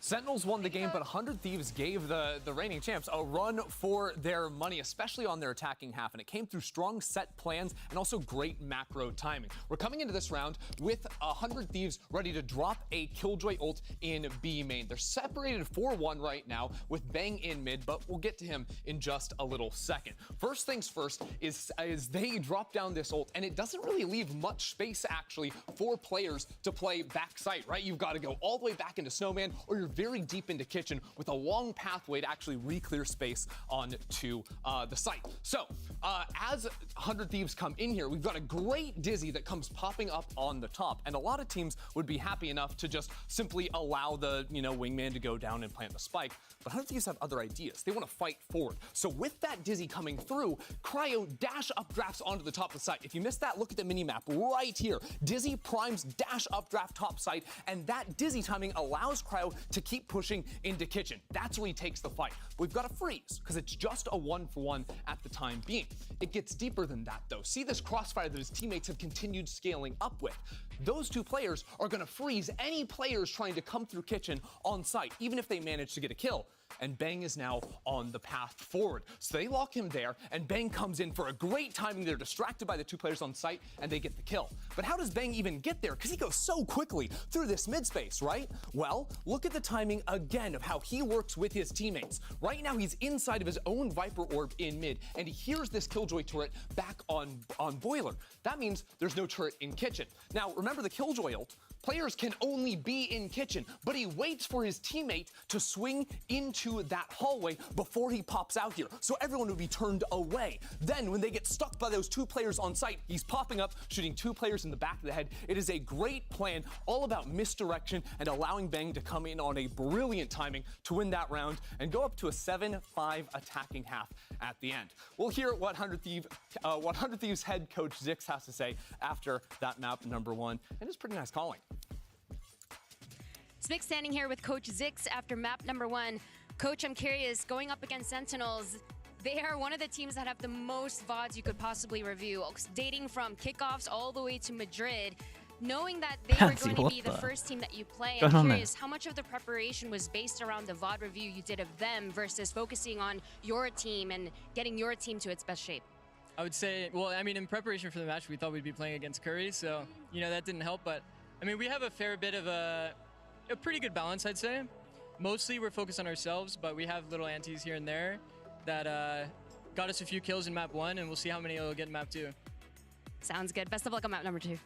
Sentinels won the game, but 100 Thieves gave the reigning champs a run for their money, especially on their attacking half, and it came through strong set plans and also great macro timing. We're coming into this round with 100 Thieves ready to drop a Killjoy ult in B main. They're separated 4-1 right now with Bang in mid, but we'll get to him in just a little second. First things first is they drop down this ult, and it doesn't really leave much space actually for players to play backside, right? You've got to go all the way back into Snowman, or you're very deep into Kitchen with a long pathway to actually re-clear space onto the site. So as 100 Thieves come in here, we've got a great Dizzy that comes popping up on the top, and a lot of teams would be happy enough to just simply allow the wingman to go down and plant the spike. But 100 Thieves have other ideas. They want to fight forward. So with that Dizzy coming through, Cryo dash updrafts onto the top of the site. If you missed that, look at the minimap right here. Dizzy primes dash updraft top site, and that Dizzy timing allows Cryo to keep pushing into Kitchen. That's where he takes the fight. We've got to freeze, because it's just a 1-for-1 at the time being. It gets deeper than that, though. See this crossfire that his teammates have continued scaling up with. Those two players are going to freeze any players trying to come through Kitchen on site, even if they manage to get a kill. And Bang is now on the path forward. So they lock him there, and Bang comes in for a great timing. They're distracted by the two players on site, and they get the kill. But how does Bang even get there? Because he goes so quickly through this mid space, right? Well, look at the timing again of how he works with his teammates. Right now, he's inside of his own Viper Orb in mid, and he hears this Killjoy turret back on Boiler. That means there's no turret in Kitchen. Now, remember the Killjoy ult? Players can only be in Kitchen, but he waits for his teammate to swing into that hallway before he pops out here, so everyone would be turned away. Then, when they get stuck by those two players on site, he's popping up, shooting two players in the back of the head. It is a great plan, all about misdirection and allowing Bang to come in on a brilliant timing to win that round and go up to a 7-5 attacking half at the end. We'll hear what 100 Thieves head coach Zix has to say after that map number 1, and it's pretty nice calling. Smick standing here with Coach Zix after map number 1. Coach, I'm curious, going up against Sentinels, they are one of the teams that have the most VODs you could possibly review, dating from kickoffs all the way to Madrid. Knowing that they were going to be the first team that you play, I'm curious how much of the preparation was based around the VOD review you did of them versus focusing on your team and getting your team to its best shape? I would say, well, I mean, in preparation for the match, we thought we'd be playing against Curry, so, that didn't help. But, I mean, we have a fair bit of a pretty good balance, I'd say. Mostly we're focused on ourselves, but we have little antis here and there that got us a few kills in map 1, and we'll see how many we'll get in map 2. Sounds good. Best of luck on map number 2.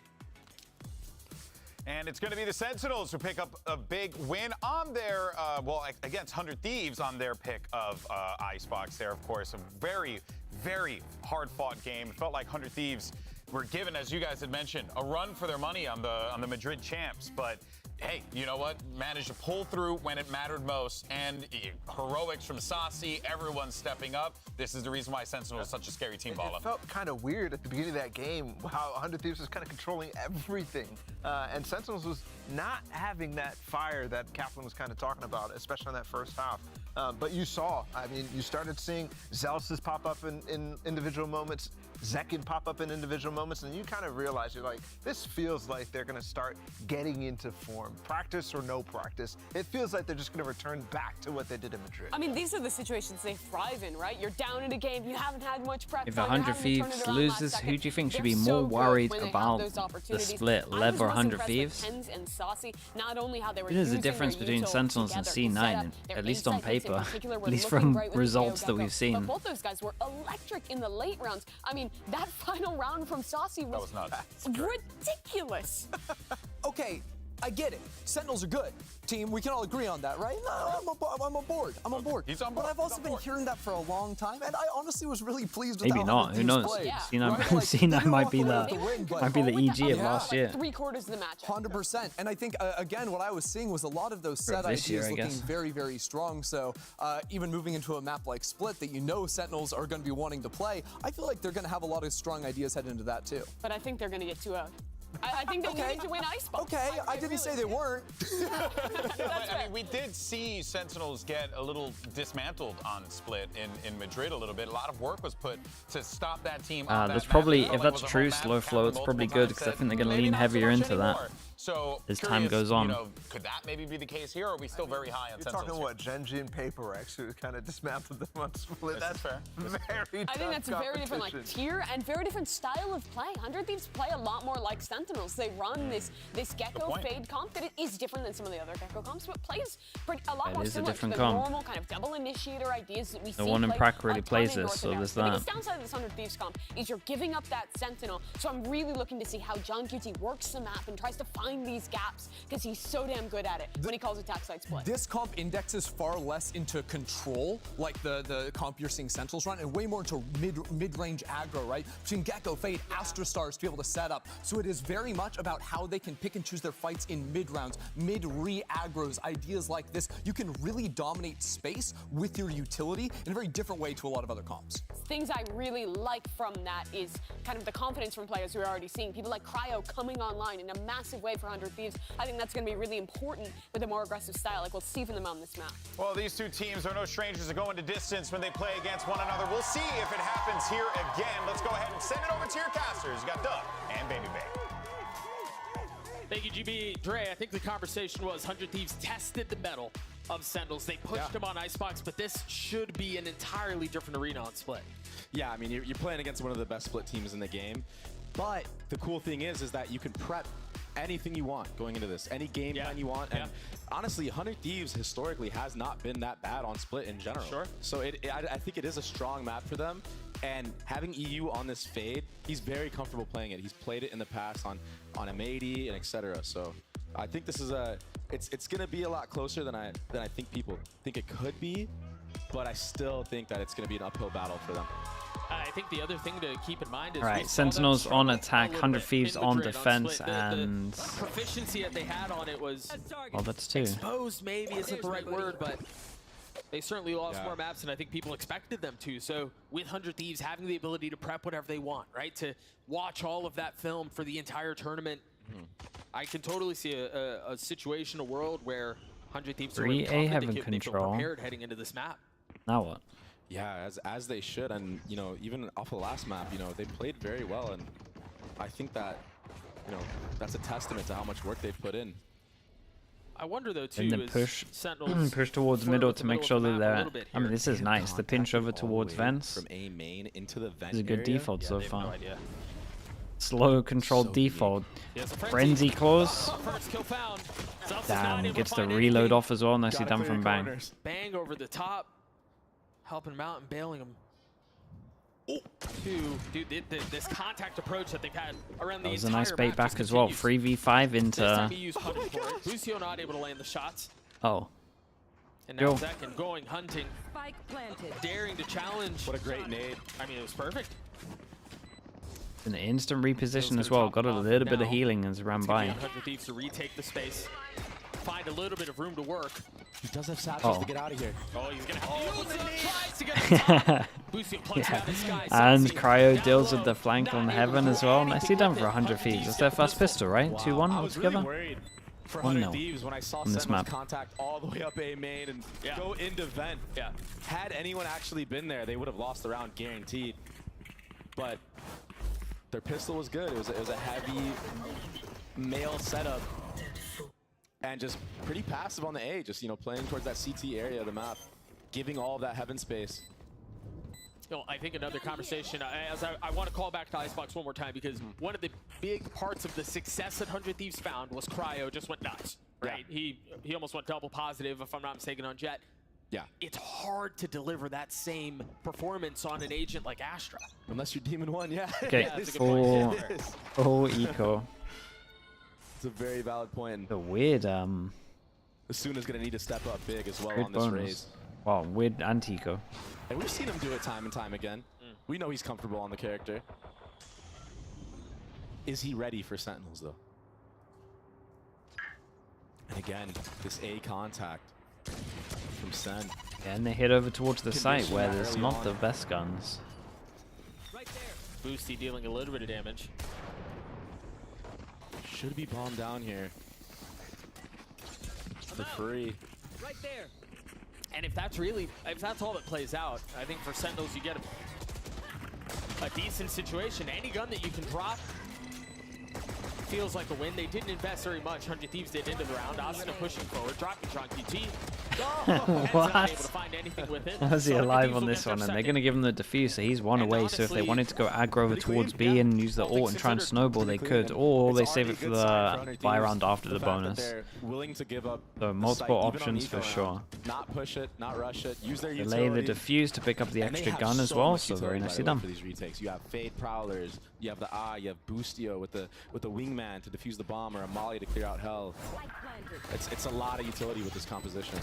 And it's going to be the Sentinels who pick up a big win on their, against 100 Thieves on their pick of Icebox there, of course. A very, very hard-fought game. It felt like 100 Thieves were given, as you guys had mentioned, a run for their money on the Madrid champs, but hey, you know what? Managed to pull through when it mattered most, and heroics from Saucy, everyone stepping up. This is the reason why Sentinel is such a scary team, Bala. It felt kind of weird at the beginning of that game how 100 Thieves was kind of controlling everything, and Sentinels was not having that fire that Kaplan was kind of talking about, especially in that first half. But you saw, I mean, you started seeing Zealous pop up in individual moments, Zekin pop up in individual moments, and you kind of realize, you're like, this feels like they're going to start getting into form. Practice or no practice, it feels like they're just going to return back to what they did in Madrid. I mean, these are the situations they thrive in, right? You're down in a game, you haven't had much prep. If 100 Thieves loses, who do you think should be more worried about the split, Lev or 100 Thieves? There's a difference between Sentinels and C9, at least on paper, at least from results that we've seen. But both those guys were electric in the late rounds. I mean, that final round from Saucy was ridiculous. Okay, I get it. Sentinels are good. Team, we can all agree on that, right? No, I'm on board. I'm on board. He's on board. But I've also been hearing that for a long time, and I honestly was really pleased with Maybe how not. Who knows? C9 might be the EG of last year. 3/4 of the match. 100%. And I think, again, what I was seeing was a lot of those set ideas looking very, very strong. So even moving into a map like Split that Sentinels are going to be wanting to play, I feel like they're going to have a lot of strong ideas heading into that too. But I think they're going to get 2-0. I think they need to win Icebox. Okay, I didn't say they weren't. But, I mean, we did see Sentinels get a little dismantled on Split in Madrid a little bit. A lot of work was put to stop that team. There's probably, if that's true, slow flow, it's probably good because I think they're going to lean heavier into that. So as curious, time goes on. You know, could that maybe be the case here, or are we still very high on You're Sentinels? talking what, Genji and Paperex, who kind of dismantled them on Split. That's fair. Very I think that's a very different like tier and very different style of play. 100 Thieves play a lot more like Sentinels. They run this Gecko fade comp that is different than some of the other Gecko comps, but plays a lot more similar to the normal kind of double initiator ideas that we see. The one in Prac really plays this, so there's The that. biggest downside of this 100 Thieves comp is you're giving up that Sentinel. So I'm really looking to see how John QT works the map and tries to find these gaps because he's so damn good at it when he calls attack side split. This comp indexes far less into control, like the comp you're seeing Sentinels run, and way more into mid-range aggro, right? Between Gecko, Fade, Astra Stars to be able to set up. So it is very much about how they can pick and choose their fights in mid-rounds, mid-re-aggros, ideas like this. You can really dominate space with your utility in a very different way to a lot of other comps. Things I really like from that is kind of the confidence from players who are already seeing. People like Cryo coming online in a massive way for 100 Thieves. I think that's going to be really important with a more aggressive style like we'll see from them on this map. Well, these two teams are no strangers to going to distance when they play against one another. We'll see if it happens here again. Let's go ahead and send it over to your casters. You got Doug and Baby Bay. Thank you, GB. Dre, I think the conversation was 100 Thieves tested the mettle of Sentinels. They pushed him on Icebox, but this should be an entirely different arena on Split. Yeah, I mean, you're playing against one of the best Split teams in the game. But the cool thing is that you can prep anything you want going into this, any game plan you want. And honestly, 100 Thieves historically has not been that bad on Split in general. Sure. So I think it is a strong map for them. And having EU on this fade, he's very comfortable playing it. He's played it in the past on M80 and etc. So I think this is it's going to be a lot closer than I think people think it could be. But I still think that it's going to be an uphill battle for them. I think the other thing to keep in mind is Right, Sentinels on attack, 100 Thieves on defense, and the proficiency that they had on it was well, that's two. Exposed maybe isn't the right word, but they certainly lost more maps than I think people expected them to. So with 100 Thieves having the ability to prep whatever they want, right, to watch all of that film for the entire tournament, I can totally see a situation, a world where 100 Thieves are really confident they feel prepared heading into this map. Now what? Yeah, as they should, and you know, even off the last map, you know, they played very well, and I think that, you know, that's a testament to how much work they've put in. I wonder though too, And then push towards middle to make sure that they're. I mean, this is nice. The pinch over towards vents from A main into the vent is a good area. default so far. No idea. Slow controlled default. Frenzy claws. First kill found. Damn, gets the reload off as well. Nicely done from Bang. Bang over the top, helping him out and bailing him. Dude, this contact approach that they've had around the entire map. That was a nice bait back as well. 3v5 into. This time he used hunting for it. Lucio not able to land the shots. Oh. And now Zekin going hunting. Spike planted. Daring to challenge. What a great nade. I mean, it was perfect. An instant reposition as well. Got a little bit of healing as it ran by. 100 Thieves to retake the space. Find a little bit of room to work. He does have satchels to get out of here. Oh, he's gonna have to use it. Tries to get the top. Lucio plugs out his sky. And Cryo deals with the flank on Heaven as well. Nicely done for 100 Thieves. That's their first pistol, right? 2-1 altogether. Really worried for 100 Thieves when I saw on this Sentinels map. contact all the way up A main and go into vent. Yeah. Had anyone actually been there, they would have lost the round guaranteed. But their pistol was good. It was a heavy male setup. And just pretty passive on the A, just, you know, playing towards that CT area of the map, giving all of that heaven space. You know, I think another conversation, as I want to call back to Icebox one more time, because one of the big parts of the success that 100 Thieves found was Cryo just went nuts, right? He almost went double positive, if I'm not mistaken, on Jet. Yeah. It's hard to deliver that same performance on an agent like Astra. Unless you're Demon 1, yeah. Okay, that's a good full point. eco. It's a very valid point. The weird, Asuna's gonna need to step up big as well weird on this bonus. raise. Wow, weird anti-eco. And we've seen him do it time and time again. We know he's comfortable on the character. Is he ready for Sentinels, though? And again, this A contact from Sen. Yeah, and they head over towards the site where there's not the best guns. Right there. Boosty dealing a little bit of damage. Should be bombed down here. For free. Right there. And if that's all that plays out, I think for Sentinels you get a decent situation. Any gun that you can drop feels like a win. They didn't invest very much. 100 Thieves did into the round. Asuna pushing forward, dropping John QT. What? Not able to find anything with it. How's he So 100 alive Thieves on will this get one? their And they're second. going to give him the defuse, so he's one away. So if they wanted to go aggro over towards B and use the ult and try and snowball, they could. Or they save it for the buy round after the bonus. They're willing to give up So multiple options for sure. Not push it, not rush it. Use their Delay the utility. defuse to pick up the And they extra have gun as so well. much So utility, very by nicely the way, done. for these retakes. You have Fade Prowlers, you have the Eye, you have Boostio with the wingman to defuse the bomb, or a Molly to clear out hell. It's a lot of utility with this composition.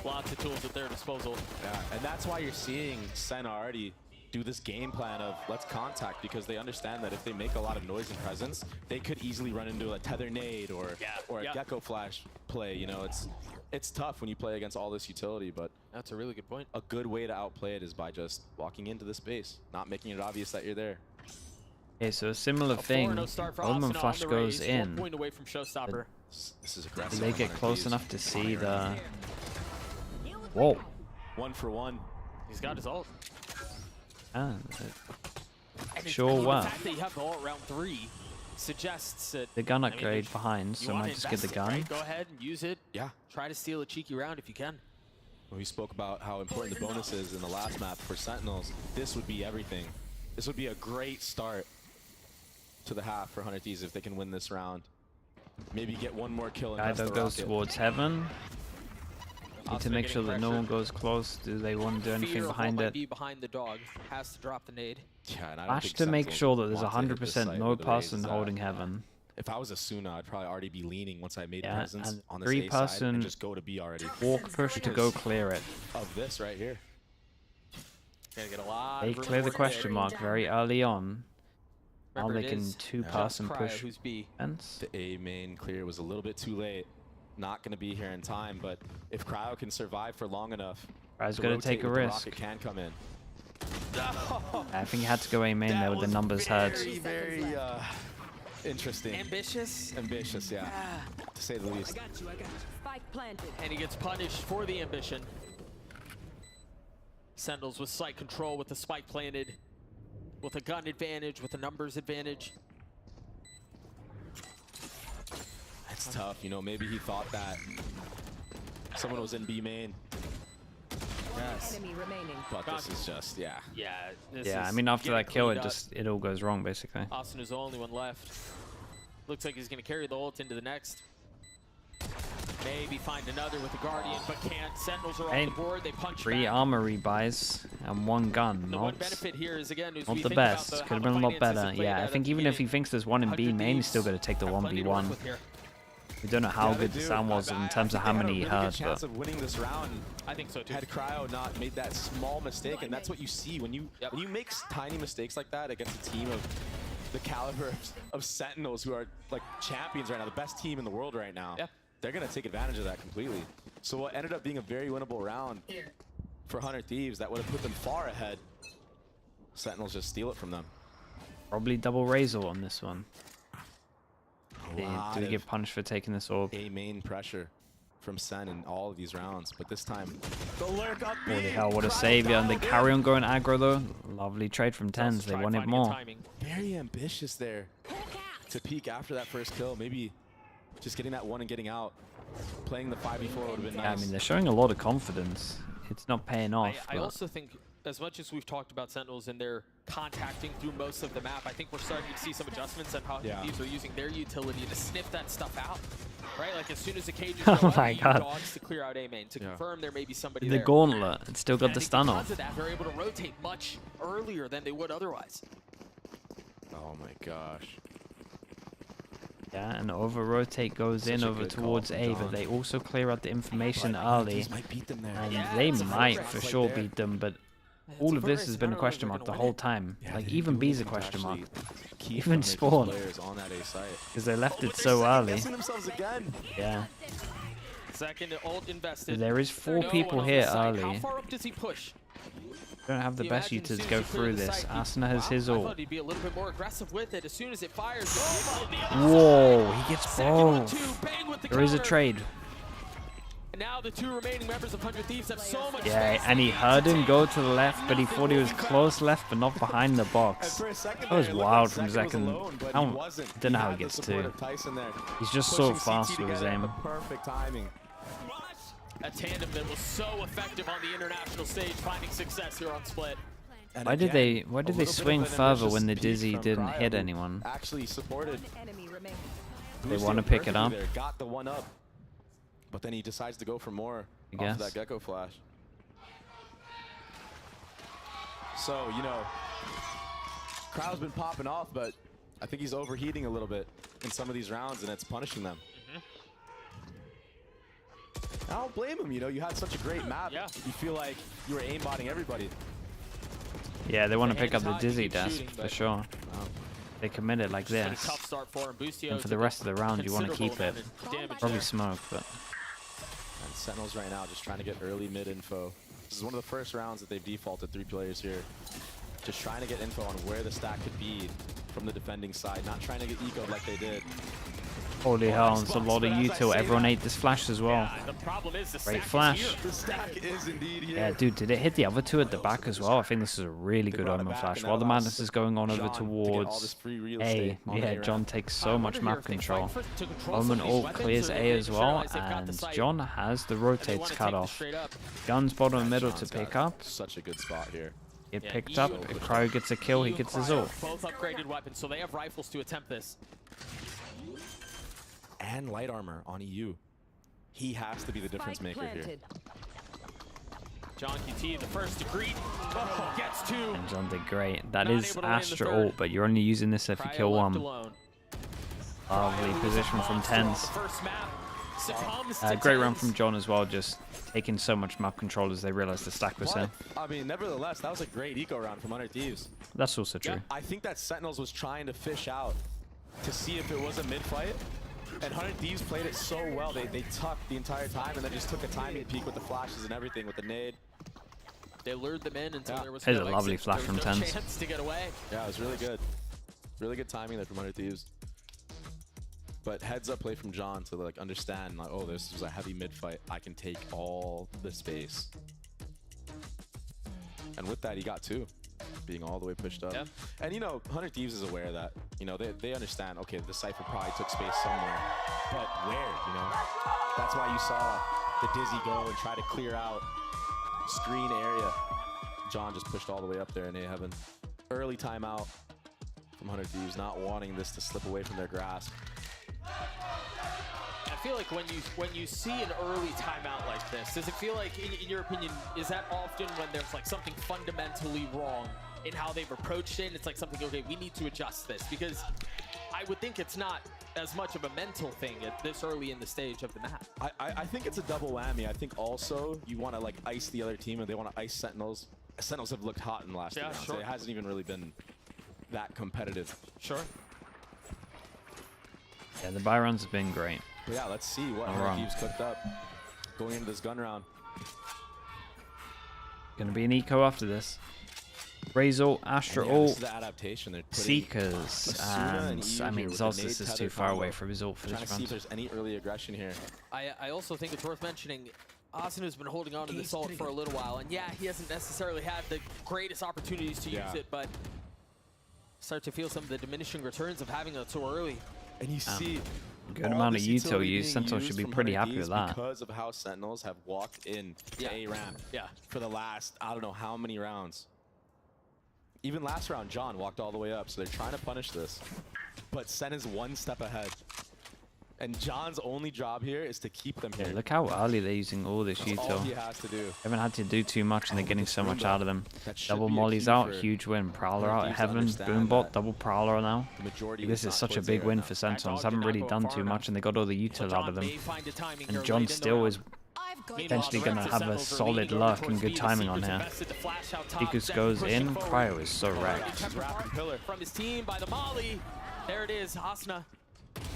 Lots of tools at their disposal. Yeah, and that's why you're seeing Sen already do this game plan of let's contact, because they understand that if they make a lot of noise and presence, they could easily run into a tether nade or a gecko flash play. You know, it's tough when you play against all this utility, but that's a really good point. A good way to outplay it is by just walking into the space, not making it obvious that you're there. Okay, so a similar thing. 4-0 start for Roman Asuna Flash on the goes raise, 1 in. point away from Showstopper. This is Do aggressive. they get close enough to see the... Whoa. 1 for 1. He's got his ult. Ah, Sure, well. The fact that you have the ult round 3 suggests that The gun I mean, upgrade if behind, so you I wanna might just get the invest it, gun. right? Go ahead and use it. Yeah. Try to steal a cheeky round if you can. We spoke about how important the bonus is in the last map for Sentinels. This would be everything. This would be a great start to the half for 100 Thieves if they can win this round. Maybe get one more kill and Either goes towards heaven. Need to make sure that no one goes close. Do they want to do anything Fear behind might it? be behind the dog. Has to drop the nade. Yeah, and I don't Flash think to make Sentinels sure that there's want to hit this 100% site no with the raise, person is that holding heaven. If I was Asuna, I'd probably already be leaning once I made Yeah, presence and on this A side 3-person and just go to B already. walk push to go clear it. Of this right here. Gonna get a lot They of room clear the for question mid. mark very early on. Now Remember, they it can is 2-person just push Cryo who's B. fence. The A main clear was a little bit too late. Not going to be here in time, but if Cryo can survive for long enough, Cryo's gonna take a risk. Rocket can come in. I think he had to go A main there with the numbers heard. Very interesting. Ambitious? Ambitious, yeah. To say the least. I got you. Spike planted. And he gets punished for the ambition. Sentinels with site control, with the spike planted, with a gun advantage, with a numbers advantage. It's tough, you know, maybe he thought that someone was in B main. Yes. Enemy remaining. But this is just, yeah. Yeah. Yeah, I mean after that kill, it all goes wrong basically. Austin is the only one left. Looks like he's going to carry the ult into the next. Maybe find another with the Guardian, but can't. Sentinels are on the board. They punch 3 back. armory buys and 1 gun. The one benefit here is, again, as Not we the think about best. how Could have the been a lot finances better. have played Yeah, out I at think the even if he beginning. thinks there's one in B main, he's still going to take the Plenty to work 1v1. with here. We don't know how Yeah, good they the do. sound was in terms of how think many they he had a really heard, good chance but of winning this round. I think so too. Had Cryo not made that small mistake, and that's what you see when you make tiny mistakes like that against a team of the caliber of Sentinels, who are like champions right now, the best team in the world right now. Yeah. They're gonna take advantage of that completely. So what ended up being a very winnable round for 100 Thieves that would have put them far ahead. Sentinels just steal it from them. probably double Razor on this one. Do they of get punished for taking this orb? A main pressure from Sen in all of these rounds, but this time the lurk up. Holy hell, what a savior. And they carry on going aggro though. Lovely trade from Tens. They wanted more. Very ambitious there to peek after that first kill. Maybe just getting that one and getting out. Playing the 5v4 would have been nice. Yeah, I mean, they're showing a lot of confidence. It's not paying off. I but also think, as much as we've talked about Sentinels and their contacting through most of the map, I think we're starting to see some adjustments on how Thieves are using their utility to sniff that stuff out. Right? Like as soon as the cages go Oh up, my they use God. dogs to clear out A main, to confirm there may be somebody the there. gauntlet, it's still got And the I think stun because off. of that, they're able to rotate much earlier than they would otherwise. Oh my gosh. Yeah, and over rotate goes Such in a over good call towards from A, John. but they also clear out the information early. Might beat them there. And they might for sure beat them, but all of this has been a question mark the whole time. Like even B's a question mark. Even Spawn. Because they left it so early. Yeah. Second ult invested. There is 4 No people one on here the site. early. How far up does he push? Don't have the You best imagine you to as go soon as you clear through the this. site, Asuna has his I ult. thought he'd be a little bit more aggressive with it. As soon as it fires, Whoa, he gets both. There is a trade. Now the two remaining members of 100 Thieves have so much Yeah, space. and he heard him go to the left, but he thought he was close left, but not behind the box. That was wild from Zekin. I don't know how he gets two. He's just so fast with his aim. Perfect timing. A tandem that was so effective on the international stage, finding success here on Split. Why did they swing further when the Dizzy didn't hit anyone? Actually supported. They want to pick it up. Got the one up, but then he decides to go for more I off of guess. that Gecko flash. So, you know, crowd's been popping off, but I think he's overheating a little bit in some of these rounds, and it's punishing them. I don't blame him. You know, you had such a great map. Yeah. You feel like you were aimbotting everybody. Yeah, they want to pick up the Dizzy desk for sure. They committed like Been a this. tough start for him. Boostio And for took the a rest of the round, you want to keep considerable it. amount of damage Probably there. smoke, but And Sentinels right now just trying to get early mid info. This is one of the first rounds that they've defaulted 3 players here. Just trying to get info on where the stack could be from the defending side, not trying to get ecoed like they did. holy hell, it's a lot of util. Everyone ate this flash as well. The problem is the Great stack flash. is here. The stack is indeed here. Yeah, dude, did it hit the other two at the back as well? I think this is a really good Omen flash. While the madness is going on over towards A, yeah, John takes so much map control. Omen ult clears A as well, and John has the rotates cut off. Guns bottom middle to pick up. Such a good spot here. Get picked up. If Cryo gets a kill, he gets his ult. Both upgraded weapons, so they have rifles to attempt this. And light armor on EU. He has to be the difference maker here. John QT, the first degree, gets 2. And John did great. That Not is able to land the Astra third. ult, but you're only using this if you kill Cryo left one. alone. Lovely position from Tens. First map succumbs to Great run Tens. from John as well, just taking so much map control as they realized the stack was there. I mean, nevertheless, that was a great eco round from 100 Thieves. That's also true. I think that Sentinels was trying to fish out to see if it was a mid fight. And 100 Thieves played it so well. They tucked the entire time and then just took a timing peek with the flashes and everything with the nade. They lured them in until there was Here's no a lovely exit. flash There from was no Tens. chance to get away. Yeah, it was really good. Really good timing there from 100 Thieves. But heads up play from John to like understand like, oh, this was a heavy mid fight. I can take all the space. And with that, he got 2, being all the way pushed up. Yeah. And you know, 100 Thieves is aware that, you know, they understand, okay, the Cypher probably took space somewhere, but where, you know? That's why you saw the Dizzy go and try to clear out screen area. John just pushed all the way up there in A-Heaven. Early timeout from 100 Thieves, not wanting this to slip away from their grasp. I feel like when you see an early timeout like this, does it feel like, in your opinion, is that often when there's like something fundamentally wrong in how they've approached it? And it's like something, okay, we need to adjust this, because I would think it's not as much of a mental thing at this early in the stage of the map. I think it's a double whammy. I think also you want to like ice the other team and they want to ice Sentinels. Sentinels have looked hot in the last 2 rounds. Sure. It hasn't even really been that competitive. Sure. Yeah, the buy runs have been great. But yeah, let's see what All 100 right. Thieves cooked up going into this gun round. Gonna be an eco after this. Raze ult, Astra And yeah, this ult, is the adaptation. They're putting Seekers, Asuna and EU I mean, here with the Zoltis nade is tether too far combo. away from his ult for Trying this to see if round. there's any early aggression here. I also think it's worth mentioning Asuna's been holding on to this ult for a little while, and yeah, he hasn't necessarily had the greatest opportunities to use it, but start to feel some of the diminishing returns of having it so early. And you see Good all amount of this util utility use. being Sentinels used should be from pretty 100 happy with Thieves that. because of how Sentinels have walked in to A ramp for the last, I don't know how many rounds. Even last round, John walked all the way up, so they're trying to punish this. But Sen is 1 step ahead. And John's only job here is to keep them here. Yeah, look how early they're using all this That's all he util. has to do. Haven't had to do too much, and they're getting so much out of them. That should Double be a mollies key out, for huge win. Prowler out at 100 Thieves to Heaven, understand Boombot, that double Prowler now. the majority This is is such a towards big A win right for now. Sentinels. Haven't really done too much, and they got all the util out of them. And John still is potentially going to have a solid luck and good timing on here. Seekers goes in, Cryo is so wrecked. From his team by the molly. There it is, Asuna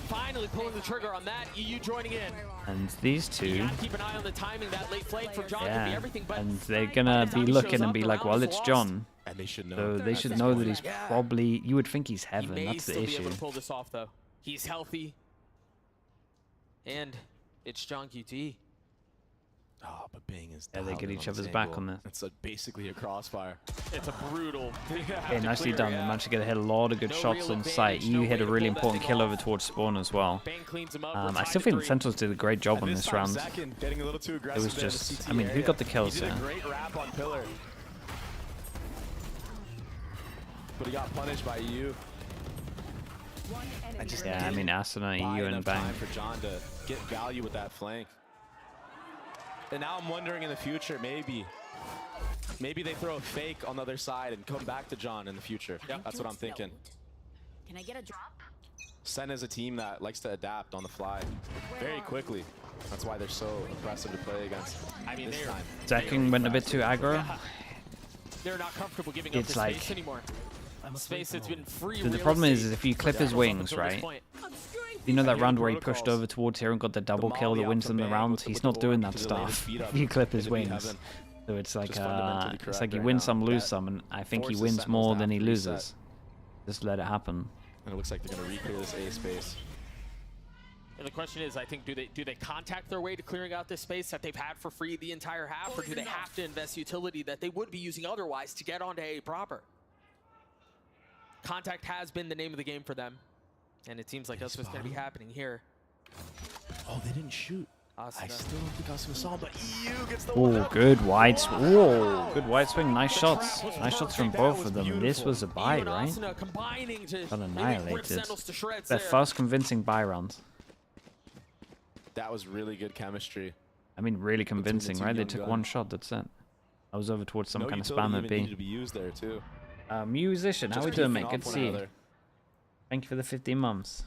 finally pulling the trigger on that. EU joining in. And these two, Keep an eye on the timing. That late flank from John could be yeah, everything, but and they're gonna be looking and be like, well, it's John. And they should know. So they should know that he's probably, you would think he's he Heaven, may that's the still be issue. able to pull this off, though. He's healthy. And it's John QT. Oh, but Bang is Yeah, they get dialed in each on this other's back angle. on this. It's basically a crossfire. It's a brutal. Okay, nicely done. They managed to get hit a lot of good shots on site. You hit a really important kill over towards spawn as well. I still think the Sentinels did a great job on this round. Getting a little too aggressive. It was just, I mean, who got the kills He did there? a great wrap on Pillar. But he got punished by EU. Yeah, I mean, Asuna, EU, and Bang. Time for John to get value with that flank. And now I'm wondering in the future, maybe they throw a fake on the other side and come back to John in the future. Yep. That's what I'm thinking. Can I get a drop? Sen is a team that likes to adapt on the fly very quickly. That's why they're so impressive to play against. I mean, this time. Zacking went a bit too aggro. They're not comfortable giving up the space anymore. Space that's been free. So the problem is if you clip his wings, right? You know that round where he pushed over towards here and got the double kill that wins them the round? He's not doing that stuff if you clip his wings. So it's like you win some, lose some, and I think he wins more than he loses. Just let it happen. And it looks like they're going to reclear this A space. And the question is, I think, do they contact their way to clearing out this space that they've had for free the entire half, or do they have to invest utility that they would be using otherwise to get onto A proper? Contact has been the name of the game for them, and it seems like that's what's going to be happening here. Oh, they didn't shoot. I still don't think Asuna saw him, but EU gets the Oh, good wide swing. Whoa, good wide swing. Nice shots. Nice shots from both of them. This was a buy, right? Got annihilated. Their first convincing buy round. That was really good chemistry. I mean, really convincing, right? They took one shot, that's it. I was over towards some kind of spam at B. To be used there too. Musician, how we doing, mate? Good to see you. Thank you for the 15 months.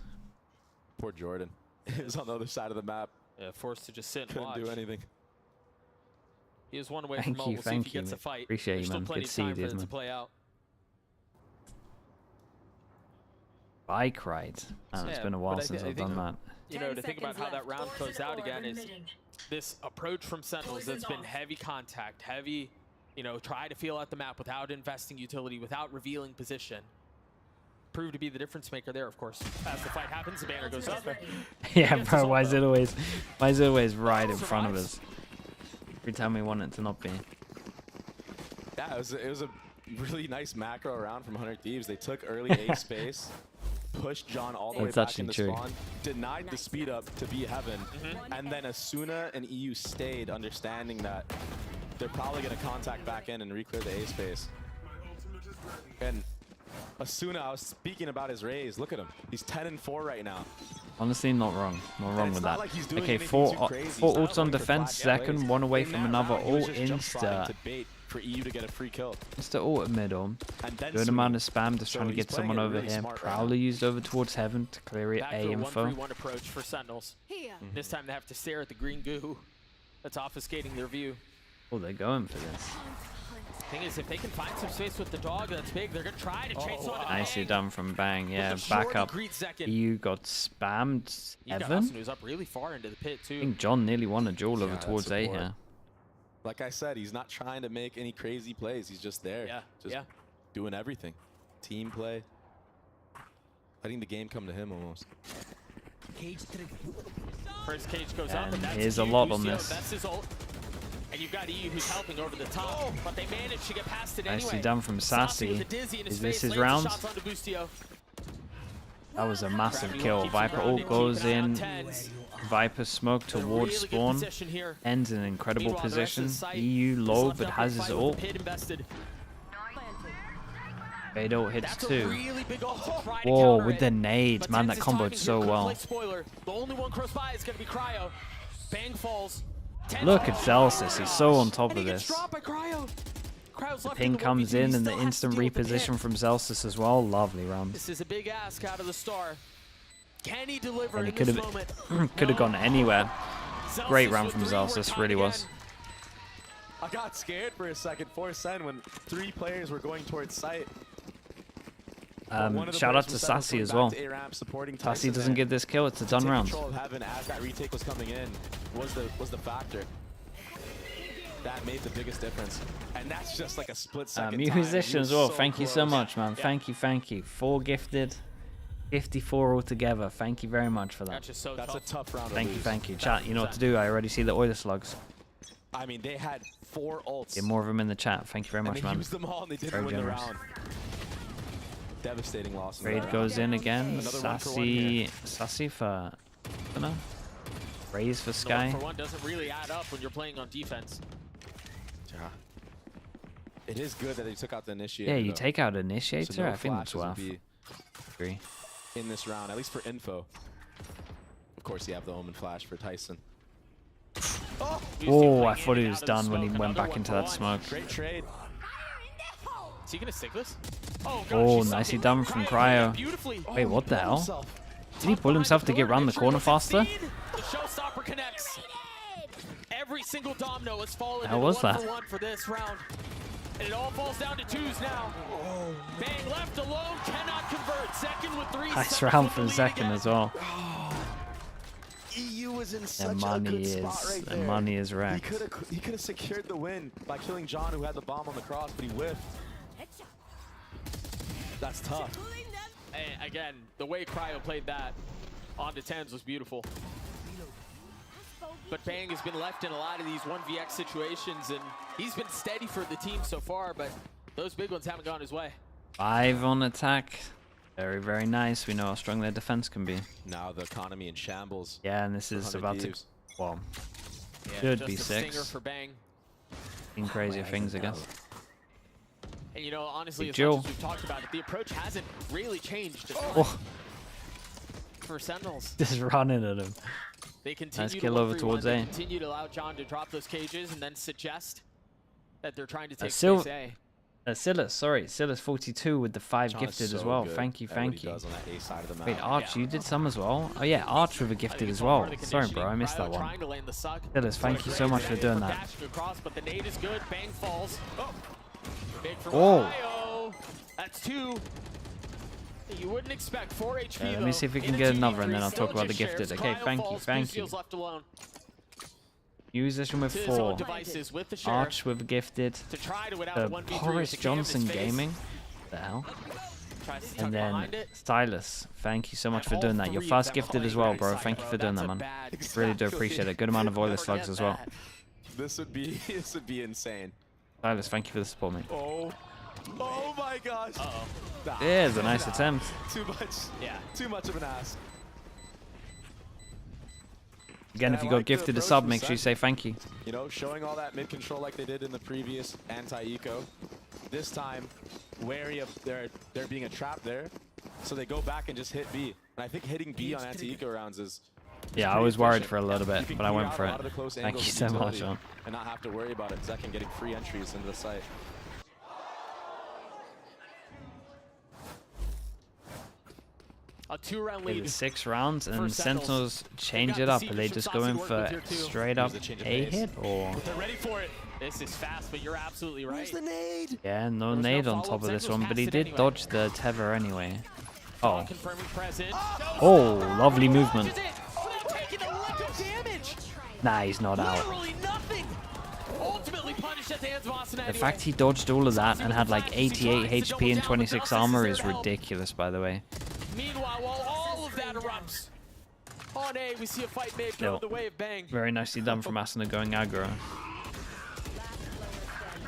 Poor Jordan. He was on the other side of the map. Yeah, forced to just sit and Couldn't watch. do anything. He is one away from home. We'll see if he gets a fight. Appreciate you, man. Still plenty Good to of see you, time for dude, it to man. play out. Bike ride. It's been a while since I've done that. You know, to think about how that round closed out again is this approach from Sentinels that's been heavy contact, heavy, you know, try to feel out the map without investing utility, without revealing position. Proved to be the difference maker there, of course. As the fight happens, the banner goes up. Yeah, bro, why is it always right in front of us? Every time we want it to not be. Yeah, it was a really nice macro round from 100 Thieves. They took early A space, pushed John all the way back into spawn, denied the speed up to be heaven, and then Asuna and EU stayed, understanding that they're probably going to contact back in and reclear the A space. And Asuna, I was speaking about his raise. Look at him. He's 10-4 right now. Honestly, not wrong. Not wrong with that. Like he's doing Okay, anything four too crazy. ults on defense, second, one away from another ult, insta. To bait for EU to get a free kill. Insta ult at middle. Good amount of spam, just trying to get someone over here. Prowler used over towards heaven to clear it. A info. 1-3-1 approach for Sentinels. This time they have to stare at the green goo that's obfuscating their view. Oh, they're going for this. Thing is, if they can find some space with the dog that's big, they're gonna try to chase on it. Nicely done from Bang. Yeah, back up. EU got spammed. Evan? Who's up really far into the pit I too. think John nearly won a duel over towards A here. Like I said, he's not trying to make any crazy plays. He's just there. Just doing everything. Team play. I think the game come to him almost. First cage goes up, and that's here's a lot on Lucio, this. That's his ult. And you've got EU who's helping over the top, but they managed to get past it anyway. Nicely done from Sassy. with a dizzy in his Is this face, his lands round? shots onto Bustio. That was a massive kill. Viper ult goes in. Viper smoke towards spawn. Ends in an incredible position. EU low, but has his ult. Fade ult hits too. Whoa, with the nades. Man, that comboed so well. The only one close by is going to be Cryo. Bang falls. Look at Celsius. He's so on top of this. The ping comes in and the instant reposition from Celsius as well. Lovely round. This is a big ask out of the star. Can he deliver And in he this moment? could have gone anywhere. Great round from Celsius, really was. I got scared for a second for Sen when 3 players were going towards site. Shout out to Sassy as well. Sassy doesn't get this kill, it's a done round. Control of heaven as that retake was coming in was the factor. That made the biggest difference. And that's just like a split second Musician as well, so thank you so close. much, man. Thank you. 4 gifted, 54 altogether. Thank you very much for that. That's just so That's a tough round. Thank you. Chat, you know what to do. I already see the Oiler slugs. I mean, they had 4 ults. Get more of them in the chat. Thank you very much, and they man. used them all, and they didn't Very win generous. the round. Devastating loss. Raid goes in again. Sassy for, I don't know. Raise for Sky. 1 for 1 doesn't really add up when you're playing on defense. Yeah. It is good that they took out the initiator. Yeah, you though. take out So initiator. no I think that's flashes would worth. be Agree. in this round, at least for info. Of course, you have the Omen flash for Tyson. Oh, I thought he was done when he went back into that smoke. Great trade. Is he gonna stick this? Oh, Oh, nicely done from Cryo. Wait, what the hell? Did he pull himself to get around the corner faster? The showstopper connects. Every single domino has fallen How into was 1 that? for 1 for this round. And it all falls down to 2s now. Bang left alone, cannot convert. Second with 3 Nice seconds round with the from lead Zekin again. as well. EU was in The such a money good is spot right the there. money is wrecked. He could have secured the win by killing John, who had the bomb on the cross, but he whiffed. That's tough. And again, the way Cryo played that on the 10s was beautiful. But Bang has been left in a lot of these 1vx situations, and he's been steady for the team so far, but those big ones haven't gone his way. 5 on attack. Very, very nice. We know how strong their defense can be. Now the economy in shambles. Yeah, and this is about to, well, Yeah, should just be a stinger 6. for Bang. In crazier things, I guess. And you know, honestly, Big as Joe. much as we've talked about it, the approach hasn't really changed Oh. for Sentinels. Just running at him. They continue Nice to kill 1-3-1, over towards they A. continue to allow John to drop those cages and then suggest that they're trying to take Sil space A. Silas, sorry, Silas 42 with the 5 John is gifted as so well. good Thank you, at what thank he you. does on that A side of the map. Wait, Arch, you did some as well? Oh yeah, Arch with a gifted as well. Sorry, bro, I missed that one. Trying to land the suck. Silas, thank you so much for doing that. Dashing across, but the nade is good. Bang falls. Oh. Big from Oh. Cryo. That's 2. You wouldn't expect 4 HP. Let me see if we can get another, and then I'll talk about the gifted. Okay, thank you, thank you. Left alone. Musician with To his own 4. devices with the sheriff Arch with a gifted. to try to win out the 1v3 Boris with the cam in his Johnson face. Gaming. The hell? Tries to tuck And then behind it. Stylus, thank you so much for all doing that. You're 3 of fast them gifted are as well, playing bro. very Thank you for doing that, man. Really do appreciate it. Good amount of oiler slugs as well. This would be insane. Stylus, thank you for the support, mate. Oh my gosh. Uh-oh. Yeah, it's a nice attempt. Too much. Yeah. Too much of an ask. Again, And if I you got like the gifted a approach sub, from make sure you say thank you. You know, showing all that mid control like they did in the previous anti-eco. This time, wary of there being a trap there. So they go back and just hit B. And I think hitting B on anti-eco rounds is Yeah, I pretty was worried efficient. for a little You bit, can but I clear went out for a it. lot of the close Thank angles you with so much, utility man. and not have to worry about it. Zekin getting free entries into the site. A 2-round It lead. was 6 rounds, and for Sentinels. Sentinels change it up. Are they just going for straight up A hit, or? They're ready for it. This is fast, but you're absolutely right. Where's the nade? Yeah, no There was nade no on top follow-up. of this Sentinels one, but he passed it did anyway. dodge the tether anyway. Oh, Confirming present. oh, lovely movement. Is it? Not taking a lick of damage. Nah, he's not out. Literally nothing. Ultimately punished at the hands of Austin The anyway. fact he dodged all of that and had like 88 HP and 26 armor is ridiculous, by the way. Meanwhile, while all of that erupts, on A, we see a fight made go Still, the way of Bang. very nicely done from Asuna going aggro.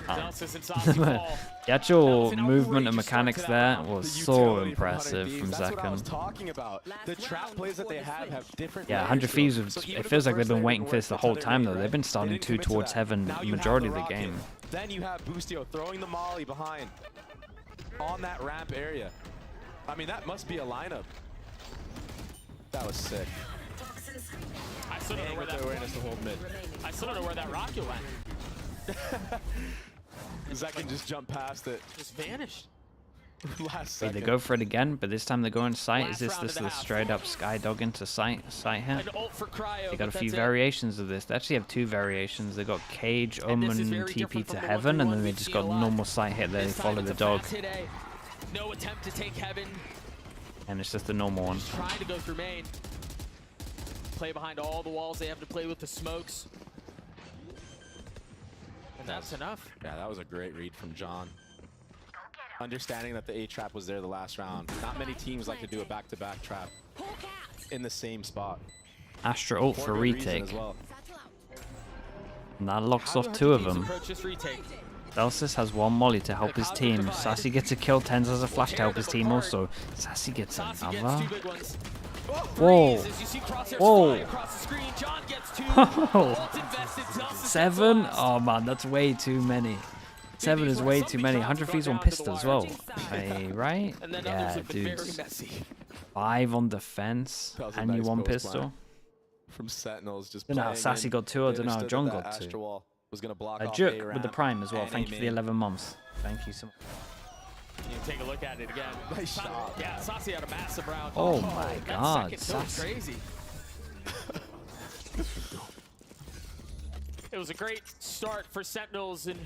Zelsis and Saucy fall. The actual movement and mechanics there was so impressive from That's what I was Zekin. talking about. The trap plays that they have different Yeah, layers 100 to Thieves, them. So even it if feels the like they've first been layer waiting didn't for this the work, whole that's time, how though. they They've been read. starting They didn't 2 commit to towards that. heaven Now you have majority the of the rocket. game. Then you have Boostio throwing the molly behind on that ramp area. I mean, that must be a lineup. That was sick. I still don't know where that awareness to hold mid. I still don't know where that rocket went. Zekin just jumped past it. Just vanished. Last Wait, second. they go for it again, but this time they go into sight. Is Last this round of just the the half. straight up Skydog into sight hit? An ult for Cryo. They got a but few that's it. variations of this. They actually have 2 variations. They got Cage, And this Omen, is very TP different to from the heaven, and 1v1 then they we've just seen got a lot. normal sight hit. They This time follow it's the a dog, fast hit A. No attempt to take heaven. and it's just a normal one. Trying to go through main. Play behind all the walls. They have to play with the smokes. And that's enough. Yeah, that was a great read from John. Understanding that the A trap was there the last round. Not many teams like to do a back-to-back trap in the same spot. Astra ult for good reason retake. as well. And that locks off 2 of them. Celsius has 1 molly to help his team. Sassy gets a kill. Tens has a flash to help his team also. Sassy gets another. Whoa. Whoa. Whoa. 7? Oh man, that's way too many. 7 is way too many. 100 Thieves on pistol as well. Hey, right? Yeah, dudes. 5 on defense. And you 1 pistol. From Sentinels just don't know how Sassy got 2. I don't know how John got 2. Was gonna block a off Juk A with the Prime as well. Thank you for the 11 months. Thank you so much. You take a look at it again. Nice shot. Yeah, Sassy had a massive round. Oh my god, that second Sassy. crazy. It was a great start for Sentinels, and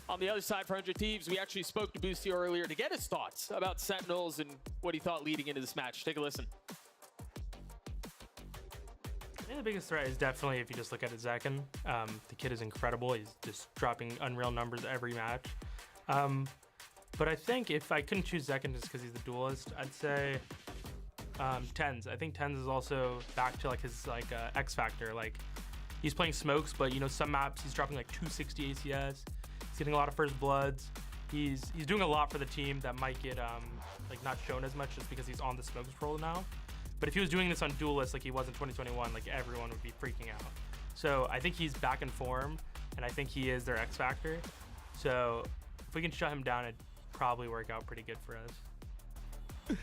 on the other side for 100 Thieves, we actually spoke to Boostio earlier to get his thoughts about Sentinels and what he thought leading into this match. Take a listen. I think the biggest threat is definitely, if you just look at it, Zekin. The kid is incredible. He's just dropping unreal numbers every match. But I think if I couldn't choose Zekin just because he's the duelist, I'd say Tens. I think Tens is also back to like his X factor. Like he's playing smokes, but you know some maps he's dropping like 260 ACS. He's getting a lot of first bloods. He's doing a lot for the team that might get like not shown as much just because he's on the smokes role now. But if he was doing this on duelist like he was in 2021, like everyone would be freaking out. So I think he's back in form, and I think he is their X factor. So if we can shut him down, it'd probably work out pretty good for us.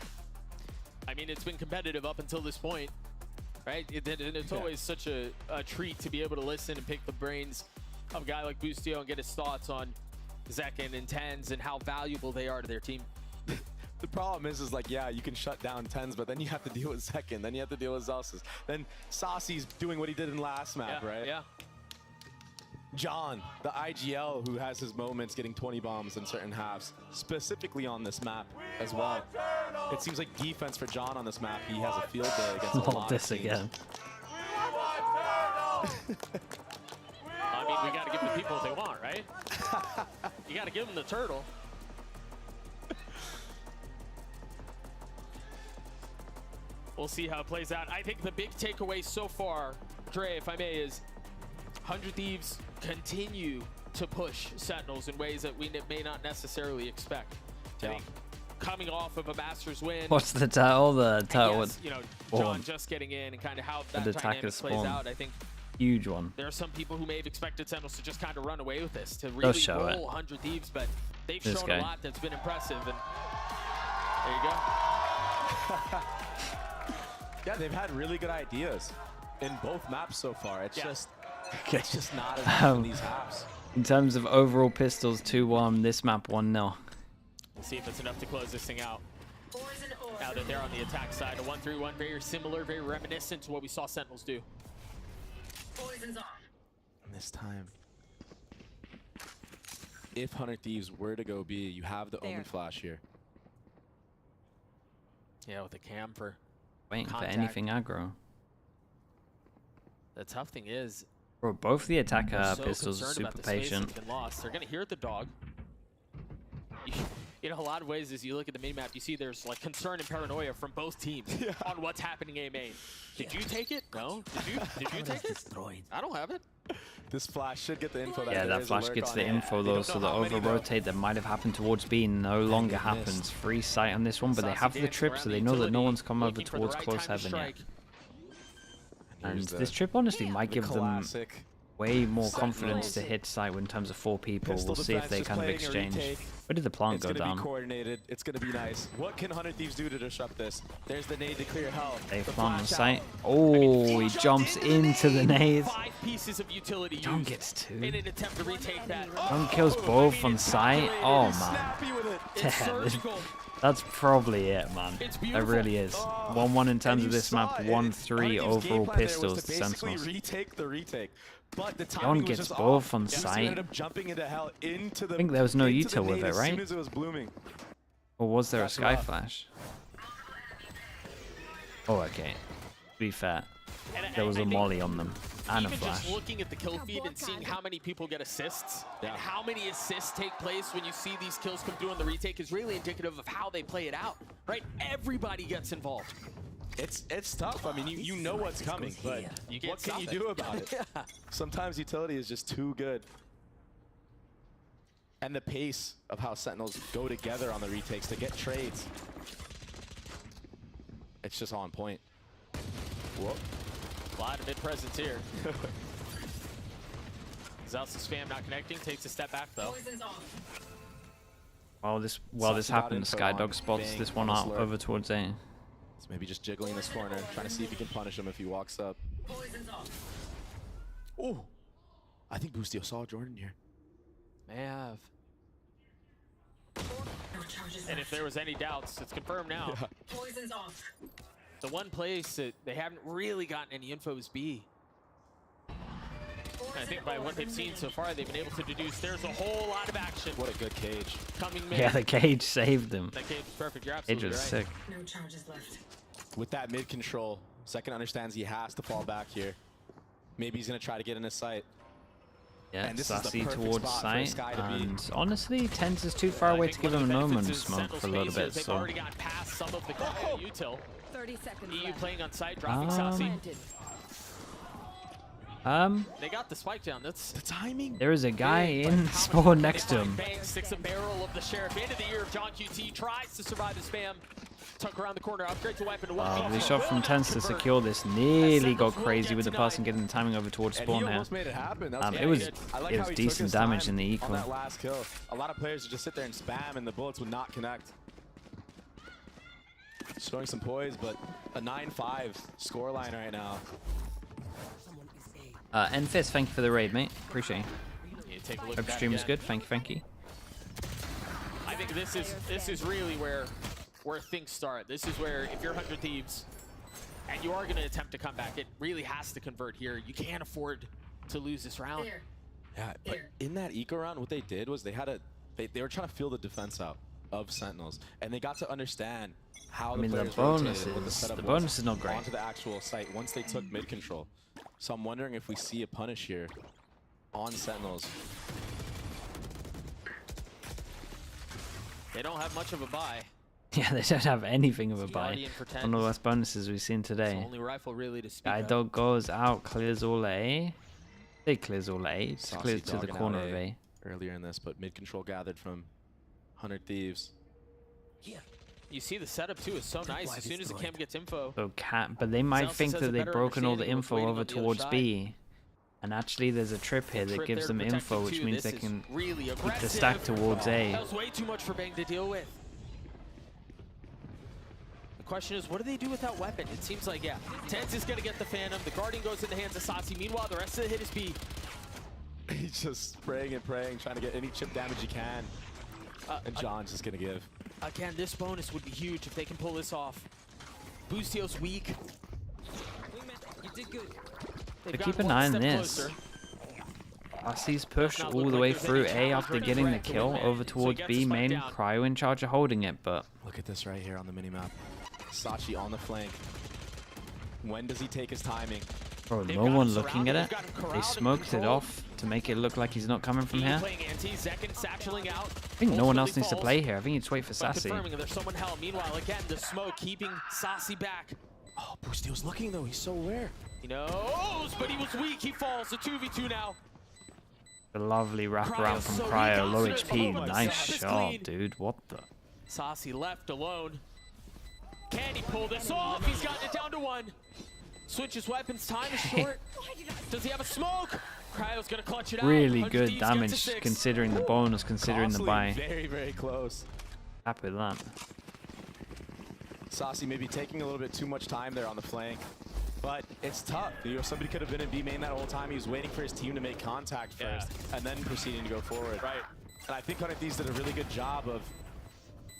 I mean, it's been competitive up until this point, right? It's always such a treat to be able to listen and pick the brains of a guy like Boostio and get his thoughts on Zekin and Tens and how valuable they are to their team. The problem is like, yeah, you can shut down Tens, but then you have to deal with Zekin, then you have to deal with Zelsis. Then Sassy's doing what he did in last map, right? Yeah. John, the IGL, who has his moments getting 20 bombs in certain halves, specifically on this map as well. It seems like defense for John on this map, he has a field day against a lot Not this of teams. again. I mean, we got to give the people what they want, right? You got to give them the turtle. We'll see how it plays out. I think the big takeaway so far, Dre, if I may, is 100 Thieves continue to push Sentinels in ways that we may not necessarily expect. I think coming off of a Masters win. What's the title? The title yes, you know, John just getting in and kind of how that dynamic plays out. I think huge one. there are some people who may have expected Sentinels to just kind of run away with this, to really roll 100 Thieves, but they've shown a lot that's been impressive. And there you go. Yeah, they've had really good ideas in both maps so far. It's just it's just not as much in these halves. In terms of overall pistols, 2-1. This map 1-0. We'll see if it's enough to close this thing out. Now that they're on the attack side, a 1-3-1, very similar, very reminiscent to what we saw Sentinels do. And this time, if 100 Thieves were to go B, you have the Omen Flash here. Yeah, with the cam for Waiting contact. for anything aggro. The tough thing is, Bro, both the attacker they're so pistols are concerned about super the space patient. that's been lost. They're gonna hear the dog. In a lot of ways, as you look at the minimap, you see there's like concern and paranoia from both teams on what's happening A main. Did you take it? No. Did you take it? Destroyed. I don't have it. This flash should get the info. That Yeah, that flash gets the info though, so the over-rotate that might have happened towards B no longer happens. Free sight on this one, but they have the trip, so they know that no one's come over towards close heaven yet. And this trip honestly might give them way more confidence to hit site in terms of 4 people. We'll see if they kind of exchange. Where did the plant go down? It's going to be coordinated. It's going to be nice. What can 100 Thieves do to disrupt this? There's the nade to clear hell. They plant on site. Oh, he jumps into the nade. 5 pieces of utility John gets 2. in an attempt to retake that. John kills both on site. Oh man. Damn, that's probably it, man. That really is. 1-1 in terms of this map. 1-3 overall pistols to Sentinels. Retake the retake. But the John gets both on site. I think there was no util with it, right? As soon as it was blooming. Or was there a sky flash? Oh, okay. To be fair, there was a molly on them and a Even flash. just looking at the kill feed and seeing how many people get assists and how many assists take place when you see these kills come through on the retake is really indicative of how they play it out, right? Everybody gets involved. It's tough. I mean, you know what's coming, but what can you do about it? Yeah. Sometimes utility is just too good. And the pace of how Sentinels go together on the retakes to get trades. It's just on point. Whoop. A lot of mid-presence here. Zell's spam not connecting, takes a step back though. While this happens, Skydog spots this one out over towards A. So maybe just jiggling this corner, trying to see if he can punish him if he walks up. Oh, I think Boostio saw Jordan here. May have. And if there was any doubts, it's confirmed now. Yeah. Poison's off. The one place that they haven't really gotten any info is B. And I think by what they've seen so far, they've been able to deduce there's a whole lot of action. What a good cage. Coming mid. Yeah, the cage saved them. That cage was perfect. You're absolutely Cage was right. sick. No charges left. With that mid control, Second understands he has to fall back here. Maybe he's going to try to get in his sight. Yeah, and this Sassy is the towards sight. And honestly, Tense is too far away to give him a moment to smoke for a little bit. They've So already got past some of the util. 30 seconds EU left. playing on site, dropping Sassy. They got the spike down. That's the timing. There is a guy in spawn next to him. Bang sticks a barrel of the sheriff into the ear of John QT. Tries to survive the spam. Tuck around the corner. Upgrade to weapon. The shot from Tense to secure this nearly got crazy with the pass and getting the timing over towards spawn here. Made it happen. It was decent damage in the equal. On that last kill. A lot of players would just sit there and spam and the bullets would not connect. Showing some poise, but a 9-5 scoreline right now. Enfist, thank you for the raid, mate. Appreciate it. Yeah, take a look Hope at stream that is good. Thank you. I think this is really where things start. This is where if you're 100 Thieves and you are going to attempt to come back, it really has to convert here. You can't afford to lose this round. Yeah, but in that eco round, what they did was they were trying to feel the defense out of Sentinels, and they got to understand how the bonus is not great onto the actual site once they took mid control. So I'm wondering if we see a punish here on Sentinels. They don't have much of a buy. Yeah, they don't have anything of a buy. One of the last bonuses we've seen today. Only rifle really to speak of. Skydog goes out, clears all A. They clears all A. Just clears to the corner of A. Earlier in this, but mid control gathered from 100 Thieves. Yeah. You see the setup too is so nice. As soon as the cam gets info. So but they might think that they've broken all the info over towards B. And actually there's a trip here that gives them info, which means they can keep the stack towards A. That was way too much for Bang to deal with. The question is, what do they do with that weapon? It seems like, yeah, Tense is going to get the Phantom. The Guardian goes in the hands of Satsi. Meanwhile, the rest of the hit is B. He's just spraying and praying, trying to get any chip damage he can. And John's just going to give. Again, this bonus would be huge if they can pull this off. Boostio's weak. You did good. But keep an eye on this. Sassi's pushed all the way through A after getting the kill over towards B main. Cryo in charge of holding it, but look at this right here on the minimap. Sachi on the flank. When does he take his timing? Bro, no one looking at it. They smoked it off to make it look like he's not coming from here. I think no one else needs to play here. I think you just wait for Sassy. There's someone held. Meanwhile, again, the smoke keeping Sassy back. Oh, Boostio's looking though. He's so aware. He knows, but he was weak. He falls. A 2v2 now. The lovely wraparound from Cryo. Low HP. Nice shot, dude. What the? Sassy left alone. Can he pull this off? He's gotten it down to 1. Switches weapons. Time is short. Does he have a smoke? Cryo's gonna clutch it out. Really good damage considering the bonus, considering the buy. Very, very close. Happy with that. Sassy maybe taking a little bit too much time there on the flank. But it's tough. You know, somebody could have been in B main that whole time. He was waiting for his team to make contact first and then proceeding to go forward. Right. And I think Thieves did a really good job of,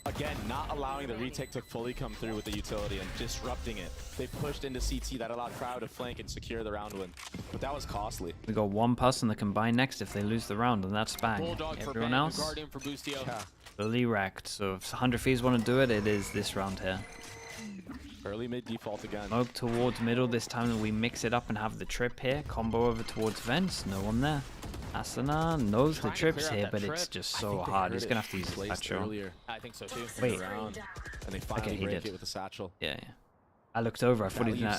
again, not allowing the retake to fully come through with the utility and disrupting it. They pushed into CT. That allowed Cryo to flank and secure the round win. But that was costly. We got one person that can buy next if they lose the round, and that's bang. Bulldog Everyone else, Guardian for Boostio. fully wrecked. So if 100 Thieves want to do it, it is this round here. Early mid default again. Smoke towards middle this time, and we mix it up and have the trip here. Combo over towards vents. No one there. Asana knows the trips here, but it's just so hard. He's gonna have to use his satchel. Earlier. I think so too. Wait. And they finally break it with the satchel. Yeah. I looked over. I thought he didn't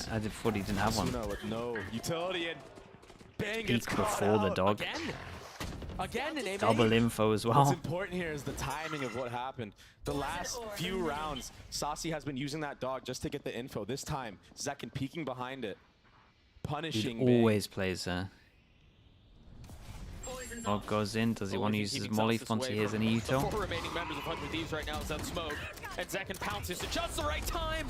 have one. Asuna with no utility and bang, Peek before the dog. Again, an Double info as well. What's important here is the timing of what happened. The last few rounds, Saucy has been using that dog just to get the info. This time, Zekin peeking behind it, punishing. He always plays there. Dog goes in. Does he want to use his molly once he hears an Ito? The 4 remaining members of 100 Thieves right now is on smoke, and Zekin pounces at just the right time.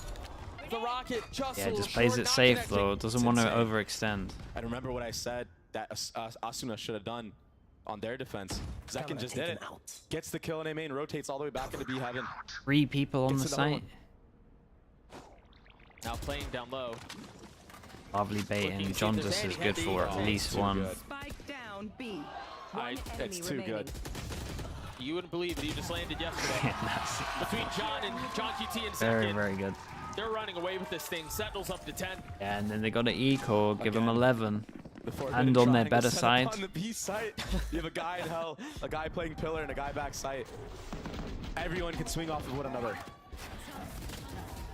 The rocket just Yeah, just plays it safe though. Doesn't want to overextend. I remember what I said that Asuna should have done on their defense. Zekin just did it. Gets the kill in A main, rotates all the way back into B heaven. 3 people on the site. Now playing down low. Lovely bait, and John just is good for at least one. Spike down B. It's too good. You wouldn't believe it. He just landed yesterday. Between John QT and Zekin. Very, very good. They're running away with this thing. Sentinels up to 10. Yeah, and then they got an eco, give them 11. And on their better side. On the B site, you have a guy in hell, a guy playing pillar, and a guy back site. Everyone can swing off of one another.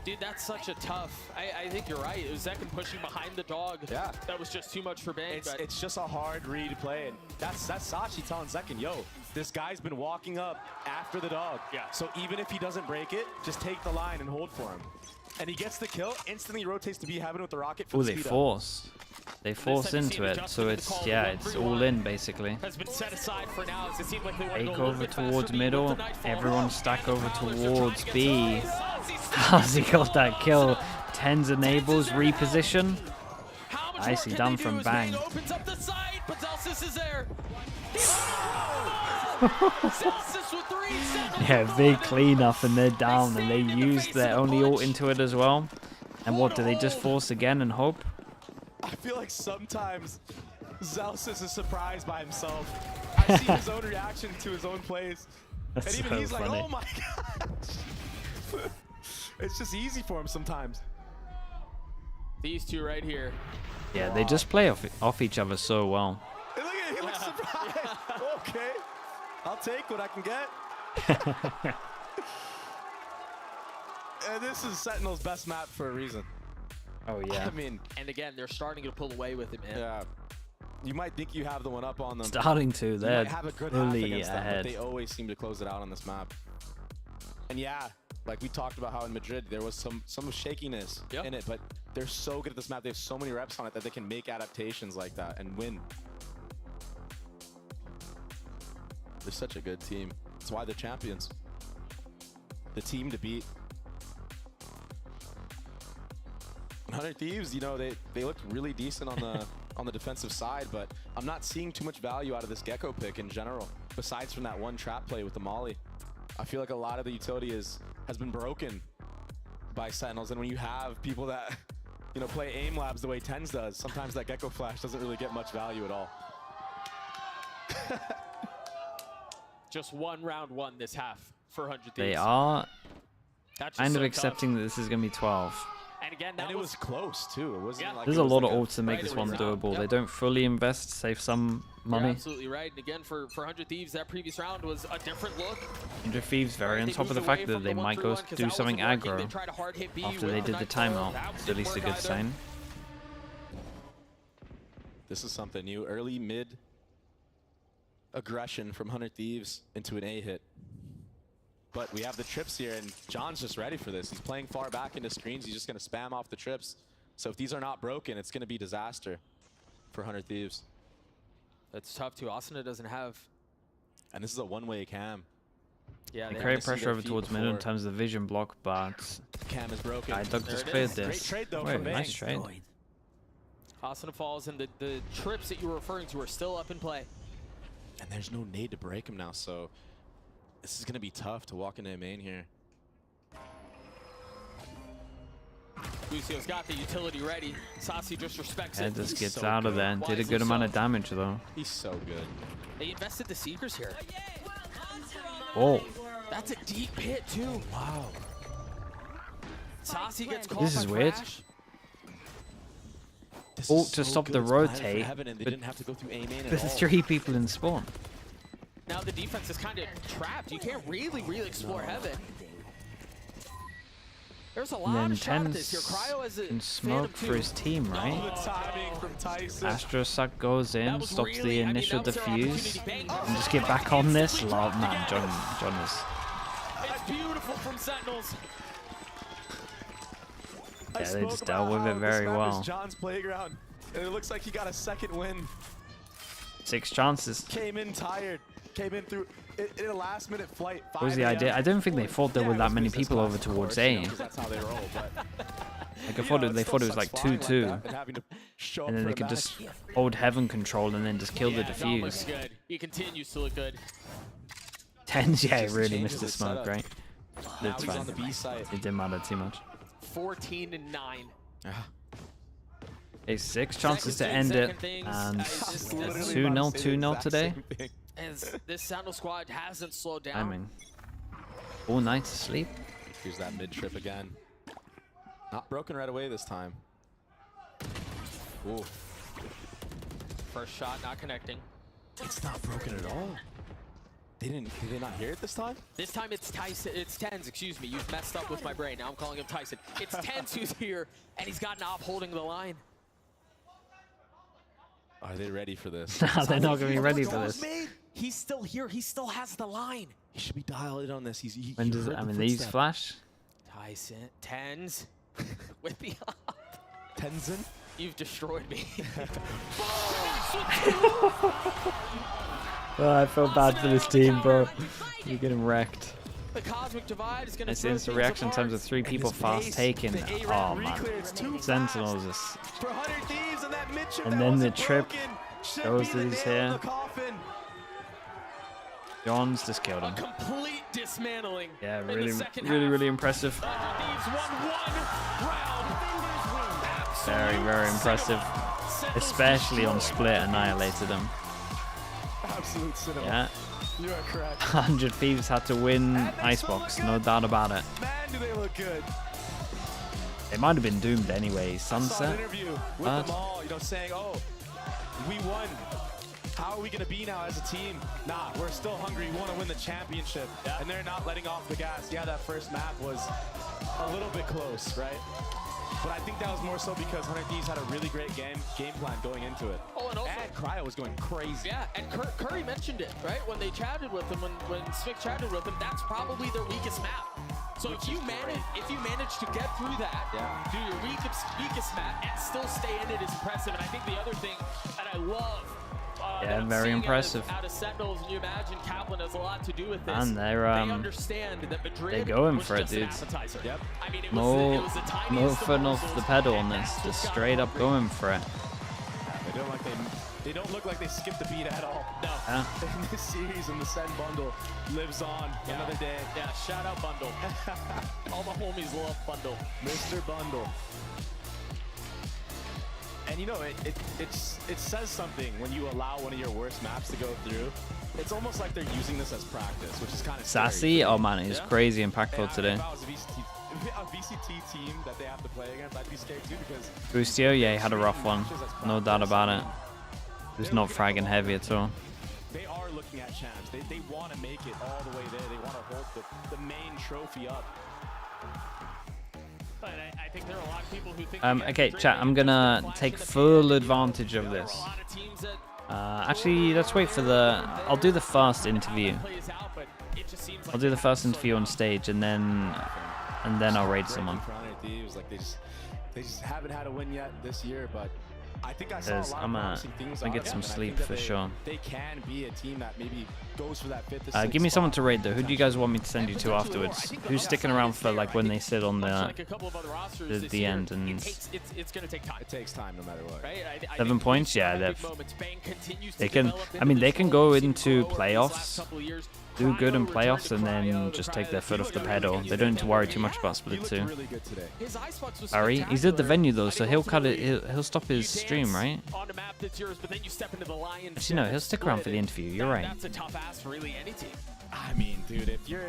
Dude, that's such a tough. I think you're right. It was Zekin pushing behind the dog. Yeah. That was just too much for Bang. It's just a hard read play. And that's Sashi telling Zekin, yo, this guy's been walking up after the dog. Yeah. So even if he doesn't break it, just take the line and hold for him. And he gets the kill, instantly rotates to B heaven with the rocket for Oh, the they speed up. force. They force into it, so it's, yeah, it's all in basically. Has been set aside for now. It seemed like they want to Take go over towards middle. Everyone stack over towards B. How's he got that kill? Tens enables, reposition. Nicely done from Bang. Opens up the side, but Zelsis is there. Yeah, big cleanup and they're down, and they used their only ult into it as well. And what, do they just force again and hope? I feel like sometimes Zelsis is surprised by himself. I see his own reaction to his own plays. That's and even so he's funny. like, oh my gosh. It's just easy for him sometimes. These two right here. Yeah, they just play off each other so well. Hey, look at him, he looks surprised. Okay, I'll take what I can get. And this is Sentinel's best map for a reason. Oh yeah. I mean, and again, they're starting to pull away with him. Yeah. You might think you have the one up on them. Starting to. They're you might have a good half fully against them, ahead. but they always seem to close it out on this map. And yeah, like we talked about how in Madrid there was some shakiness in it, but they're so good at this map. They have so many reps on it that they can make adaptations like that and win. They're such a good team. That's why they're champions. The team to beat. 100 Thieves, you know, they looked really decent on the on the defensive side, but I'm not seeing too much value out of this Gecko pick in general, besides from that one trap play with the Molly. I feel like a lot of the utility has been broken by Sentinels, and when you have people that, you know, play aim labs the way Tens does, sometimes that Gecko flash doesn't really get much value at all. Just round one this half for 100 Thieves. They are That's kind just of so accepting tough. that this is going to be 12. And again, it was close too. It wasn't like There's it a was lot like of ults to make this one doable. They don't fully invest, save some money. You're absolutely right. And again, for 100 Thieves, that previous round was a different look. 100 Thieves very on top of the fact that they might go do something aggro after they did the timeout. It's at least a good sign. This is something new. Early mid aggression from 100 Thieves into an A hit. But we have the trips here, and John's just ready for this. He's playing far back into screens. He's just going to spam off the trips. So if these are not broken, it's going to be disaster for 100 Thieves. That's tough too. Asuna doesn't have. And this is a one-way cam. Yeah, They create pressure over towards middle in terms of the vision block, but cam is broken. Doug just cleared this. Great trade though Wait, from Bang. nice trade. Asuna falls, and the trips that you were referring to are still up in play. And there's no nade to break him now, so this is going to be tough to walk into a main here. Lucio's got the utility ready. Sasi just respects Yeah, it. just gets so out of good. there and did a Wisely good amount of so. damage though. He's so good. They invested the Seekers here. Oh, That's a deep hit too. Wow. Sasi gets caught this by is weird. Crash. This Ult is to so stop good. the It's behind for rotate, heaven, and they but didn't have to go through A main at there's all. 3 people in spawn. Now the defense is kind of trapped. You can't really explore heaven. There's a And lot then of shot at this here. Tens Cryo has a can smoke Phantom for his team, right? Timing from Tyson. Astrosuck goes in, stops the initial that was their defuse, opportunity. and just get back on this. Love, man, John is. It's beautiful from Sentinels. Yeah, they just dealt with it very well. John's playground, and it looks like he got a second win. 6 chances. Came in tired. Came in through in a last-minute flight. What was the idea? I don't think they thought there were that many people over towards A. That's how they roll. But Like they thought it was like 2-2, and then they could just hold heaven control and then just kill the Dom looks defuse. good. He continues to look good. Tens, yeah, it really missed the smoke, right? Now That's he's fine. on the B side. It didn't matter too much. 14-9. It's 6 chances to end it, and it's 2-0, 2-0 today. As this Sentinel squad hasn't slowed down. I mean, all night to sleep. Here's that mid trip again. Not broken right away this time. Ooh. First shot not connecting. It's not broken at all. Did they not hear it this time? This time it's Tyson. It's Tens, excuse me. You've messed up with my brain. Now I'm calling him Tyson. It's Tens who's here, and he's got Knob holding the line. Are they ready for this? Nah, they're not going to be ready for this. He's still here. He still has the line. He should be dialed in on this. When does it? I mean, they use flash. Tyson. Tens. With the up. Tenzin? You've destroyed me. Oh, I feel bad for this team, bro. You're getting wrecked. The cosmic divide is going to It's instant reaction times of 3 people fast taken. Oh man, Sentinels is. And then the trip goes to these here. John's just killed him. Complete dismantling. Yeah, really impressive. Very impressive. Especially on split, annihilated him. Absolute cinema. Yeah. You are correct. 100 Thieves had to win Icebox, no doubt about it. Man, do they look good. They might have been doomed anyway. I saw an Sunset. interview with them all, saying, "Oh, we won. How are we gonna be now as a team? Nah, we're still hungry. We want to win the championship." Yeah. And they're not letting off the gas. Yeah, that first map was a little bit close, right? But I think that was more so because 100 Thieves had a really great game plan going into it. Oh, and also, Cryo was going crazy. Yeah, and Curry mentioned it, right? When they chatted with him, when Svick chatted with him, that's probably their weakest map. So if you manage to get through that, do your weakest map, and still stay in it is impressive. And I think the other thing that I love Yeah, very impressive. Out of Sentinels, and you imagine Kaplan has a lot to do with this. And they're they understand that Madrid they're going was for it, just an dudes. appetizer. Yep. I mean, it No was the tiniest of foot off morsels, the pedal on and this. that's Just what straight got up them going for it. They don't look like they skipped a beat at all. No. Yeah. And this series and the Sen bundle lives on another day. Yeah, shout out Bundle. All the homies love Bundle. Mr. Bundle. And it says something when you allow one of your worst maps to go through. It's almost like they're using this as practice, which is kind of Sassy, oh man, it is crazy impactful today. If I was a VCT team that they have to play against, I'd be scared too because Bustio, yeah, he had a rough one. No doubt about it. He's not fragging heavy at all. they are looking at champs. They want to make it all the way there. They want to hold the main trophy up. But I think there are a lot of people who think Okay, chat, I'm gonna take full advantage of this. Actually, let's wait for I'll do the first interview. I'll do the first interview on stage, and then I'll raid someone. They just haven't had a win yet this year, but I think I saw a lot of I'm promising things gonna out get of some them, and I sleep think for that sure. They can be a team that maybe goes for that 5th to 6th Give me someone spot. to raid though. Who do you guys want me to send you to afterwards? Who's sticking around for like when they sit on the end and it's going to take time. It takes time no matter what. Right? 7 points? Yeah, they can. I mean, they can go into playoffs, do good in playoffs, and then just take their foot off the pedal. They don't need to worry too much about split 2. Harry, he's at the venue though, so he'll cut it. He'll stop his stream, right? Actually, no, he'll stick around for the interview. You're right. That's a tough ask for really any team. I mean, dude, if you're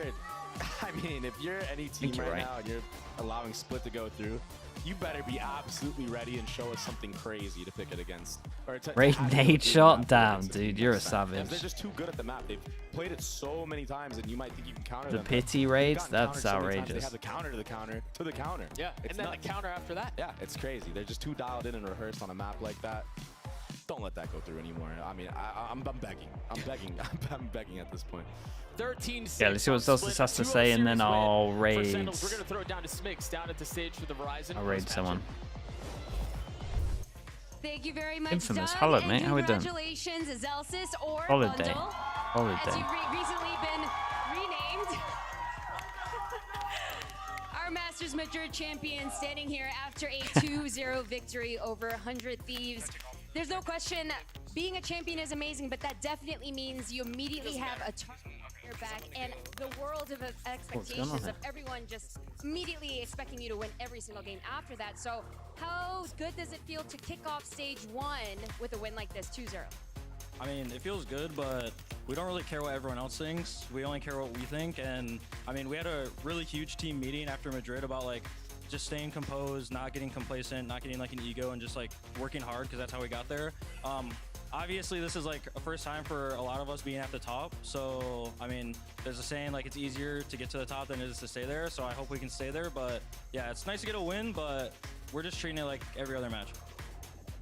any team you're right right. now and you're allowing Split to go through, you better be absolutely ready and show us something crazy to pick it against. Or to Great have it nade go through shot the map down, against a dude. team You're a like that. savage. They're just too good at the map. They've played it so many times, and you might think you can counter The them. but pity they've raids? gotten That's countered so many times, outrageous. They have the counter to the counter to the counter. Yeah, It's and then nuts. the counter after that. Yeah, it's crazy. They're just too dialed in and rehearsed on a map like that. Don't let that go through anymore. I mean, I'm begging. I'm begging at this point. 13-6. Yeah, let's see what Celsius has to say, and then I'll raid. Sentinels, we're going to throw it down to Smigs down at the stage for the Verizon. I'll raid someone. Thank you very much, Infamous. Doug, Hello, and mate. How we doing? Congratulations, Zelsis or Holiday. Bundle. Holiday. As you've recently been renamed. Our Masters Madrid champion standing here after a 2-0 victory over 100 Thieves. There's no question, being a champion is amazing, but that definitely means you immediately have a target on your back and the world of expectations here? of everyone just immediately expecting you to win every single game after that. So how good does it feel to kick off stage 1 with a win like this, 2-0? I mean, it feels good, but we don't really care what everyone else thinks. We only care what we think. And I mean, we had a really huge team meeting after Madrid about like just staying composed, not getting complacent, not getting like an ego, and just like working hard because that's how we got there. Obviously, this is like a first time for a lot of us being at the top. So, I mean, there's a saying like it's easier to get to the top than it is to stay there. So I hope we can stay there. But yeah, it's nice to get a win, but we're just treating it like every other match.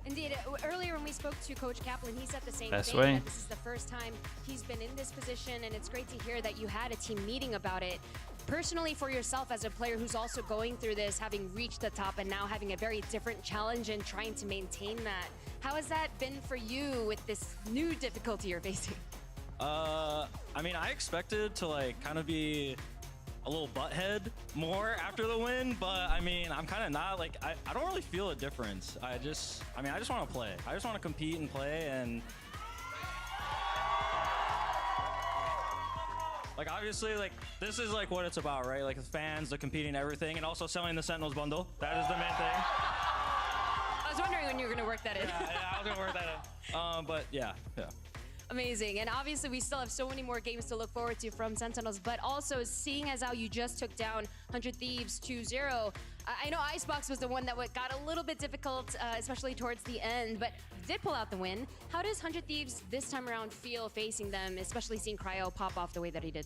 Indeed. Earlier when we spoke to Coach Kaplan, he said the same Best thing. way. That this is the first time he's been in this position, and it's great to hear that you had a team meeting about it. Personally, for yourself as a player who's also going through this, having reached the top and now having a very different challenge and trying to maintain that, how has that been for you with this new difficulty you're facing? I mean, I expected to like kind of be a little butthead more after the win, but I mean, I'm kind of not like, I don't really feel a difference. I just want to play. I just want to compete and play, and like obviously like this is like what it's about, right? Like the fans, the competing, everything, and also selling the Sentinels bundle. That is the main thing. I was wondering when you were going to work that in. Yeah, I was gonna work that in. But yeah. Amazing. And obviously we still have so many more games to look forward to from Sentinels, but also seeing as how you just took down 100 Thieves 2-0, I know Icebox was the one that got a little bit difficult, especially towards the end, but did pull out the win. How does 100 Thieves this time around feel facing them, especially seeing Cryo pop off the way that he did?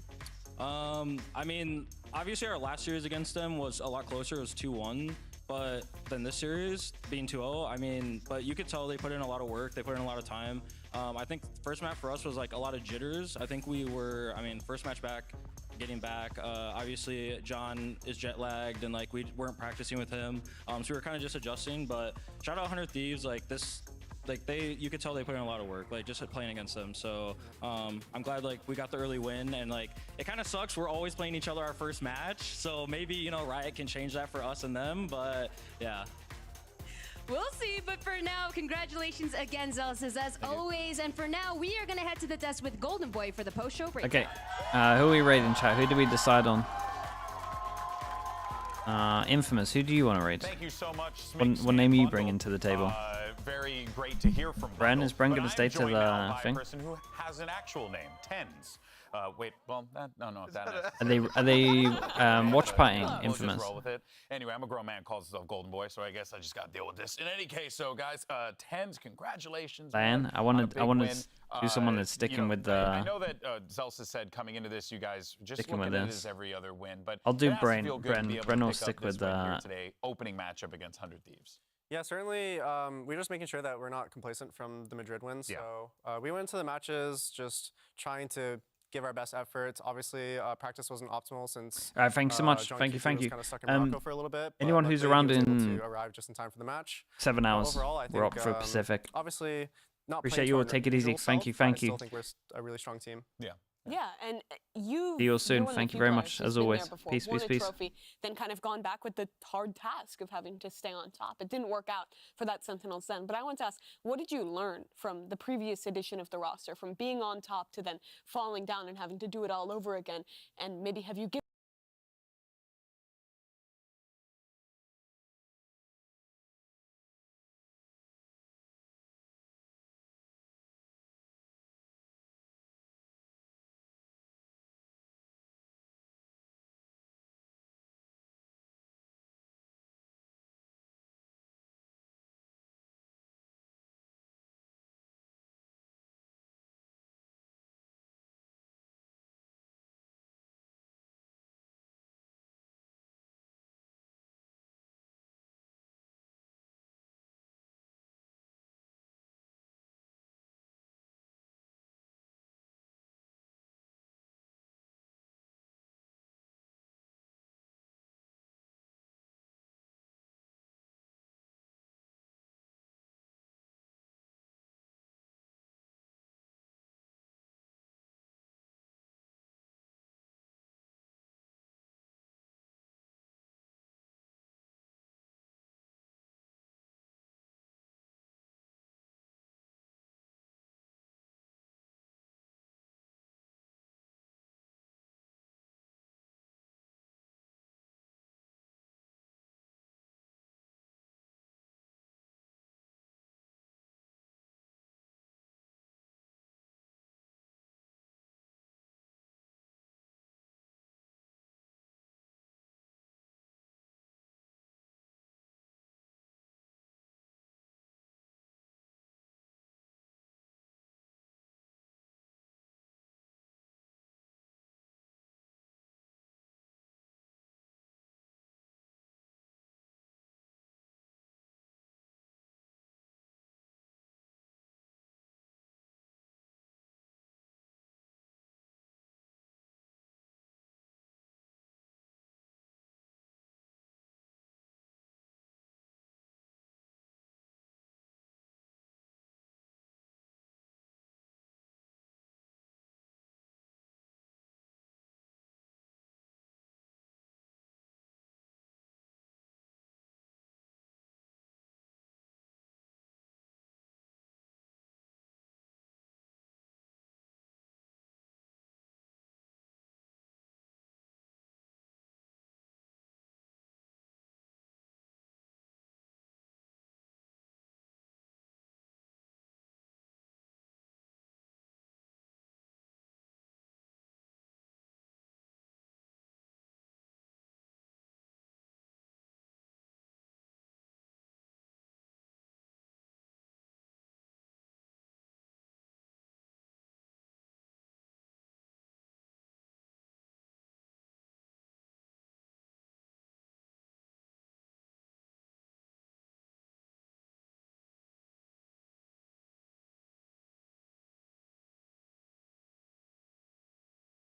I mean, obviously our last series against them was a lot closer. It was 2-1. But then this series being 2-0, I mean, but you could tell they put in a lot of work. They put in a lot of time. I think first match for us was like a lot of jitters. I think we were, I mean, first match back, getting back. Obviously, John is jet lagged and like we weren't practicing with him. So we were kind of just adjusting. But shout out 100 Thieves, like this. Like you could tell they put in a lot of work, like just playing against them. So I'm glad like we got the early win, and like it kind of sucks. We're always playing each other our first match, so maybe Riot can change that for us and them. But yeah. We'll see, but for now, congratulations again, Zelsis, as always. And for now, we are going to head to the desk with Golden Boy for the post-show break. Okay, who are we raiding, chat? Who do we decide on? Infamous, who do you want to raid? Thank you so much. What name are you bringing to the table? Very great to hear from Bren, is Bren going to stay to the thing? thing? A person who has an actual name, Tens. Wait, well, no, that Are they watch partying, We'll Infamous? just roll with it. Anyway, I'm a grown man, calls himself Golden Boy, so I guess I just got to deal with this. In any case, so guys, Tens, congratulations. Diane, I want to do someone that's sticking with the. I know that Zelsa said coming into this, you guys just sticking look with at it this. as every other win, but I'll do it has to feel good to be able to Bren will pick up stick this with win here today, opening matchup against 100 Thieves. Yeah, certainly. We're just making sure that we're not complacent from the Madrid win. So we went into the matches just trying to give our best efforts. Obviously, practice wasn't optimal since. All right, thanks so much. John Thank you. was kind of stuck in Morocco for a little bit. Anyone who's around he was able in to arrive just in time for the match. 7 hours, Overall, I think, we're up for Pacific. Obviously, not Appreciate you all. Take it easy. Thank you. I still think we're a really strong team. Yeah. Yeah, and you. See you all soon. Thank you very much, as always. Peace, won peace, a peace. trophy, then kind of gone back with the hard task of having to stay on top. It didn't work out for that Sentinels then. But I want to ask, what did you learn from the previous edition of the roster, from being on top to then falling down and having to do it all over again? And maybe have you given